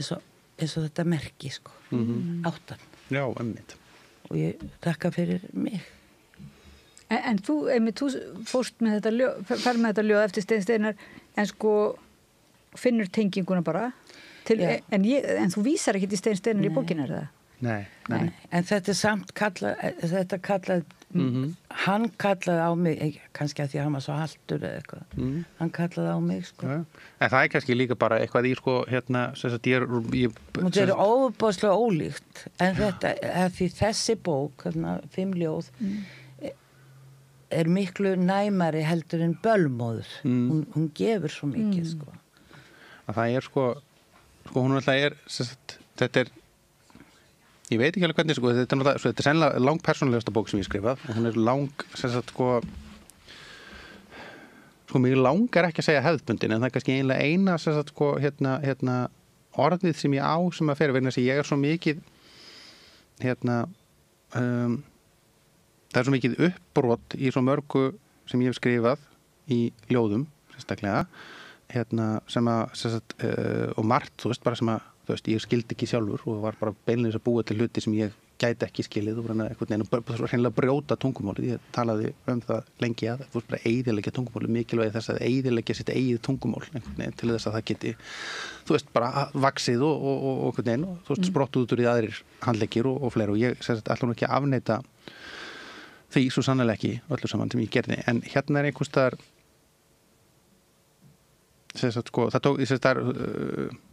eins og þetta merki sko áttan já, einmitt og ég þakka fyrir mig En þú fórst með ferð með þetta ljóð eftir Stein Steinar en sko finnur tenginguna bara en þú vísar ekki til Stein Steinar í bókinu er það? Nei. En þetta samt kallað hann kallaði á mig kannski að því að hann var svo haltur eða eitthvað hann kallaði á mig sko En það kannski líka bara eitthvað í sko sem sagt þetta er óbúðslega ólíkt en þetta því þessi bók 5 ljóð er miklu næmari heldur en bölmóður hún gefur svo mikið sko Það er sko hún alltaf þetta er ég veit ekki alveg hvernig sko þetta er sennilega lang persónulegasta bók sem ég skrifað og hún er lang sem sagt sko mig langar ekki að segja hefðbundin en það er kannski eiginlega eina sem sagt sko orðið sem ég á sem að fer vegna þess að ég er svo mikið það er svo mikið uppbrot í svo mörgu sem ég hef skrifað í ljóðum sérstaklega sem að og margt þú veist bara sem að ég skildi ekki sjálfur og var bara beinlega að búa til hluti sem ég gæti ekki skilið og bara einhvern veginn hreinlega brjóta tungumálið. Ég talaði það lengi að þú veist bara eyðileggja tungumálið, mikilvægi þess að eyðileggja sitt eigið tungumál einhvern veginn til þess að það geti þú veist bara vaxið og einhvern veginn og þú veist sprottuð út úr í aðrir handleggir og fleira og ég ætla nú ekki að afneita því svo sannlega ekki öllu saman sem ég gerði en hérna er einhvers staðar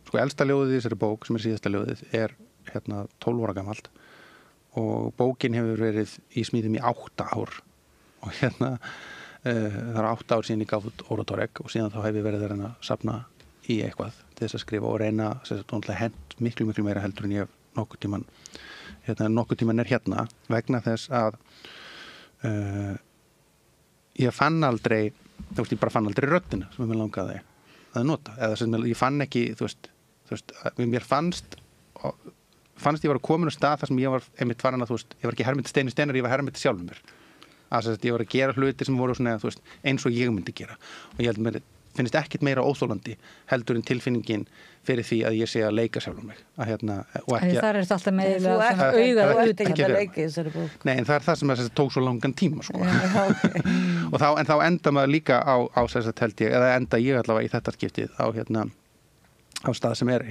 sko elsta ljóðið í þessari bók sem er síðasta ljóðið er 12 ára gamalt og bókin hefur verið í smíðum í 8 ár og það er 8 ár síðan ég gaf út Oratoreg og síðan þá hef ég verið að reyna að safna í eitthvað til þess að skrifa og reyna hent miklu meira heldur en ég hef nokkuð tíman er vegna þess að ég fann aldrei ég bara fann aldrei röddina sem ég langaði að nota eða sem ég fann ekki þú veist mér fannst ég var að komin á stað þar sem ég var einmitt farin að ég var ekki hermyndi Steini Steinar, ég var hermyndi sjálfur mér ég var að gera hluti sem voru svona eins og ég myndi gera og ég held mér finnst ekkert meira óþólandi heldur en tilfinningin fyrir því að ég sé að leika sjálfur mig og ekki það er alltaf með augað út Nei, en það er það sem tók svo langan tíma sko. En þá enda maður líka á held ég, eða enda ég allavega í þetta skiptið á stað sem er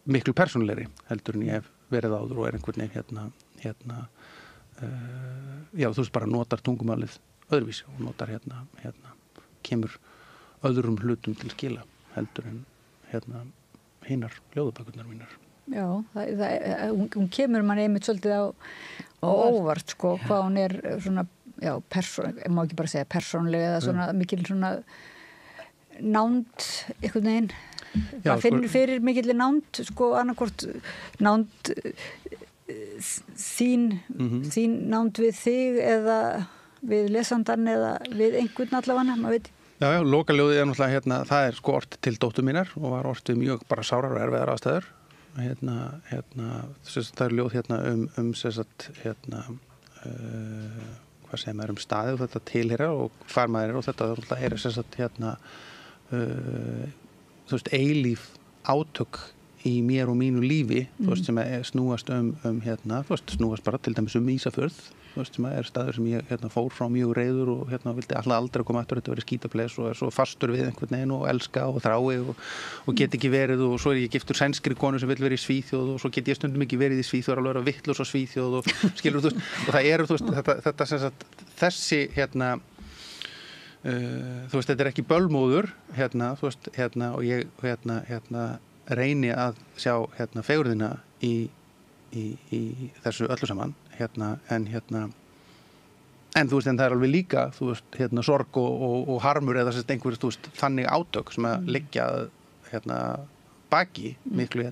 miklu persónulegri heldur en ég hef verið áður og er einhvern veginn já, þú veist bara notar tungumálið öðruvísi og notar kemur öðrum hlutum til skila heldur en hinnar ljóðabækurnar mínar. Já, hún kemur manni einmitt svolítið á óvart sko, hvað hún er svona, já, má ekki bara segja persónlega eða svona mikil svona nánd einhvern veginn. Það finnur fyrir mikil nánd sko annarkvort nánd þín nánd við þig eða við lesandan eða við einhvern allavega, maður veit. Já, lokaljóðið er náttúrulega það er sko ort til dóttur mínar og var ort við mjög bara sárar og erfiðar aðstæður. Það er ljóð hvað segir maður staðið og þetta tilheyra og hvar maður og þetta er þú veist eilíf átök í mér og mínu lífi þú veist sem snúast þú veist snúast bara til dæmis Ísafjörð þú veist sem er staður sem ég fór frá mjög reiður og vildi alltaf aldrei koma aftur, þetta verið skítaples og er svo fastur við einhvern veginn og elska og þrái og get ekki verið og svo er ég giftur sænskri konu sem vill verið í Svíþjóð og svo get ég stundum ekki verið í Svíþjóð og alveg vera vitlaus á Svíþjóð og skilur þú veist og það eru þú veist þetta sem sagt þessi þú veist þetta er ekki bölmóður þú veist og ég reyni að sjá fegurðina í þessu öllu saman en þú veist en það er alveg líka þú veist sorg og harmur eða einhver þú veist þannig átök sem að liggja baki miklu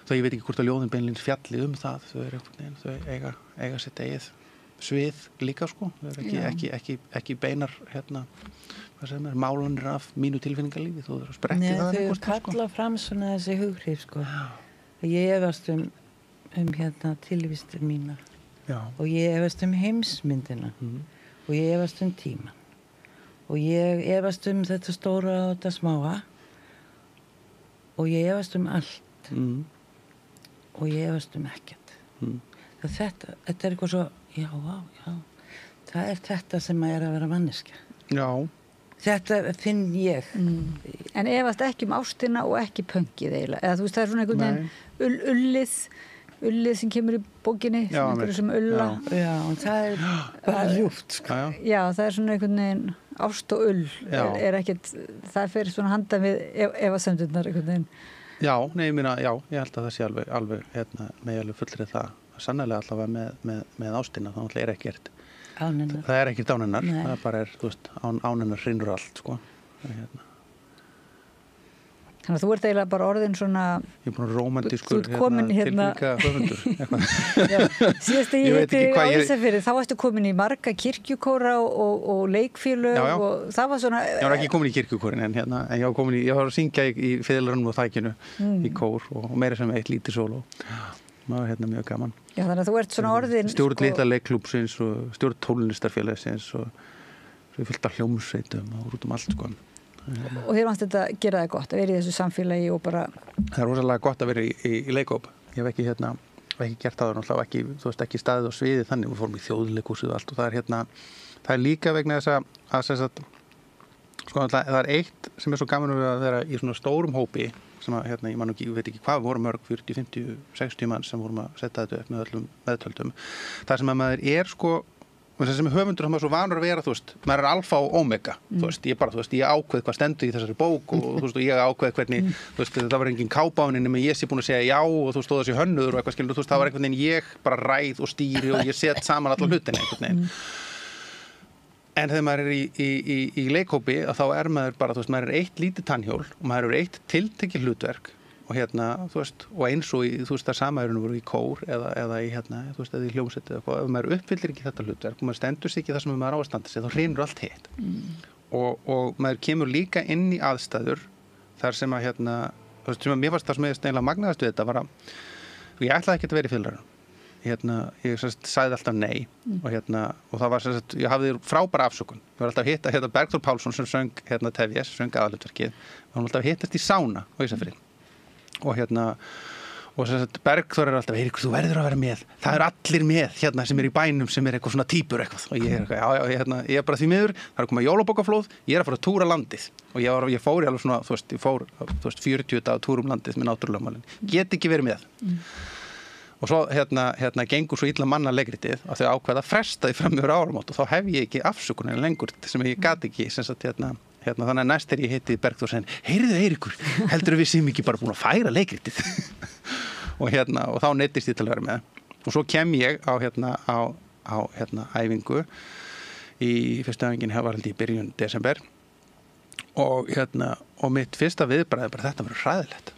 þá ég veit ekki hvort að ljóðin beinlíns fjalli það þau eiga sitt eigið svið líka sko, ekki beinar málanir af mínu tilfinningarlífi, þú þurfum að spretti það einhvers sko. Þau kalla fram svona þessi hughrif sko. Ég efast tilvistir mínar og ég efast heimsmyndina og ég efast tíman og ég efast þetta stóra og þetta smáa og ég efast allt og ég efast ekkert þetta eitthvað svo já, það þetta sem að vera manneskja þetta finn ég En efast ekki ástina og ekki pönkið eiginlega, eða þú veist það svona einhvern veginn ullið sem kemur í bókinni sem ulla það bara ljúft sko. Já, það svona einhvern veginn ást og ull er ekkert, það fer svona handa við efasemdirnar einhvern veginn ég held að það sé alveg með alveg fullrið það sannlega allavega með ástina þá náttúrulega ekkert ánennar. Það ekkert ánennar, það bara þú veist, ánennar hrinur allt sko. Þannig að þú ert eiginlega bara orðin svona Ég búin rómantískur tilfinninga höfundur Síðast að ég heiti á Ísafirði þá varstu komin í marga kirkjukóra og leikfélög og það var svona Ég var ekki komin í kirkjukórin en ég var að syngja í fiðlarunum og þækinu í kór og meira sem eitt lítið sóló það var mjög gaman Já, þannig að þú ert svona orðin stjórn litla leikklúbsins og stjórn tónlistarfélagsins og svo fullt af hljómsveitum og út allt sko Og þér fannst þetta gera það gott að vera í þessu samfélagi og bara Það rosalega gott að vera í leikhóp ég hef ekki gert það náttúrulega ekki staðið á sviði þannig við fórum í þjóðleikhúsið og allt og það er líka vegna þess að sko það er eitt sem svo gaman að vera í svona stórum hópi sem að ég veit ekki hvað við vorum mörg 40, 50, 60 mann sem vorum að setja þetta upp með öllum meðtöldum það sem að maður sko sem höfundur maður svo vanur að vera, maður er alfa og omega, ég ákveð hvað stendur í þessari bók og ég ákveð hvernig, það var engin kápánin nema ég sé búin að segja já og þú stóð þessi hönnur og eitthvað skilur, það var einhvern veginn ég bara ræð og stýri og ég set saman allar hlutina einhvern veginn. En þegar maður er í leikhópi þá er maður bara, maður er eitt lítið tannhjól og maður er eitt tiltekið hlutverk og og eins og það samaðurinn voru í kór eða í eða í hljómsveit eða eitthvað, ef maður uppfyllir ekki þetta hlutverk og maður stendur sig ekki það sem maður á að standa sig þá hrynur allt hitt og maður kemur líka inn í aðstæður þar sem að sem að mér fannst það sem eiginlega magnaðast við þetta var að ég ætlaði ekki að vera í fiðlarinn ég sagði alltaf nei og það var ég hafði frábæra afsökun ég var alltaf að hitta Bergþór Pálsson sem söng Tefjes, söng aðalhlutverkið við varum alltaf að hittast í sána á Ísafirði og Bergþór alltaf Eiríkur, þú verður að vera með það allir með sem er í bænum sem er eitthvað svona týpur eitthvað og ég er bara því miður, það er að koma jólabókaflóð ég er að fara að túra landið og ég fór í alveg svona, ég fór 40 daga túrum landið með náttúrulegumálin get ekki verið með og svo gengur svo illa manna leikritið að þau ákveða að fresta því fram yfir áramót og þá hef ég ekki afsökunin lengur sem ég gat ekki þannig að næst þegar ég hitti Bergþór og segði heyrðu Eiríkur, heldur við séum ekki bara búin að færa leikritið og þá neyddist ég til að vera með og svo kem ég á æfingu í fyrstu æfingin var held í byrjun desember og mitt fyrsta viðbragð bara þetta verður hræðilegt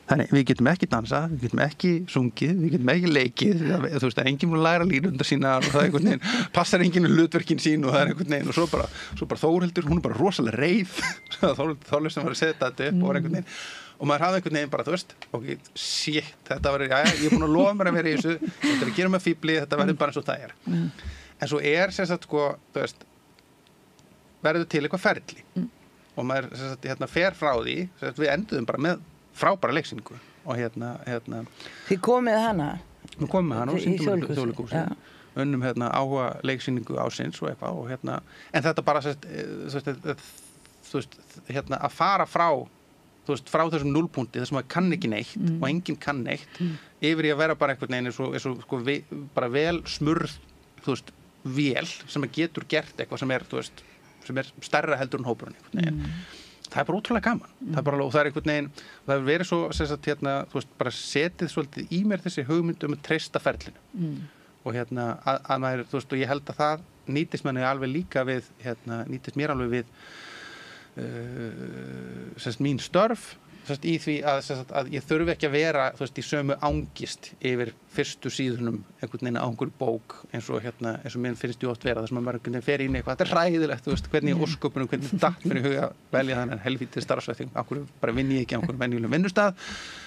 þannig við getum ekki dansað, við getum ekki sungið, við getum ekki leikið þú veist að enginn vil læra línundar sína og það einhvern veginn, passar enginn með hlutverkin sín og það einhvern veginn og svo bara Þórhildur, hún bara rosalega reið Þórhildur sem var að setja þetta upp og einhvern veginn og maður hafði einhvern veginn bara, ok, shit, þetta var, ég er búin að lofa mér að vera í þessu þetta er að gera með fíbli, þetta verður bara eins og það en svo sem sagt, verður til eitthvað ferli og maður fer frá því, við enduðum bara með frábæra leiksýningu og Þið komið hana? Við komum með hana og sýndum í Þjóðleikhúsinu unnum áhuga leiksýningu ásins og eitthvað og en þetta bara að fara frá þessum núllpunkti þar sem maður kann ekki neitt og enginn kann neitt yfir í að vera bara einhvern veginn eins og bara vel smurð vél sem getur gert eitthvað sem er stærra heldur en hópurinn einhvern veginn það er bara ótrúlega gaman það er bara, og það er einhvern veginn það hefur verið svo bara setið svolítið í mér þessi hugmynd að treysta ferlinu og að maður, og ég held að það nýtist manni alveg líka við nýtist mér alveg við mín störf í því að ég þurfi ekki að vera í sömu angist yfir fyrstu síðunum einhvern veginn á einhverju bók eins og mér finnst ég oft vera þar sem maður fer inn í eitthvað, þetta er hræðilegt, hvernig í ósköpunum, hvernig datt mér í huga að velja þannig helvítið starfsvætting, okkur bara vinn ég ekki á einhverjum venjulegum vinnustað,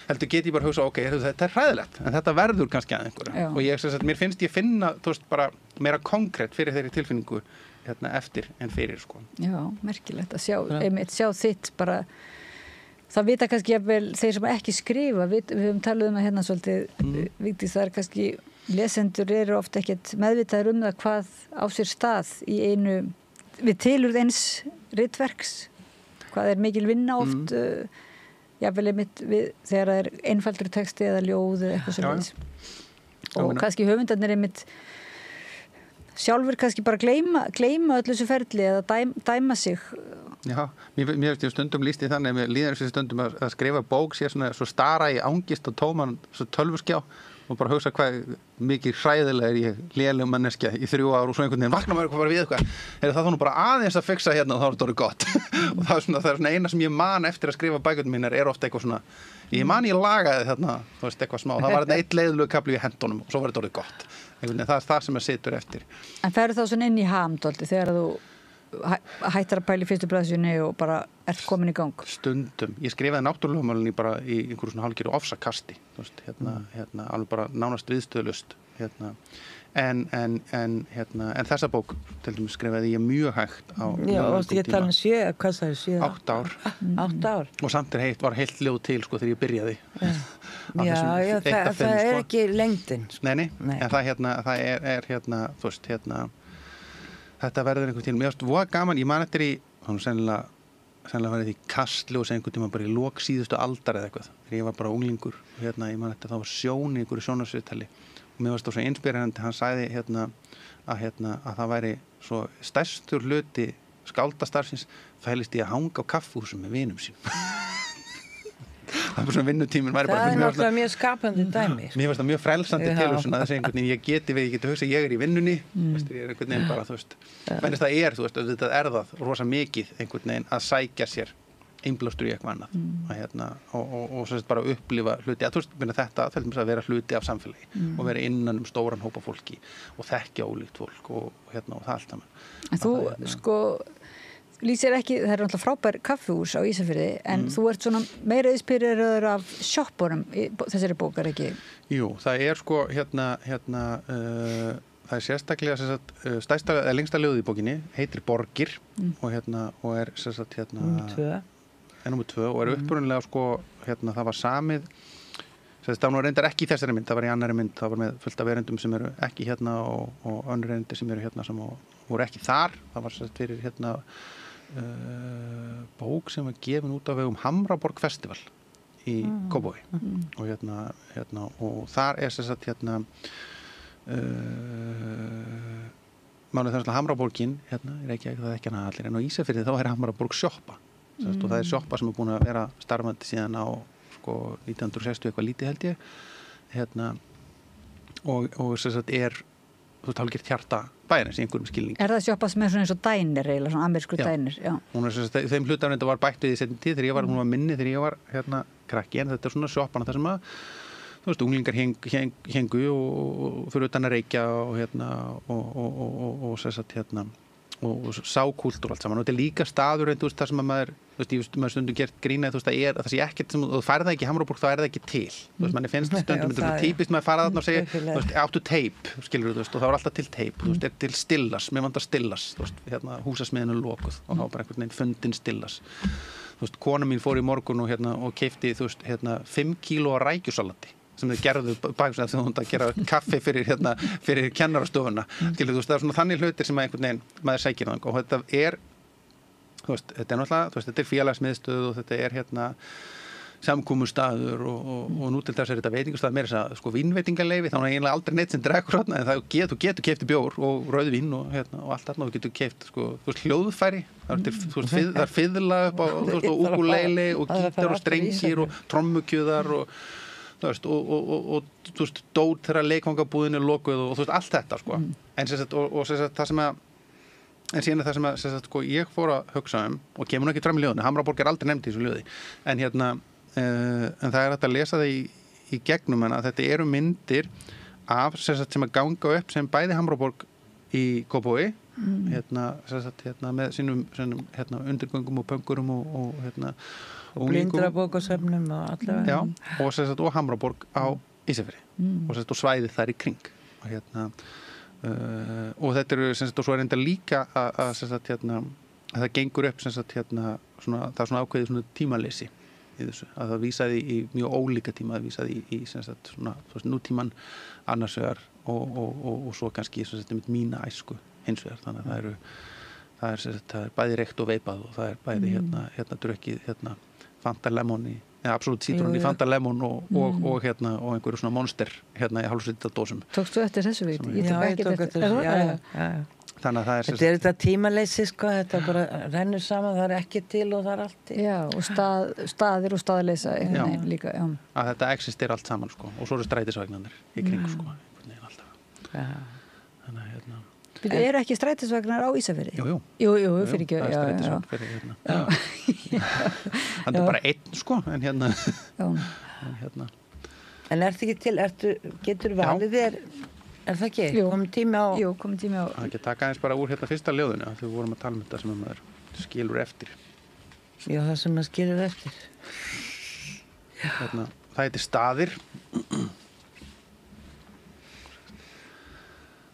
heldur get ég bara hugsa, ok, þetta er hræðilegt, en þetta verður kannski að einhverju og ég, mér finnst ég finna, bara meira konkrétt fyrir þeirri tilfinningu eftir en fyrir, sko. Já, merkilegt að sjá þitt bara. Það vita kannski þeir sem ekki skrifa, við höfum talað að svolítið, Vigdís, það kannski lesendur eru ofta ekkert meðvitaður það hvað á sér stað í einu, við tilurð eins ritverks, hvað er mikil vinna oft, jafnvel einmitt þegar það er einfaldur texti eða ljóð eða eitthvað svolítið. Og kannski höfundarnir einmitt sjálfur kannski bara gleyma öllu þessu ferli eða dæma sig. Já, mér finnst stundum lýst í þannig að mér líður þessi stundum að skrifa bók sé svona svo stara í angist og tóman svo tölvuskjá og bara hugsa hvað mikið hræðilega ég léleg manneskja í 3 ár og svo einhvern veginn vakna maður bara við eitthvað það þá nú bara aðeins að fixa og þá er þetta orðið gott og það er svona eina sem ég man eftir að skrifa bækurnar mínar er ofta eitthvað svona ég lagaði þú veist, eitthvað smá það var einn leiðilegu kafli í hendunum og svo var þetta orðið gott það er það sem situr eftir. En ferðu þá svona inn í ham þegar þú hættar að pæla í fyrstu blaðsíðunni og bara ert komin í gang? Stundum. Ég skrifaði náttúrulögmálin bara í einhverju svona hálfgerðu ofsakasti, alveg bara nánast viðstöðlust, en þessa bók til dæmis skrifaði ég mjög hægt á. Já, og ég tala 7, hvað sagði 7? 8 ár. 8 ár. Og samt var heilt ljóð til sko þegar ég byrjaði. Já, það er ekki lengdin. Nei, en það er þú veist, þetta verður einhvern tíma, mér finnst voða gaman, ég man eftir í, sennilega var þetta í Kastljós einhvern tíma bara í lok síðustu aldar eða eitthvað, þegar ég var bara unglingur og ég man eftir það var Sjón í einhverju sjónvarpsviðtali og mér varst það svo inspírerandi, hann sagði að það væri svo stærstur hluti skáldastarfsins fælist í að hanga á kaffihúsum með vinum sínum. Það er bara svona vinnutíminn væri bara... Það er náttúrulega mjög skapandi dæmi. Mér finnst það mjög frelsandi tilhugsun að þessi einhvern veginn ég geti hugsa ég er í vinnunni, ég er einhvern veginn bara, þú veist, mennist það þú veist, auðvitað er það rosa mikið einhvern veginn að sækja sér einblástur í eitthvað annað og svo bara upplifa hluti, þú veist, þetta fælum að vera hluti af samfélagi og vera innan stóran hópa fólki og þekkja ólíkt fólk og það allt saman. En þú, sko, lýsir ekki, það er náttúrulega frábær kaffihús á Ísafirði, en þú ert svona meira inspíreraður af sjoppunum í þessari bókar, ekki? Jú, það er sko, það er sérstaklega stærsta, lengsta ljóðið í bókinni, heitir Borgir og er sérstaklega Númer 2 og er upprunalega sko, það var samið, það var reyndar ekki í þessari mynd, það var í annari mynd, það var með fullt af erindum sem eru ekki og önnur erindi sem eru sem voru ekki þar, það var fyrir bók sem var gefin út af vegum Hamraborg Festival í Kópavogi og þar er málið þannig að Hamraborgin er ekki það ekki hana allir en á Ísafirði þá er Hamraborg sjoppa og það er sjoppa sem er búin að vera starfandi síðan á 1960 eitthvað lítið held ég og er þú veist hálfgert hjarta bæjarins í einhverjum skilning. Er það sjoppa sem er svona eins og dænir eiginlega, svona amerískur dænir? Já. Hún er þeim hlutafnenda var bætt við í seinni tíð þegar ég var, hún var minni þegar ég var krakki en þetta er svona sjoppana þar sem að þú veist, unglingar hengu og fyrir utan að reykja og sákúltúr allt saman og þetta er líka staður þú veist, þar sem að maður stundum gert grína það sé ekkert sem, þú færði það ekki í Hamraborg þá er það ekki til, þú veist, manni finnst stundum þetta er típist maður fara þarna og segja þú veist, áttu teip, skilur þú veist, og það var alltaf til teip þú veist, er til Stillas, mér vantar Stillas þú veist, húsasmiðinu lokuð og þá bara einhvern veginn fundin Stillas þú veist, kona mín fór í morgun og keipti þú veist, 5 kíló rækjusalati sem þau gerðu bækslega þegar hún að gera kaffi fyrir kennarastofuna skilur þú veist, það er svona þannig hlutir sem einhvern veginn maður sækir á og þetta er þú veist, þetta er náttúrulega, þú veist, þetta er félagsmiðstöð og þetta er samkomustaður og nú til þess er þetta veitingastað meira þess að sko vínveitingaleyfi þá er eiginlega aldrei neitt sem drekkur en það þú getur keypt bjór og rauðvín og allt þarna og þú getur keypt sko, þú veist, hljóðfæri það er fiðla upp á ukulele og gítar og strengir og trommukjöðar og þú veist, og þú veist, dót þegar leikvangabúðin er lokuð og þú veist, allt þetta sko. En það sem að en síðan það sem að sko, ég fór að hugsa og kemur nú ekki fram í ljóðinu, Hamraborg er aldrei nefnd í þessu ljóði en en það hægt að lesa það í gegnum hana. Þetta eru myndir af sem að ganga upp sem bæði Hamraborg í Kópavogi með sínum undirgöngum og pöngurum og og blindrabókasöfnum og allavega. Já, og Hamraborg á Ísafirði og svæðið þar í kring og þetta eru og svo enda líka að það gengur upp það er svona ákveðið tímaleysi í þessu, að það vísaði í mjög ólíka tíma, það vísaði í nútíman annars vegar og svo kannski mína æsku hins vegar, þannig að það er bæði reykt og veipað og það er bæði drukkið Fanta Lemon Absolut Citron í Fanta Lemon og einhverju svona monster í hálfsvita dósum. Tókstu eftir þessu veit? Já, ég tók eftir þessu, já. Þannig að það er þetta þetta tímaleysi, þetta bara rennur saman, það er ekki til og það er allt til. Já, og staðir og staðleysa líka, já. Að þetta existir allt saman, og svo eru strætisvagnarnir í kring, einhvern veginn alltaf. Þannig að Það eru ekki strætisvagnar á Ísafirði? Jú, fyrir ekki. Það er strætisvagn fyrir Það er bara einn, en En er þetta ekki til, getur valið þér, er það ekki? Komum tími á? Jú, komum tími á. Það ekki taka eins bara úr fyrsta ljóðinu, þegar við vorum að tala þetta sem maður skilur eftir. Já, það sem maður skilur eftir. Það heitir Staðir.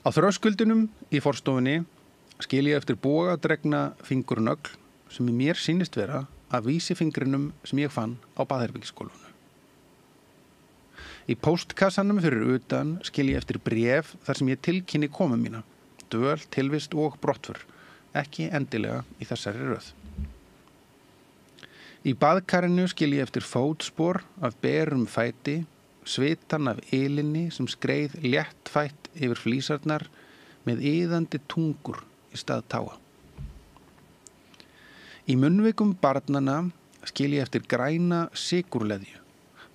Á þröskuldinum í forstofunni skil ég eftir bogadregna fingurnögl sem í mér sýnist vera af vísifingrinum sem ég fann á baðherbergisgólfinu. Í póstkassanum fyrir utan skil ég eftir bréf þar sem ég tilkynni komu mína, dvöl, tilvist og brottför, ekki endilega í þessari röð. Í baðkarinu skil ég eftir fótspor af berum fæti, svitan af ylinni sem skreið léttfætt yfir flísarnar með iðandi tungur í stað táa. Í munnvikum barnana skil ég eftir græna sykurleðju,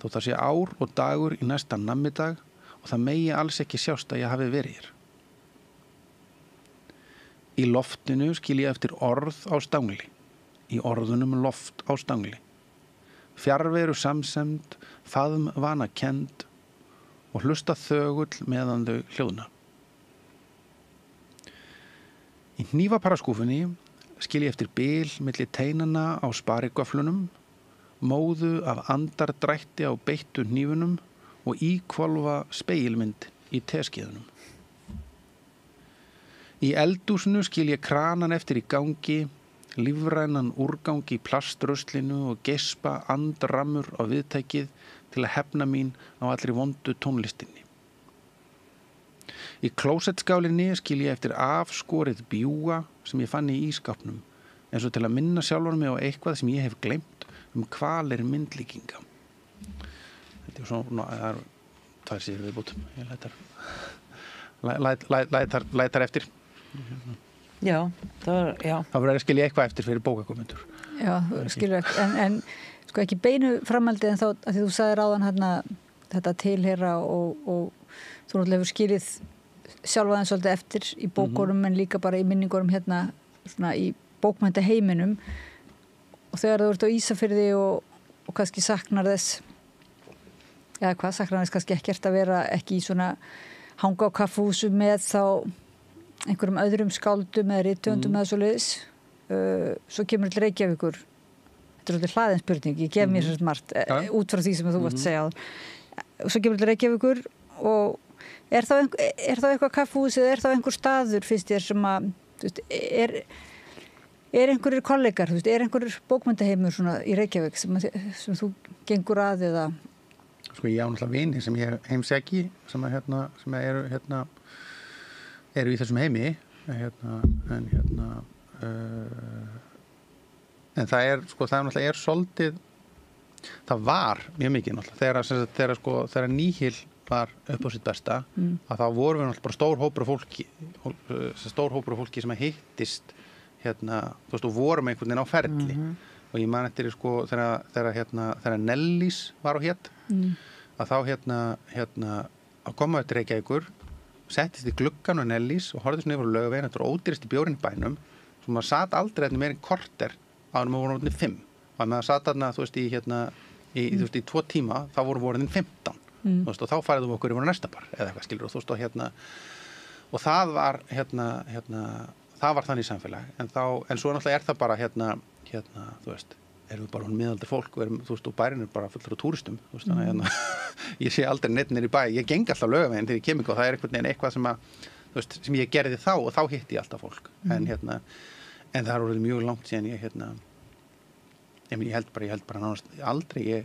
þó það sé ár og dagur í næsta nammidag og það megi alls ekki sjást að ég hafi verið hér. Í loftinu skil ég eftir orð á stangli, í orðunum loft á stangli. Fjarveru samsemd, faðm vana kend og hlusta þögull meðan þau hljóðna. Í hnífaparaskúfunni skil ég eftir bil milli teinana á sparigöflunum, móðu af andardrætti á beittu hnífunum og íkvolfa spegilmynd í teskeiðunum. Í eldhúsinu skil ég kranan eftir í gangi, lífrænan úrgang í plaströslinu og geispa andrammur á viðtækið til að hefna mín á allri vondu tónlistinni. Í klósettskálinni skil ég eftir afskorið bjúga sem ég fann í ískapnum, eins og til að minna sjálfur mig á eitthvað sem ég hef gleymt hvalir myndlíkinga. Þetta er svona, það er 2 síður viðbútt. Ég lætar eftir. Já, það verður að skilja eitthvað eftir fyrir bókakomendur. Já, þú skilur eftir, en sko ekki beinu framhaldi en þá að því þú sagðir áðan þetta tilheyra og þú náttúrulega hefur skilið sjálfa þeim svolítið eftir í bókunum en líka bara í minningunum svona í bókmennaheiminum og þegar þú ert á Ísafirði og kannski saknar þess saknar þess kannski ekkert að vera ekki í svona hanga á kaffhúsu með þá einhverjum öðrum skáldum eða rithöfundum eða svoleiðis svo kemur til Reykjavíkur þetta er svolítið hlaðin spurning, ég gef mér svo margt út frá því sem þú varst að segja og svo kemur til Reykjavíkur og er þá eitthvað kaffhús eða er þá einhver staður finnst þér sem að er einhverjir kollegar, er einhverjir bókmenntaheimur svona í Reykjavík sem þú gengur að eða Sko ég á náttúrulega vini sem ég heimsæki sem eru í þessum heimi en það er náttúrulega svolítið það var mjög mikið náttúrulega þegar Nýhill var upp á sitt besta að þá vorum við náttúrulega bara stór hópur af fólki sem hittist og vorum einhvern veginn á ferli og ég man eftir þegar Nellís var á að þá að koma eftir Reykjavíkur settist í gluggan á Nellís og horfðist niður á Laugaveginn, þetta var ódýrasti bjórinn í bænum svo maður satt aldrei meir en korter áður en maður voru 5 og maður satt þarna þú veist, í 2 tíma, þá vorum voruðin 15, þú veist, og þá færðum við okkur yfir næsta bar, eða eitthvað skilur, og þú veist, og það var, það var þannig samfélag, en svo náttúrulega það bara, þú veist, erum við bara hún miðaldir fólk, þú veist, og bærin bara fullur á túristum, þú veist, þannig ég sé aldrei neitt niður í bæ, ég geng alltaf Laugaveginn þegar ég kem og það einhvern veginn eitthvað sem þú veist, sem ég gerði þá og þá hitti ég alltaf fólk, en það er orðið mjög langt síðan ég held bara nánast aldrei ég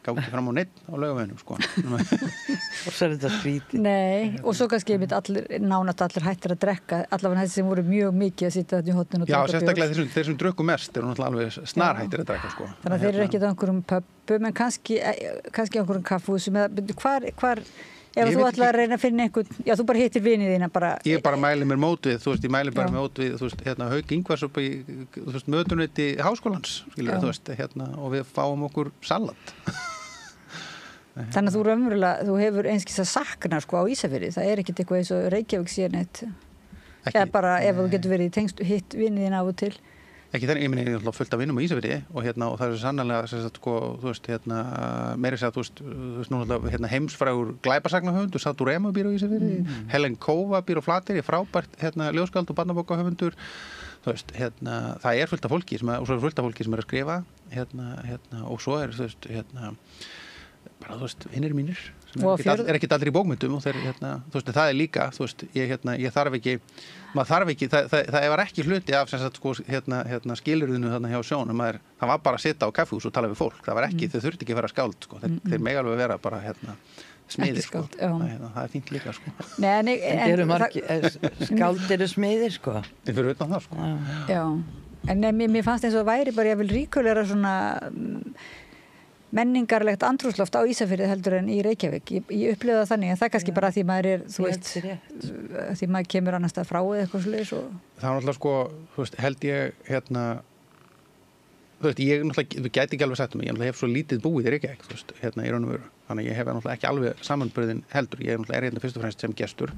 gáði fram á neitt á Laugaveginum, sko. Og svo þetta skrítið. Nei, og svo kannski nánast allir hættir að drekka, allavega þessi sem voru mjög mikið að sitja þetta í hotninu og drekka bjór. Já, sérstaklega þeir sem drukku mest eru náttúrulega alveg snarhættir að drekka, sko. Þannig að þeir eru ekki á einhverjum pöbbum, en kannski einhverjum kaffúsum, hvar ef þú ætlar að reyna að finna einhvern, já, þú bara hittir vinið þína bara. Ég bara mæli mér mót við, þú veist, ég mæli bara mót við, þú veist, Hauk Ingvars upp í, þú veist, mötuneyti Háskólans, skilur, þú veist, og við fáum okkur salat. Þannig að þú raunverulega, þú hefur einskis að sakna, sko, á Ísafirði, það er ekkert eitthvað eins og Reykjavík síðan eitt, eða bara ef þú getur verið í tengstu hitt vinið þína af og til. Ekki þannig, ég minni, ég er fullt af vinnum á Ísafirði og það er sannlega, sko, þú veist, meiri segja, þú veist, núna heimsfrægur glæpasagnahöfundur, Sátur Ema býr á Ísafirði, Helen Kóva býr á Flateyri, frábært, ljóðskáld og barnabókahöfundur, þú veist, það er fullt af fólki sem er að skrifa, og svo er, þú veist, bara, þú veist, vinnir mínir, sem er ekkert allir í bókmyndum og þeir, þú veist, það er líka, þú veist, ég þarf ekki, maður þarf ekki, það var ekki hluti af, sem sagt, sko, skilurðinu þarna hjá Sjón, það var bara að sitja á kaffihús og tala við fólk, það var ekki, þau þurfti ekki að vera skáld, sko, þeir mega alveg vera bara, smiðir, sko, það er fínt líka, sko. Nei, skáld eru smiðir, sko. Þeir fyrir utan það, sko. Já, en mér fannst eins og það væri bara, ég vil ríkulegra svona menningarlegt andrúmsloft á Ísafirði heldur en í Reykjavík. Ég upplifa það þannig, en það er kannski bara því maður er, þú veist, því maður kemur annars stað frá eða eitthvað svoleiðis og... Það er náttúrulega, sko, þú veist, held ég, þú veist, ég náttúrulega, þú gæti ekki alveg sagt mig, ég náttúrulega hef svo lítið búið í Reykjavík, þú veist, í raun og veru. Þannig ég hef náttúrulega ekki alveg samanburðin heldur, ég náttúrulega hérna fyrst og fremst sem gestur,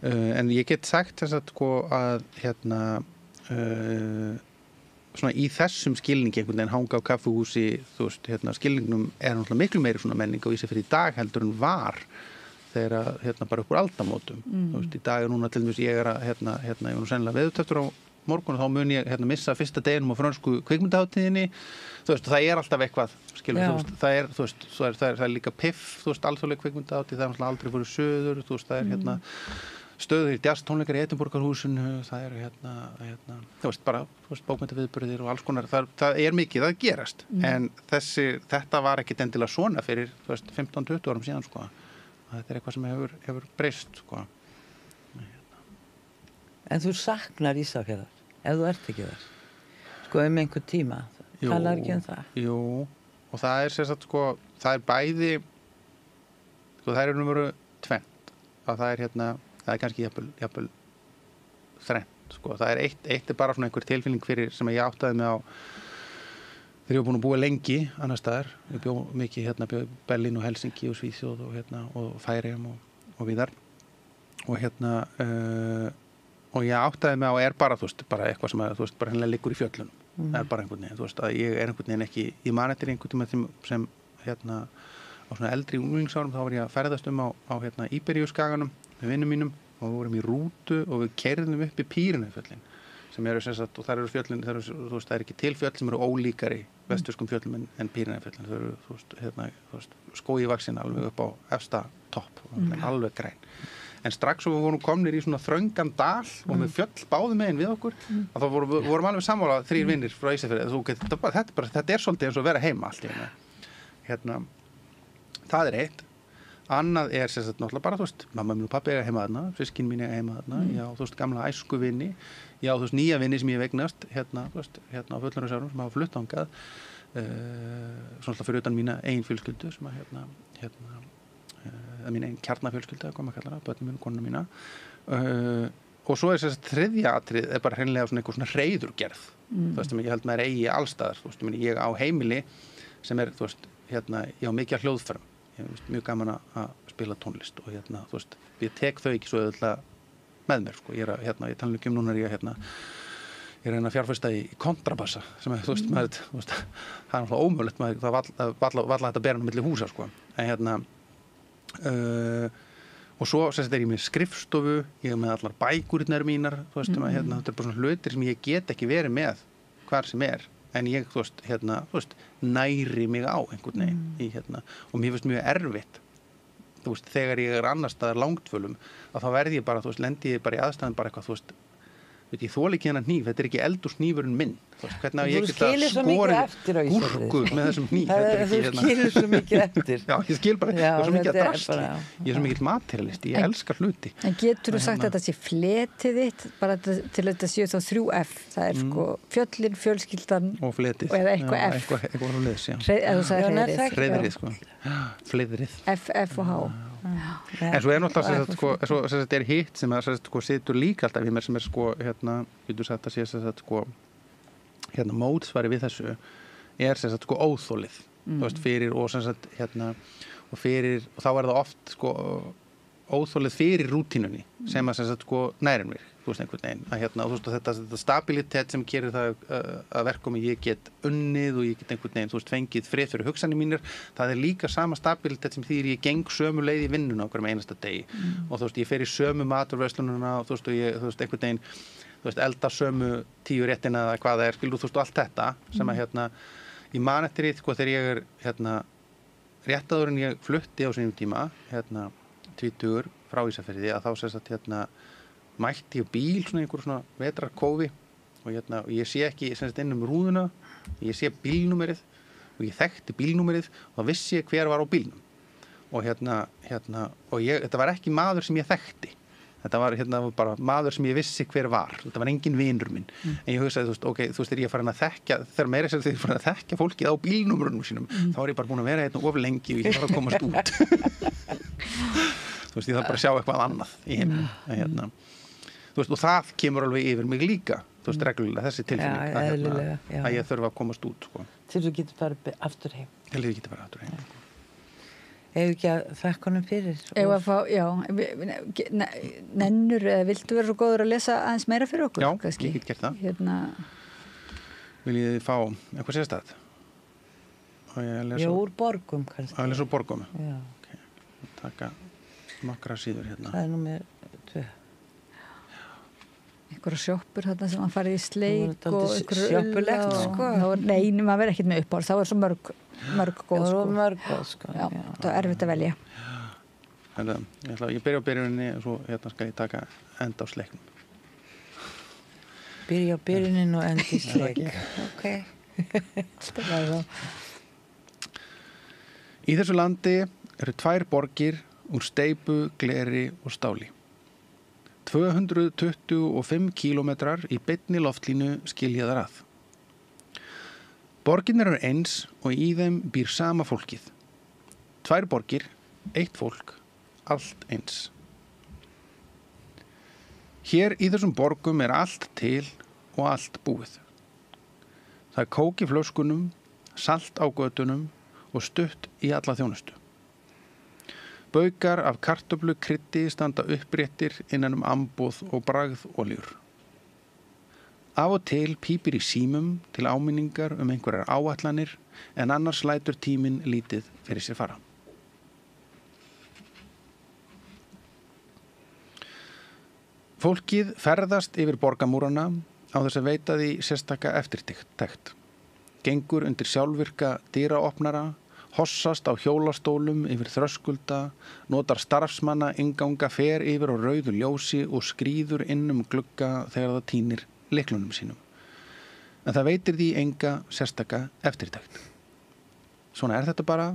en ég get sagt þess að, sko, svona í þessum skilningi einhvern veginn hanga á kaffihúsi, þú veist, skilningnum er náttúrulega miklu meiri svona menning á Ísafirði í dag heldur en var þegar bara upp úr aldamótum. Þú veist, í dag er núna til dæmis ég er að, ég var nú sennilega veðurteftur á morgun og þá mun ég missa fyrsta deginum á frönsku kvikmyndahátíðinni. Þú veist, það er alltaf eitthvað, skilur, þú veist, það er líka piff, þú veist, alþjóðleg kvikmyndahátíð, það er náttúrulega aldrei fyrir söður, þú veist, það er stöður í jazztónleikar í Edinborgarhúsinu, það er þú veist, bara bókmyndaviðburðir og alls konar, það er mikið að gerast, en þetta var ekkit endilega svona fyrir, þú veist, 15-20 árum síðan, sko, þetta er eitthvað sem hefur breyst, sko. En þú saknar Ísafjarðar, ef þú ert ekki þar, sko, einhver tíma, talar ekki það? Jú, og það er sérsagt, sko, það er bæði, sko, það er númeru tvennt, að það er það er kannski jafnvel þrennt, sko. Það er eitt er bara svona einhver tilfinning fyrir sem ég áttaði mig á þegar ég var búin að búa lengi annars staðar. Ég bjó mikið bjó í Berlín og Helsinki og Svíþjóð og Færeyjum og víðar. Og og ég áttaði mig á bara, þú veist, bara eitthvað sem þú veist, bara hennilega liggur í fjöllunum. Það er bara einhvern veginn, þú veist, að ég er einhvern veginn ekki, ég man eftir einhvern tíma sem á svona eldri unglingsárum þá var ég að ferðast á Íberíuskaganum með vinnum mínum og við vorum í rútu og við keyrðum upp í Pýreneafjöllin sem eru sem sagt, og þar eru fjöllin, þú veist, það er ekki til fjöll sem eru ólíkari vesturskum fjöllum en Pýreneafjöllin, þau eru, þú veist, skógivaksin alveg upp á efsta topp, alveg græn. En strax og við vorum komnir í svona þröngan dal og með fjöll báðum megin við okkur, að þá vorum alveg sammála 3 vinnir frá Ísafirði, þetta er svolítið eins og að vera heima allt í einu. Það er eitt. Annað er sem sagt náttúrulega bara, þú veist, mamma mín og pabbi eiga heima þarna, systkin mín eiga heima þarna, já, þú veist, gamla æskuvini, já, þú veist, nýja vini sem ég hef eignast, þú veist, á fullorðinsárum sem hafa flutt þangað, svona fyrir utan mína eigin fjölskyldu sem mín eigin kjarnafjölskyldu, hvað maður kallar það, börnum mín og konuna mína, og svo er sem sagt þriðja atrið er bara hreinlega svona einhver svona hreiðurgerð, þú veist, ég held maður eigi allstaðar, þú veist, ég á heimili sem er, þú veist, ég á mikið af hljóðfærum. Ég veist mjög gaman að spila tónlist og þú veist, ég tek þau ekki svo auðvitað með mér, sko. Ég tala ekki núna ég ég reyna að fjárfesta í kontrabassa sem þú veist, það er náttúrulega ómögulegt, það valla þetta berana milli húsa, sko. En og svo er ég með skrifstofu, ég með allar bækurinnar mínar, þú veist, þetta er bara svona hlutir sem ég get ekki verið með hvar sem en ég, þú veist, næri mig á einhvern veginn og mér finnst mjög erfitt, þú veist, þegar ég annars staðar langtfölum, að þá verði ég bara, þú veist, lendi ég bara í aðstæðan bara eitthvað, þú veist, ég þoli ekki hennar hníf, þetta er ekki eldúsnýfurinn minn, þú veist, hvernig ég geta skorið gúrku með þessum hníf, þú skilur svo mikið eftir. Já, ég skil bara, það er svo mikið að drasli, ég er svo mikið materialist, ég elskar hluti. En getur þú sagt að þetta sé fletið þitt, bara til þetta séu þá 3F, það er sko fjöllin, fjölskyldan og fletið, eða eitthvað F. Eitthvað á liðs, já. Hreiðrið, sko. Fleiðrið. F og H. En svo náttúrulega svo er hitt sem situr líka alltaf í mér sem sko getur sagt að sé mótsvari við þessu sko óþolið þú veist fyrir og og þá er það oft sko óþolið fyrir rútínunni sem að sko nærir mér þú veist einhvern veginn að þú veist þetta stabilitet sem gerir það að verkum að ég get unnið og ég get einhvern veginn þú veist fengið frið fyrir hugsanir mínir það er líka sama stabilitet sem þýðir ég geng sömu leið í vinnuna okkur með einasta degi og þú veist ég fer í sömu maturverslununa og þú veist einhvern veginn þú veist elda sömu 10 réttina eða hvað það er skilur þú veist og allt þetta sem að ég man eftir því sko þegar ég réttaður en ég flutti á sínum tíma 20 frá Ísafirði að þá sérst að mætti ég bíl svona einhver svona vetrarkófi og ég sé ekki inn rúðuna, ég sé bílnúmerið og ég þekkti bílnúmerið og þá vissi ég hver var á bílnum og og þetta var ekki maður sem ég þekkti þetta var bara maður sem ég vissi hver var þetta var engin vinur minn en ég hugsaði þú veist þegar ég farin að þekkja þegar meira sér þegar ég farin að þekkja fólkið á bílnúmerunum sínum þá var ég bara búin að vera of lengi og ég var að komast út þú veist ég þarf bara að sjá eitthvað annað í heiminum þú veist, og það kemur alveg yfir mig líka, þú veist, reglulega, þessi tilfinning að ég þurfa að komast út, sko. Til þú getur bara aftur heim. Til þú getur bara aftur heim, sko. Eða ekki að þakka honum fyrir? Eða að fá, já, nennur, eða viltu vera svo góður að lesa aðeins meira fyrir okkur? Já, kannski? Ég get gert það. Viljið þið fá eitthvað sérstætt? Já, úr borgum, kannski. Að lesa úr borgum? Já. Ok, taka nokkra síður hérna. Það er númer 2. Einhverja sjoppur þarna sem hann farið í sleik og einhverju sjoppulegt sko. Nei, maður verður ekkert með uppáhald, þá er svo mörg góð sko. Mörg góð sko. Já, það er erfitt að velja. Ég byrja á byrjuninni og svo skal ég taka enda á sleiknum. Byrja á byrjunin og enda í sleik. Ok. Spiljaði þá. Í þessu landi eru 2 borgir úr steypu, gleri og stáli. 225 kílómetrar í beinni loftlínu skiljaðar að. Borgirnar eru eins og í þeim býr sama fólkið. 2 borgir, 1 fólk, allt eins. Hér í þessum borgum er allt til og allt búið. Það er kók í flöskunum, salt á götunum og stutt í alla þjónustu. Baukar af kartöflu kryddi standa uppréttir innan amboð og bragðoljur. Af og til pípir í símum til áminningar einhverjar áætlanir en annars lætur tíminn lítið fyrir sér fara. Fólkið ferðast yfir borgamúrana á þess að veita því sérstaka eftirtekt. Gengur undir sjálfvirka dyraopnara, hossast á hjólastólum yfir þröskulda, notar starfsmanna innganga fer yfir á rauðu ljósi og skríður inn glugga þegar það tínir lyklunum sínum. En það veitir því enga sérstaka eftirtekt. Svona er þetta bara,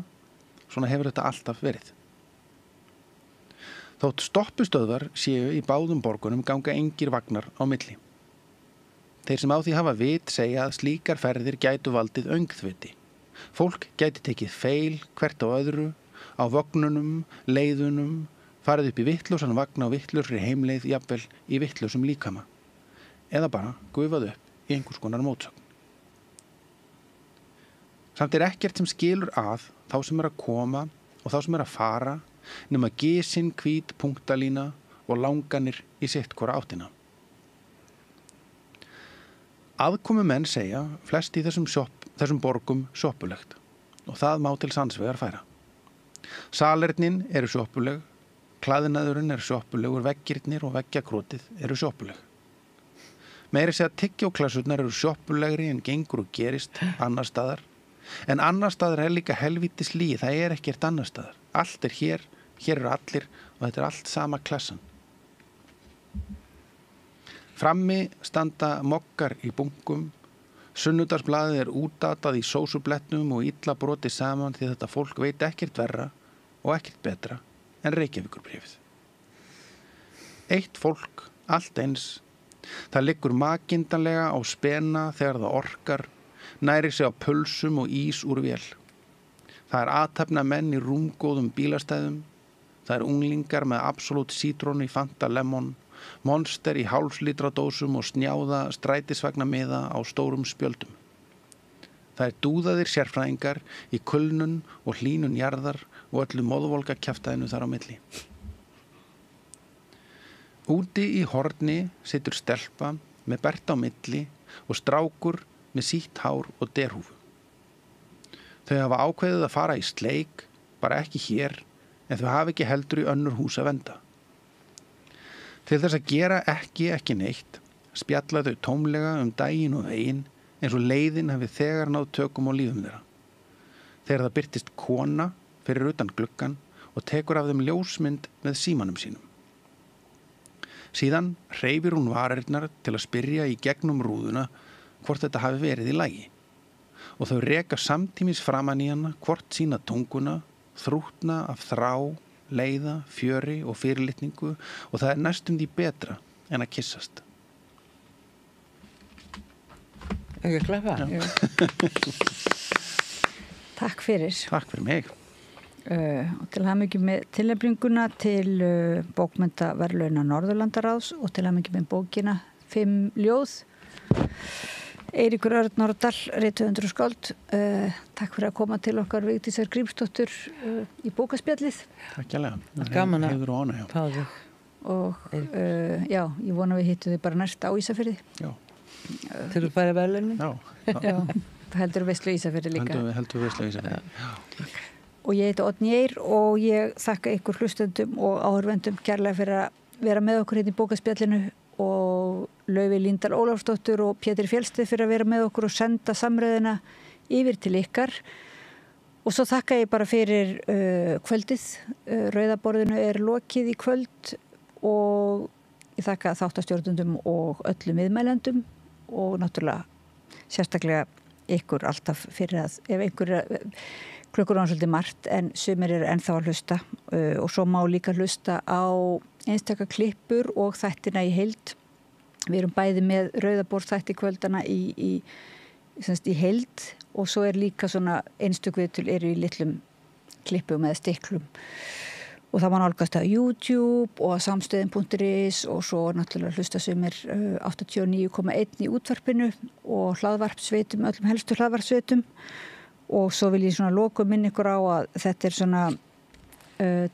svona hefur þetta alltaf verið. Þótt stoppustöðvar séu í báðum borgunum ganga engir vagnar á milli. Þeir sem á því hafa vit segja að slíkar ferðir gætu valdið öngþviti. Fólk gæti tekið feil hvert á öðru, á vögnunum, leiðunum, farið upp í vittlausan vagn á vittlausri heimleið, jafnvel í vittlausum líkama. Eða bara gufað upp í einhvers konar mótsögn. Samt er ekkert sem skilur að þá sem að koma og þá sem að fara, nema gisin hvít punktalína og langanir í sitt hvora áttina. Aðkomu menn segja flest í þessum borgum sjoppulegt og það má til sannsvegar færa. Salernin eru sjoppuleg, klæðinaðurinn er sjoppulegur, veggirnir og veggjakrótið eru sjoppuleg. Meiri segja tyggjóklassurnar eru sjoppulegri en gengur og gerist annar staðar, en annar staðar er líka helvítis lygi, það er ekkert annar staðar. Allt er hér eru allir og þetta er allt sama klassan. Frammi standa mokkar í bunkum, sunnudagsblaðið er útdatað í sósubletnum og illa brotið saman því þetta fólk veit ekkert verra og ekkert betra en Reykjavíkurbréfið. Eitt fólk, allt eins, það liggur makindanlega á spena þegar það orkar, nærir sig á pulsum og ís úr vél. Það er athafna menn í rúmgóðum bílastæðum, það er unglingar með Absolut Citron í Fanta Lemon, Monster í hálfslítradósum og snjáða strætisvagnamiða á stórum spjöldum. Það er dúðaðir sérfræðingar í kulnun og hlýnun jarðar og öllu móðvolgakjaftaðinu þar á milli. Úti í horni situr stelpa með bert á milli og strákur með sítt hár og derhúfu. Þau hafa ákveðið að fara í sleik, bara ekki hér, en þau hafa ekki heldur í önnur hús að venda. Til þess að gera ekki neitt, spjalla þau tómlega daginn og veginn eins og leiðin hafi þegar náð tökum á lífum þeirra. Þegar það birtist kona fyrir utan gluggan og tekur af þeim ljósmynd með símanum sínum. Síðan hreyfir hún varirnar til að spyrja í gegnum rúðuna hvort þetta hafi verið í lagi. Og þau reka samtímis framan í hana hvort sína tunguna, þrútna af þrá, leiða, fjöri og fyrirlitningu og það er næstum því betra en að kyssast. Ekki klappa? Takk fyrir. Takk fyrir mig. Og til hamingju með tilnefninguna til bókmenntaverðlauna Norðurlandaráðs og til hamingju með bókina 5 ljóð. Eiríkur Örn Norðdal, rithöfundur og skáld. Takk fyrir að koma til okkar Vigdísar Grímsdóttur í bókaspjallið. Takk hérlega. Gaman að fá þig. Og já, ég vona við hittum þið bara næst á Ísafirði. Já. Til þú færi verðlaunin? Já. Já, það heldur veislu Ísafirði líka. Heldur veislu Ísafirði. Og ég heiti Oddný Eir og ég þakka ykkur hlustendum og áhorfendum kærlega fyrir að vera með okkur hérna í bókaspjallinu og Laufey Líndal Ólafsdóttur og Pétur Fjellsteð fyrir að vera með okkur og senda samræðina yfir til ykkar. Og svo þakka ég bara fyrir kvöldið. Rauðaborðinu er lokið í kvöld og ég þakka þáttastjórnendum og öllum viðmælendum og náttúrulega sérstaklega ykkur alltaf fyrir að ef einhver klukkur án svolítið margt en sumir eru ennþá að hlusta og svo má líka hlusta á einstaka klippur og þættina í heild. Við erum bæði með rauðaborðsþætti kvöldana í heild og svo er líka svona einstök viðtöl eru í litlum klippum eða stiklum og það má nálgast á YouTube og á samstöðin.is og svo náttúrulega hlusta sumir 89,1 í útvarpinu og hlaðvarpsveitum, öllum helstu hlaðvarpsveitum. Og svo vil ég svona loka minna ykkur á að þetta er svona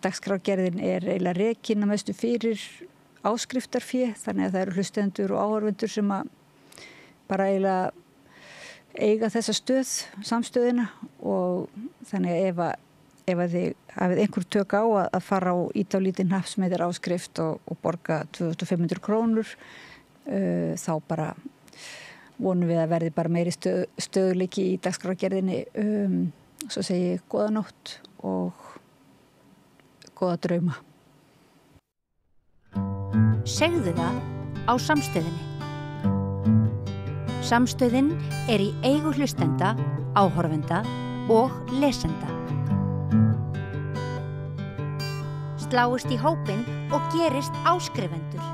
dagskrárgerðin er eiginlega rekin að mestu fyrir áskriftarfé þannig að það eru hlustendur og áhorfendur sem að bara eiginlega eiga þessa stöð, samstöðina og þannig að ef að þið hafið einhver tök á að fara á ítálítinn hnapp sem heitir áskrift og borga 2500 krónur þá bara vonum við að verði bara meiri stöðuleiki í dagskrárgerðinni. Svo segi ég góða nótt og góða drauma. Segðu það á Samstöðinni. Samstöðin er í eigu hlustenda, áhorfenda og lesenda. Sláist í hópinn og gerist áskrifendur.